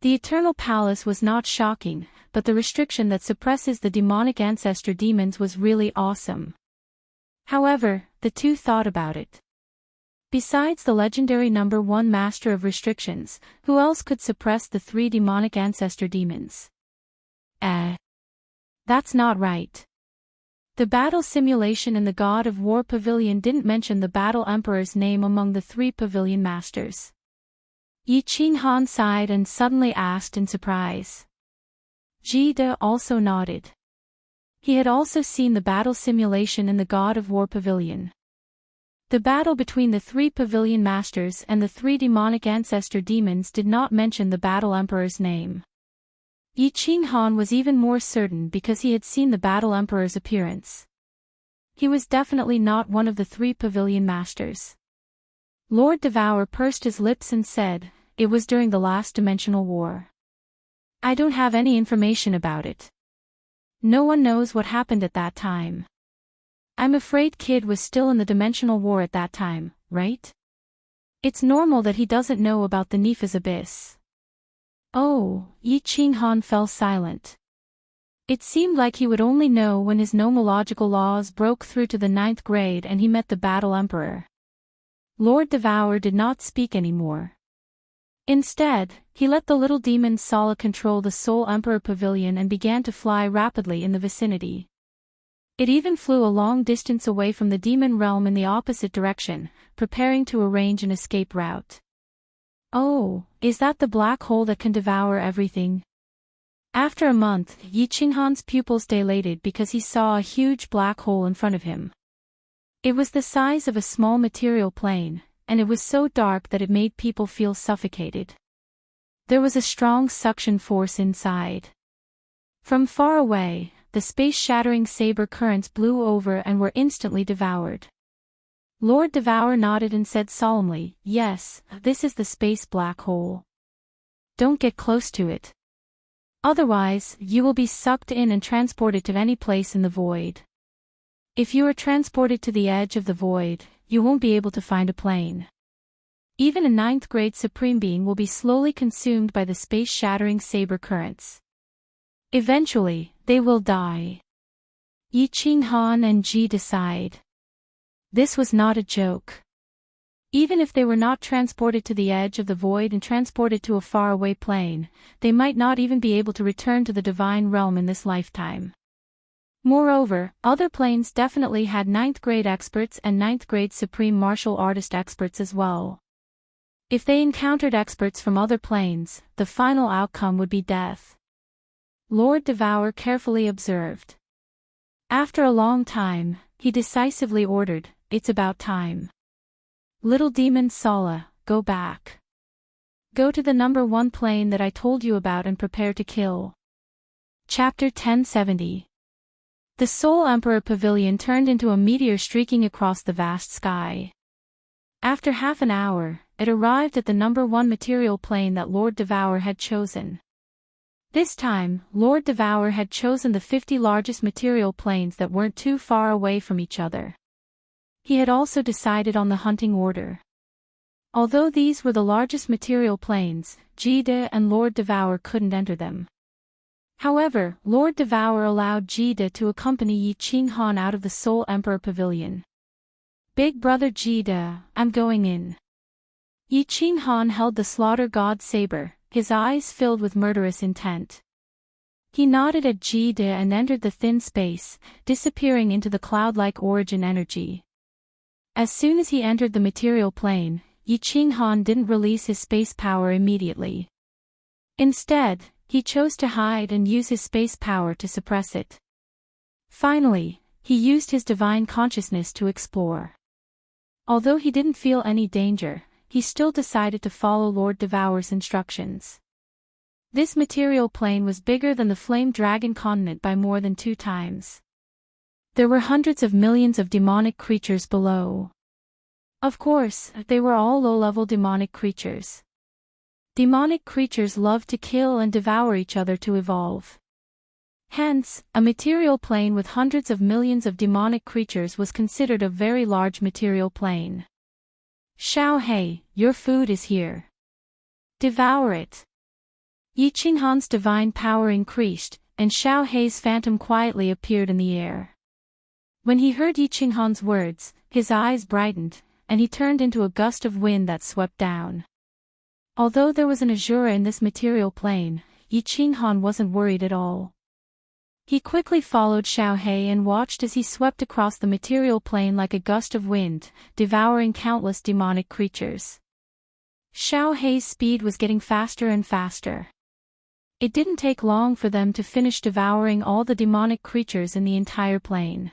The Eternal Palace was not shocking, but the restriction that suppresses the demonic ancestor demons was really awesome. However, the two thought about it. Besides the legendary number 1 master of restrictions, who else could suppress the 3 demonic ancestor demons? That's not right. The battle simulation in the God of War Pavilion didn't mention the Battle Emperor's name among the 3 pavilion masters. Yi Ching Han sighed and suddenly asked in surprise. Ji De also nodded. He had also seen the battle simulation in the God of War Pavilion. The battle between the 3 pavilion masters and the 3 demonic ancestor demons did not mention the Battle Emperor's name. Yi Ching Han was even more certain because he had seen the Battle Emperor's appearance. He was definitely not one of the 3 pavilion masters. Lord Devour pursed his lips and said, it was during the last dimensional war. I don't have any information about it. No one knows what happened at that time. I'm afraid Kid was still in the dimensional war at that time, right? It's normal that he doesn't know about the Nepha's abyss. Oh, Yi Qinghan fell silent. It seemed like he would only know when his nomological laws broke through to the 9th grade and he met the Battle Emperor. Lord Devourer did not speak anymore. Instead, he let the little demon Sala control the Soul Emperor Pavilion and began to fly rapidly in the vicinity. It even flew a long distance away from the demon realm in the opposite direction, preparing to arrange an escape route. Oh, is that the black hole that can devour everything? After a month, Yi Qinghan's pupils dilated because he saw a huge black hole in front of him. It was the size of a small material plane, and it was so dark that it made people feel suffocated. There was a strong suction force inside. From far away, the space-shattering saber currents blew over and were instantly devoured. Lord Devourer nodded and said solemnly, "Yes, this is the space black hole. Don't get close to it. Otherwise, you will be sucked in and transported to any place in the void. If you are transported to the edge of the void, you won't be able to find a plane. Even a 9th grade Supreme Being will be slowly consumed by the space-shattering saber currents. Eventually, they will die." Yi Qinghan and Ji decide. This was not a joke. Even if they were not transported to the edge of the void and transported to a faraway plane, they might not even be able to return to the divine realm in this lifetime. Moreover, other planes definitely had 9th grade experts and 9th grade supreme martial artist experts as well. If they encountered experts from other planes, the final outcome would be death. Lord Devourer carefully observed. After a long time, he decisively ordered, "It's about time. Little demon Sala, go back. Go to the number 1 plane that I told you about and prepare to kill." Chapter 1070. The Soul Emperor Pavilion turned into a meteor streaking across the vast sky. After half an hour, it arrived at the number 1 material plane that Lord Devourer had chosen. This time, Lord Devourer had chosen the 50 largest material planes that weren't too far away from each other. He had also decided on the hunting order. Although these were the largest material planes, Jide and Lord Devourer couldn't enter them. However, Lord Devourer allowed Jide to accompany Yi Qinghan out of the Soul Emperor Pavilion. "Big brother Jide, I'm going in." Yi Qinghan held the Slaughter God saber, his eyes filled with murderous intent. He nodded at Jide and entered the thin space, disappearing into the cloud-like origin energy. As soon as he entered the material plane, Yi Qinghan didn't release his space power immediately. Instead, he chose to hide and use his space power to suppress it. Finally, he used his divine consciousness to explore. Although he didn't feel any danger, he still decided to follow Lord Devourer's instructions. This material plane was bigger than the Flame Dragon continent by more than 2 times. There were hundreds of millions of demonic creatures below. Of course, they were all low-level demonic creatures. Demonic creatures love to kill and devour each other to evolve. Hence, a material plane with hundreds of millions of demonic creatures was considered a very large material plane. "Xiao He, your food is here. Devour it." Yi Qinghan's divine power increased, and Xiao He's phantom quietly appeared in the air. When he heard Yi Qinghan's words, his eyes brightened, and he turned into a gust of wind that swept down. Although there was an Azura in this material plane, Yi Qinghan wasn't worried at all. He quickly followed Xiao He and watched as he swept across the material plane like a gust of wind, devouring countless demonic creatures. Xiao He's speed was getting faster and faster. It didn't take long for them to finish devouring all the demonic creatures in the entire plane.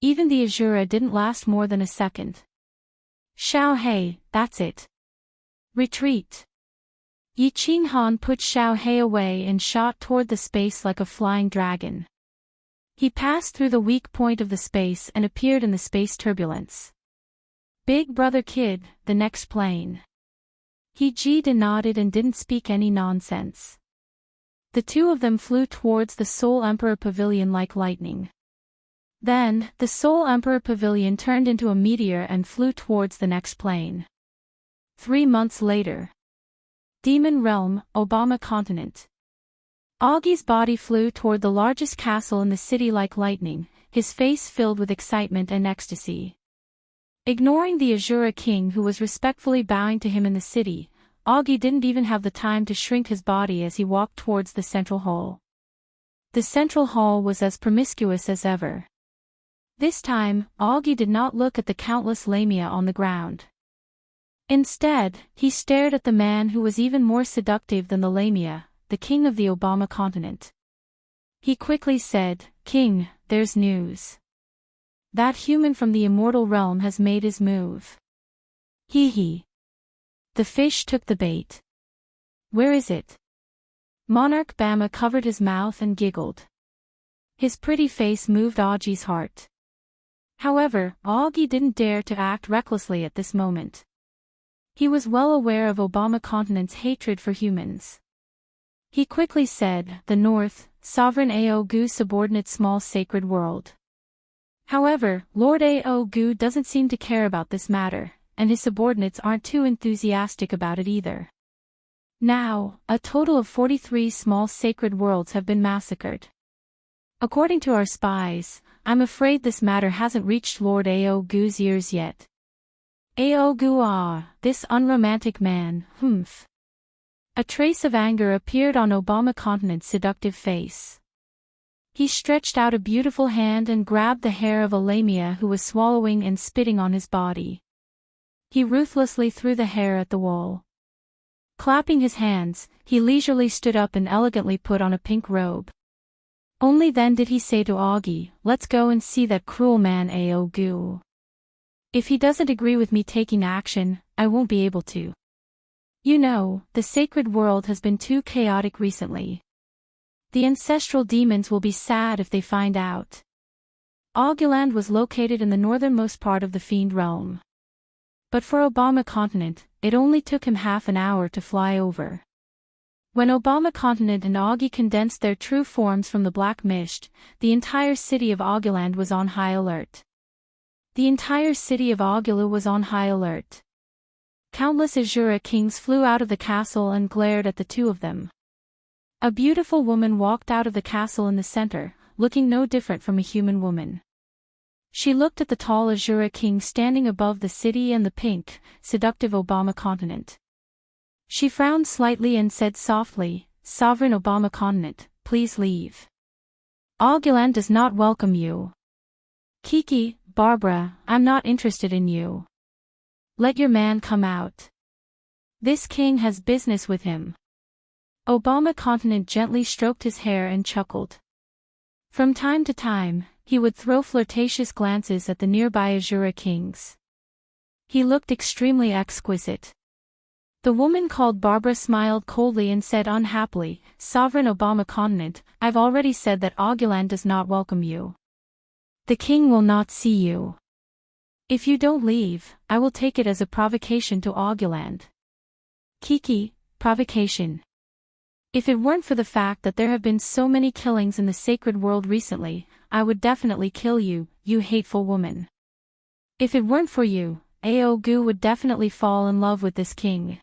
Even the Azura didn't last more than a second. "Xiao He, that's it. Retreat." Yi Qinghan put Xiao He away and shot toward the space like a flying dragon. He passed through the weak point of the space and appeared in the space turbulence. "Big brother kid, the next plane." Jide nodded and didn't speak any nonsense. The two of them flew towards the Soul Emperor Pavilion like lightning. Then, the Soul Emperor Pavilion turned into a meteor and flew towards the next plane. 3 months later. Demon Realm, Obama Continent. Augie's body flew toward the largest castle in the city like lightning, his face filled with excitement and ecstasy. Ignoring the Azura king who was respectfully bowing to him in the city, Augie didn't even have the time to shrink his body as he walked towards the central hall. The central hall was as promiscuous as ever. This time, Augie did not look at the countless lamia on the ground. Instead, he stared at the man who was even more seductive than the lamia, the king of the Obama continent. He quickly said, "King, there's news. That human from the immortal realm has made his move." Hee hee. The fish took the bait. "Where is it?" Monarch Bama covered his mouth and giggled. His pretty face moved Augie's heart. However, Augie didn't dare to act recklessly at this moment. He was well aware of Obama Continent's hatred for humans. He quickly said, "The North, Sovereign Ao-Gu subordinate small sacred world." However, Lord Ao-Gu doesn't seem to care about this matter, and his subordinates aren't too enthusiastic about it either. Now, a total of 43 small sacred worlds have been massacred. According to our spies, I'm afraid this matter hasn't reached Lord Ao-Gu's ears yet. Ao-Gu, this unromantic man, humph. A trace of anger appeared on Obama Continent's seductive face. He stretched out a beautiful hand and grabbed the hair of a lamia who was swallowing and spitting on his body. He ruthlessly threw the hair at the wall. Clapping his hands, he leisurely stood up and elegantly put on a pink robe. Only then did he say to Augie, "Let's go and see that cruel man Ao-Gu. If he doesn't agree with me taking action, I won't be able to. You know, the sacred world has been too chaotic recently. The ancestral demons will be sad if they find out." Auguland was located in the northernmost part of the Fiend Realm. But for Obama Continent, it only took him half an hour to fly over. When Obama Continent and Augie condensed their true forms from the black mist, the entire city of Auguland was on high alert. The entire city of Augula was on high alert. Countless Azura kings flew out of the castle and glared at the two of them. A beautiful woman walked out of the castle in the center, looking no different from a human woman. She looked at the tall Azura king standing above the city and the pink, seductive Obama Continent. She frowned slightly and said softly, "Sovereign Obama Continent, please leave. Auguland does not welcome you. Kiki, Barbara, I'm not interested in you. Let your man come out. This king has business with him." Obama Continent gently stroked his hair and chuckled. From time to time, he would throw flirtatious glances at the nearby Azura kings. He looked extremely exquisite. The woman called Barbara smiled coldly and said unhappily, "Sovereign Obama Continent, I've already said that Auguland does not welcome you. The king will not see you. If you don't leave, I will take it as a provocation to Auguland." Kiki, provocation. If it weren't for the fact that there have been so many killings in the sacred world recently, I would definitely kill you, you hateful woman. If it weren't for you, Ao-Gu would definitely fall in love with this king.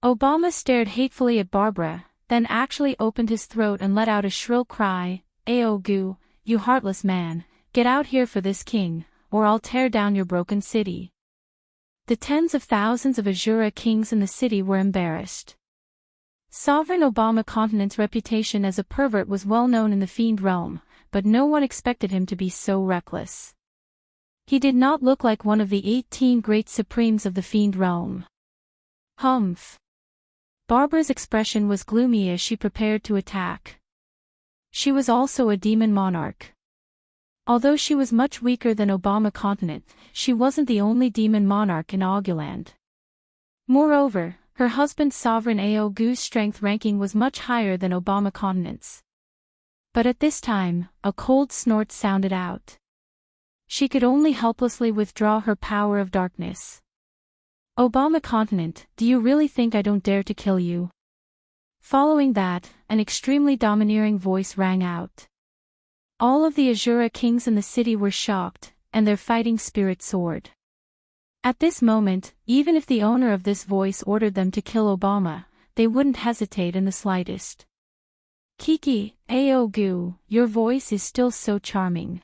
Obama stared hatefully at Barbara, then actually opened his throat and let out a shrill cry, "Ao-Gu, you heartless man, get out here for this king, or I'll tear down your broken city." The tens of thousands of Azura kings in the city were embarrassed. Sovereign Obama Continent's reputation as a pervert was well known in the Fiend Realm, but no one expected him to be so reckless. He did not look like one of the 18 great supremes of the Fiend Realm. Humph. Barbara's expression was gloomy as she prepared to attack. She was also a demon monarch. Although she was much weaker than Obama Continent, she wasn't the only demon monarch in Auguland. Moreover, her husband's sovereign Ao-Gu's strength ranking was much higher than Obama Continent's. But at this time, a cold snort sounded out. She could only helplessly withdraw her power of darkness. "Obama Continent, do you really think I don't dare to kill you?" Following that, an extremely domineering voice rang out. All of the Azura kings in the city were shocked, and their fighting spirit soared. At this moment, even if the owner of this voice ordered them to kill Obama, they wouldn't hesitate in the slightest. Kiki, Aogu, your voice is still so charming.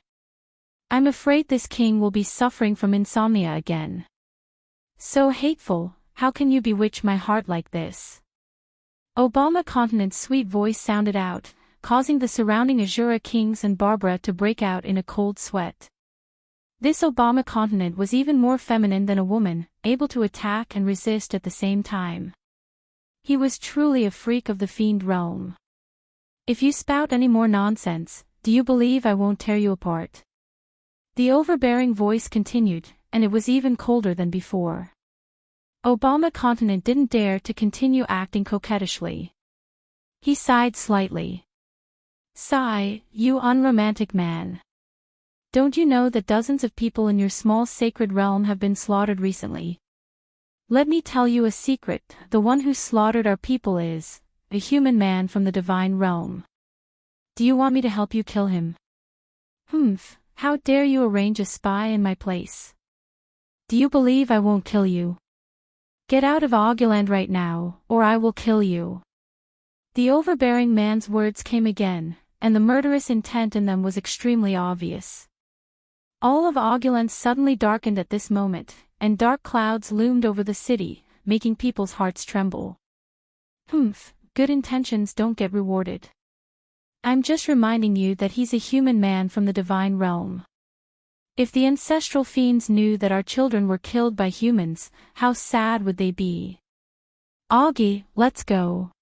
I'm afraid this king will be suffering from insomnia again. So hateful, how can you bewitch my heart like this? Obama Continent's sweet voice sounded out, causing the surrounding Azura kings and Barbara to break out in a cold sweat. This Obama Continent was even more feminine than a woman, able to attack and resist at the same time. He was truly a freak of the fiend realm. If you spout any more nonsense, do you believe I won't tear you apart? The overbearing voice continued, and it was even colder than before. Obama Continent didn't dare to continue acting coquettishly. He sighed slightly. Sigh, you unromantic man. Don't you know that dozens of people in your small sacred realm have been slaughtered recently? Let me tell you a secret, the one who slaughtered our people is a human man from the divine realm. Do you want me to help you kill him? Humph, how dare you arrange a spy in my place? Do you believe I won't kill you? Get out of Auguland right now, or I will kill you. The overbearing man's words came again, and the murderous intent in them was extremely obvious. All of Auguland suddenly darkened at this moment, and dark clouds loomed over the city, making people's hearts tremble. Humph, good intentions don't get rewarded. I'm just reminding you that he's a human man from the divine realm. If the ancestral fiends knew that our children were killed by humans, how sad would they be? Augie, let's go.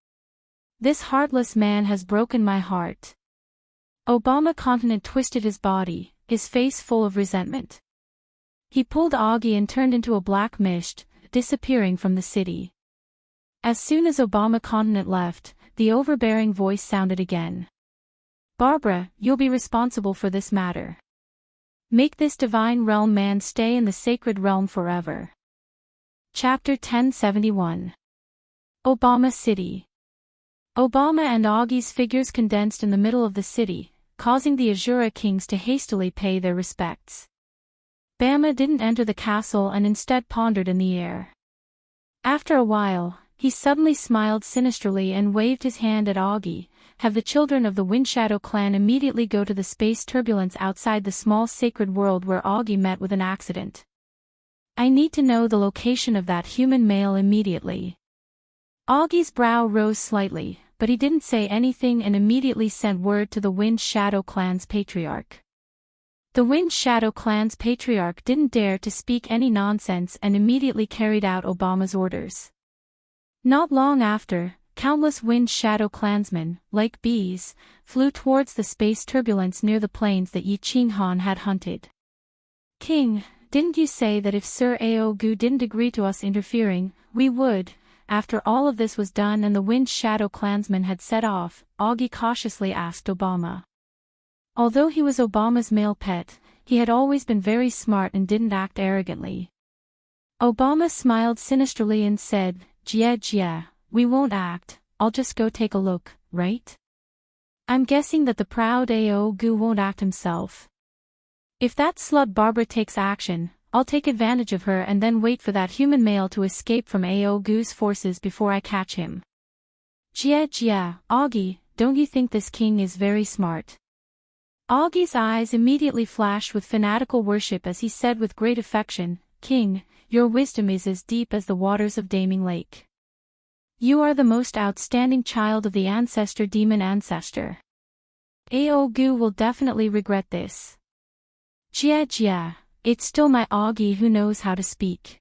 This heartless man has broken my heart. Obama Continent twisted his body, his face full of resentment. He pulled Augie and turned into a black mist, disappearing from the city. As soon as Obama Continent left, the overbearing voice sounded again. Barbara, you'll be responsible for this matter. Make this divine realm man stay in the sacred realm forever. Chapter 1071. Obama City. Obama and Augie's figures condensed in the middle of the city, causing the Azura kings to hastily pay their respects. Bama didn't enter the castle and instead pondered in the air. After a while, he suddenly smiled sinisterly and waved his hand at Augie. Have the children of the Windshadow clan immediately go to the space turbulence outside the small sacred world where Augie met with an accident. I need to know the location of that human male immediately. Augie's brow rose slightly, but he didn't say anything and immediately sent word to the Windshadow clan's patriarch. The Windshadow clan's patriarch didn't dare to speak any nonsense and immediately carried out Obama's orders. Not long after, countless Windshadow clansmen, like bees, flew towards the space turbulence near the plains that Yi Qinghan had hunted. King, didn't you say that if Sir Aogu didn't agree to us interfering, we would? After all of this was done and the Windshadow clansmen had set off, Augie cautiously asked Obama. Although he was Obama's male pet, he had always been very smart and didn't act arrogantly. Obama smiled sinisterly and said, Jia, we won't act, I'll just go take a look, right? I'm guessing that the proud Aogu won't act himself. If that slut Barbara takes action, I'll take advantage of her and then wait for that human male to escape from Aogu's forces before I catch him. Jia, Augie, don't you think this king is very smart? Augie's eyes immediately flashed with fanatical worship as he said with great affection, King, your wisdom is as deep as the waters of Daming Lake. You are the most outstanding child of the ancestor demon ancestor. Aogu will definitely regret this. Jia, it's still my Augie who knows how to speak.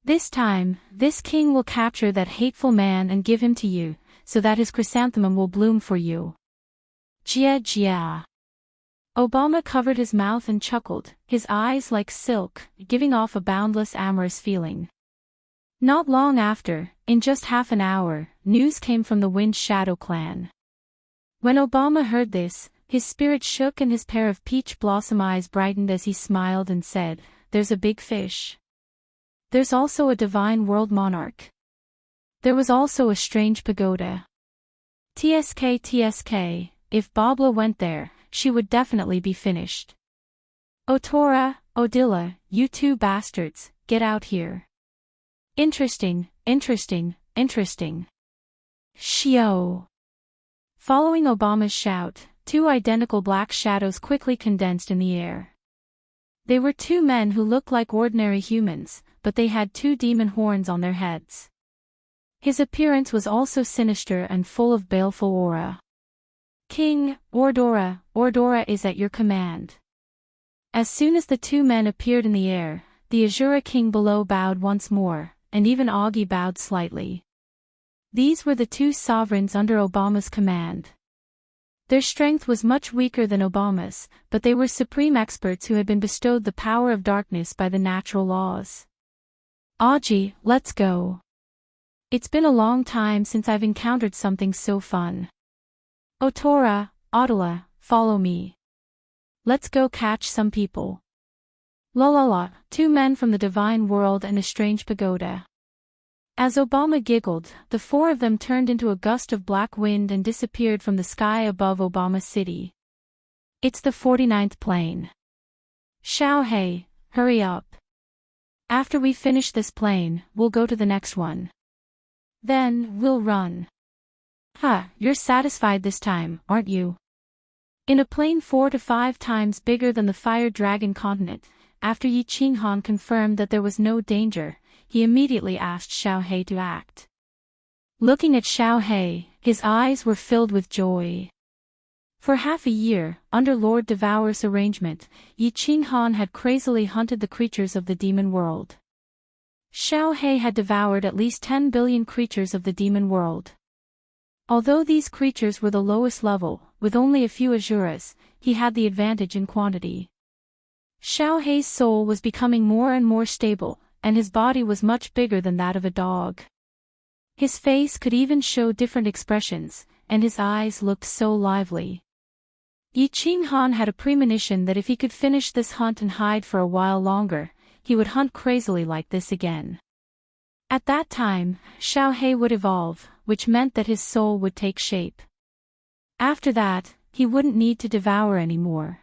This time, this king will capture that hateful man and give him to you, so that his chrysanthemum will bloom for you. Jia. Obama covered his mouth and chuckled, his eyes like silk, giving off a boundless amorous feeling. Not long after, in just half an hour, news came from the Windshadow clan. When Obama heard this, his spirit shook and his pair of peach blossom eyes brightened as he smiled and said, There's a big fish. There's also a divine world monarch. There was also a strange pagoda. TSK, if Babla went there, she would definitely be finished. Otora, Odila, you two bastards, get out here. Interesting. Shio. Following Obama's shout, two identical black shadows quickly condensed in the air. They were two men who looked like ordinary humans, but they had two demon horns on their heads. His appearance was also sinister and full of baleful aura. King, Ordora is at your command. As soon as the two men appeared in the air, the Azura king below bowed once more, and even Augie bowed slightly. These were the two sovereigns under Obama's command. Their strength was much weaker than Obama's, but they were supreme experts who had been bestowed the power of darkness by the natural laws. Augie, let's go. It's been a long time since I've encountered something so fun. Otora, Audala, follow me. Let's go catch some people. La, two men from the divine world and a strange pagoda. As Obama giggled, the four of them turned into a gust of black wind and disappeared from the sky above Obama City. It's the 49th plane. Xiaohei, hurry up. After we finish this plane, we'll go to the next one. Then, we'll run. You're satisfied this time, aren't you? In a plane 4 to 5 times bigger than the Fire Dragon continent, after Yi Qinghan confirmed that there was no danger, he immediately asked Xiaohei to act. Looking at Xiaohei, his eyes were filled with joy. For half a year, under Lord Devour's arrangement, Yi Qinghan had crazily hunted the creatures of the demon world. Xiaohei had devoured at least 10 billion creatures of the demon world. Although these creatures were the lowest level, with only a few Azuras, he had the advantage in quantity. Xiaohei's soul was becoming more and more stable, and his body was much bigger than that of a dog. His face could even show different expressions, and his eyes looked so lively. Yi Qinghan had a premonition that if he could finish this hunt and hide for a while longer, he would hunt crazily like this again. At that time, Xiaohei would evolve, which meant that his soul would take shape. After that, he wouldn't need to devour anymore.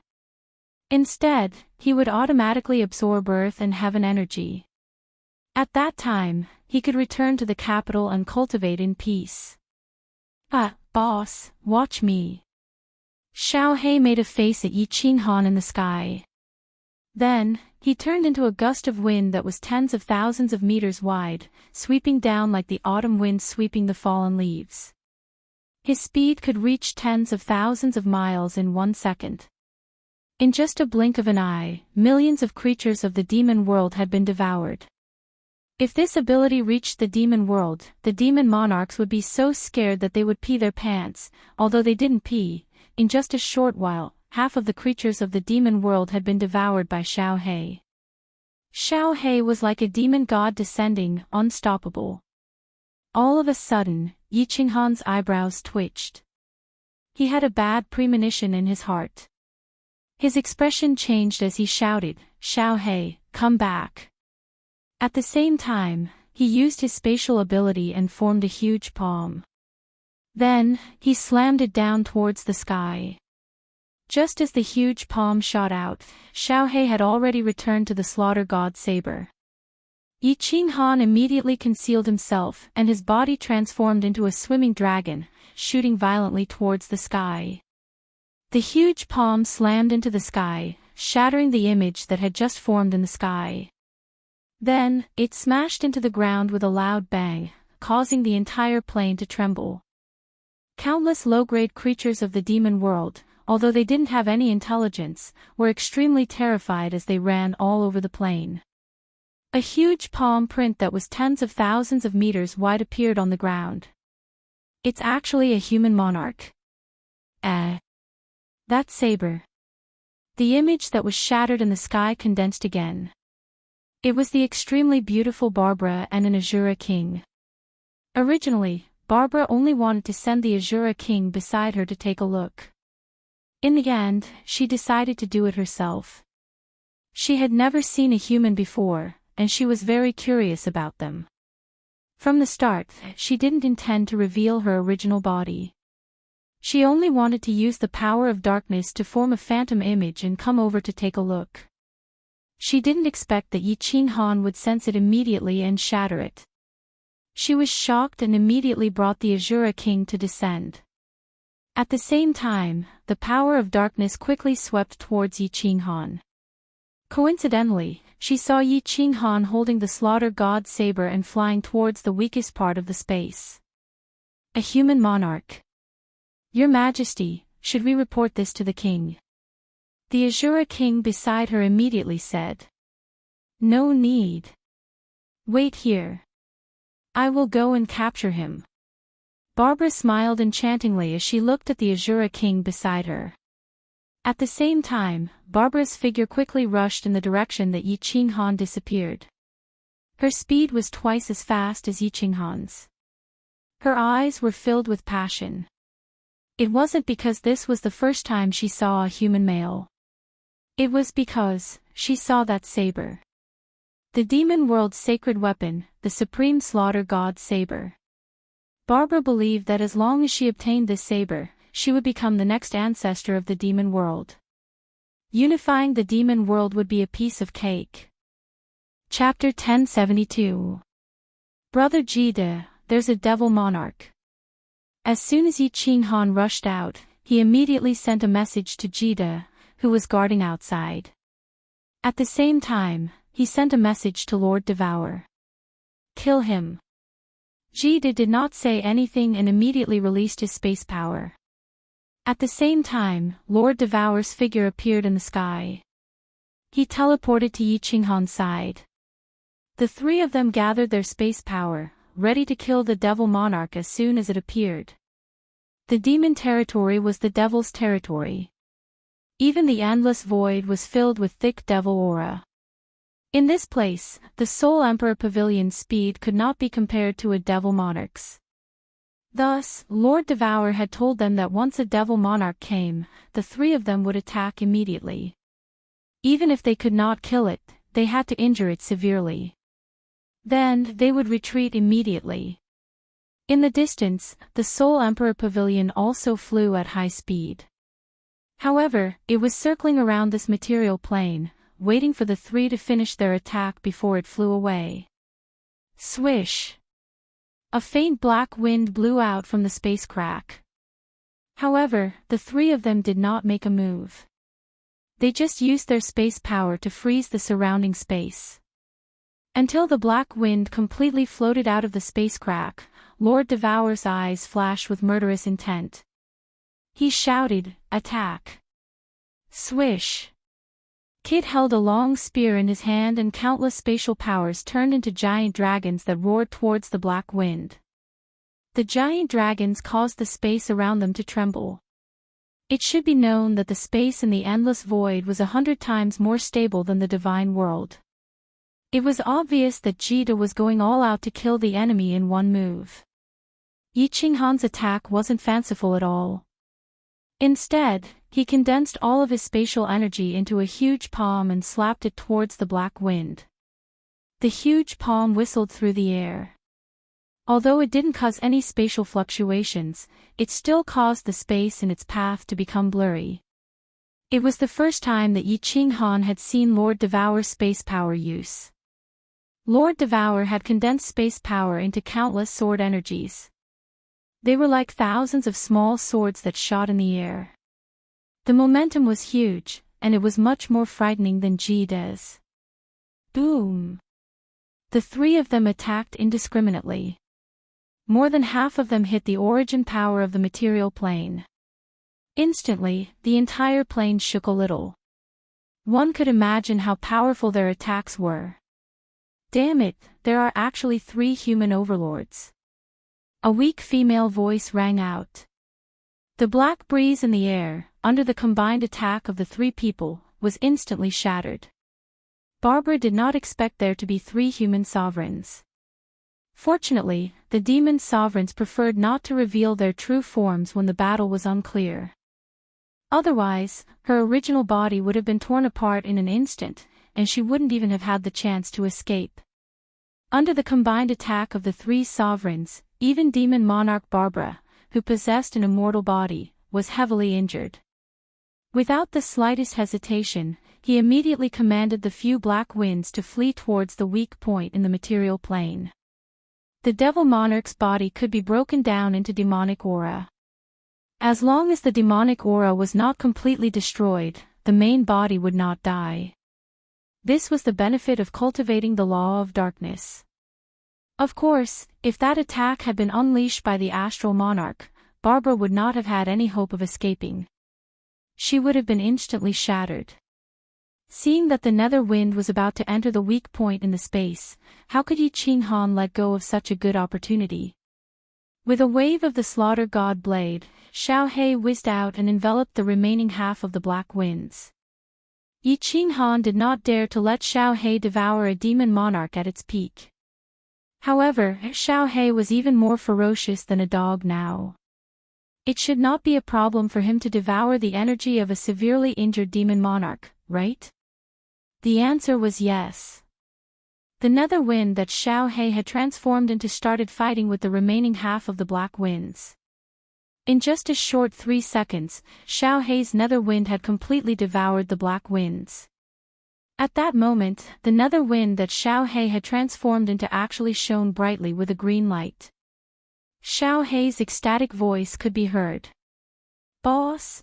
Instead, he would automatically absorb earth and heaven energy. At that time, he could return to the capital and cultivate in peace. Boss, watch me. Xiaohei made a face at Yi Qinghan in the sky. Then, he turned into a gust of wind that was tens of thousands of meters wide, sweeping down like the autumn wind sweeping the fallen leaves. His speed could reach tens of thousands of miles in 1 second. In just a blink of an eye, millions of creatures of the demon world had been devoured. If this ability reached the demon world, the demon monarchs would be so scared that they would pee their pants. Although they didn't pee, in just a short while, half of the creatures of the demon world had been devoured by Xiaohei. Xiaohei was like a demon god descending, unstoppable. All of a sudden, Yi Qinghan's eyebrows twitched. He had a bad premonition in his heart. His expression changed as he shouted, "Xiaohei, come back." At the same time, he used his spatial ability and formed a huge palm. Then, he slammed it down towards the sky. Just as the huge palm shot out, Xiaohei had already returned to the slaughter god saber. Yi Qinghan immediately concealed himself and his body transformed into a swimming dragon, shooting violently towards the sky. The huge palm slammed into the sky, shattering the image that had just formed in the sky. Then, it smashed into the ground with a loud bang, causing the entire plane to tremble. Countless low-grade creatures of the demon world, although they didn't have any intelligence, were extremely terrified as they ran all over the plane. A huge palm print that was tens of thousands of meters wide appeared on the ground. It's actually a human monarch. That saber. The image that was shattered in the sky condensed again. It was the extremely beautiful Barbara and an Azura king. Originally, Barbara only wanted to send the Azura king beside her to take a look. In the end, she decided to do it herself. She had never seen a human before, and she was very curious about them. From the start, she didn't intend to reveal her original body. She only wanted to use the power of darkness to form a phantom image and come over to take a look. She didn't expect that Yi Qinghan would sense it immediately and shatter it. She was shocked and immediately brought the Azura king to descend. At the same time, the power of darkness quickly swept towards Yi Qinghan. Coincidentally, she saw Yi Qinghan holding the slaughter god's saber and flying towards the weakest part of the space. A human monarch. Your Majesty, should we report this to the king? The Azura king beside her immediately said. No need. Wait here. I will go and capture him. Barbara smiled enchantingly as she looked at the Azura king beside her. At the same time, Barbara's figure quickly rushed in the direction that Yi Qinghan disappeared. Her speed was twice as fast as Yi Qinghan's. Her eyes were filled with passion. It wasn't because this was the first time she saw a human male. It was because she saw that saber. The demon world's sacred weapon, the supreme slaughter god's saber. Barbara believed that as long as she obtained this saber, she would become the next ancestor of the demon world. Unifying the demon world would be a piece of cake. Chapter 1072. Brother Jide, there's a devil monarch. As soon as Yi Qinghan rushed out, he immediately sent a message to Jide, who was guarding outside. At the same time, he sent a message to Lord Devour. Kill him. Jide did not say anything and immediately released his space power. At the same time, Lord Devour's figure appeared in the sky. He teleported to Yi Qinghan's side. The three of them gathered their space power, ready to kill the devil monarch as soon as it appeared. The demon territory was the devil's territory. Even the endless void was filled with thick devil aura. In this place, the Soul Emperor Pavilion's speed could not be compared to a devil monarch's. Thus, Lord Devour had told them that once a devil monarch came, the three of them would attack immediately. Even if they could not kill it, they had to injure it severely. Then, they would retreat immediately. In the distance, the Soul Emperor Pavilion also flew at high speed. However, it was circling around this material plane, waiting for the three to finish their attack before it flew away. Swish! A faint black wind blew out from the space crack. However, the three of them did not make a move. They just used their space power to freeze the surrounding space. Until the black wind completely floated out of the space crack, Lord Devour's eyes flashed with murderous intent. He shouted, "Attack!" Swish! Kid held a long spear in his hand and countless spatial powers turned into giant dragons that roared towards the black wind. The giant dragons caused the space around them to tremble. It should be known that the space in the endless void was 100 times more stable than the divine world. It was obvious that Jide was going all out to kill the enemy in one move. Yi Qinghan's attack wasn't fanciful at all. Instead, he condensed all of his spatial energy into a huge palm and slapped it towards the black wind. The huge palm whistled through the air. Although it didn't cause any spatial fluctuations, it still caused the space in its path to become blurry. It was the first time that Yi Qinghan had seen Lord Devour's space power use. Lord Devour had condensed space power into countless sword energies. They were like thousands of small swords that shot in the air. The momentum was huge, and it was much more frightening than Jide's. Boom! The three of them attacked indiscriminately. More than half of them hit the origin power of the material plane. Instantly, the entire plane shook a little. One could imagine how powerful their attacks were. Damn it, there are actually 3 human overlords. A weak female voice rang out. The black breeze in the air, under the combined attack of the 3 people, was instantly shattered. Barbara did not expect there to be 3 human sovereigns. Fortunately, the demon sovereigns preferred not to reveal their true forms when the battle was unclear. Otherwise, her original body would have been torn apart in an instant, and she wouldn't even have had the chance to escape. Under the combined attack of the 3 sovereigns, even demon monarch Barbara, who possessed an immortal body, was heavily injured. Without the slightest hesitation, he immediately commanded the few black winds to flee towards the weak point in the material plane. The devil monarch's body could be broken down into demonic aura. As long as the demonic aura was not completely destroyed, the main body would not die. This was the benefit of cultivating the law of darkness. Of course, if that attack had been unleashed by the astral monarch, Barbara would not have had any hope of escaping. She would have been instantly shattered. Seeing that the nether wind was about to enter the weak point in the space, how could Yi Qinghan let go of such a good opportunity? With a wave of the slaughter god blade, Xiao He whizzed out and enveloped the remaining half of the black winds. Yi Qinghan did not dare to let Xiao He devour a demon monarch at its peak. However, Xiao He was even more ferocious than a dog now. It should not be a problem for him to devour the energy of a severely injured demon monarch, right? The answer was yes. The nether wind that Xiao He had transformed into started fighting with the remaining half of the black winds. In just a short 3 seconds, Xiao He's nether wind had completely devoured the black winds. At that moment, the nether wind that Xiao He had transformed into actually shone brightly with a green light. Xiao He's ecstatic voice could be heard. Boss,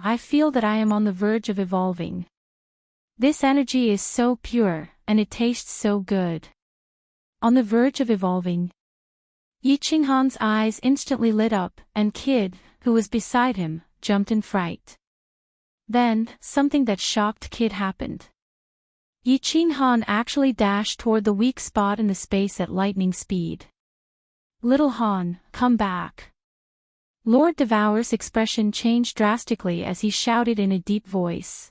I feel that I am on the verge of evolving. This energy is so pure, and it tastes so good. On the verge of evolving. Yi Qinghan's eyes instantly lit up, and Kid, who was beside him, jumped in fright. Then, something that shocked Kid happened. Yi Qinghan actually dashed toward the weak spot in the space at lightning speed. Little Han, come back. Lord Devour's expression changed drastically as he shouted in a deep voice.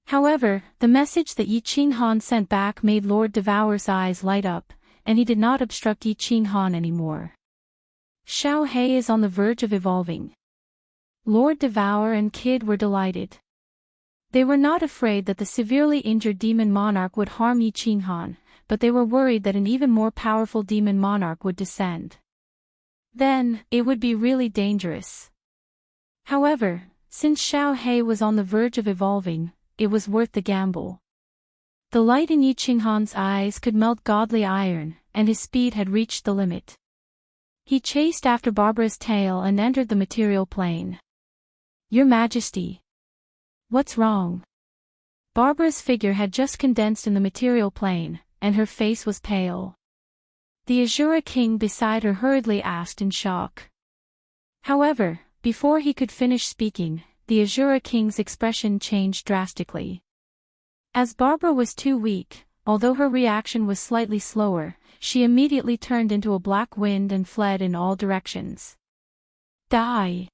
However, the message that Yi Qinghan sent back made Lord Devour's eyes light up, and he did not obstruct Yi Qinghan anymore. Xiao He is on the verge of evolving. Lord Devour and Kid were delighted. They were not afraid that the severely injured demon monarch would harm Yi Qinghan, but they were worried that an even more powerful demon monarch would descend. Then, it would be really dangerous. However, since Xiao He was on the verge of evolving, it was worth the gamble. The light in Yi Qinghan's eyes could melt godly iron, and his speed had reached the limit. He chased after Barbara's tail and entered the material plane. Your Majesty. What's wrong? Barbara's figure had just condensed in the material plane, and her face was pale. The Azura King beside her hurriedly asked in shock. However, before he could finish speaking, the Azura King's expression changed drastically. As Barbara was too weak, although her reaction was slightly slower, she immediately turned into a black wind and fled in all directions. Die!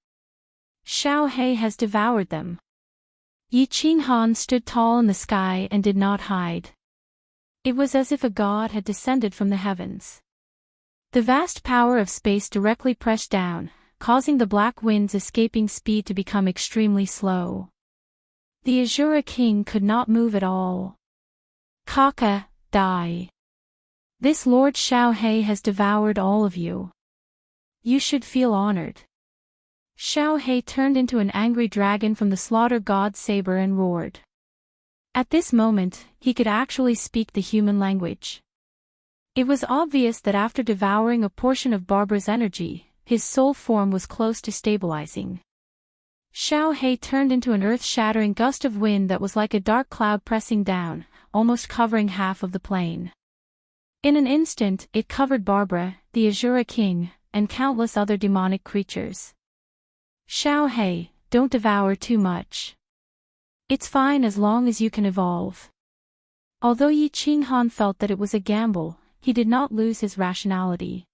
Xiao He has devoured them. Yi Qinghan stood tall in the sky and did not hide. It was as if a god had descended from the heavens. The vast power of space directly pressed down, causing the black wind's escaping speed to become extremely slow. The Azura King could not move at all. Kaka, die. This Lord Xiao He has devoured all of you. You should feel honored. Xiao He turned into an angry dragon from the slaughter god's saber and roared. At this moment, he could actually speak the human language. It was obvious that after devouring a portion of Barbara's energy, his soul form was close to stabilizing. Xiao He turned into an earth-shattering gust of wind that was like a dark cloud pressing down, almost covering half of the plane. In an instant, it covered Barbara, the Azura King, and countless other demonic creatures. Xiao He, don't devour too much. It's fine as long as you can evolve. Although Yi Qinghan felt that it was a gamble, he did not lose his rationality.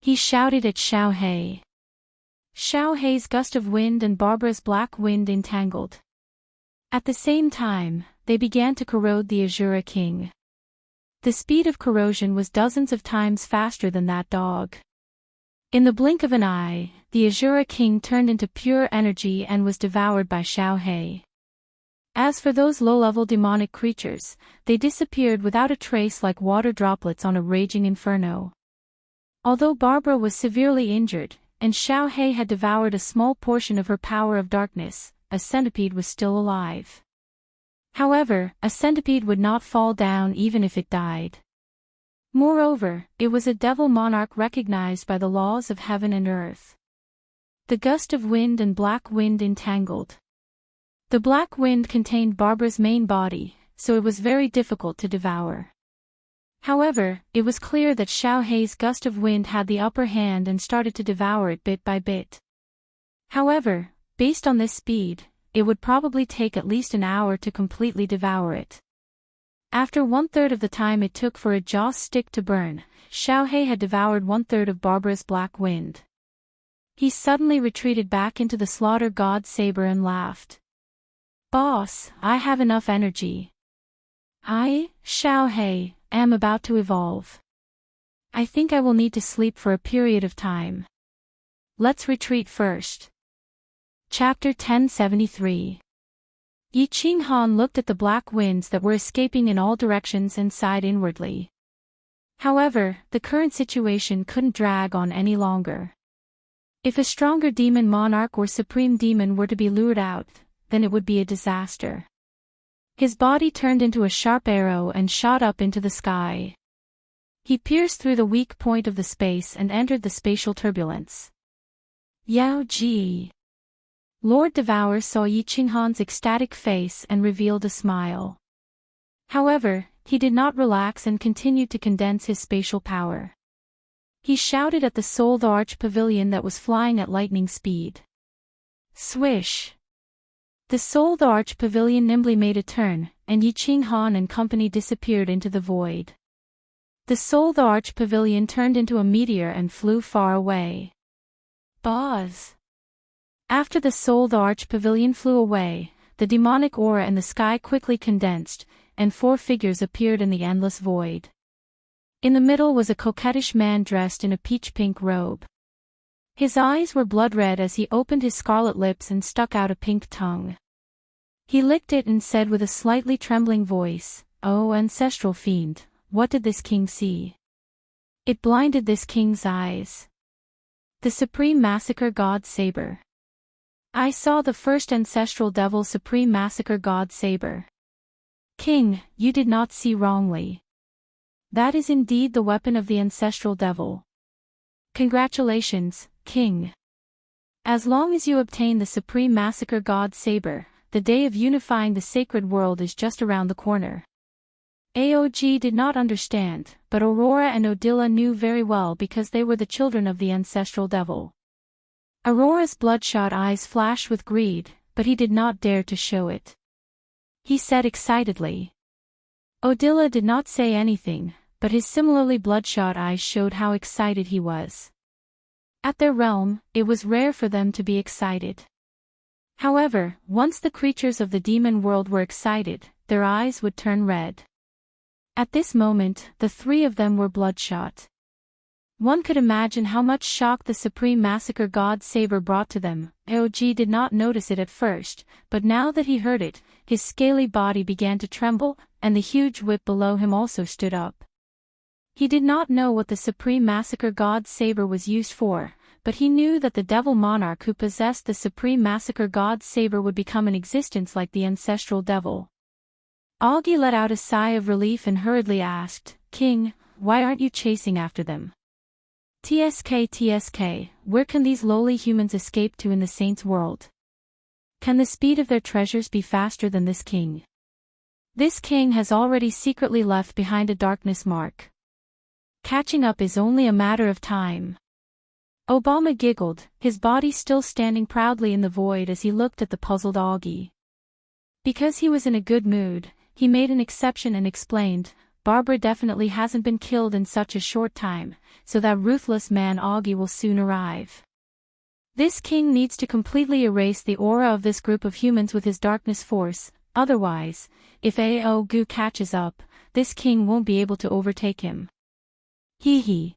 He shouted at Xiao He. Xiao He's gust of wind and Barbara's black wind entangled. At the same time, they began to corrode the Azura King. The speed of corrosion was dozens of times faster than that dog. In the blink of an eye, the Azura King turned into pure energy and was devoured by Xiao He. As for those low-level demonic creatures, they disappeared without a trace like water droplets on a raging inferno. Although Barbara was severely injured, and Xiao He had devoured a small portion of her power of darkness, a centipede was still alive. However, a centipede would not fall down even if it died. Moreover, it was a devil monarch recognized by the laws of heaven and earth. The gust of wind and black wind entangled. The black wind contained Barbara's main body, so it was very difficult to devour. However, it was clear that Xiao Hei's gust of wind had the upper hand and started to devour it bit by bit. However, based on this speed, it would probably take at least an hour to completely devour it. After 1/3 of the time it took for a joss stick to burn, Xiao Hei had devoured 1/3 of Barbara's black wind. He suddenly retreated back into the slaughter god saber and laughed. "Boss, I have enough energy. I, Xiao Hei, am about to evolve. I think I will need to sleep for a period of time. Let's retreat first." Chapter 1073. Yi Qinghan looked at the black winds that were escaping in all directions and sighed inwardly. However, the current situation couldn't drag on any longer. If a stronger demon monarch or supreme demon were to be lured out, then it would be a disaster. His body turned into a sharp arrow and shot up into the sky. He pierced through the weak point of the space and entered the spatial turbulence. Yao Ji. Lord Devour saw Yi Qinghan's ecstatic face and revealed a smile. However, he did not relax and continued to condense his spatial power. He shouted at the Soul the Arch Pavilion that was flying at lightning speed. Swish! The Soul the Arch Pavilion nimbly made a turn, and Yi Qinghan and company disappeared into the void. The Soul the Arch Pavilion turned into a meteor and flew far away. Buzz! After the Soul the Arch Pavilion flew away, the demonic aura in the sky quickly condensed, and 4 figures appeared in the endless void. In the middle was a coquettish man dressed in a peach-pink robe. His eyes were blood-red as he opened his scarlet lips and stuck out a pink tongue. He licked it and said with a slightly trembling voice, "Oh ancestral fiend, what did this king see? It blinded this king's eyes. The supreme massacre god saber. I saw the first ancestral devil supreme massacre god saber. King, you did not see wrongly. That is indeed the weapon of the ancestral devil. Congratulations, King. As long as you obtain the supreme massacre god saber, the day of unifying the sacred world is just around the corner." Aog did not understand, but Aurora and Odila knew very well because they were the children of the ancestral devil. Aurora's bloodshot eyes flashed with greed, but he did not dare to show it. He said excitedly. Odila did not say anything, but his similarly bloodshot eyes showed how excited he was. At their realm, it was rare for them to be excited. However, once the creatures of the demon world were excited, their eyes would turn red. At this moment, the 3 of them were bloodshot. One could imagine how much shock the supreme massacre god saber brought to them. Aog did not notice it at first, but now that he heard it, his scaly body began to tremble, and the huge whip below him also stood up. He did not know what the supreme massacre god saber was used for, but he knew that the devil monarch who possessed the supreme massacre god saber would become in existence like the ancestral devil. Augie let out a sigh of relief and hurriedly asked, "King, why aren't you chasing after them? TSK, where can these lowly humans escape to in the saints' world? Can the speed of their treasures be faster than this king? This king has already secretly left behind a darkness mark. Catching up is only a matter of time." Obama giggled, his body still standing proudly in the void as he looked at the puzzled Augie. Because he was in a good mood, he made an exception and explained, "Barbara definitely hasn't been killed in such a short time, so that ruthless man Augie will soon arrive. This king needs to completely erase the aura of this group of humans with his darkness force, otherwise, if Aogu catches up, this king won't be able to overtake him. Hee hee.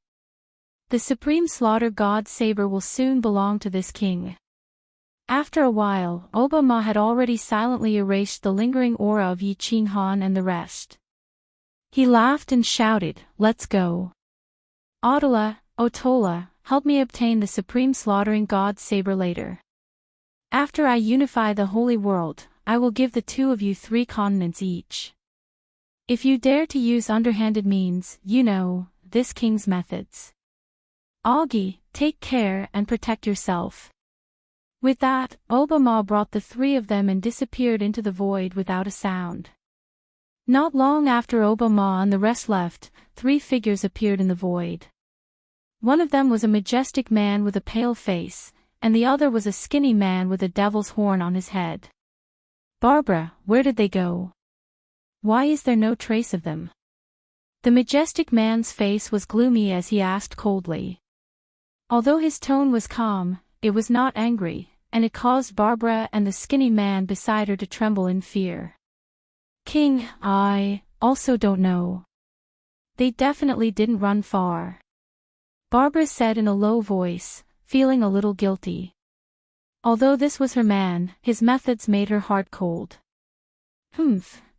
The supreme slaughter god saber will soon belong to this king." After a while, Obama had already silently erased the lingering aura of Yi Qinghan and the rest. He laughed and shouted, "Let's go. Odila, Otola, help me obtain the supreme slaughtering god saber later. After I unify the holy world, I will give the 2 of you 3 continents each." If you dare to use underhanded means, you know, this king's methods. Augie, take care and protect yourself. With that, Obama brought the three of them and disappeared into the void without a sound. Not long after Obama and the rest left, three figures appeared in the void. One of them was a majestic man with a pale face, and the other was a skinny man with a devil's horn on his head. Barbara, where did they go? Why is there no trace of them? The majestic man's face was gloomy as he asked coldly. Although his tone was calm, it was not angry, and it caused Barbara and the skinny man beside her to tremble in fear. King, I also don't know. They definitely didn't run far. Barbara said in a low voice, feeling a little guilty. Although this was her man, his methods made her heart cold.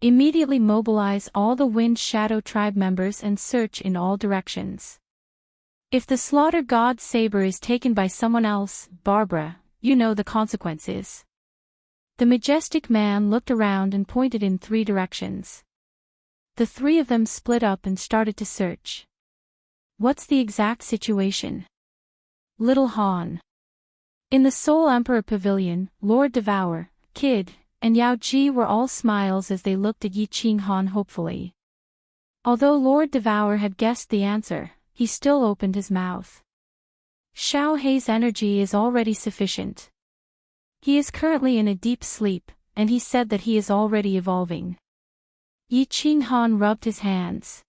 Immediately mobilize all the Wind Shadow tribe members and search in all directions. If the Slaughter God's saber is taken by someone else, Barbara, you know the consequences. The majestic man looked around and pointed in three directions. The three of them split up and started to search. What's the exact situation? Little Han. In the Soul Emperor Pavilion, Lord Devour, Kid, and Yao Ji were all smiles as they looked at Yi Qing Han hopefully. Although Lord Devour had guessed the answer, he still opened his mouth. Xiao Hei's energy is already sufficient. He is currently in a deep sleep, and he said that he is already evolving. Yi Qing Han rubbed his hands.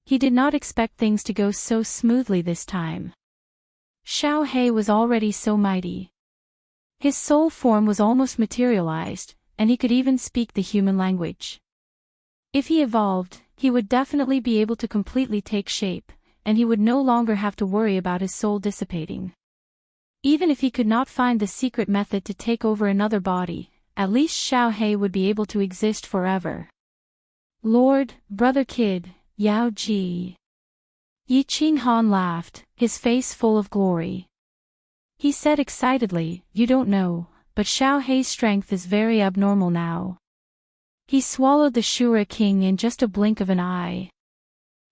He did not expect things to go so smoothly this time. Xiao Hei was already so mighty. His soul form was almost materialized, and he could even speak the human language. If he evolved, he would definitely be able to completely take shape, and he would no longer have to worry about his soul dissipating. Even if he could not find the secret method to take over another body, at least Xiao Hei would be able to exist forever. Lord, Brother Kid, Yao Ji. Yi Qing Han laughed, his face full of glory. He said excitedly, you don't know, but Xiao Hei's strength is very abnormal now. He swallowed the Shura King in just a blink of an eye.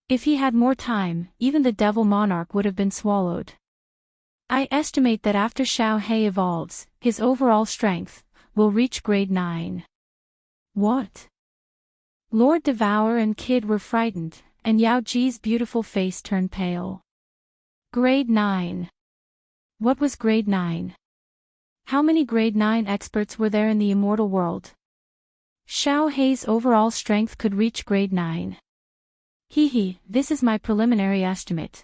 If he had more time, even the Devil Monarch would have been swallowed. I estimate that after Xiao Hei evolves, his overall strength will reach grade 9. What? Lord Devour and Kid were frightened, and Yao Ji's beautiful face turned pale. Grade 9. What was grade 9? How many grade 9 experts were there in the immortal world? Xiao Hei's overall strength could reach grade 9. This is my preliminary estimate.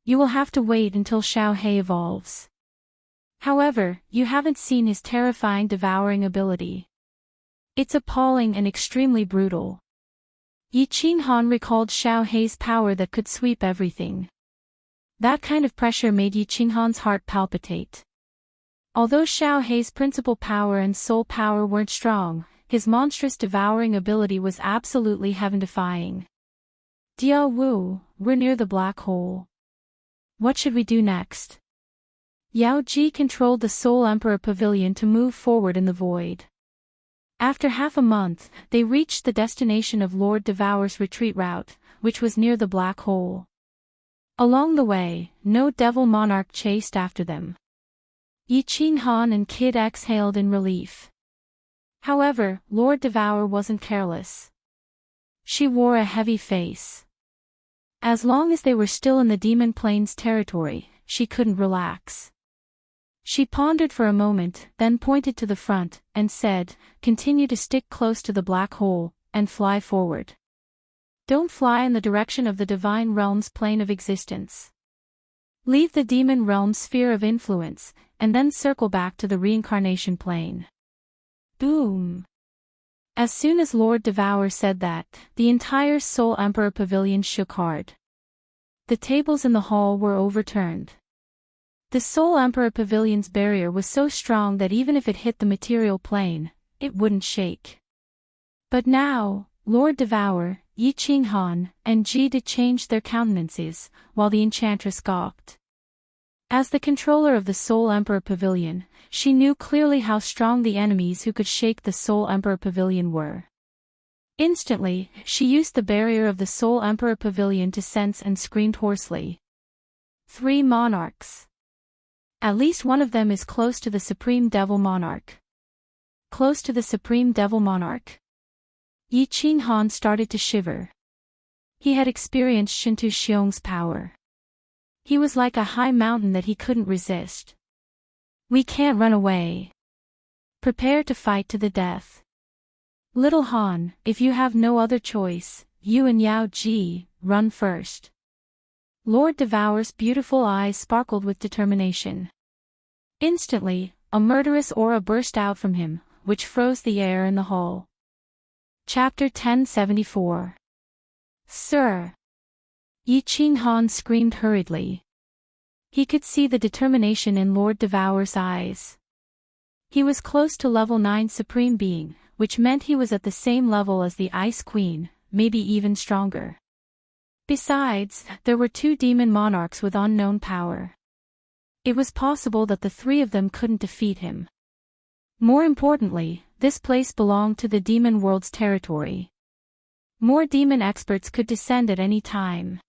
You will have to wait until Xiao Hei evolves. However, you haven't seen his terrifying devouring ability. It's appalling and extremely brutal. Yi Qing Han recalled Xiao Hei's power that could sweep everything. That kind of pressure made Yi Qing Han's heart palpitate. Although Xiao Hei's principal power and soul power weren't strong, his monstrous devouring ability was absolutely heaven-defying. Dia Wu, we're near the black hole. What should we do next? Yao Ji controlled the Soul Emperor Pavilion to move forward in the void. After half a month, they reached the destination of Lord Devour's retreat route, which was near the black hole. Along the way, no Devil Monarch chased after them. Yi Qing Han and Kid exhaled in relief. However, Lord Devour wasn't careless. She wore a heavy face. As long as they were still in the Demon Plains territory, she couldn't relax. She pondered for a moment, then pointed to the front, and said, continue to stick close to the black hole, and fly forward. Don't fly in the direction of the Divine Realm's plane of existence. Leave the Demon Realm's sphere of influence, and then circle back to the reincarnation plane. Boom! As soon as Lord Devour said that, the entire Soul Emperor Pavilion shook hard. The tables in the hall were overturned. The Soul Emperor Pavilion's barrier was so strong that even if it hit the material plane, it wouldn't shake. But now, Lord Devour, Yi Qing Han, and Ji De changed their countenances, while the enchantress gawped. As the controller of the Soul Emperor Pavilion, she knew clearly how strong the enemies who could shake the Soul Emperor Pavilion were. Instantly, she used the barrier of the Soul Emperor Pavilion to sense and screamed hoarsely. 3 monarchs. At least one of them is close to the Supreme Devil Monarch. Close to the Supreme Devil Monarch. Yi Qinghan started to shiver. He had experienced Shintu Xiong's power. He was like a high mountain that he couldn't resist. We can't run away. Prepare to fight to the death. Little Han, if you have no other choice, you and Yao Ji, run first. Lord Devour's beautiful eyes sparkled with determination. Instantly, a murderous aura burst out from him, which froze the air in the hall. Chapter 1074. Sir! Yi Qinghan screamed hurriedly. He could see the determination in Lord Devour's eyes. He was close to level 9 Supreme Being, which meant he was at the same level as the Ice Queen, maybe even stronger. Besides, there were 2 demon monarchs with unknown power. It was possible that the 3 of them couldn't defeat him. More importantly, this place belonged to the demon world's territory. More demon experts could descend at any time.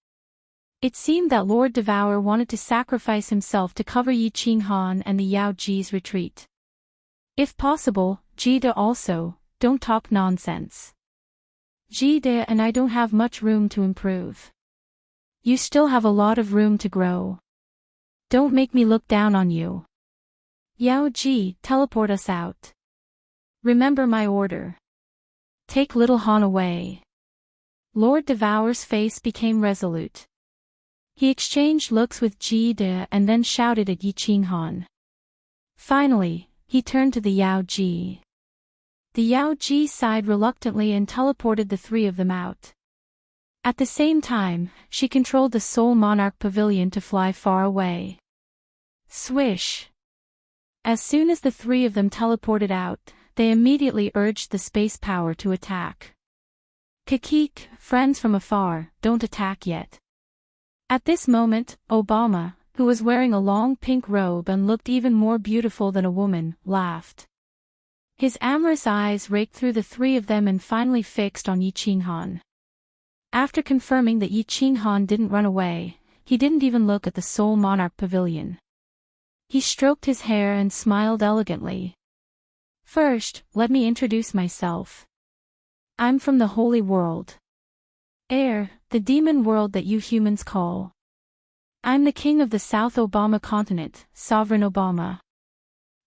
It seemed that Lord Devour wanted to sacrifice himself to cover Yi Qinghan and the Yao Ji's retreat. If possible, Jida also, don't talk nonsense. Jida and I don't have much room to improve. You still have a lot of room to grow. Don't make me look down on you. Yao Ji, teleport us out. Remember my order. Take little Han away. Lord Devour's face became resolute. He exchanged looks with Jida and then shouted at Yi Qinghan. Finally, he turned to the Yao Ji. The Yao Ji sighed reluctantly and teleported the 3 of them out. At the same time, she controlled the Soul Monarch Pavilion to fly far away. Swish! As soon as the 3 of them teleported out, they immediately urged the space power to attack. Kikik, friends from afar, don't attack yet. At this moment, Obama, who was wearing a long pink robe and looked even more beautiful than a woman, laughed. His amorous eyes raked through the 3 of them and finally fixed on Yi Qinghan. After confirming that Yi Qinghan didn't run away, he didn't even look at the Soul Monarch Pavilion. He stroked his hair and smiled elegantly. First, let me introduce myself. I'm from the Holy World. Air, the demon world that you humans call. I'm the king of the South Obama continent, Sovereign Obama.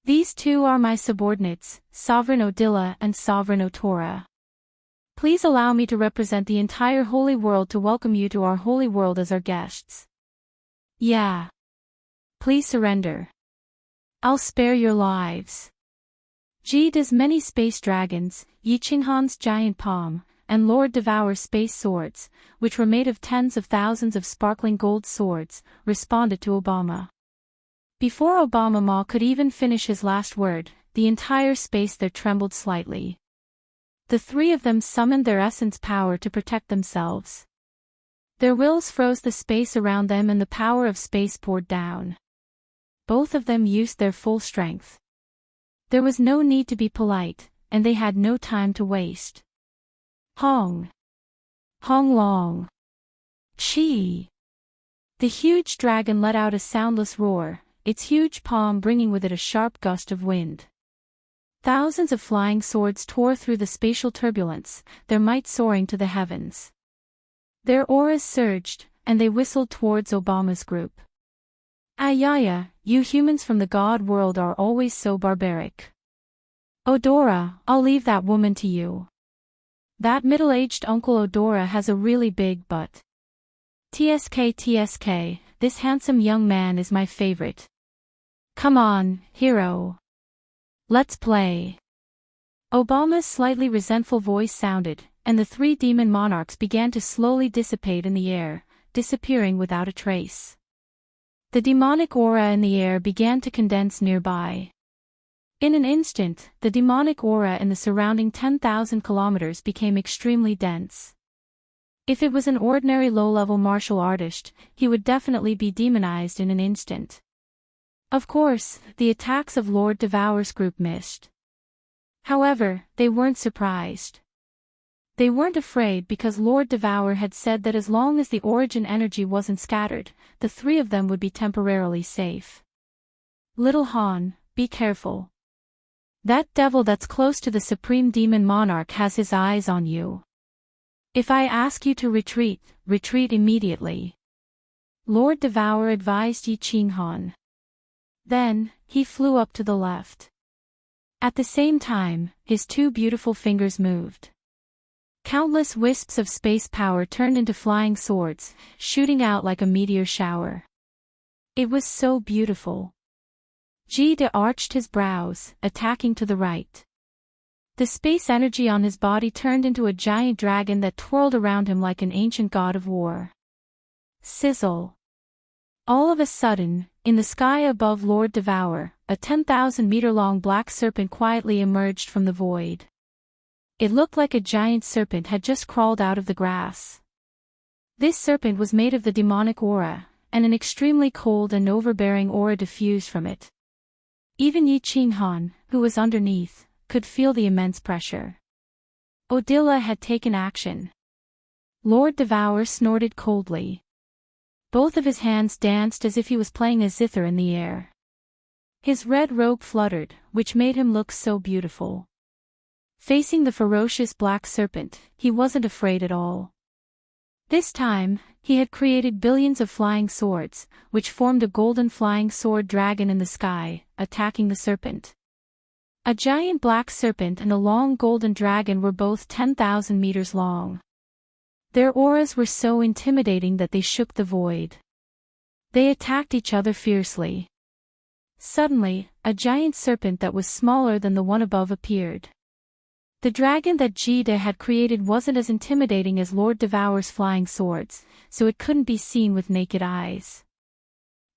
These 2 are my subordinates, Sovereign Odilla and Sovereign Otora. Please allow me to represent the entire Holy World to welcome you to our Holy World as our guests. Yeah. Please surrender. I'll spare your lives. Jida's many space dragons, Yi Qinghan's giant palm, and Lord Devour's space swords, which were made of tens of thousands of sparkling gold swords, responded to Obama. Before Obama Ma could even finish his last word, the entire space there trembled slightly. The 3 of them summoned their essence power to protect themselves. Their wills froze the space around them and the power of space poured down. Both of them used their full strength. There was no need to be polite, and they had no time to waste. Hong! Hong Long! Chi! The huge dragon let out a soundless roar, its huge palm bringing with it a sharp gust of wind. Thousands of flying swords tore through the spatial turbulence, their might soaring to the heavens. Their auras surged, and they whistled towards Obama's group. Ayaya, you humans from the God world are always so barbaric. Odora, I'll leave that woman to you. That middle-aged Uncle Odora has a really big butt. TSK, this handsome young man is my favorite. Come on, hero. Let's play. Obama's slightly resentful voice sounded, and the 3 demon monarchs began to slowly dissipate in the air, disappearing without a trace. The demonic aura in the air began to condense nearby. In an instant, the demonic aura in the surrounding 10,000 kilometers became extremely dense. If it was an ordinary low-level martial artist, he would definitely be demonized in an instant. Of course, the attacks of Lord Devour's group missed. However, they weren't surprised. They weren't afraid because Lord Devourer had said that as long as the origin energy wasn't scattered, the three of them would be temporarily safe. Little Han, be careful. That devil that's close to the Supreme Demon Monarch has his eyes on you. If I ask you to retreat, retreat immediately. Lord Devourer advised Yi Qinghan. Then, he flew up to the left. At the same time, his two beautiful fingers moved. Countless wisps of space power turned into flying swords, shooting out like a meteor shower. It was so beautiful. Jide arched his brows, attacking to the right. The space energy on his body turned into a giant dragon that twirled around him like an ancient god of war. Sizzle. All of a sudden, in the sky above Lord Devourer, a 10,000-meter-long black serpent quietly emerged from the void. It looked like a giant serpent had just crawled out of the grass. This serpent was made of the demonic aura, and an extremely cold and overbearing aura diffused from it. Even Yi Qinghan, who was underneath, could feel the immense pressure. Odila had taken action. Lord Devourer snorted coldly. Both of his hands danced as if he was playing a zither in the air. His red robe fluttered, which made him look so beautiful. Facing the ferocious black serpent, he wasn't afraid at all. This time, he had created billions of flying swords, which formed a golden flying sword dragon in the sky, attacking the serpent. A giant black serpent and a long golden dragon were both 10,000 meters long. Their auras were so intimidating that they shook the void. They attacked each other fiercely. Suddenly, a giant serpent that was smaller than the one above appeared. The dragon that Jide had created wasn't as intimidating as Lord Devourer's flying swords, so it couldn't be seen with naked eyes.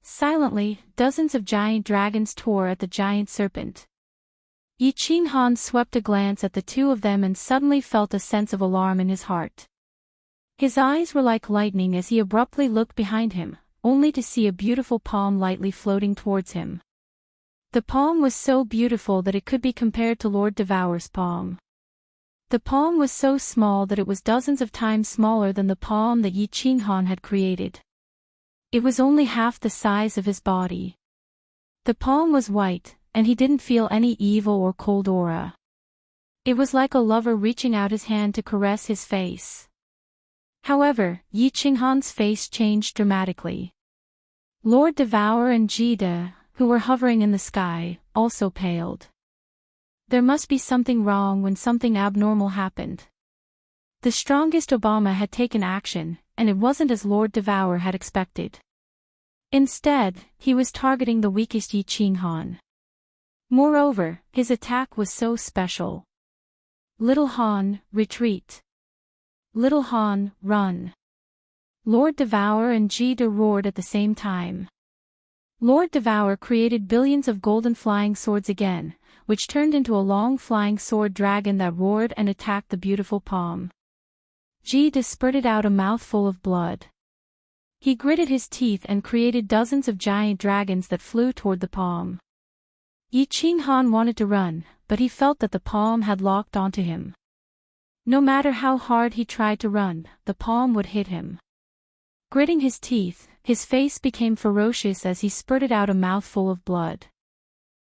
Silently, dozens of giant dragons tore at the giant serpent. Yi Qinghan swept a glance at the two of them and suddenly felt a sense of alarm in his heart. His eyes were like lightning as he abruptly looked behind him, only to see a beautiful palm lightly floating towards him. The palm was so beautiful that it could be compared to Lord Devourer's palm. The palm was so small that it was dozens of times smaller than the palm that Yi Qinghan had created. It was only half the size of his body. The palm was white, and he didn't feel any evil or cold aura. It was like a lover reaching out his hand to caress his face. However, Yi Qinghan's face changed dramatically. Lord Devourer and Jide, who were hovering in the sky, also paled. There must be something wrong when something abnormal happened. The strongest Obama had taken action, and it wasn't as Lord Devourer had expected. Instead, he was targeting the weakest Yi Qinghan. Moreover, his attack was so special. Little Han, retreat. Little Han, run. Lord Devourer and Jide roared at the same time. Lord Devourer created billions of golden flying swords again, which turned into a long flying sword dragon that roared and attacked the beautiful palm. Jide spurted out a mouthful of blood. He gritted his teeth and created dozens of giant dragons that flew toward the palm. Yi Qinghan wanted to run, but he felt that the palm had locked onto him. No matter how hard he tried to run, the palm would hit him. Gritting his teeth, his face became ferocious as he spurted out a mouthful of blood.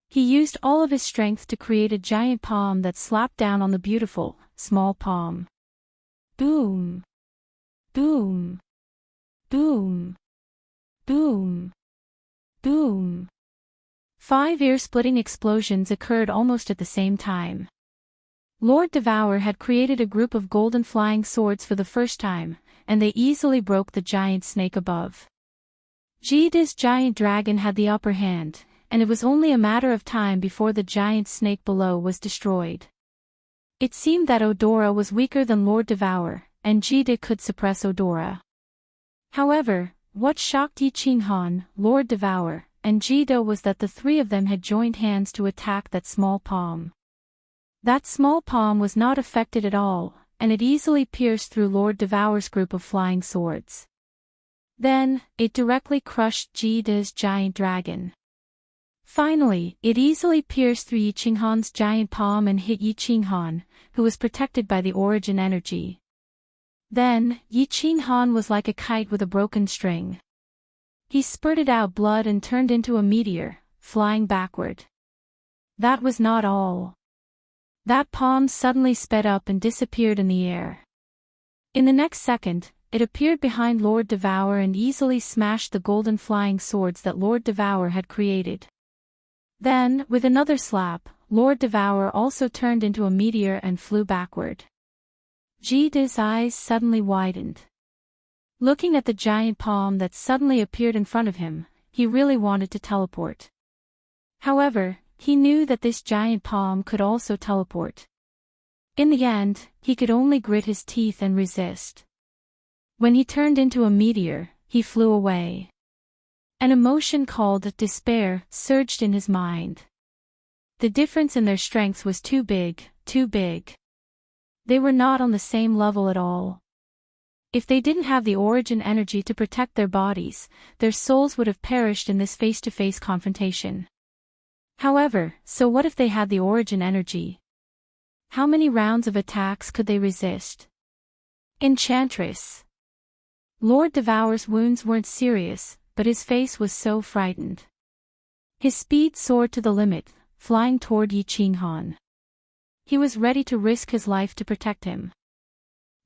He used all of his strength to create a giant palm that slapped down on the beautiful, small palm. Boom! Boom! Boom! Boom! Boom! 5 ear-splitting explosions occurred almost at the same time. Lord Devourer had created a group of golden flying swords for the first time, and they easily broke the giant snake above. Jide's giant dragon had the upper hand, and it was only a matter of time before the giant snake below was destroyed. It seemed that Odora was weaker than Lord Devourer, and Jide could suppress Odora. However, what shocked Yi Qinghan, Lord Devourer, and Jide was that the three of them had joined hands to attack that small palm. That small palm was not affected at all, and it easily pierced through Lord Devourer's group of flying swords. Then, it directly crushed Jide's giant dragon. Finally, it easily pierced through Yi Qinghan's giant palm and hit Yi Qinghan, who was protected by the origin energy. Then, Yi Qinghan was like a kite with a broken string. He spurted out blood and turned into a meteor, flying backward. That was not all. That palm suddenly sped up and disappeared in the air. In the next second, it appeared behind Lord Devour and easily smashed the golden flying swords that Lord Devour had created. Then, with another slap, Lord Devour also turned into a meteor and flew backward. Jida's eyes suddenly widened. Looking at the giant palm that suddenly appeared in front of him, he really wanted to teleport. However, he knew that this giant palm could also teleport. In the end, he could only grit his teeth and resist. When he turned into a meteor, he flew away. An emotion called despair surged in his mind. The difference in their strengths was too big, too big. They were not on the same level at all. If they didn't have the origin energy to protect their bodies, their souls would have perished in this face-to-face confrontation. However, so what if they had the origin energy? How many rounds of attacks could they resist? Enchantress. Lord Devour's wounds weren't serious, but his face was so frightened. His speed soared to the limit, flying toward Yi Qinghan. He was ready to risk his life to protect him.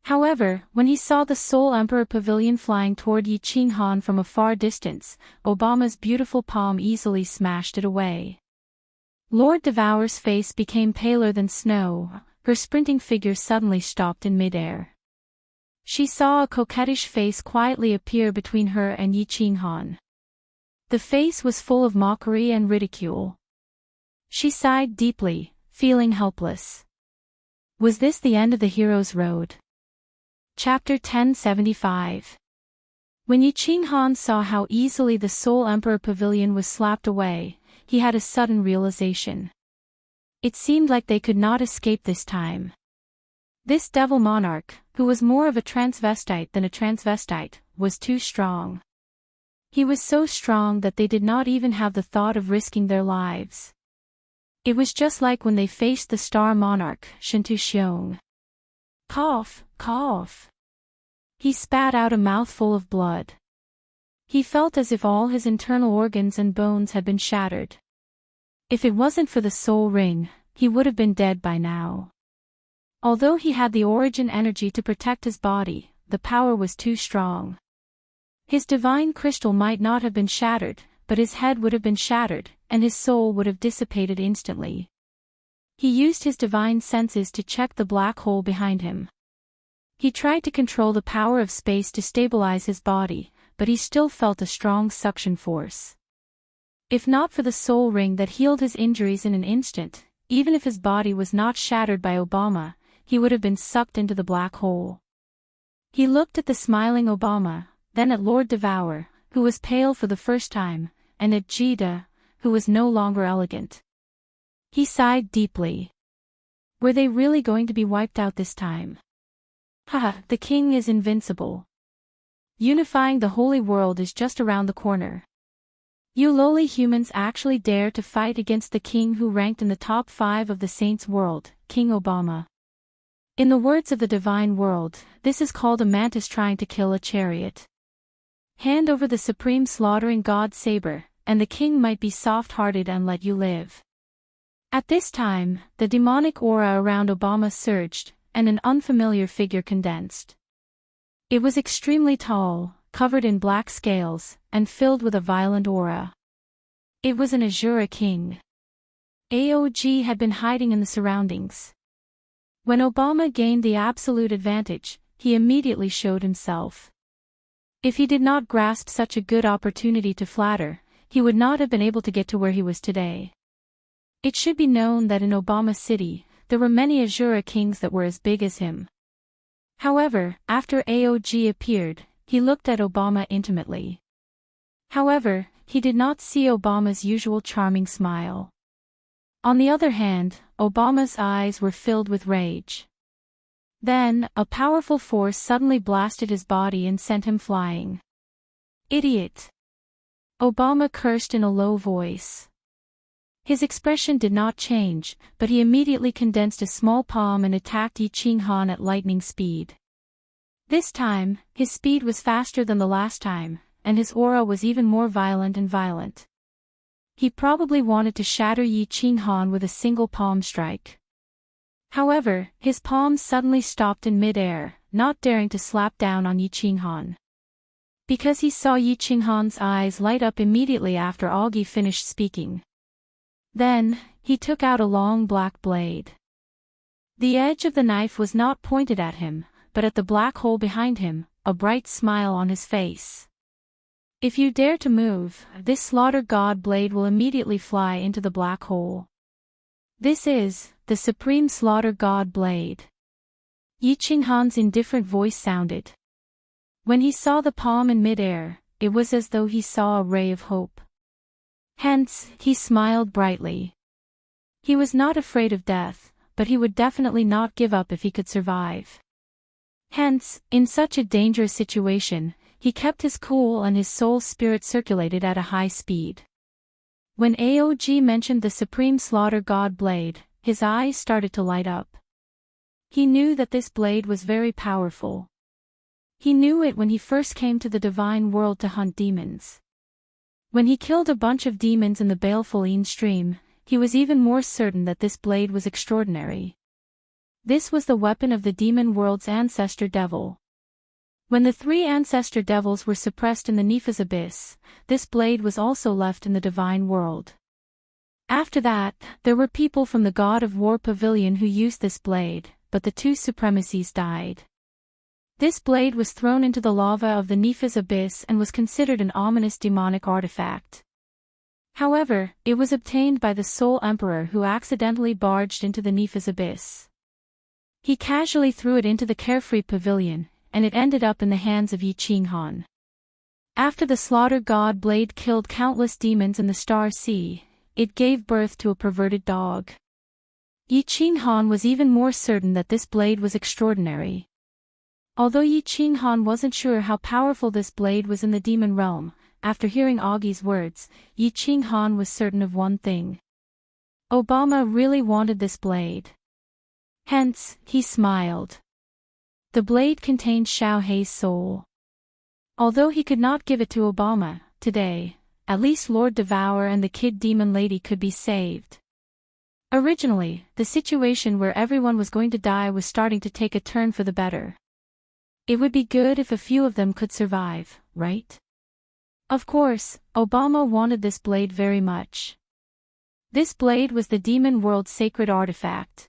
However, when he saw the Soul Emperor Pavilion flying toward Yi Qinghan from a far distance, Obama's beautiful palm easily smashed it away. Lord Devour's face became paler than snow, her sprinting figure suddenly stopped in midair. She saw a coquettish face quietly appear between her and Yi Qinghan. The face was full of mockery and ridicule. She sighed deeply, feeling helpless. Was this the end of the hero's road? Chapter 1075. When Yi Qinghan saw how easily the Soul Emperor Pavilion was slapped away, he had a sudden realization. It seemed like they could not escape this time. This devil monarch, who was more of a transvestite than a transvestite, was too strong. He was so strong that they did not even have the thought of risking their lives. It was just like when they faced the star monarch, Shintu Xiong. Cough, cough. He spat out a mouthful of blood. He felt as if all his internal organs and bones had been shattered. If it wasn't for the soul ring, he would have been dead by now. Although he had the origin energy to protect his body, the power was too strong. His divine crystal might not have been shattered, but his head would have been shattered, and his soul would have dissipated instantly. He used his divine senses to check the black hole behind him. He tried to control the power of space to stabilize his body, but he still felt a strong suction force. If not for the soul ring that healed his injuries in an instant, even if his body was not shattered by Obama, he would have been sucked into the black hole. He looked at the smiling Obama, then at Lord Devour, who was pale for the first time, and at Jida, who was no longer elegant. He sighed deeply. Were they really going to be wiped out this time? Haha, the king is invincible. Unifying the holy world is just around the corner. You lowly humans actually dare to fight against the king who ranked in the top 5 of the saints' world, King Obama. In the words of the divine world, this is called a mantis trying to kill a chariot. Hand over the supreme slaughtering god saber, and the king might be soft-hearted and let you live. At this time, the demonic aura around Obama surged, and an unfamiliar figure condensed. It was extremely tall, covered in black scales, and filled with a violent aura. It was an Azura king. AOG had been hiding in the surroundings. When Obama gained the absolute advantage, he immediately showed himself. If he did not grasp such a good opportunity to flatter, he would not have been able to get to where he was today. It should be known that in Obama City, there were many Azura kings that were as big as him. However, after AOG appeared, he looked at Obama intimately. However, he did not see Obama's usual charming smile. On the other hand, Obama's eyes were filled with rage. Then, a powerful force suddenly blasted his body and sent him flying. Idiot! Obama cursed in a low voice. His expression did not change, but he immediately condensed a small palm and attacked Yi Qinghan at lightning speed. This time, his speed was faster than the last time, and his aura was even more violent. He probably wanted to shatter Yi Qinghan with a single palm strike. However, his palms suddenly stopped in mid-air, not daring to slap down on Yi Qinghan. Because he saw Yi Qinghan's eyes light up immediately after Augie finished speaking. Then, he took out a long black blade. The edge of the knife was not pointed at him, but at the black hole behind him, a bright smile on his face. If you dare to move, this slaughter god blade will immediately fly into the black hole. This is the supreme slaughter god blade. Yi Qinghan's indifferent voice sounded. When he saw the palm in mid-air, it was as though he saw a ray of hope. Hence, he smiled brightly. He was not afraid of death, but he would definitely not give up if he could survive. Hence, in such a dangerous situation, he kept his cool and his soul spirit circulated at a high speed. When Aog mentioned the supreme slaughter god blade, his eyes started to light up. He knew that this blade was very powerful. He knew it when he first came to the divine world to hunt demons. When he killed a bunch of demons in the baleful Een stream, he was even more certain that this blade was extraordinary. This was the weapon of the demon world's ancestor devil. When the 3 ancestor devils were suppressed in the Nepha's abyss, this blade was also left in the divine world. After that, there were people from the God of War pavilion who used this blade, but the 2 supremacies died. This blade was thrown into the lava of the Nepha's abyss and was considered an ominous demonic artifact. However, it was obtained by the Soul Emperor who accidentally barged into the Nepha's abyss. He casually threw it into the carefree pavilion, and it ended up in the hands of Yi Qinghan. After the slaughter god blade killed countless demons in the Star Sea, it gave birth to a perverted dog. Yi Qinghan was even more certain that this blade was extraordinary. Although Yi Qinghan wasn't sure how powerful this blade was in the demon realm, after hearing Augie's words, Yi Qinghan was certain of one thing. Obama really wanted this blade. Hence, he smiled. The blade contained Xiao Hei's soul. Although he could not give it to Obama, today, at least Lord Devour and the Kid Demon Lady could be saved. Originally, the situation where everyone was going to die was starting to take a turn for the better. It would be good if a few of them could survive, right? Of course, Obama wanted this blade very much. This blade was the demon world's sacred artifact.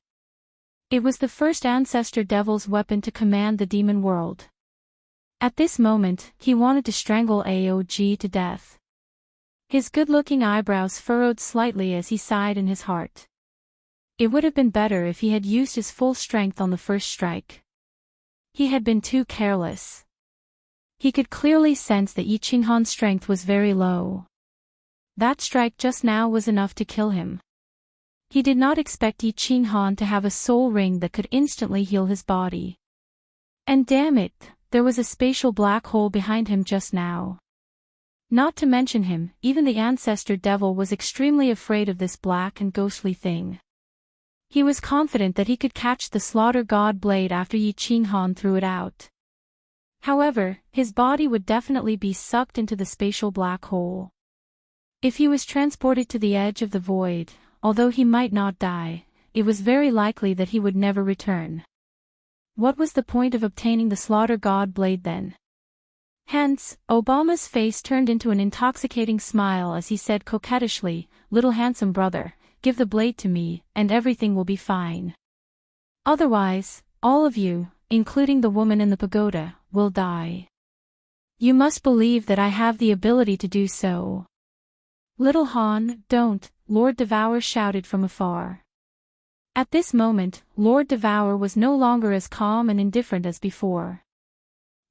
It was the first ancestor devil's weapon to command the demon world. At this moment, he wanted to strangle Aog to death. His good-looking eyebrows furrowed slightly as he sighed in his heart. It would have been better if he had used his full strength on the first strike. He had been too careless. He could clearly sense that Yi Qinghan's strength was very low. That strike just now was enough to kill him. He did not expect Yi Qinghan to have a soul ring that could instantly heal his body. And damn it, there was a spatial black hole behind him just now. Not to mention him, even the ancestor devil was extremely afraid of this black and ghostly thing. He was confident that he could catch the slaughter god blade after Yi Qinghan threw it out. However, his body would definitely be sucked into the spatial black hole. If he was transported to the edge of the void, although he might not die, it was very likely that he would never return. What was the point of obtaining the slaughter god blade then? Hence, Obama's face turned into an intoxicating smile as he said coquettishly, "Little handsome brother, give the blade to me, and everything will be fine. Otherwise, all of you, including the woman in the pagoda, will die. You must believe that I have the ability to do so." "Little Han, don't," Lord Devour shouted from afar. At this moment, Lord Devour was no longer as calm and indifferent as before.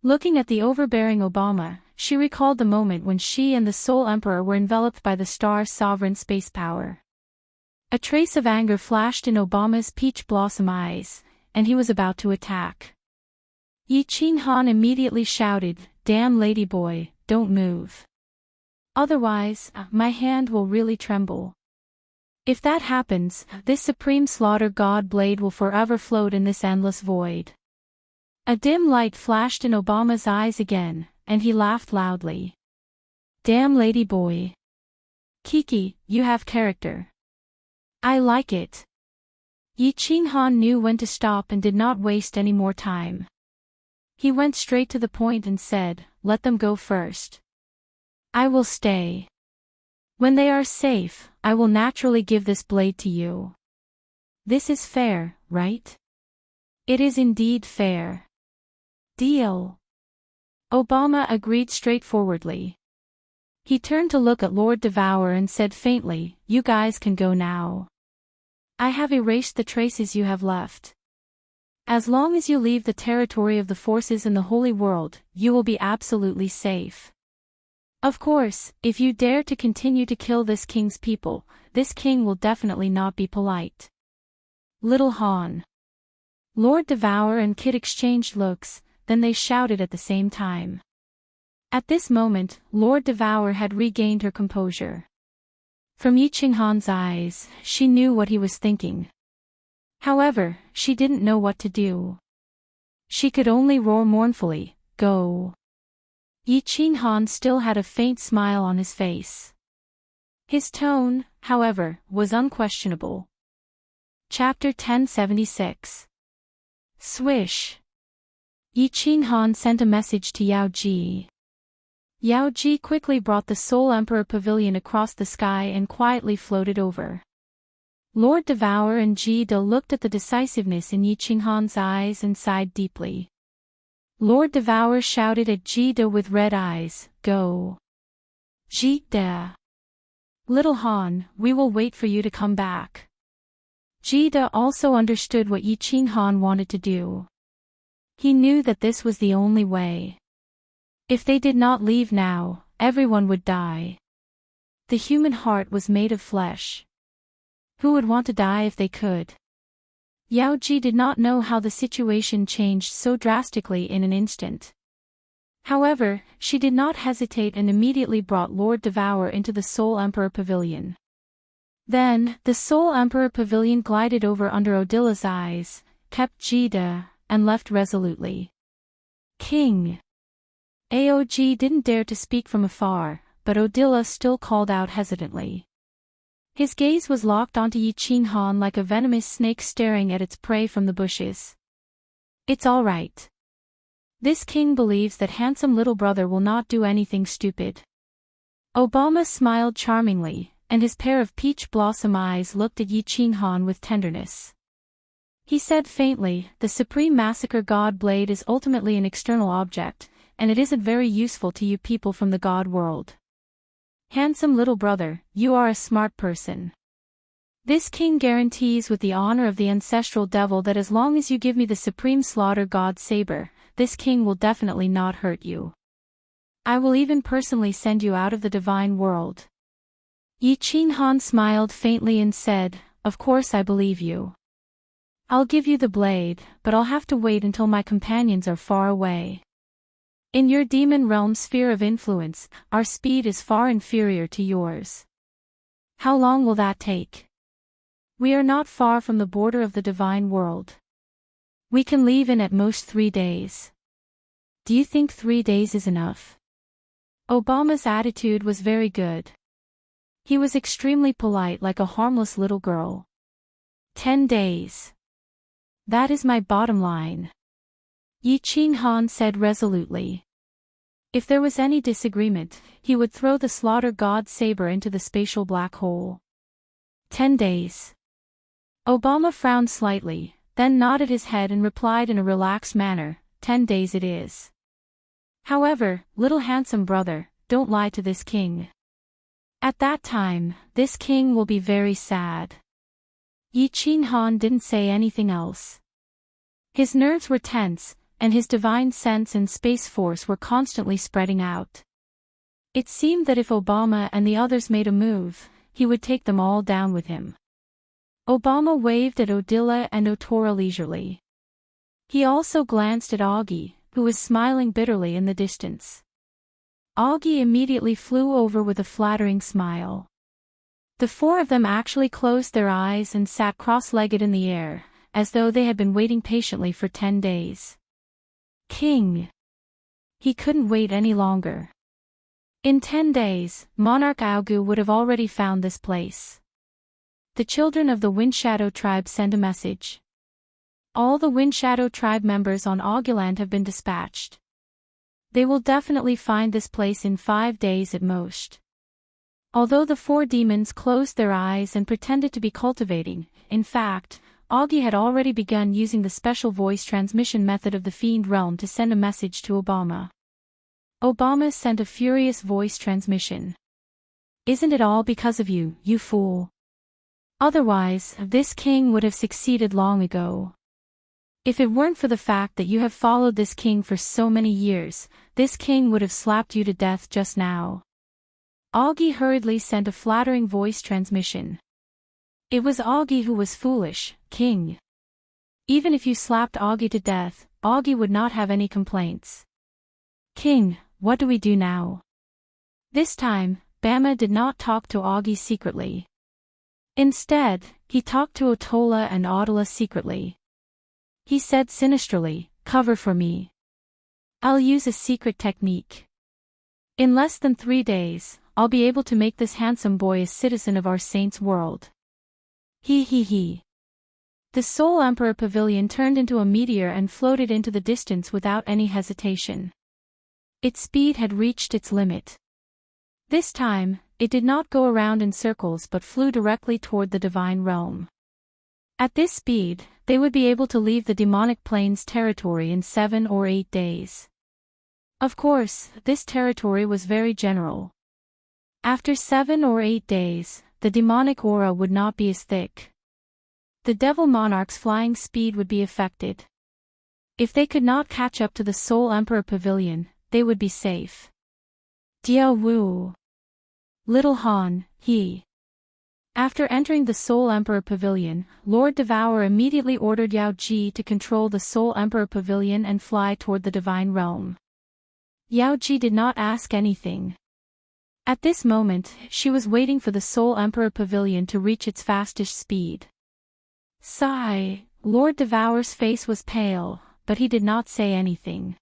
Looking at the overbearing Obama, she recalled the moment when she and the Soul Emperor were enveloped by the Star Sovereign space power. A trace of anger flashed in Obama's peach blossom eyes, and he was about to attack. Yi Qinghan immediately shouted, "Damn ladyboy, don't move. Otherwise, my hand will really tremble." If that happens, this supreme slaughter god blade will forever float in this endless void. A dim light flashed in Obama's eyes again, and he laughed loudly. Damn lady boy. Kiki, you have character. I like it. Yi Qinghan knew when to stop and did not waste any more time. He went straight to the point and said, let them go first. I will stay. When they are safe, I will naturally give this blade to you. This is fair, right? It is indeed fair. Deal. Obama agreed straightforwardly. He turned to look at Lord Devourer and said faintly, you guys can go now. I have erased the traces you have left. As long as you leave the territory of the forces in the Holy World, you will be absolutely safe. Of course, if you dare to continue to kill this king's people, this king will definitely not be polite. Little Han. Lord Devourer and Kid exchanged looks, then they shouted at the same time. At this moment, Lord Devourer had regained her composure. From Yi Qinghan's eyes, she knew what he was thinking. However, she didn't know what to do. She could only roar mournfully, go. Yi Qinghan still had a faint smile on his face. His tone, however, was unquestionable. Chapter 1076. Swish. Yi Qinghan sent a message to Yao Ji. Yao Ji quickly brought the Soul Emperor Pavilion across the sky and quietly floated over. Lord Devourer and Ji De looked at the decisiveness in Yi Qinghan's eyes and sighed deeply. Lord Devourer shouted at Ji De with red eyes, go. Ji De. Little Han, we will wait for you to come back. Ji De also understood what Yi Qinghan wanted to do. He knew that this was the only way. If they did not leave now, everyone would die. The human heart was made of flesh. Who would want to die if they could? Yao Ji did not know how the situation changed so drastically in an instant. However, she did not hesitate and immediately brought Lord Devourer into the Soul Emperor Pavilion. Then, the Soul Emperor Pavilion glided over under Odila's eyes, kept Jida, and left resolutely. King. Aog didn't dare to speak from afar, but Odila still called out hesitantly. His gaze was locked onto Yi Qinghan like a venomous snake staring at its prey from the bushes. It's all right. This king believes that handsome little brother will not do anything stupid. Obama smiled charmingly, and his pair of peach blossom eyes looked at Yi Qinghan with tenderness. He said faintly, the Supreme Massacre God Blade is ultimately an external object, and it isn't very useful to you people from the God world. Handsome little brother, you are a smart person. This king guarantees with the honor of the ancestral devil that as long as you give me the Supreme Slaughter God Saber, this king will definitely not hurt you. I will even personally send you out of the divine world. Yi Qinghan smiled faintly and said, of course I believe you. I'll give you the blade, but I'll have to wait until my companions are far away. In your demon realm sphere of influence, our speed is far inferior to yours. How long will that take? We are not far from the border of the divine world. We can leave in at most 3 days. Do you think 3 days is enough? Obama's attitude was very good. He was extremely polite like a harmless little girl. 10 days. That is my bottom line. Yi Qinghan said resolutely. If there was any disagreement, he would throw the Slaughter God Saber into the spatial black hole. 10 days. Obama frowned slightly, then nodded his head and replied in a relaxed manner, 10 days it is. However, little handsome brother, don't lie to this king. At that time, this king will be very sad. Yi Qinghan didn't say anything else. His nerves were tense, and his divine sense and space force were constantly spreading out. It seemed that if Obama and the others made a move, he would take them all down with him. Obama waved at Odila and Otora leisurely. He also glanced at Augie, who was smiling bitterly in the distance. Augie immediately flew over with a flattering smile. The four of them actually closed their eyes and sat cross-legged in the air, as though they had been waiting patiently for 10 days. King. He couldn't wait any longer. In 10 days, Monarch Augu would have already found this place. The children of the Windshadow tribe sent a message. All the Windshadow tribe members on Auguland have been dispatched. They will definitely find this place in 5 days at most. Although the four demons closed their eyes and pretended to be cultivating, in fact, Augie had already begun using the special voice transmission method of the Fiend Realm to send a message to Obama. Obama sent a furious voice transmission. "Isn't it all because of you, you fool? Otherwise, this king would have succeeded long ago. If it weren't for the fact that you have followed this king for so many years, this king would have slapped you to death just now." Augie hurriedly sent a flattering voice transmission. It was Augie who was foolish, king. Even if you slapped Augie to death, Augie would not have any complaints. "King, what do we do now?" This time, Bama did not talk to Augie secretly. Instead, he talked to Otola and Audala secretly. He said sinisterly, "Cover for me. I'll use a secret technique. In less than 3 days, I'll be able to make this handsome boy a citizen of our saint's world." He. The Soul Emperor Pavilion turned into a meteor and floated into the distance without any hesitation. Its speed had reached its limit. This time, it did not go around in circles but flew directly toward the divine realm. At this speed, they would be able to leave the demonic plane's territory in 7 or 8 days. Of course, this territory was very general. After 7 or 8 days, the demonic aura would not be as thick. The Devil Monarch's flying speed would be affected. If they could not catch up to the Soul Emperor Pavilion, they would be safe. Diao Wu. Little Han, he. After entering the Soul Emperor Pavilion, Lord Devour immediately ordered Yao Ji to control the Soul Emperor Pavilion and fly toward the Divine Realm. Yao Ji did not ask anything. At this moment, she was waiting for the Soul Emperor Pavilion to reach its fastest speed. Sigh. Lord Devour's face was pale, but he did not say anything.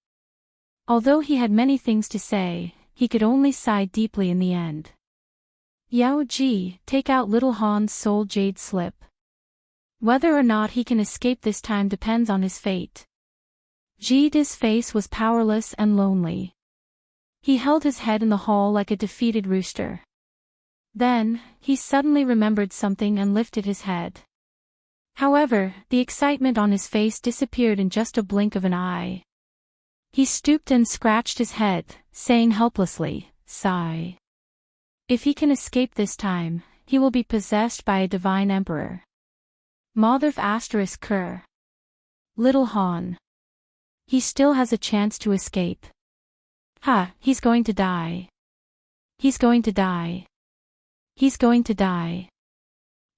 Although he had many things to say, he could only sigh deeply in the end. Yao Ji, take out little Han's soul jade slip. Whether or not he can escape this time depends on his fate. Ji's face was powerless and lonely. He held his head in the hall like a defeated rooster. Then, he suddenly remembered something and lifted his head. However, the excitement on his face disappeared in just a blink of an eye. He stooped and scratched his head, saying helplessly, "Sigh. If he can escape this time, he will be possessed by a divine emperor." Motherf ****. Little Han. He still has a chance to escape. He's going to die. He's going to die. He's going to die.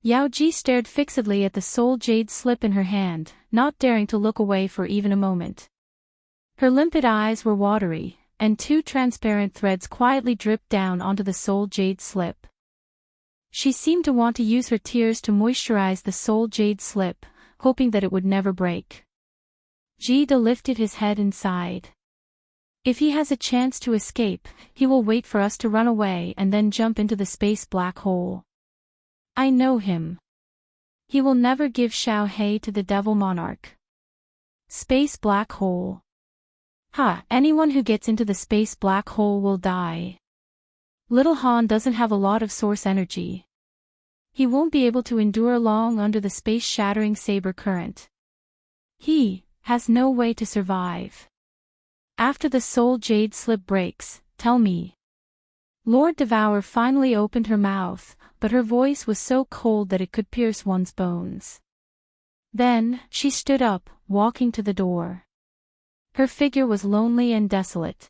Yao Ji stared fixedly at the soul jade slip in her hand, not daring to look away for even a moment. Her limpid eyes were watery, and 2 transparent threads quietly dripped down onto the soul jade slip. She seemed to want to use her tears to moisturize the soul jade slip, hoping that it would never break. Jida lifted his head and sighed. If he has a chance to escape, he will wait for us to run away and then jump into the space black hole. I know him. He will never give Xiao Hei to the Devil Monarch. Space black hole. Anyone who gets into the space black hole will die. Little Han doesn't have a lot of source energy. He won't be able to endure long under the space-shattering saber current. He has no way to survive. After the soul jade slip breaks, tell me. Lord Devour finally opened her mouth, but her voice was so cold that it could pierce one's bones. Then, she stood up, walking to the door. Her figure was lonely and desolate.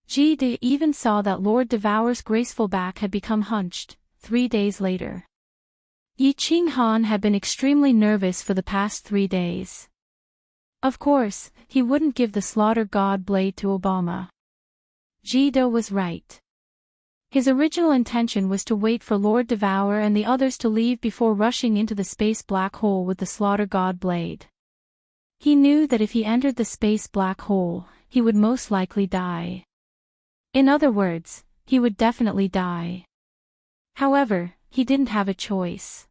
Jida even saw that Lord Devour's graceful back had become hunched. 3 days later. Yi Qing Han had been extremely nervous for the past 3 days. Of course, he wouldn't give the Slaughter God blade to Obama. Jida was right. His original intention was to wait for Lord Devourer and the others to leave before rushing into the space black hole with the Slaughter God blade. He knew that if he entered the space black hole, he would most likely die. In other words, he would definitely die. However, he didn't have a choice.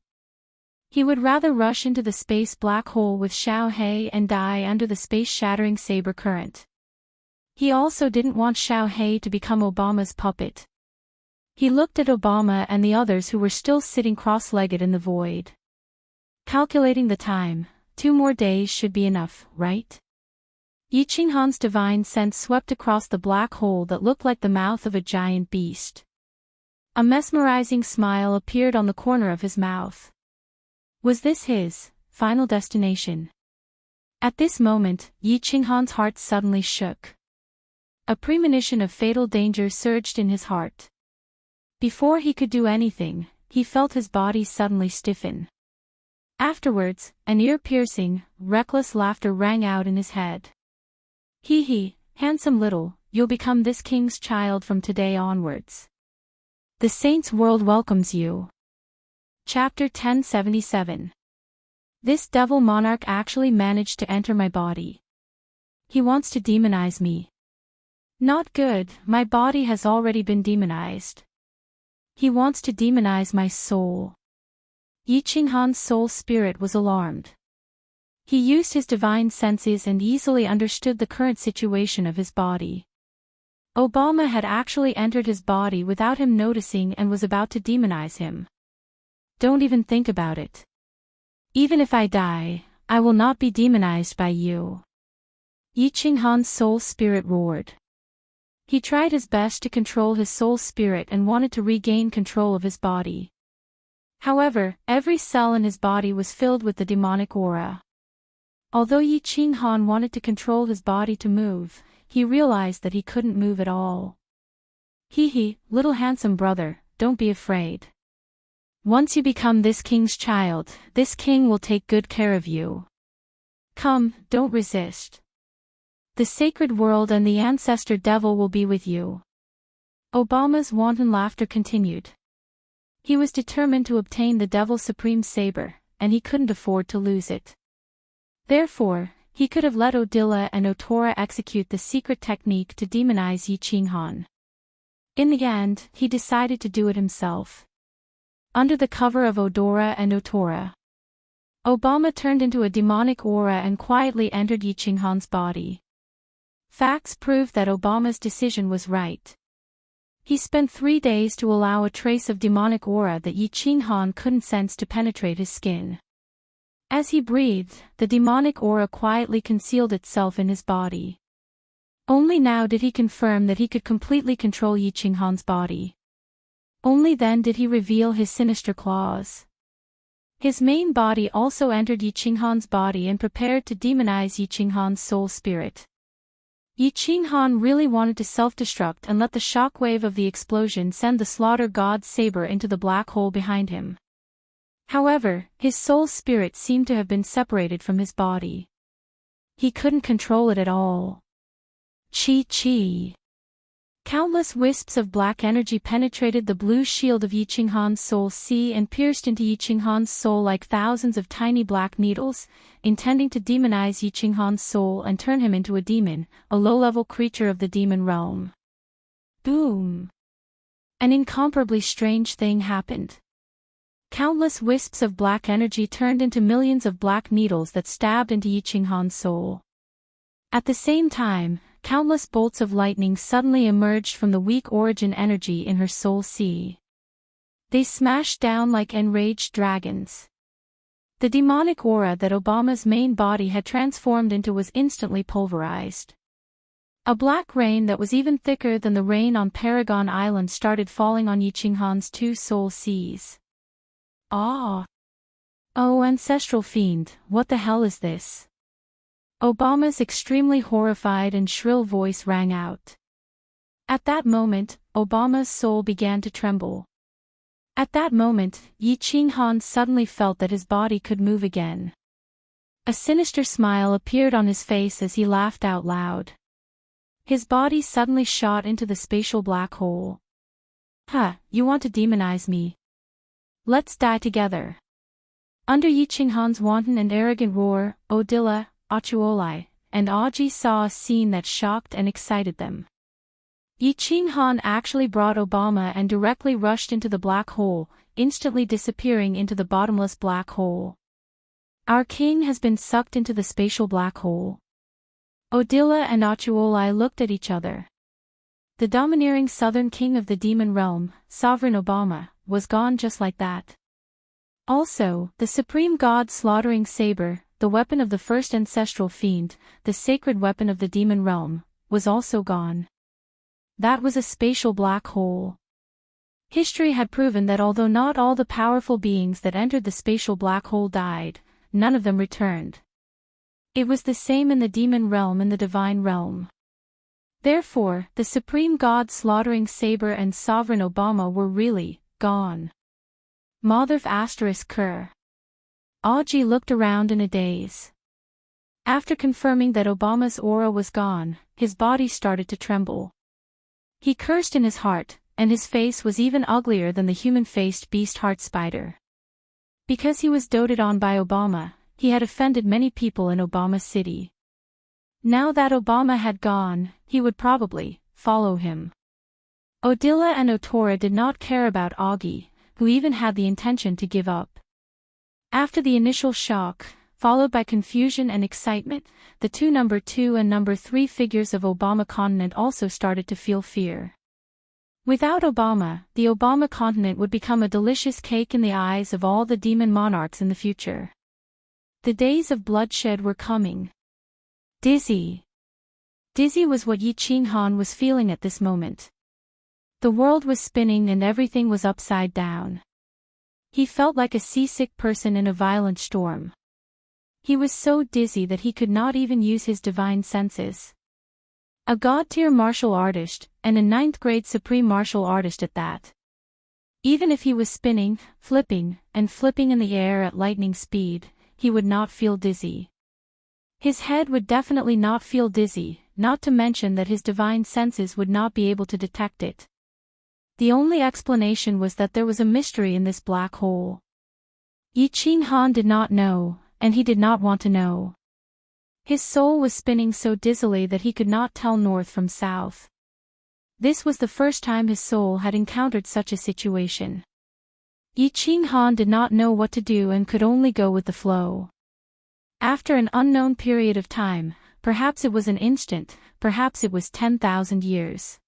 He would rather rush into the space black hole with Xiao He and die under the space-shattering saber current. He also didn't want Xiao He to become Obama's puppet. He looked at Obama and the others who were still sitting cross-legged in the void. Calculating the time, 2 more days should be enough, right? Yi Qinghan's divine sense swept across the black hole that looked like the mouth of a giant beast. A mesmerizing smile appeared on the corner of his mouth. Was this his final destination? At this moment, Yi Qinghan's heart suddenly shook. A premonition of fatal danger surged in his heart. Before he could do anything, he felt his body suddenly stiffen. Afterwards, an ear-piercing, reckless laughter rang out in his head. Hee hee, handsome little, you'll become this king's child from today onwards. The Saints' world welcomes you. Chapter 1077. This devil monarch actually managed to enter my body. He wants to demonize me. Not good, my body has already been demonized. He wants to demonize my soul. Yi Qinghan's soul spirit was alarmed. He used his divine senses and easily understood the current situation of his body. Obama had actually entered his body without him noticing and was about to demonize him. Don't even think about it. Even if I die, I will not be demonized by you. Yi Qinghan's soul spirit roared. He tried his best to control his soul spirit and wanted to regain control of his body. However, every cell in his body was filled with the demonic aura. Although Yi Qinghan wanted to control his body to move, he realized that he couldn't move at all. Hee hee, little handsome brother, don't be afraid. Once you become this king's child, this king will take good care of you. Come, don't resist. The sacred world and the ancestor devil will be with you. Obama's wanton laughter continued. He was determined to obtain the devil's supreme saber, and he couldn't afford to lose it. Therefore, he could have let Odila and Otora execute the secret technique to demonize Yi Qinghan. In the end, he decided to do it himself. Under the cover of Odora and Otora, Obama turned into a demonic aura and quietly entered Yi Qinghan's body. Facts proved that Obama's decision was right. He spent 3 days to allow a trace of demonic aura that Yi Qinghan couldn't sense to penetrate his skin. As he breathed, the demonic aura quietly concealed itself in his body. Only now did he confirm that he could completely control Yi Qinghan's body. Only then did he reveal his sinister claws. His main body also entered Yi Qinghan's body and prepared to demonize Yi Qinghan's soul spirit. Yi Qinghan really wanted to self-destruct and let the shockwave of the explosion send the Slaughter God's saber into the black hole behind him. However, his soul spirit seemed to have been separated from his body. He couldn't control it at all. Chi. Countless wisps of black energy penetrated the blue shield of Yi Qinghan's soul sea and pierced into Yi Qinghan's soul like thousands of tiny black needles, intending to demonize Yi Qinghan's soul and turn him into a demon, a low-level creature of the demon realm. Boom! An incomparably strange thing happened. Countless wisps of black energy turned into millions of black needles that stabbed into Yi Qinghan's soul. At the same time, countless bolts of lightning suddenly emerged from the weak origin energy in her soul sea. They smashed down like enraged dragons. The demonic aura that Obama's main body had transformed into was instantly pulverized. A black rain that was even thicker than the rain on Paragon Island started falling on Yi Qinghan's 2 soul seas. Ah! Oh, ancestral fiend, what the hell is this? Obama's extremely horrified and shrill voice rang out. At that moment, Obama's soul began to tremble. At that moment, Yi Qinghan suddenly felt that his body could move again. A sinister smile appeared on his face as he laughed out loud. His body suddenly shot into the spatial black hole. Huh, you want to demonize me? Let's die together. Under Yi Qinghan's wanton and arrogant roar, Odila, Achuolai, and Aji saw a scene that shocked and excited them. Yi Qinghan actually brought Obama and directly rushed into the black hole, instantly disappearing into the bottomless black hole. Our king has been sucked into the spatial black hole. Odila and Achuolai looked at each other. The domineering southern king of the demon realm, Sovereign Obama, was gone just like that. Also, the supreme god slaughtering saber, the weapon of the first ancestral fiend, the sacred weapon of the demon realm, was also gone. That was a spatial black hole. History had proven that although not all the powerful beings that entered the spatial black hole died, none of them returned. It was the same in the demon realm and the divine realm. Therefore, the supreme god slaughtering saber and sovereign Obama were really gone. Motherf *Ker. Aji looked around in a daze. After confirming that Obama's aura was gone, his body started to tremble. He cursed in his heart, and his face was even uglier than the human-faced beast heart spider. Because he was doted on by Obama, he had offended many people in Obama City. Now that Obama had gone, he would probably follow him. Odila and Otora did not care about Augie, who even had the intention to give up. After the initial shock, followed by confusion and excitement, the two number 2 and number 3 figures of Obama continent also started to feel fear. Without Obama, the Obama continent would become a delicious cake in the eyes of all the demon monarchs in the future. The days of bloodshed were coming. Dizzy. Dizzy was what Yi Qinghan was feeling at this moment. The world was spinning and everything was upside down. He felt like a seasick person in a violent storm. He was so dizzy that he could not even use his divine senses. A god-tier martial artist, and a 9th grade supreme martial artist at that. Even if he was spinning, flipping, and flipping in the air at lightning speed, he would not feel dizzy. His head would definitely not feel dizzy, not to mention that his divine senses would not be able to detect it. The only explanation was that there was a mystery in this black hole. Yi Qinghan did not know, and he did not want to know. His soul was spinning so dizzily that he could not tell north from south. This was the first time his soul had encountered such a situation. Yi Qinghan did not know what to do and could only go with the flow. After an unknown period of time, perhaps it was an instant, perhaps it was 10,000 years.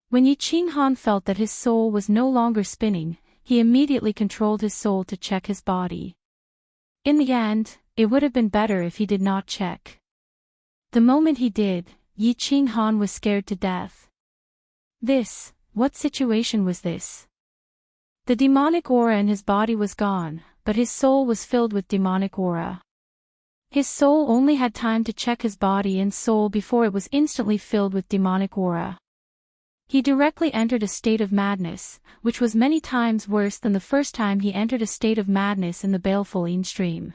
When Yi Qinghan felt that his soul was no longer spinning, he immediately controlled his soul to check his body. In the end, it would have been better if he did not check. The moment he did, Yi Qinghan was scared to death. What situation was this? The demonic aura in his body was gone, but his soul was filled with demonic aura. His soul only had time to check his body and soul before it was instantly filled with demonic aura. He directly entered a state of madness, which was many times worse than the first time he entered a state of madness in the baleful stream.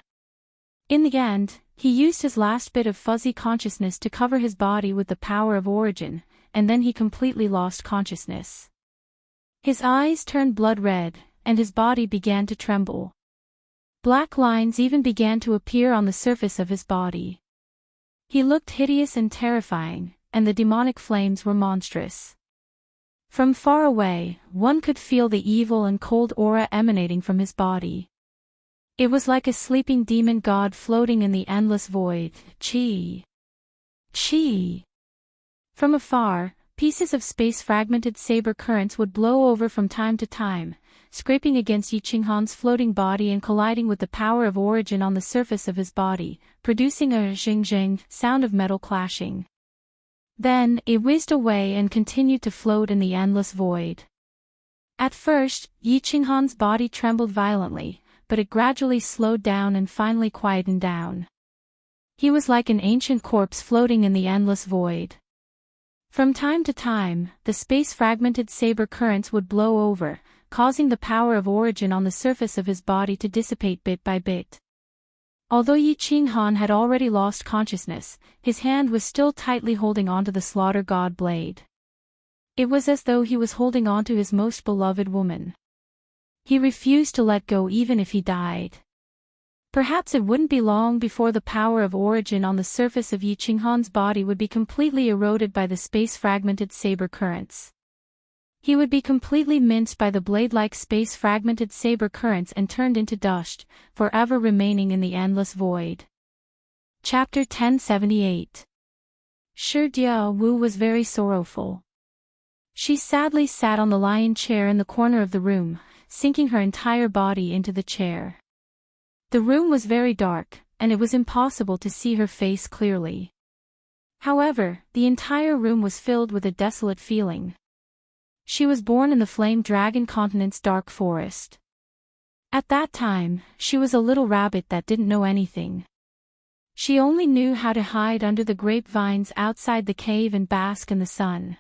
In the end, he used his last bit of fuzzy consciousness to cover his body with the power of origin, and then he completely lost consciousness. His eyes turned blood red, and his body began to tremble. Black lines even began to appear on the surface of his body. He looked hideous and terrifying, and the demonic flames were monstrous. From far away, one could feel the evil and cold aura emanating from his body. It was like a sleeping demon god floating in the endless void. Chi. Chi. From afar, pieces of space-fragmented saber currents would blow over from time to time, scraping against Yi Qinghan's floating body and colliding with the power of origin on the surface of his body, producing a zhing-zhing sound of metal clashing. Then, it whizzed away and continued to float in the endless void. At first, Yi Qinghan's body trembled violently, but it gradually slowed down and finally quietened down. He was like an ancient corpse floating in the endless void. From time to time, the space-fragmented saber currents would blow over, causing the power of origin on the surface of his body to dissipate bit by bit. Although Yi Qinghan had already lost consciousness, his hand was still tightly holding onto the slaughter god blade. It was as though he was holding on to his most beloved woman. He refused to let go even if he died. Perhaps it wouldn't be long before the power of origin on the surface of Yi Qinghan's body would be completely eroded by the space-fragmented saber currents. He would be completely minced by the blade-like space-fragmented saber currents and turned into dust, forever remaining in the endless void. Chapter 1078. Shi Diaowu was very sorrowful. She sadly sat on the lion chair in the corner of the room, sinking her entire body into the chair. The room was very dark, and it was impossible to see her face clearly. However, the entire room was filled with a desolate feeling. She was born in the Flame Dragon Continent's dark forest. At that time, she was a little rabbit that didn't know anything. She only knew how to hide under the grapevines outside the cave and bask in the sun.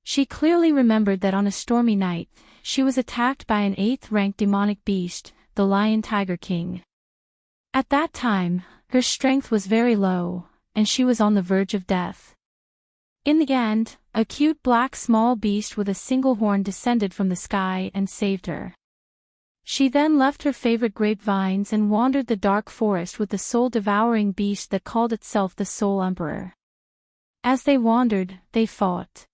She clearly remembered that on a stormy night, she was attacked by an 8th-ranked demonic beast, the Lion Tiger King. At that time, her strength was very low, and she was on the verge of death. In the end, a cute black small beast with a single horn descended from the sky and saved her. She then left her favorite grapevines and wandered the dark forest with the soul-devouring beast that called itself the Soul Emperor. As they wandered, they fought.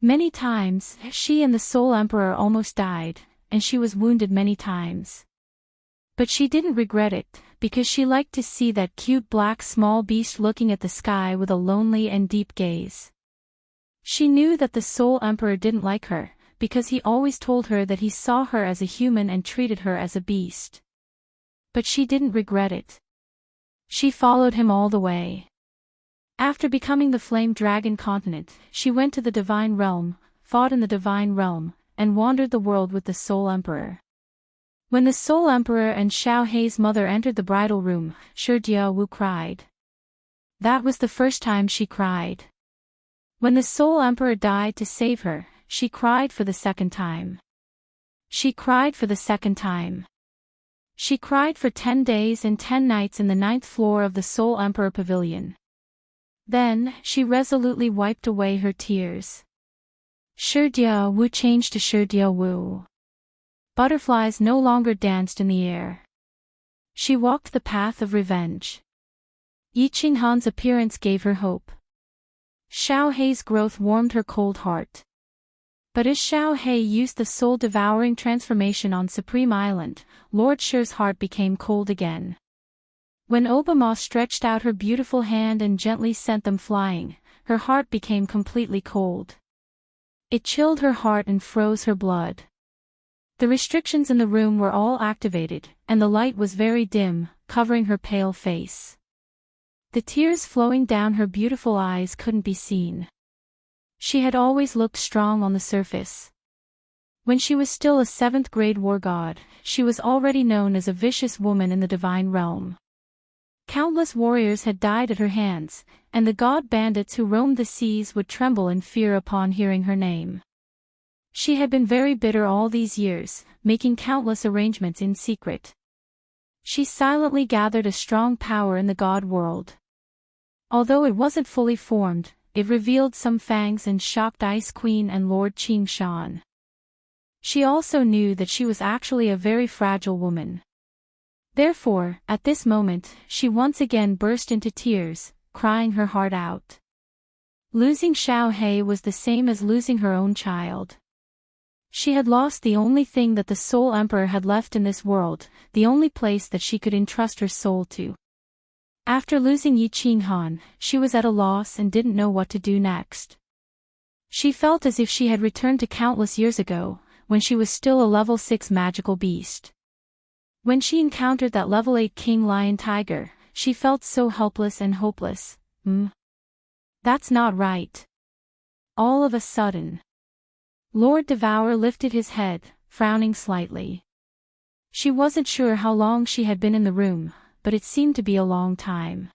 Many times, she and the Soul Emperor almost died, and she was wounded many times. But she didn't regret it, because she liked to see that cute black small beast looking at the sky with a lonely and deep gaze. She knew that the Soul Emperor didn't like her, because he always told her that he saw her as a human and treated her as a beast. But she didn't regret it. She followed him all the way. After becoming the Flame Dragon Continent, she went to the Divine Realm, fought in the Divine Realm, and wandered the world with the Soul Emperor. When the Soul Emperor and Xiao Hei's mother entered the bridal room, Shi Diaowu cried. That was the first time she cried. When the Soul Emperor died to save her, she cried for the second time. She cried for the second time. She cried for 10 days and 10 nights in the 9th floor of the Soul Emperor Pavilion. Then, she resolutely wiped away her tears. Shi Diaowu changed to Shi Diaowu. Butterflies no longer danced in the air. She walked the path of revenge. Yi Qinghan's appearance gave her hope. Xiao Hei's growth warmed her cold heart. But as Xiao Hei used the soul-devouring transformation on Supreme Island, Lord Shi's heart became cold again. When Obama stretched out her beautiful hand and gently sent them flying, her heart became completely cold. It chilled her heart and froze her blood. The restrictions in the room were all activated, and the light was very dim, covering her pale face. The tears flowing down her beautiful eyes couldn't be seen. She had always looked strong on the surface. When she was still a 7th-grade war god, she was already known as a vicious woman in the divine realm. Countless warriors had died at her hands, and the god bandits who roamed the seas would tremble in fear upon hearing her name. She had been very bitter all these years, making countless arrangements in secret. She silently gathered a strong power in the god world. Although it wasn't fully formed, it revealed some fangs and shocked Ice Queen and Lord Qingshan. She also knew that she was actually a very fragile woman. Therefore, at this moment, she once again burst into tears, crying her heart out. Losing Xiao Hei was the same as losing her own child. She had lost the only thing that the Soul Emperor had left in this world, the only place that she could entrust her soul to. After losing Yi Qinghan, she was at a loss and didn't know what to do next. She felt as if she had returned to countless years ago, when she was still a level 6 magical beast. When she encountered that level 8 King Lion Tiger, she felt so helpless and hopeless. That's not right. All of a sudden, Lord Devour lifted his head, frowning slightly. She wasn't sure how long she had been in the room, but it seemed to be a long time.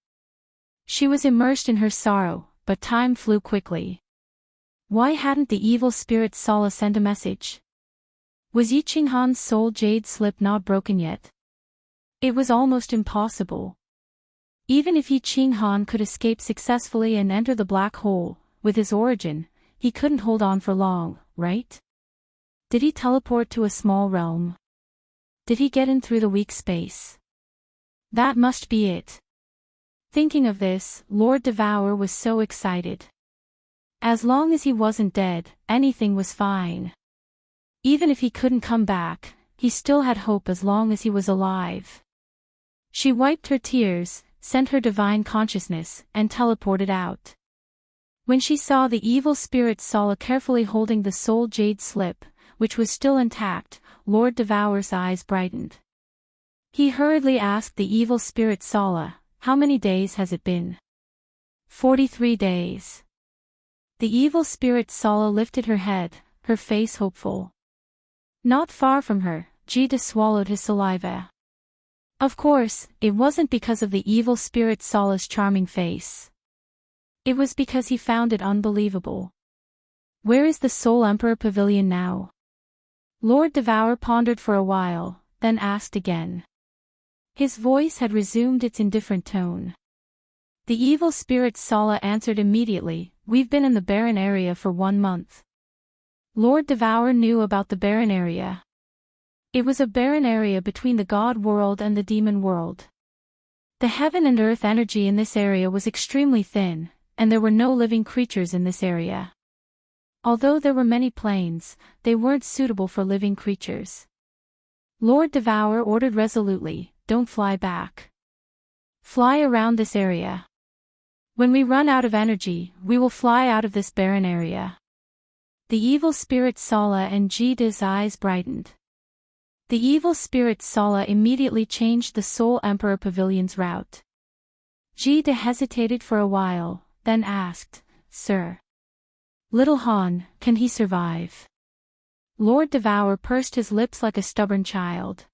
She was immersed in her sorrow, but time flew quickly. Why hadn't the evil spirit Sala sent a message? Was Yi Qinghan's soul jade slip not broken yet? It was almost impossible. Even if Yi Qinghan could escape successfully and enter the black hole, with his origin, he couldn't hold on for long, right? Did he teleport to a small realm? Did he get in through the weak space? That must be it. Thinking of this, Lord Devour was so excited. As long as he wasn't dead, anything was fine. Even if he couldn't come back, he still had hope as long as he was alive. She wiped her tears, sent her divine consciousness, and teleported out. When she saw the evil spirit Sala carefully holding the soul jade slip, which was still intact, Lord Devour's eyes brightened. He hurriedly asked the evil spirit Sala, "How many days has it been?" 43 days. The evil spirit Sala lifted her head, her face hopeful. Not far from her, Jida swallowed his saliva. Of course, it wasn't because of the evil spirit Sala's charming face. It was because he found it unbelievable. Where is the Soul Emperor Pavilion now? Lord Devour pondered for a while, then asked again. His voice had resumed its indifferent tone. The evil spirit Sala answered immediately, "We've been in the barren area for 1 month." Lord Devour knew about the barren area. It was a barren area between the god world and the demon world. The heaven and earth energy in this area was extremely thin, and there were no living creatures in this area. Although there were many planes, they weren't suitable for living creatures. Lord Devour ordered resolutely, "Don't fly back. Fly around this area. When we run out of energy, we will fly out of this barren area." The evil spirit Sala and Jida's eyes brightened. The evil spirit Sala immediately changed the Soul Emperor Pavilion's route. Jida hesitated for a while, then asked, "Sir, Little Han, can he survive?" Lord Devour pursed his lips like a stubborn child.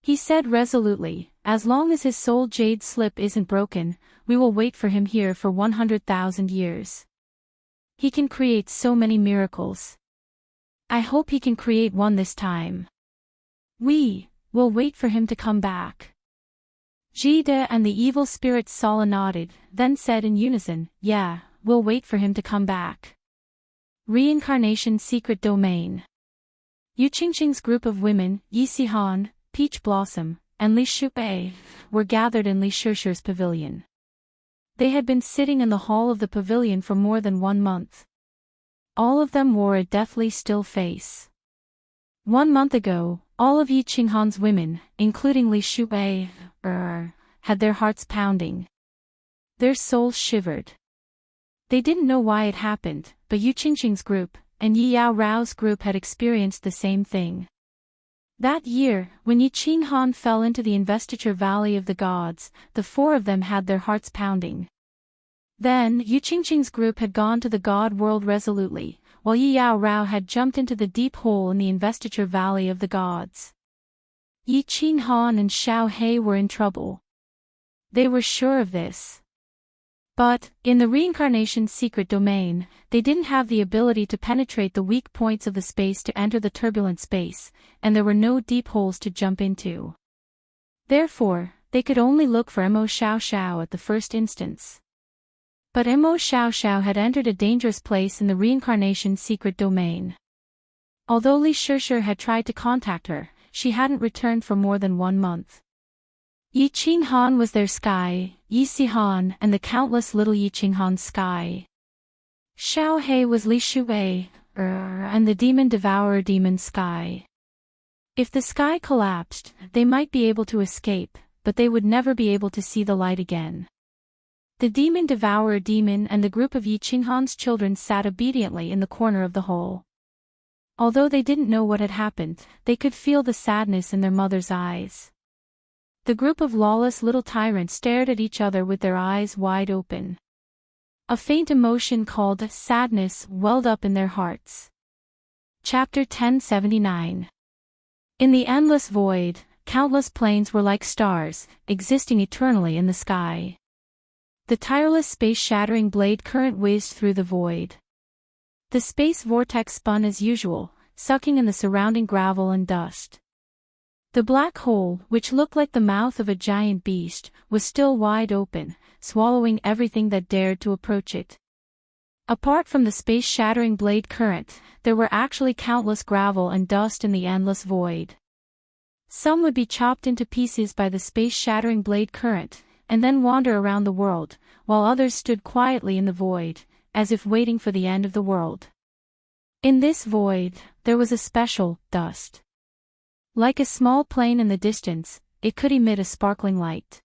He said resolutely, "As long as his soul jade slip isn't broken, we will wait for him here for 100,000 years. He can create so many miracles. I hope he can create one this time. We will wait for him to come back." Jida and the evil spirit Sala nodded, then said in unison, "Yeah, we'll wait for him to come back." Reincarnation Secret Domain. Yu Qingqing's group of women, Yi Sihan, Peach Blossom, and Li Shupai, were gathered in Li Shishir's pavilion. They had been sitting in the hall of the pavilion for more than 1 month. All of them wore a deathly still face. 1 month ago, all of Yi Qinghan's women, including Li Shupai, had their hearts pounding. Their souls shivered. They didn't know why it happened, but Yu Qingqing's group, and Yi Yao Rao's group had experienced the same thing. That year, when Yi Qinghan fell into the investiture valley of the gods, the 4 of them had their hearts pounding. Then, Yu Qingqing's group had gone to the god world resolutely, while Yi Yao Rao had jumped into the deep hole in the investiture valley of the gods. Yi Qinghan and Xiao He were in trouble. They were sure of this. But, in the reincarnation secret domain, they didn't have the ability to penetrate the weak points of the space to enter the turbulent space, and there were no deep holes to jump into. Therefore, they could only look for Mo Xiao Xiao at the first instance. But Mo Xiao Xiao had entered a dangerous place in the reincarnation secret domain. Although Li Shishir had tried to contact her, she hadn't returned for more than 1 month. Yi Qinghan was their sky, Yi Sihan and the countless little Yi Qinghan's sky. Xiao He was Li Shuwei, and the demon devourer demon's sky. If the sky collapsed, they might be able to escape, but they would never be able to see the light again. The demon devourer demon and the group of Yi Qinghan's children sat obediently in the corner of the hole. Although they didn't know what had happened, they could feel the sadness in their mother's eyes. The group of lawless little tyrants stared at each other with their eyes wide open. A faint emotion called sadness welled up in their hearts. Chapter 1079. In the endless void, countless planes were like stars, existing eternally in the sky. The tireless space-shattering blade current whizzed through the void. The space vortex spun as usual, sucking in the surrounding gravel and dust. The black hole, which looked like the mouth of a giant beast, was still wide open, swallowing everything that dared to approach it. Apart from the space-shattering blade current, there were actually countless gravel and dust in the endless void. Some would be chopped into pieces by the space-shattering blade current, and then wander around the world, while others stood quietly in the void, as if waiting for the end of the world. In this void, there was a special dust. Like a small plane in the distance, it could emit a sparkling light.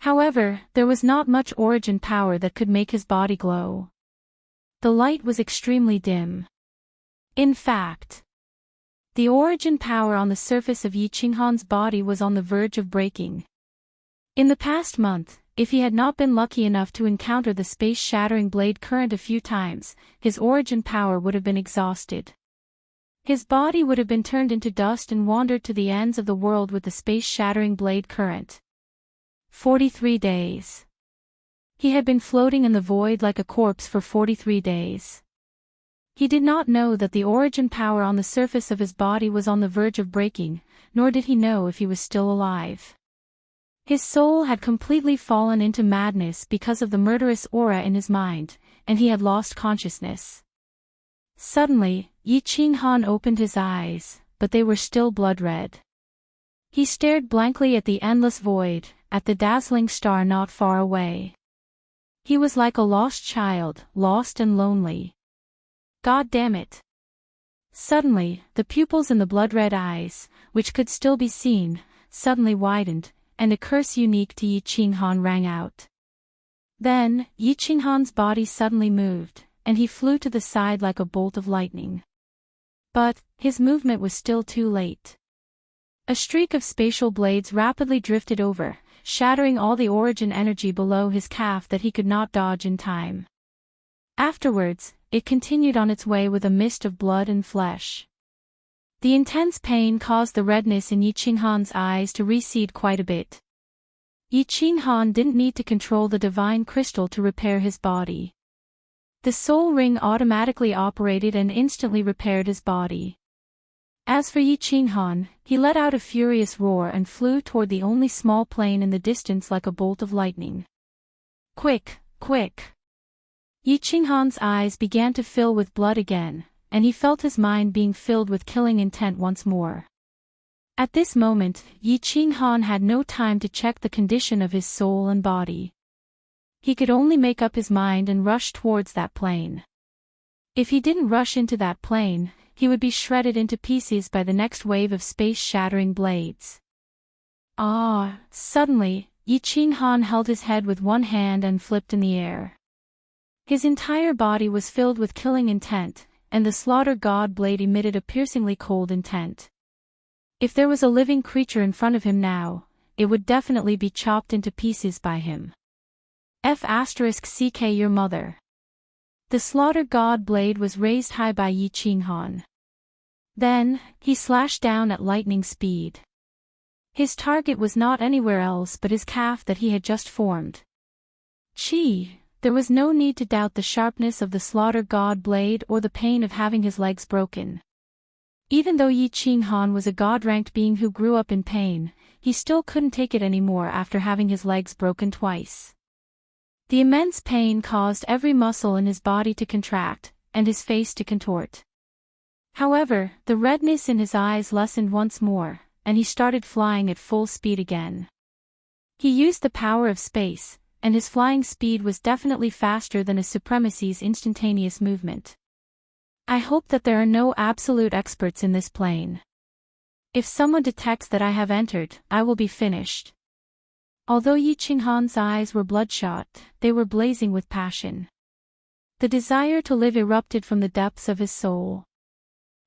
However, there was not much origin power that could make his body glow. The light was extremely dim. In fact, the origin power on the surface of Yi Qinghan's body was on the verge of breaking. In the past month, if he had not been lucky enough to encounter the space-shattering blade current a few times, his origin power would have been exhausted. His body would have been turned into dust and wandered to the ends of the world with the space-shattering blade current. 43 days. He had been floating in the void like a corpse for 43 days. He did not know that the origin power on the surface of his body was on the verge of breaking, nor did he know if he was still alive. His soul had completely fallen into madness because of the murderous aura in his mind, and he had lost consciousness. Suddenly, Yi Qinghan opened his eyes, but they were still blood-red. He stared blankly at the endless void, at the dazzling star not far away. He was like a lost child, lost and lonely. God damn it! Suddenly, the pupils in the blood-red eyes, which could still be seen, suddenly widened, and a curse unique to Yi Qinghan rang out. Then, Yi Qinghan's body suddenly moved, and he flew to the side like a bolt of lightning. But, his movement was still too late. A streak of spatial blades rapidly drifted over, shattering all the origin energy below his calf that he could not dodge in time. Afterwards, it continued on its way with a mist of blood and flesh. The intense pain caused the redness in Yi Qinghan's eyes to recede quite a bit. Yi Qinghan didn't need to control the divine crystal to repair his body. The soul ring automatically operated and instantly repaired his body. As for Yi Qinghan, he let out a furious roar and flew toward the only small plane in the distance like a bolt of lightning. Quick, quick! Yi Qinghan's eyes began to fill with blood again, and he felt his mind being filled with killing intent once more. At this moment, Yi Qinghan had no time to check the condition of his soul and body. He could only make up his mind and rush towards that plane. If he didn't rush into that plane, he would be shredded into pieces by the next wave of space-shattering blades. Suddenly, Yi Qinghan held his head with one hand and flipped in the air. His entire body was filled with killing intent, and the slaughter god blade emitted a piercingly cold intent. If there was a living creature in front of him now, it would definitely be chopped into pieces by him. F***ck your mother. The slaughter god blade was raised high by Yi Qinghan. Then, he slashed down at lightning speed. His target was not anywhere else but his calf that he had just formed. There was no need to doubt the sharpness of the slaughter god blade or the pain of having his legs broken. Even though Yi Qinghan was a god-ranked being who grew up in pain, he still couldn't take it anymore after having his legs broken twice. The immense pain caused every muscle in his body to contract, and his face to contort. However, the redness in his eyes lessened once more, and he started flying at full speed again. He used the power of space, and his flying speed was definitely faster than a supremacy's instantaneous movement. I hope that there are no absolute experts in this plane. If someone detects that I have entered, I will be finished. Although Yi Qinghan's eyes were bloodshot, they were blazing with passion. The desire to live erupted from the depths of his soul.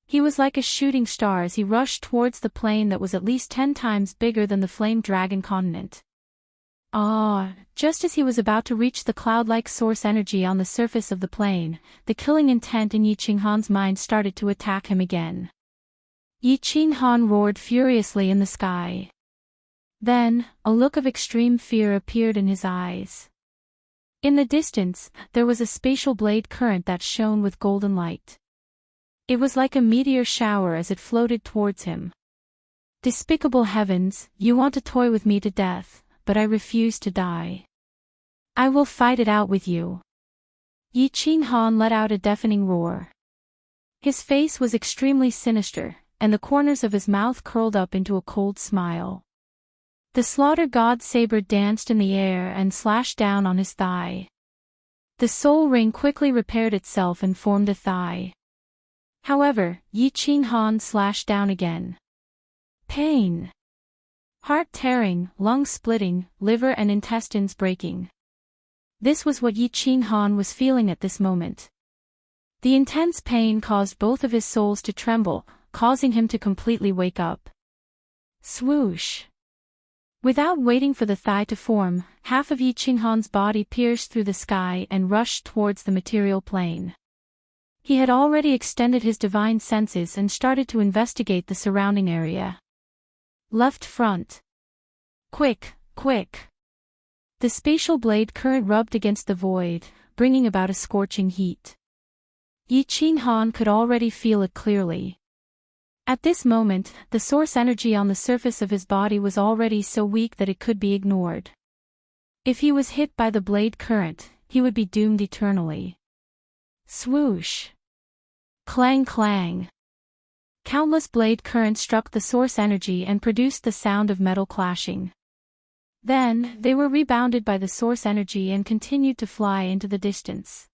He was like a shooting star as he rushed towards the plane that was at least 10 times bigger than the flame dragon continent. Just as he was about to reach the cloud-like source energy on the surface of the plane, the killing intent in Yi Qinghan's mind started to attack him again. Yi Qinghan roared furiously in the sky. Then, a look of extreme fear appeared in his eyes. In the distance, there was a spatial blade current that shone with golden light. It was like a meteor shower as it floated towards him. Despicable heavens, you want to toy with me to death, but I refuse to die. I will fight it out with you. Yi Qinghan let out a deafening roar. His face was extremely sinister, and the corners of his mouth curled up into a cold smile. The slaughter god's saber danced in the air and slashed down on his thigh. The soul ring quickly repaired itself and formed a thigh. However, Yi Qinghan slashed down again. Pain. Heart tearing, lung splitting, liver and intestines breaking. This was what Yi Qinghan was feeling at this moment. The intense pain caused both of his souls to tremble, causing him to completely wake up. Swoosh. Without waiting for the thigh to form, half of Yi Qinghan's body pierced through the sky and rushed towards the material plane. He had already extended his divine senses and started to investigate the surrounding area. Left front. Quick, quick. The spatial blade current rubbed against the void, bringing about a scorching heat. Yi Qinghan could already feel it clearly. At this moment, the source energy on the surface of his body was already so weak that it could be ignored. If he was hit by the blade current, he would be doomed eternally. Swoosh. Clang clang. Countless blade currents struck the source energy and produced the sound of metal clashing. Then, they were rebounded by the source energy and continued to fly into the distance.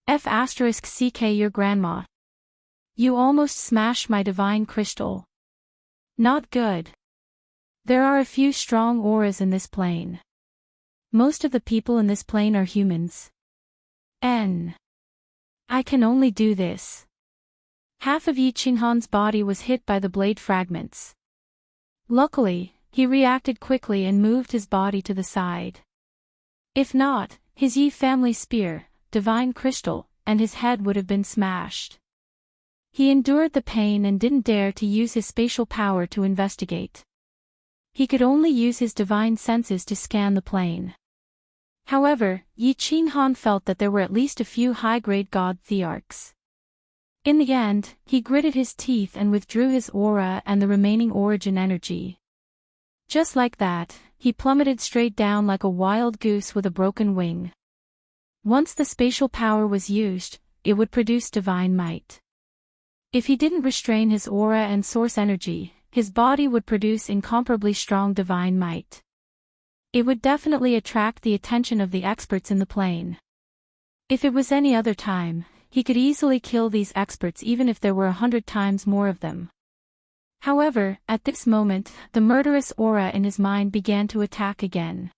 F*ck your grandma. You almost smashed my divine crystal. Not good. There are a few strong auras in this plane. Most of the people in this plane are humans. I can only do this. Half of Yi Qinghan's body was hit by the blade fragments. Luckily, he reacted quickly and moved his body to the side. If not, his Yi family spear, divine crystal, and his head would have been smashed. He endured the pain and didn't dare to use his spatial power to investigate. He could only use his divine senses to scan the plane. However, Yi Qinghan felt that there were at least a few high-grade god thearchs. In the end, he gritted his teeth and withdrew his aura and the remaining origin energy. Just like that, he plummeted straight down like a wild goose with a broken wing. Once the spatial power was used, it would produce divine might. If he didn't restrain his aura and source energy, his body would produce incomparably strong divine might. It would definitely attract the attention of the experts in the plane. If it was any other time, he could easily kill these experts even if there were 100 times more of them. However, at this moment, the murderous aura in his mind began to attack again.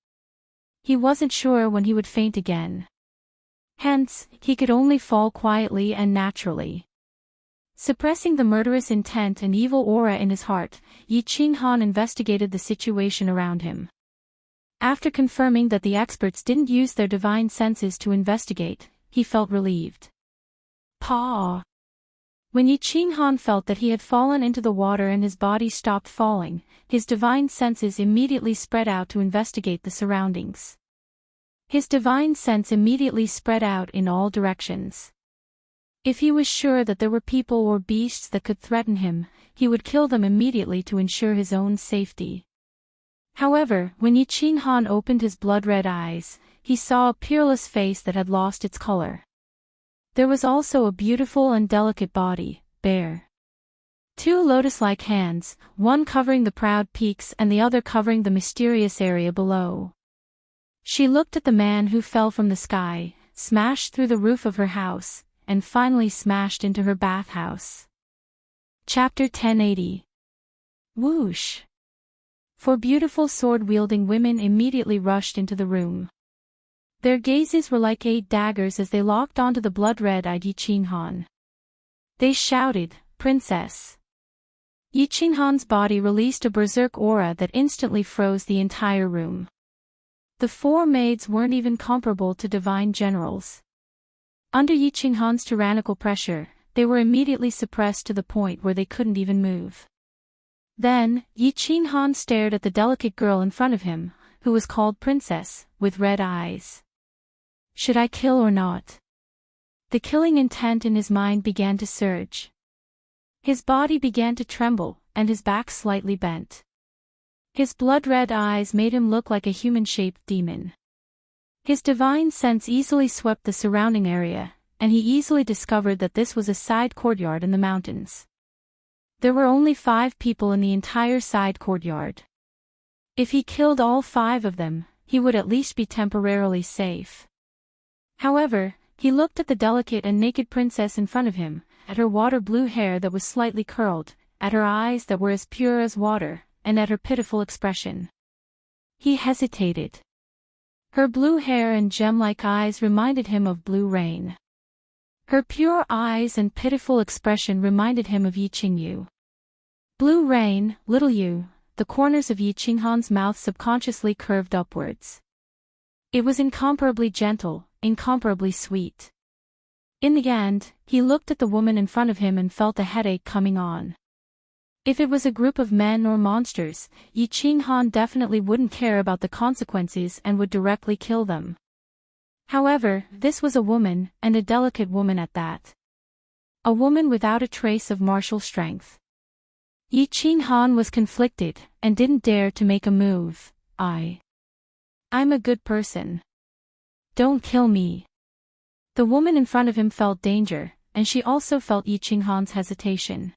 He wasn't sure when he would faint again. Hence, he could only fall quietly and naturally. Suppressing the murderous intent and evil aura in his heart, Yi Qinghan investigated the situation around him. After confirming that the experts didn't use their divine senses to investigate, he felt relieved. Paw! When Yi Qinghan felt that he had fallen into the water and his body stopped falling, his divine senses immediately spread out to investigate the surroundings. His divine sense immediately spread out in all directions. If he was sure that there were people or beasts that could threaten him, he would kill them immediately to ensure his own safety. However, when Yi Qinghan opened his blood-red eyes, he saw a peerless face that had lost its color. There was also a beautiful and delicate body, bare. Two lotus-like hands, one covering the proud peaks and the other covering the mysterious area below. She looked at the man who fell from the sky, smashed through the roof of her house, and finally smashed into her bathhouse. Chapter 1080. Whoosh! Four beautiful sword-wielding women immediately rushed into the room. Their gazes were like 8 daggers as they locked onto the blood-red-eyed Yi Qinghan. They shouted, "Princess!" Yi Qinghan's body released a berserk aura that instantly froze the entire room. The 4 maids weren't even comparable to divine generals. Under Yi Qinghan's tyrannical pressure, they were immediately suppressed to the point where they couldn't even move. Then, Yi Qinghan stared at the delicate girl in front of him, who was called Princess, with red eyes. Should I kill or not? The killing intent in his mind began to surge. His body began to tremble, and his back slightly bent. His blood-red eyes made him look like a human-shaped demon. His divine sense easily swept the surrounding area, and he easily discovered that this was a side courtyard in the mountains. There were only 5 people in the entire side courtyard. If he killed all 5 of them, he would at least be temporarily safe. However, he looked at the delicate and naked princess in front of him, at her water-blue hair that was slightly curled, at her eyes that were as pure as water, and at her pitiful expression. He hesitated. Her blue hair and gem-like eyes reminded him of blue rain. Her pure eyes and pitiful expression reminded him of Yi Qingyu. Blue rain, little Yu, the corners of Yi Qinghan's mouth subconsciously curved upwards. It was incomparably gentle, incomparably sweet. In the end, he looked at the woman in front of him and felt a headache coming on. If it was a group of men or monsters, Yi Qinghan definitely wouldn't care about the consequences and would directly kill them. However, this was a woman, and a delicate woman at that. A woman without a trace of martial strength. Yi Qinghan was conflicted, and didn't dare to make a move. I'm a good person. Don't kill me. The woman in front of him felt danger, and she also felt Yi Qinghan's hesitation.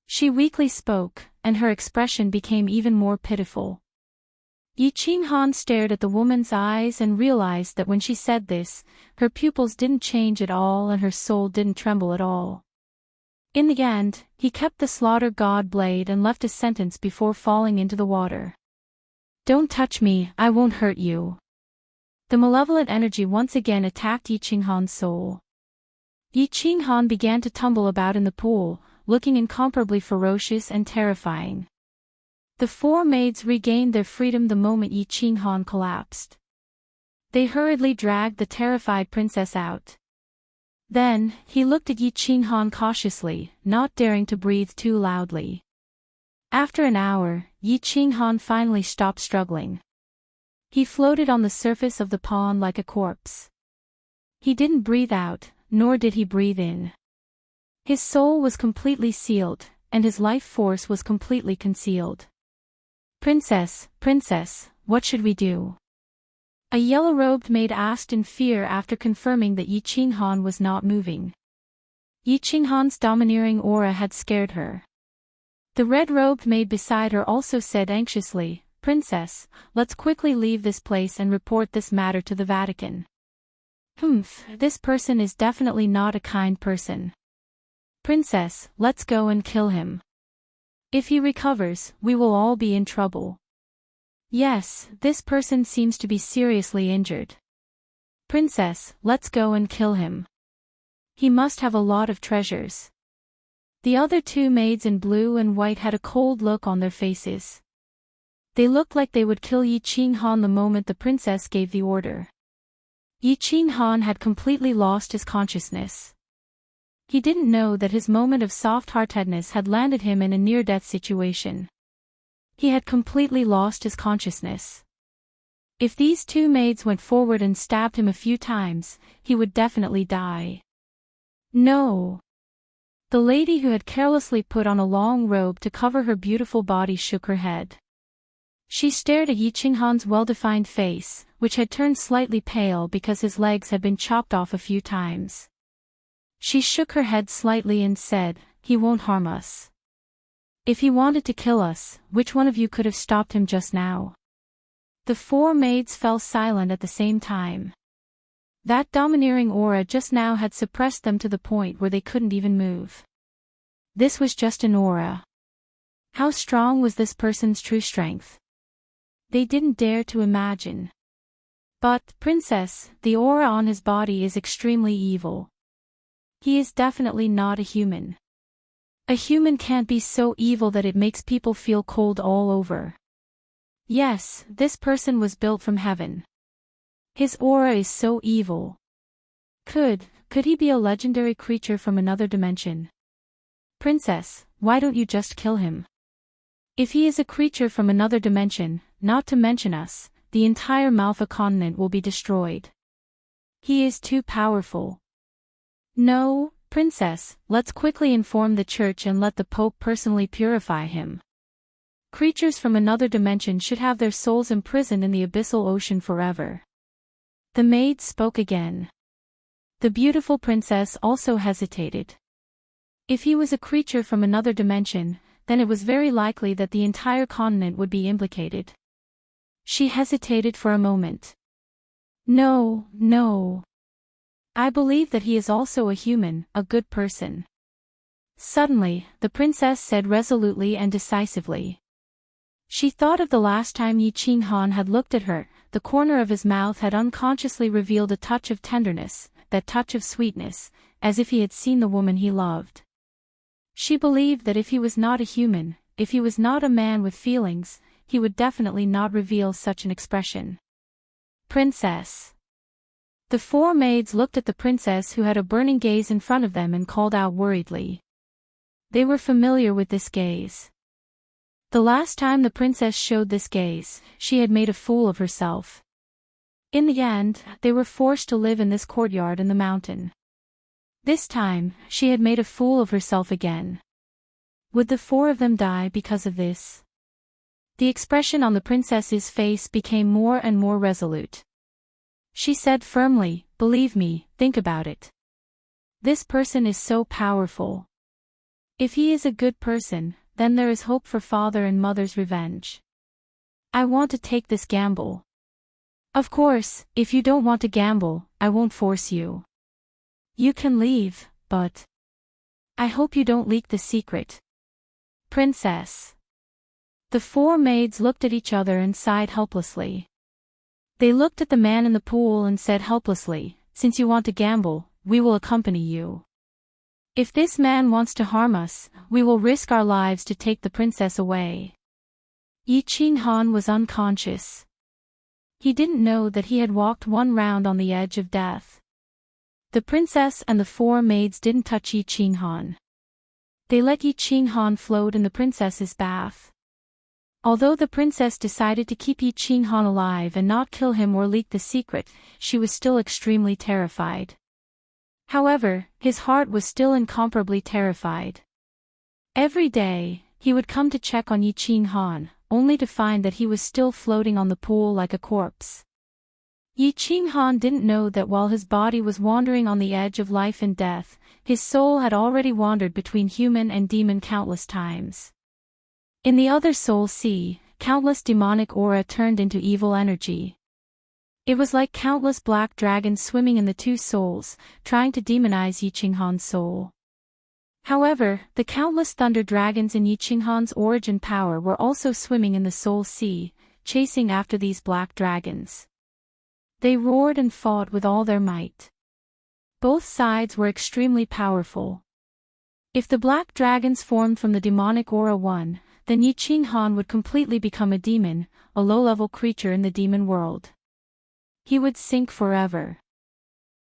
She weakly spoke, and her expression became even more pitiful. Yi Qinghan stared at the woman's eyes and realized that when she said this, her pupils didn't change at all and her soul didn't tremble at all. In the end, he kept the slaughter god blade and left a sentence before falling into the water. Don't touch me, I won't hurt you. The malevolent energy once again attacked Yi Qinghan's soul. Yi Qinghan began to tumble about in the pool, looking incomparably ferocious and terrifying. The 4 maids regained their freedom the moment Yi Qinghan collapsed. They hurriedly dragged the terrified princess out. Then, he looked at Yi Qinghan cautiously, not daring to breathe too loudly. After an hour, Yi Qinghan finally stopped struggling. He floated on the surface of the pond like a corpse. He didn't breathe out, nor did he breathe in. His soul was completely sealed, and his life force was completely concealed. Princess, what should we do? A yellow-robed maid asked in fear after confirming that Yi Qinghan was not moving. Yi Qinghan's domineering aura had scared her. The red-robed maid beside her also said anxiously, Princess, let's quickly leave this place and report this matter to the Vatican. This person is definitely not a kind person. Princess, let's go and kill him. If he recovers, we will all be in trouble. Yes, this person seems to be seriously injured. Princess, let's go and kill him. He must have a lot of treasures. The other 2 maids in blue and white had a cold look on their faces. They looked like they would kill Yi Qinghan the moment the princess gave the order. Yi Qinghan had completely lost his consciousness. He didn't know that his moment of soft-heartedness had landed him in a near-death situation. He had completely lost his consciousness. If these 2 maids went forward and stabbed him a few times, he would definitely die. No. The lady who had carelessly put on a long robe to cover her beautiful body shook her head. She stared at Yi Qinghan's well-defined face, which had turned slightly pale because his legs had been chopped off a few times. She shook her head slightly and said, he won't harm us. If he wanted to kill us, which one of you could have stopped him just now? The 4 maids fell silent at the same time. That domineering aura just now had suppressed them to the point where they couldn't even move. This was just an aura. How strong was this person's true strength? They didn't dare to imagine. But, Princess, the aura on his body is extremely evil. He is definitely not a human. A human can't be so evil that it makes people feel cold all over. Yes, this person was built from heaven. His aura is so evil. Could he be a legendary creature from another dimension? Princess, why don't you just kill him? If he is a creature from another dimension, not to mention us, the entire Malfa continent will be destroyed. He is too powerful. No, Princess, let's quickly inform the church and let the Pope personally purify him. Creatures from another dimension should have their souls imprisoned in the abyssal ocean forever. The maid spoke again. The beautiful princess also hesitated. If he was a creature from another dimension, then it was very likely that the entire continent would be implicated. She hesitated for a moment. No, no. I believe that he is also a human, a good person. Suddenly, the princess said resolutely and decisively. She thought of the last time Yi Qinghan had looked at her. The corner of his mouth had unconsciously revealed a touch of tenderness, that touch of sweetness, as if he had seen the woman he loved. She believed that if he was not a human, if he was not a man with feelings, he would definitely not reveal such an expression. Princess. The four maids looked at the princess who had a burning gaze in front of them and called out worriedly. They were familiar with this gaze. The last time the princess showed this gaze, she had made a fool of herself. In the end, they were forced to live in this courtyard in the mountain. This time, she had made a fool of herself again. Would the four of them die because of this? The expression on the princess's face became more and more resolute. She said firmly, "Believe me, think about it. This person is so powerful. If he is a good person, then there is hope for father and mother's revenge. I want to take this gamble. Of course, if you don't want to gamble, I won't force you. You can leave, but I hope you don't leak the secret." Princess. The four maids looked at each other and sighed helplessly. They looked at the man in the pool and said helplessly, "Since you want to gamble, we will accompany you. If this man wants to harm us, we will risk our lives to take the princess away." Yi Qinghan was unconscious. He didn't know that he had walked one round on the edge of death. The princess and the four maids didn't touch Yi Qinghan. They let Yi Qinghan float in the princess's bath. Although the princess decided to keep Yi Qinghan alive and not kill him or leak the secret, she was still extremely terrified. However, his heart was still incomparably terrified. Every day, he would come to check on Yi Qinghan, only to find that he was still floating on the pool like a corpse. Yi Qinghan didn't know that while his body was wandering on the edge of life and death, his soul had already wandered between human and demon countless times. In the other soul sea, countless demonic aura turned into evil energy. It was like countless black dragons swimming in the two souls, trying to demonize Yi Qinghan's soul. However, the countless thunder dragons in Yi Qinghan's origin power were also swimming in the soul sea, chasing after these black dragons. They roared and fought with all their might. Both sides were extremely powerful. If the black dragons formed from the demonic aura won, then Yi Qinghan would completely become a demon, a low-level creature in the demon world. He would sink forever.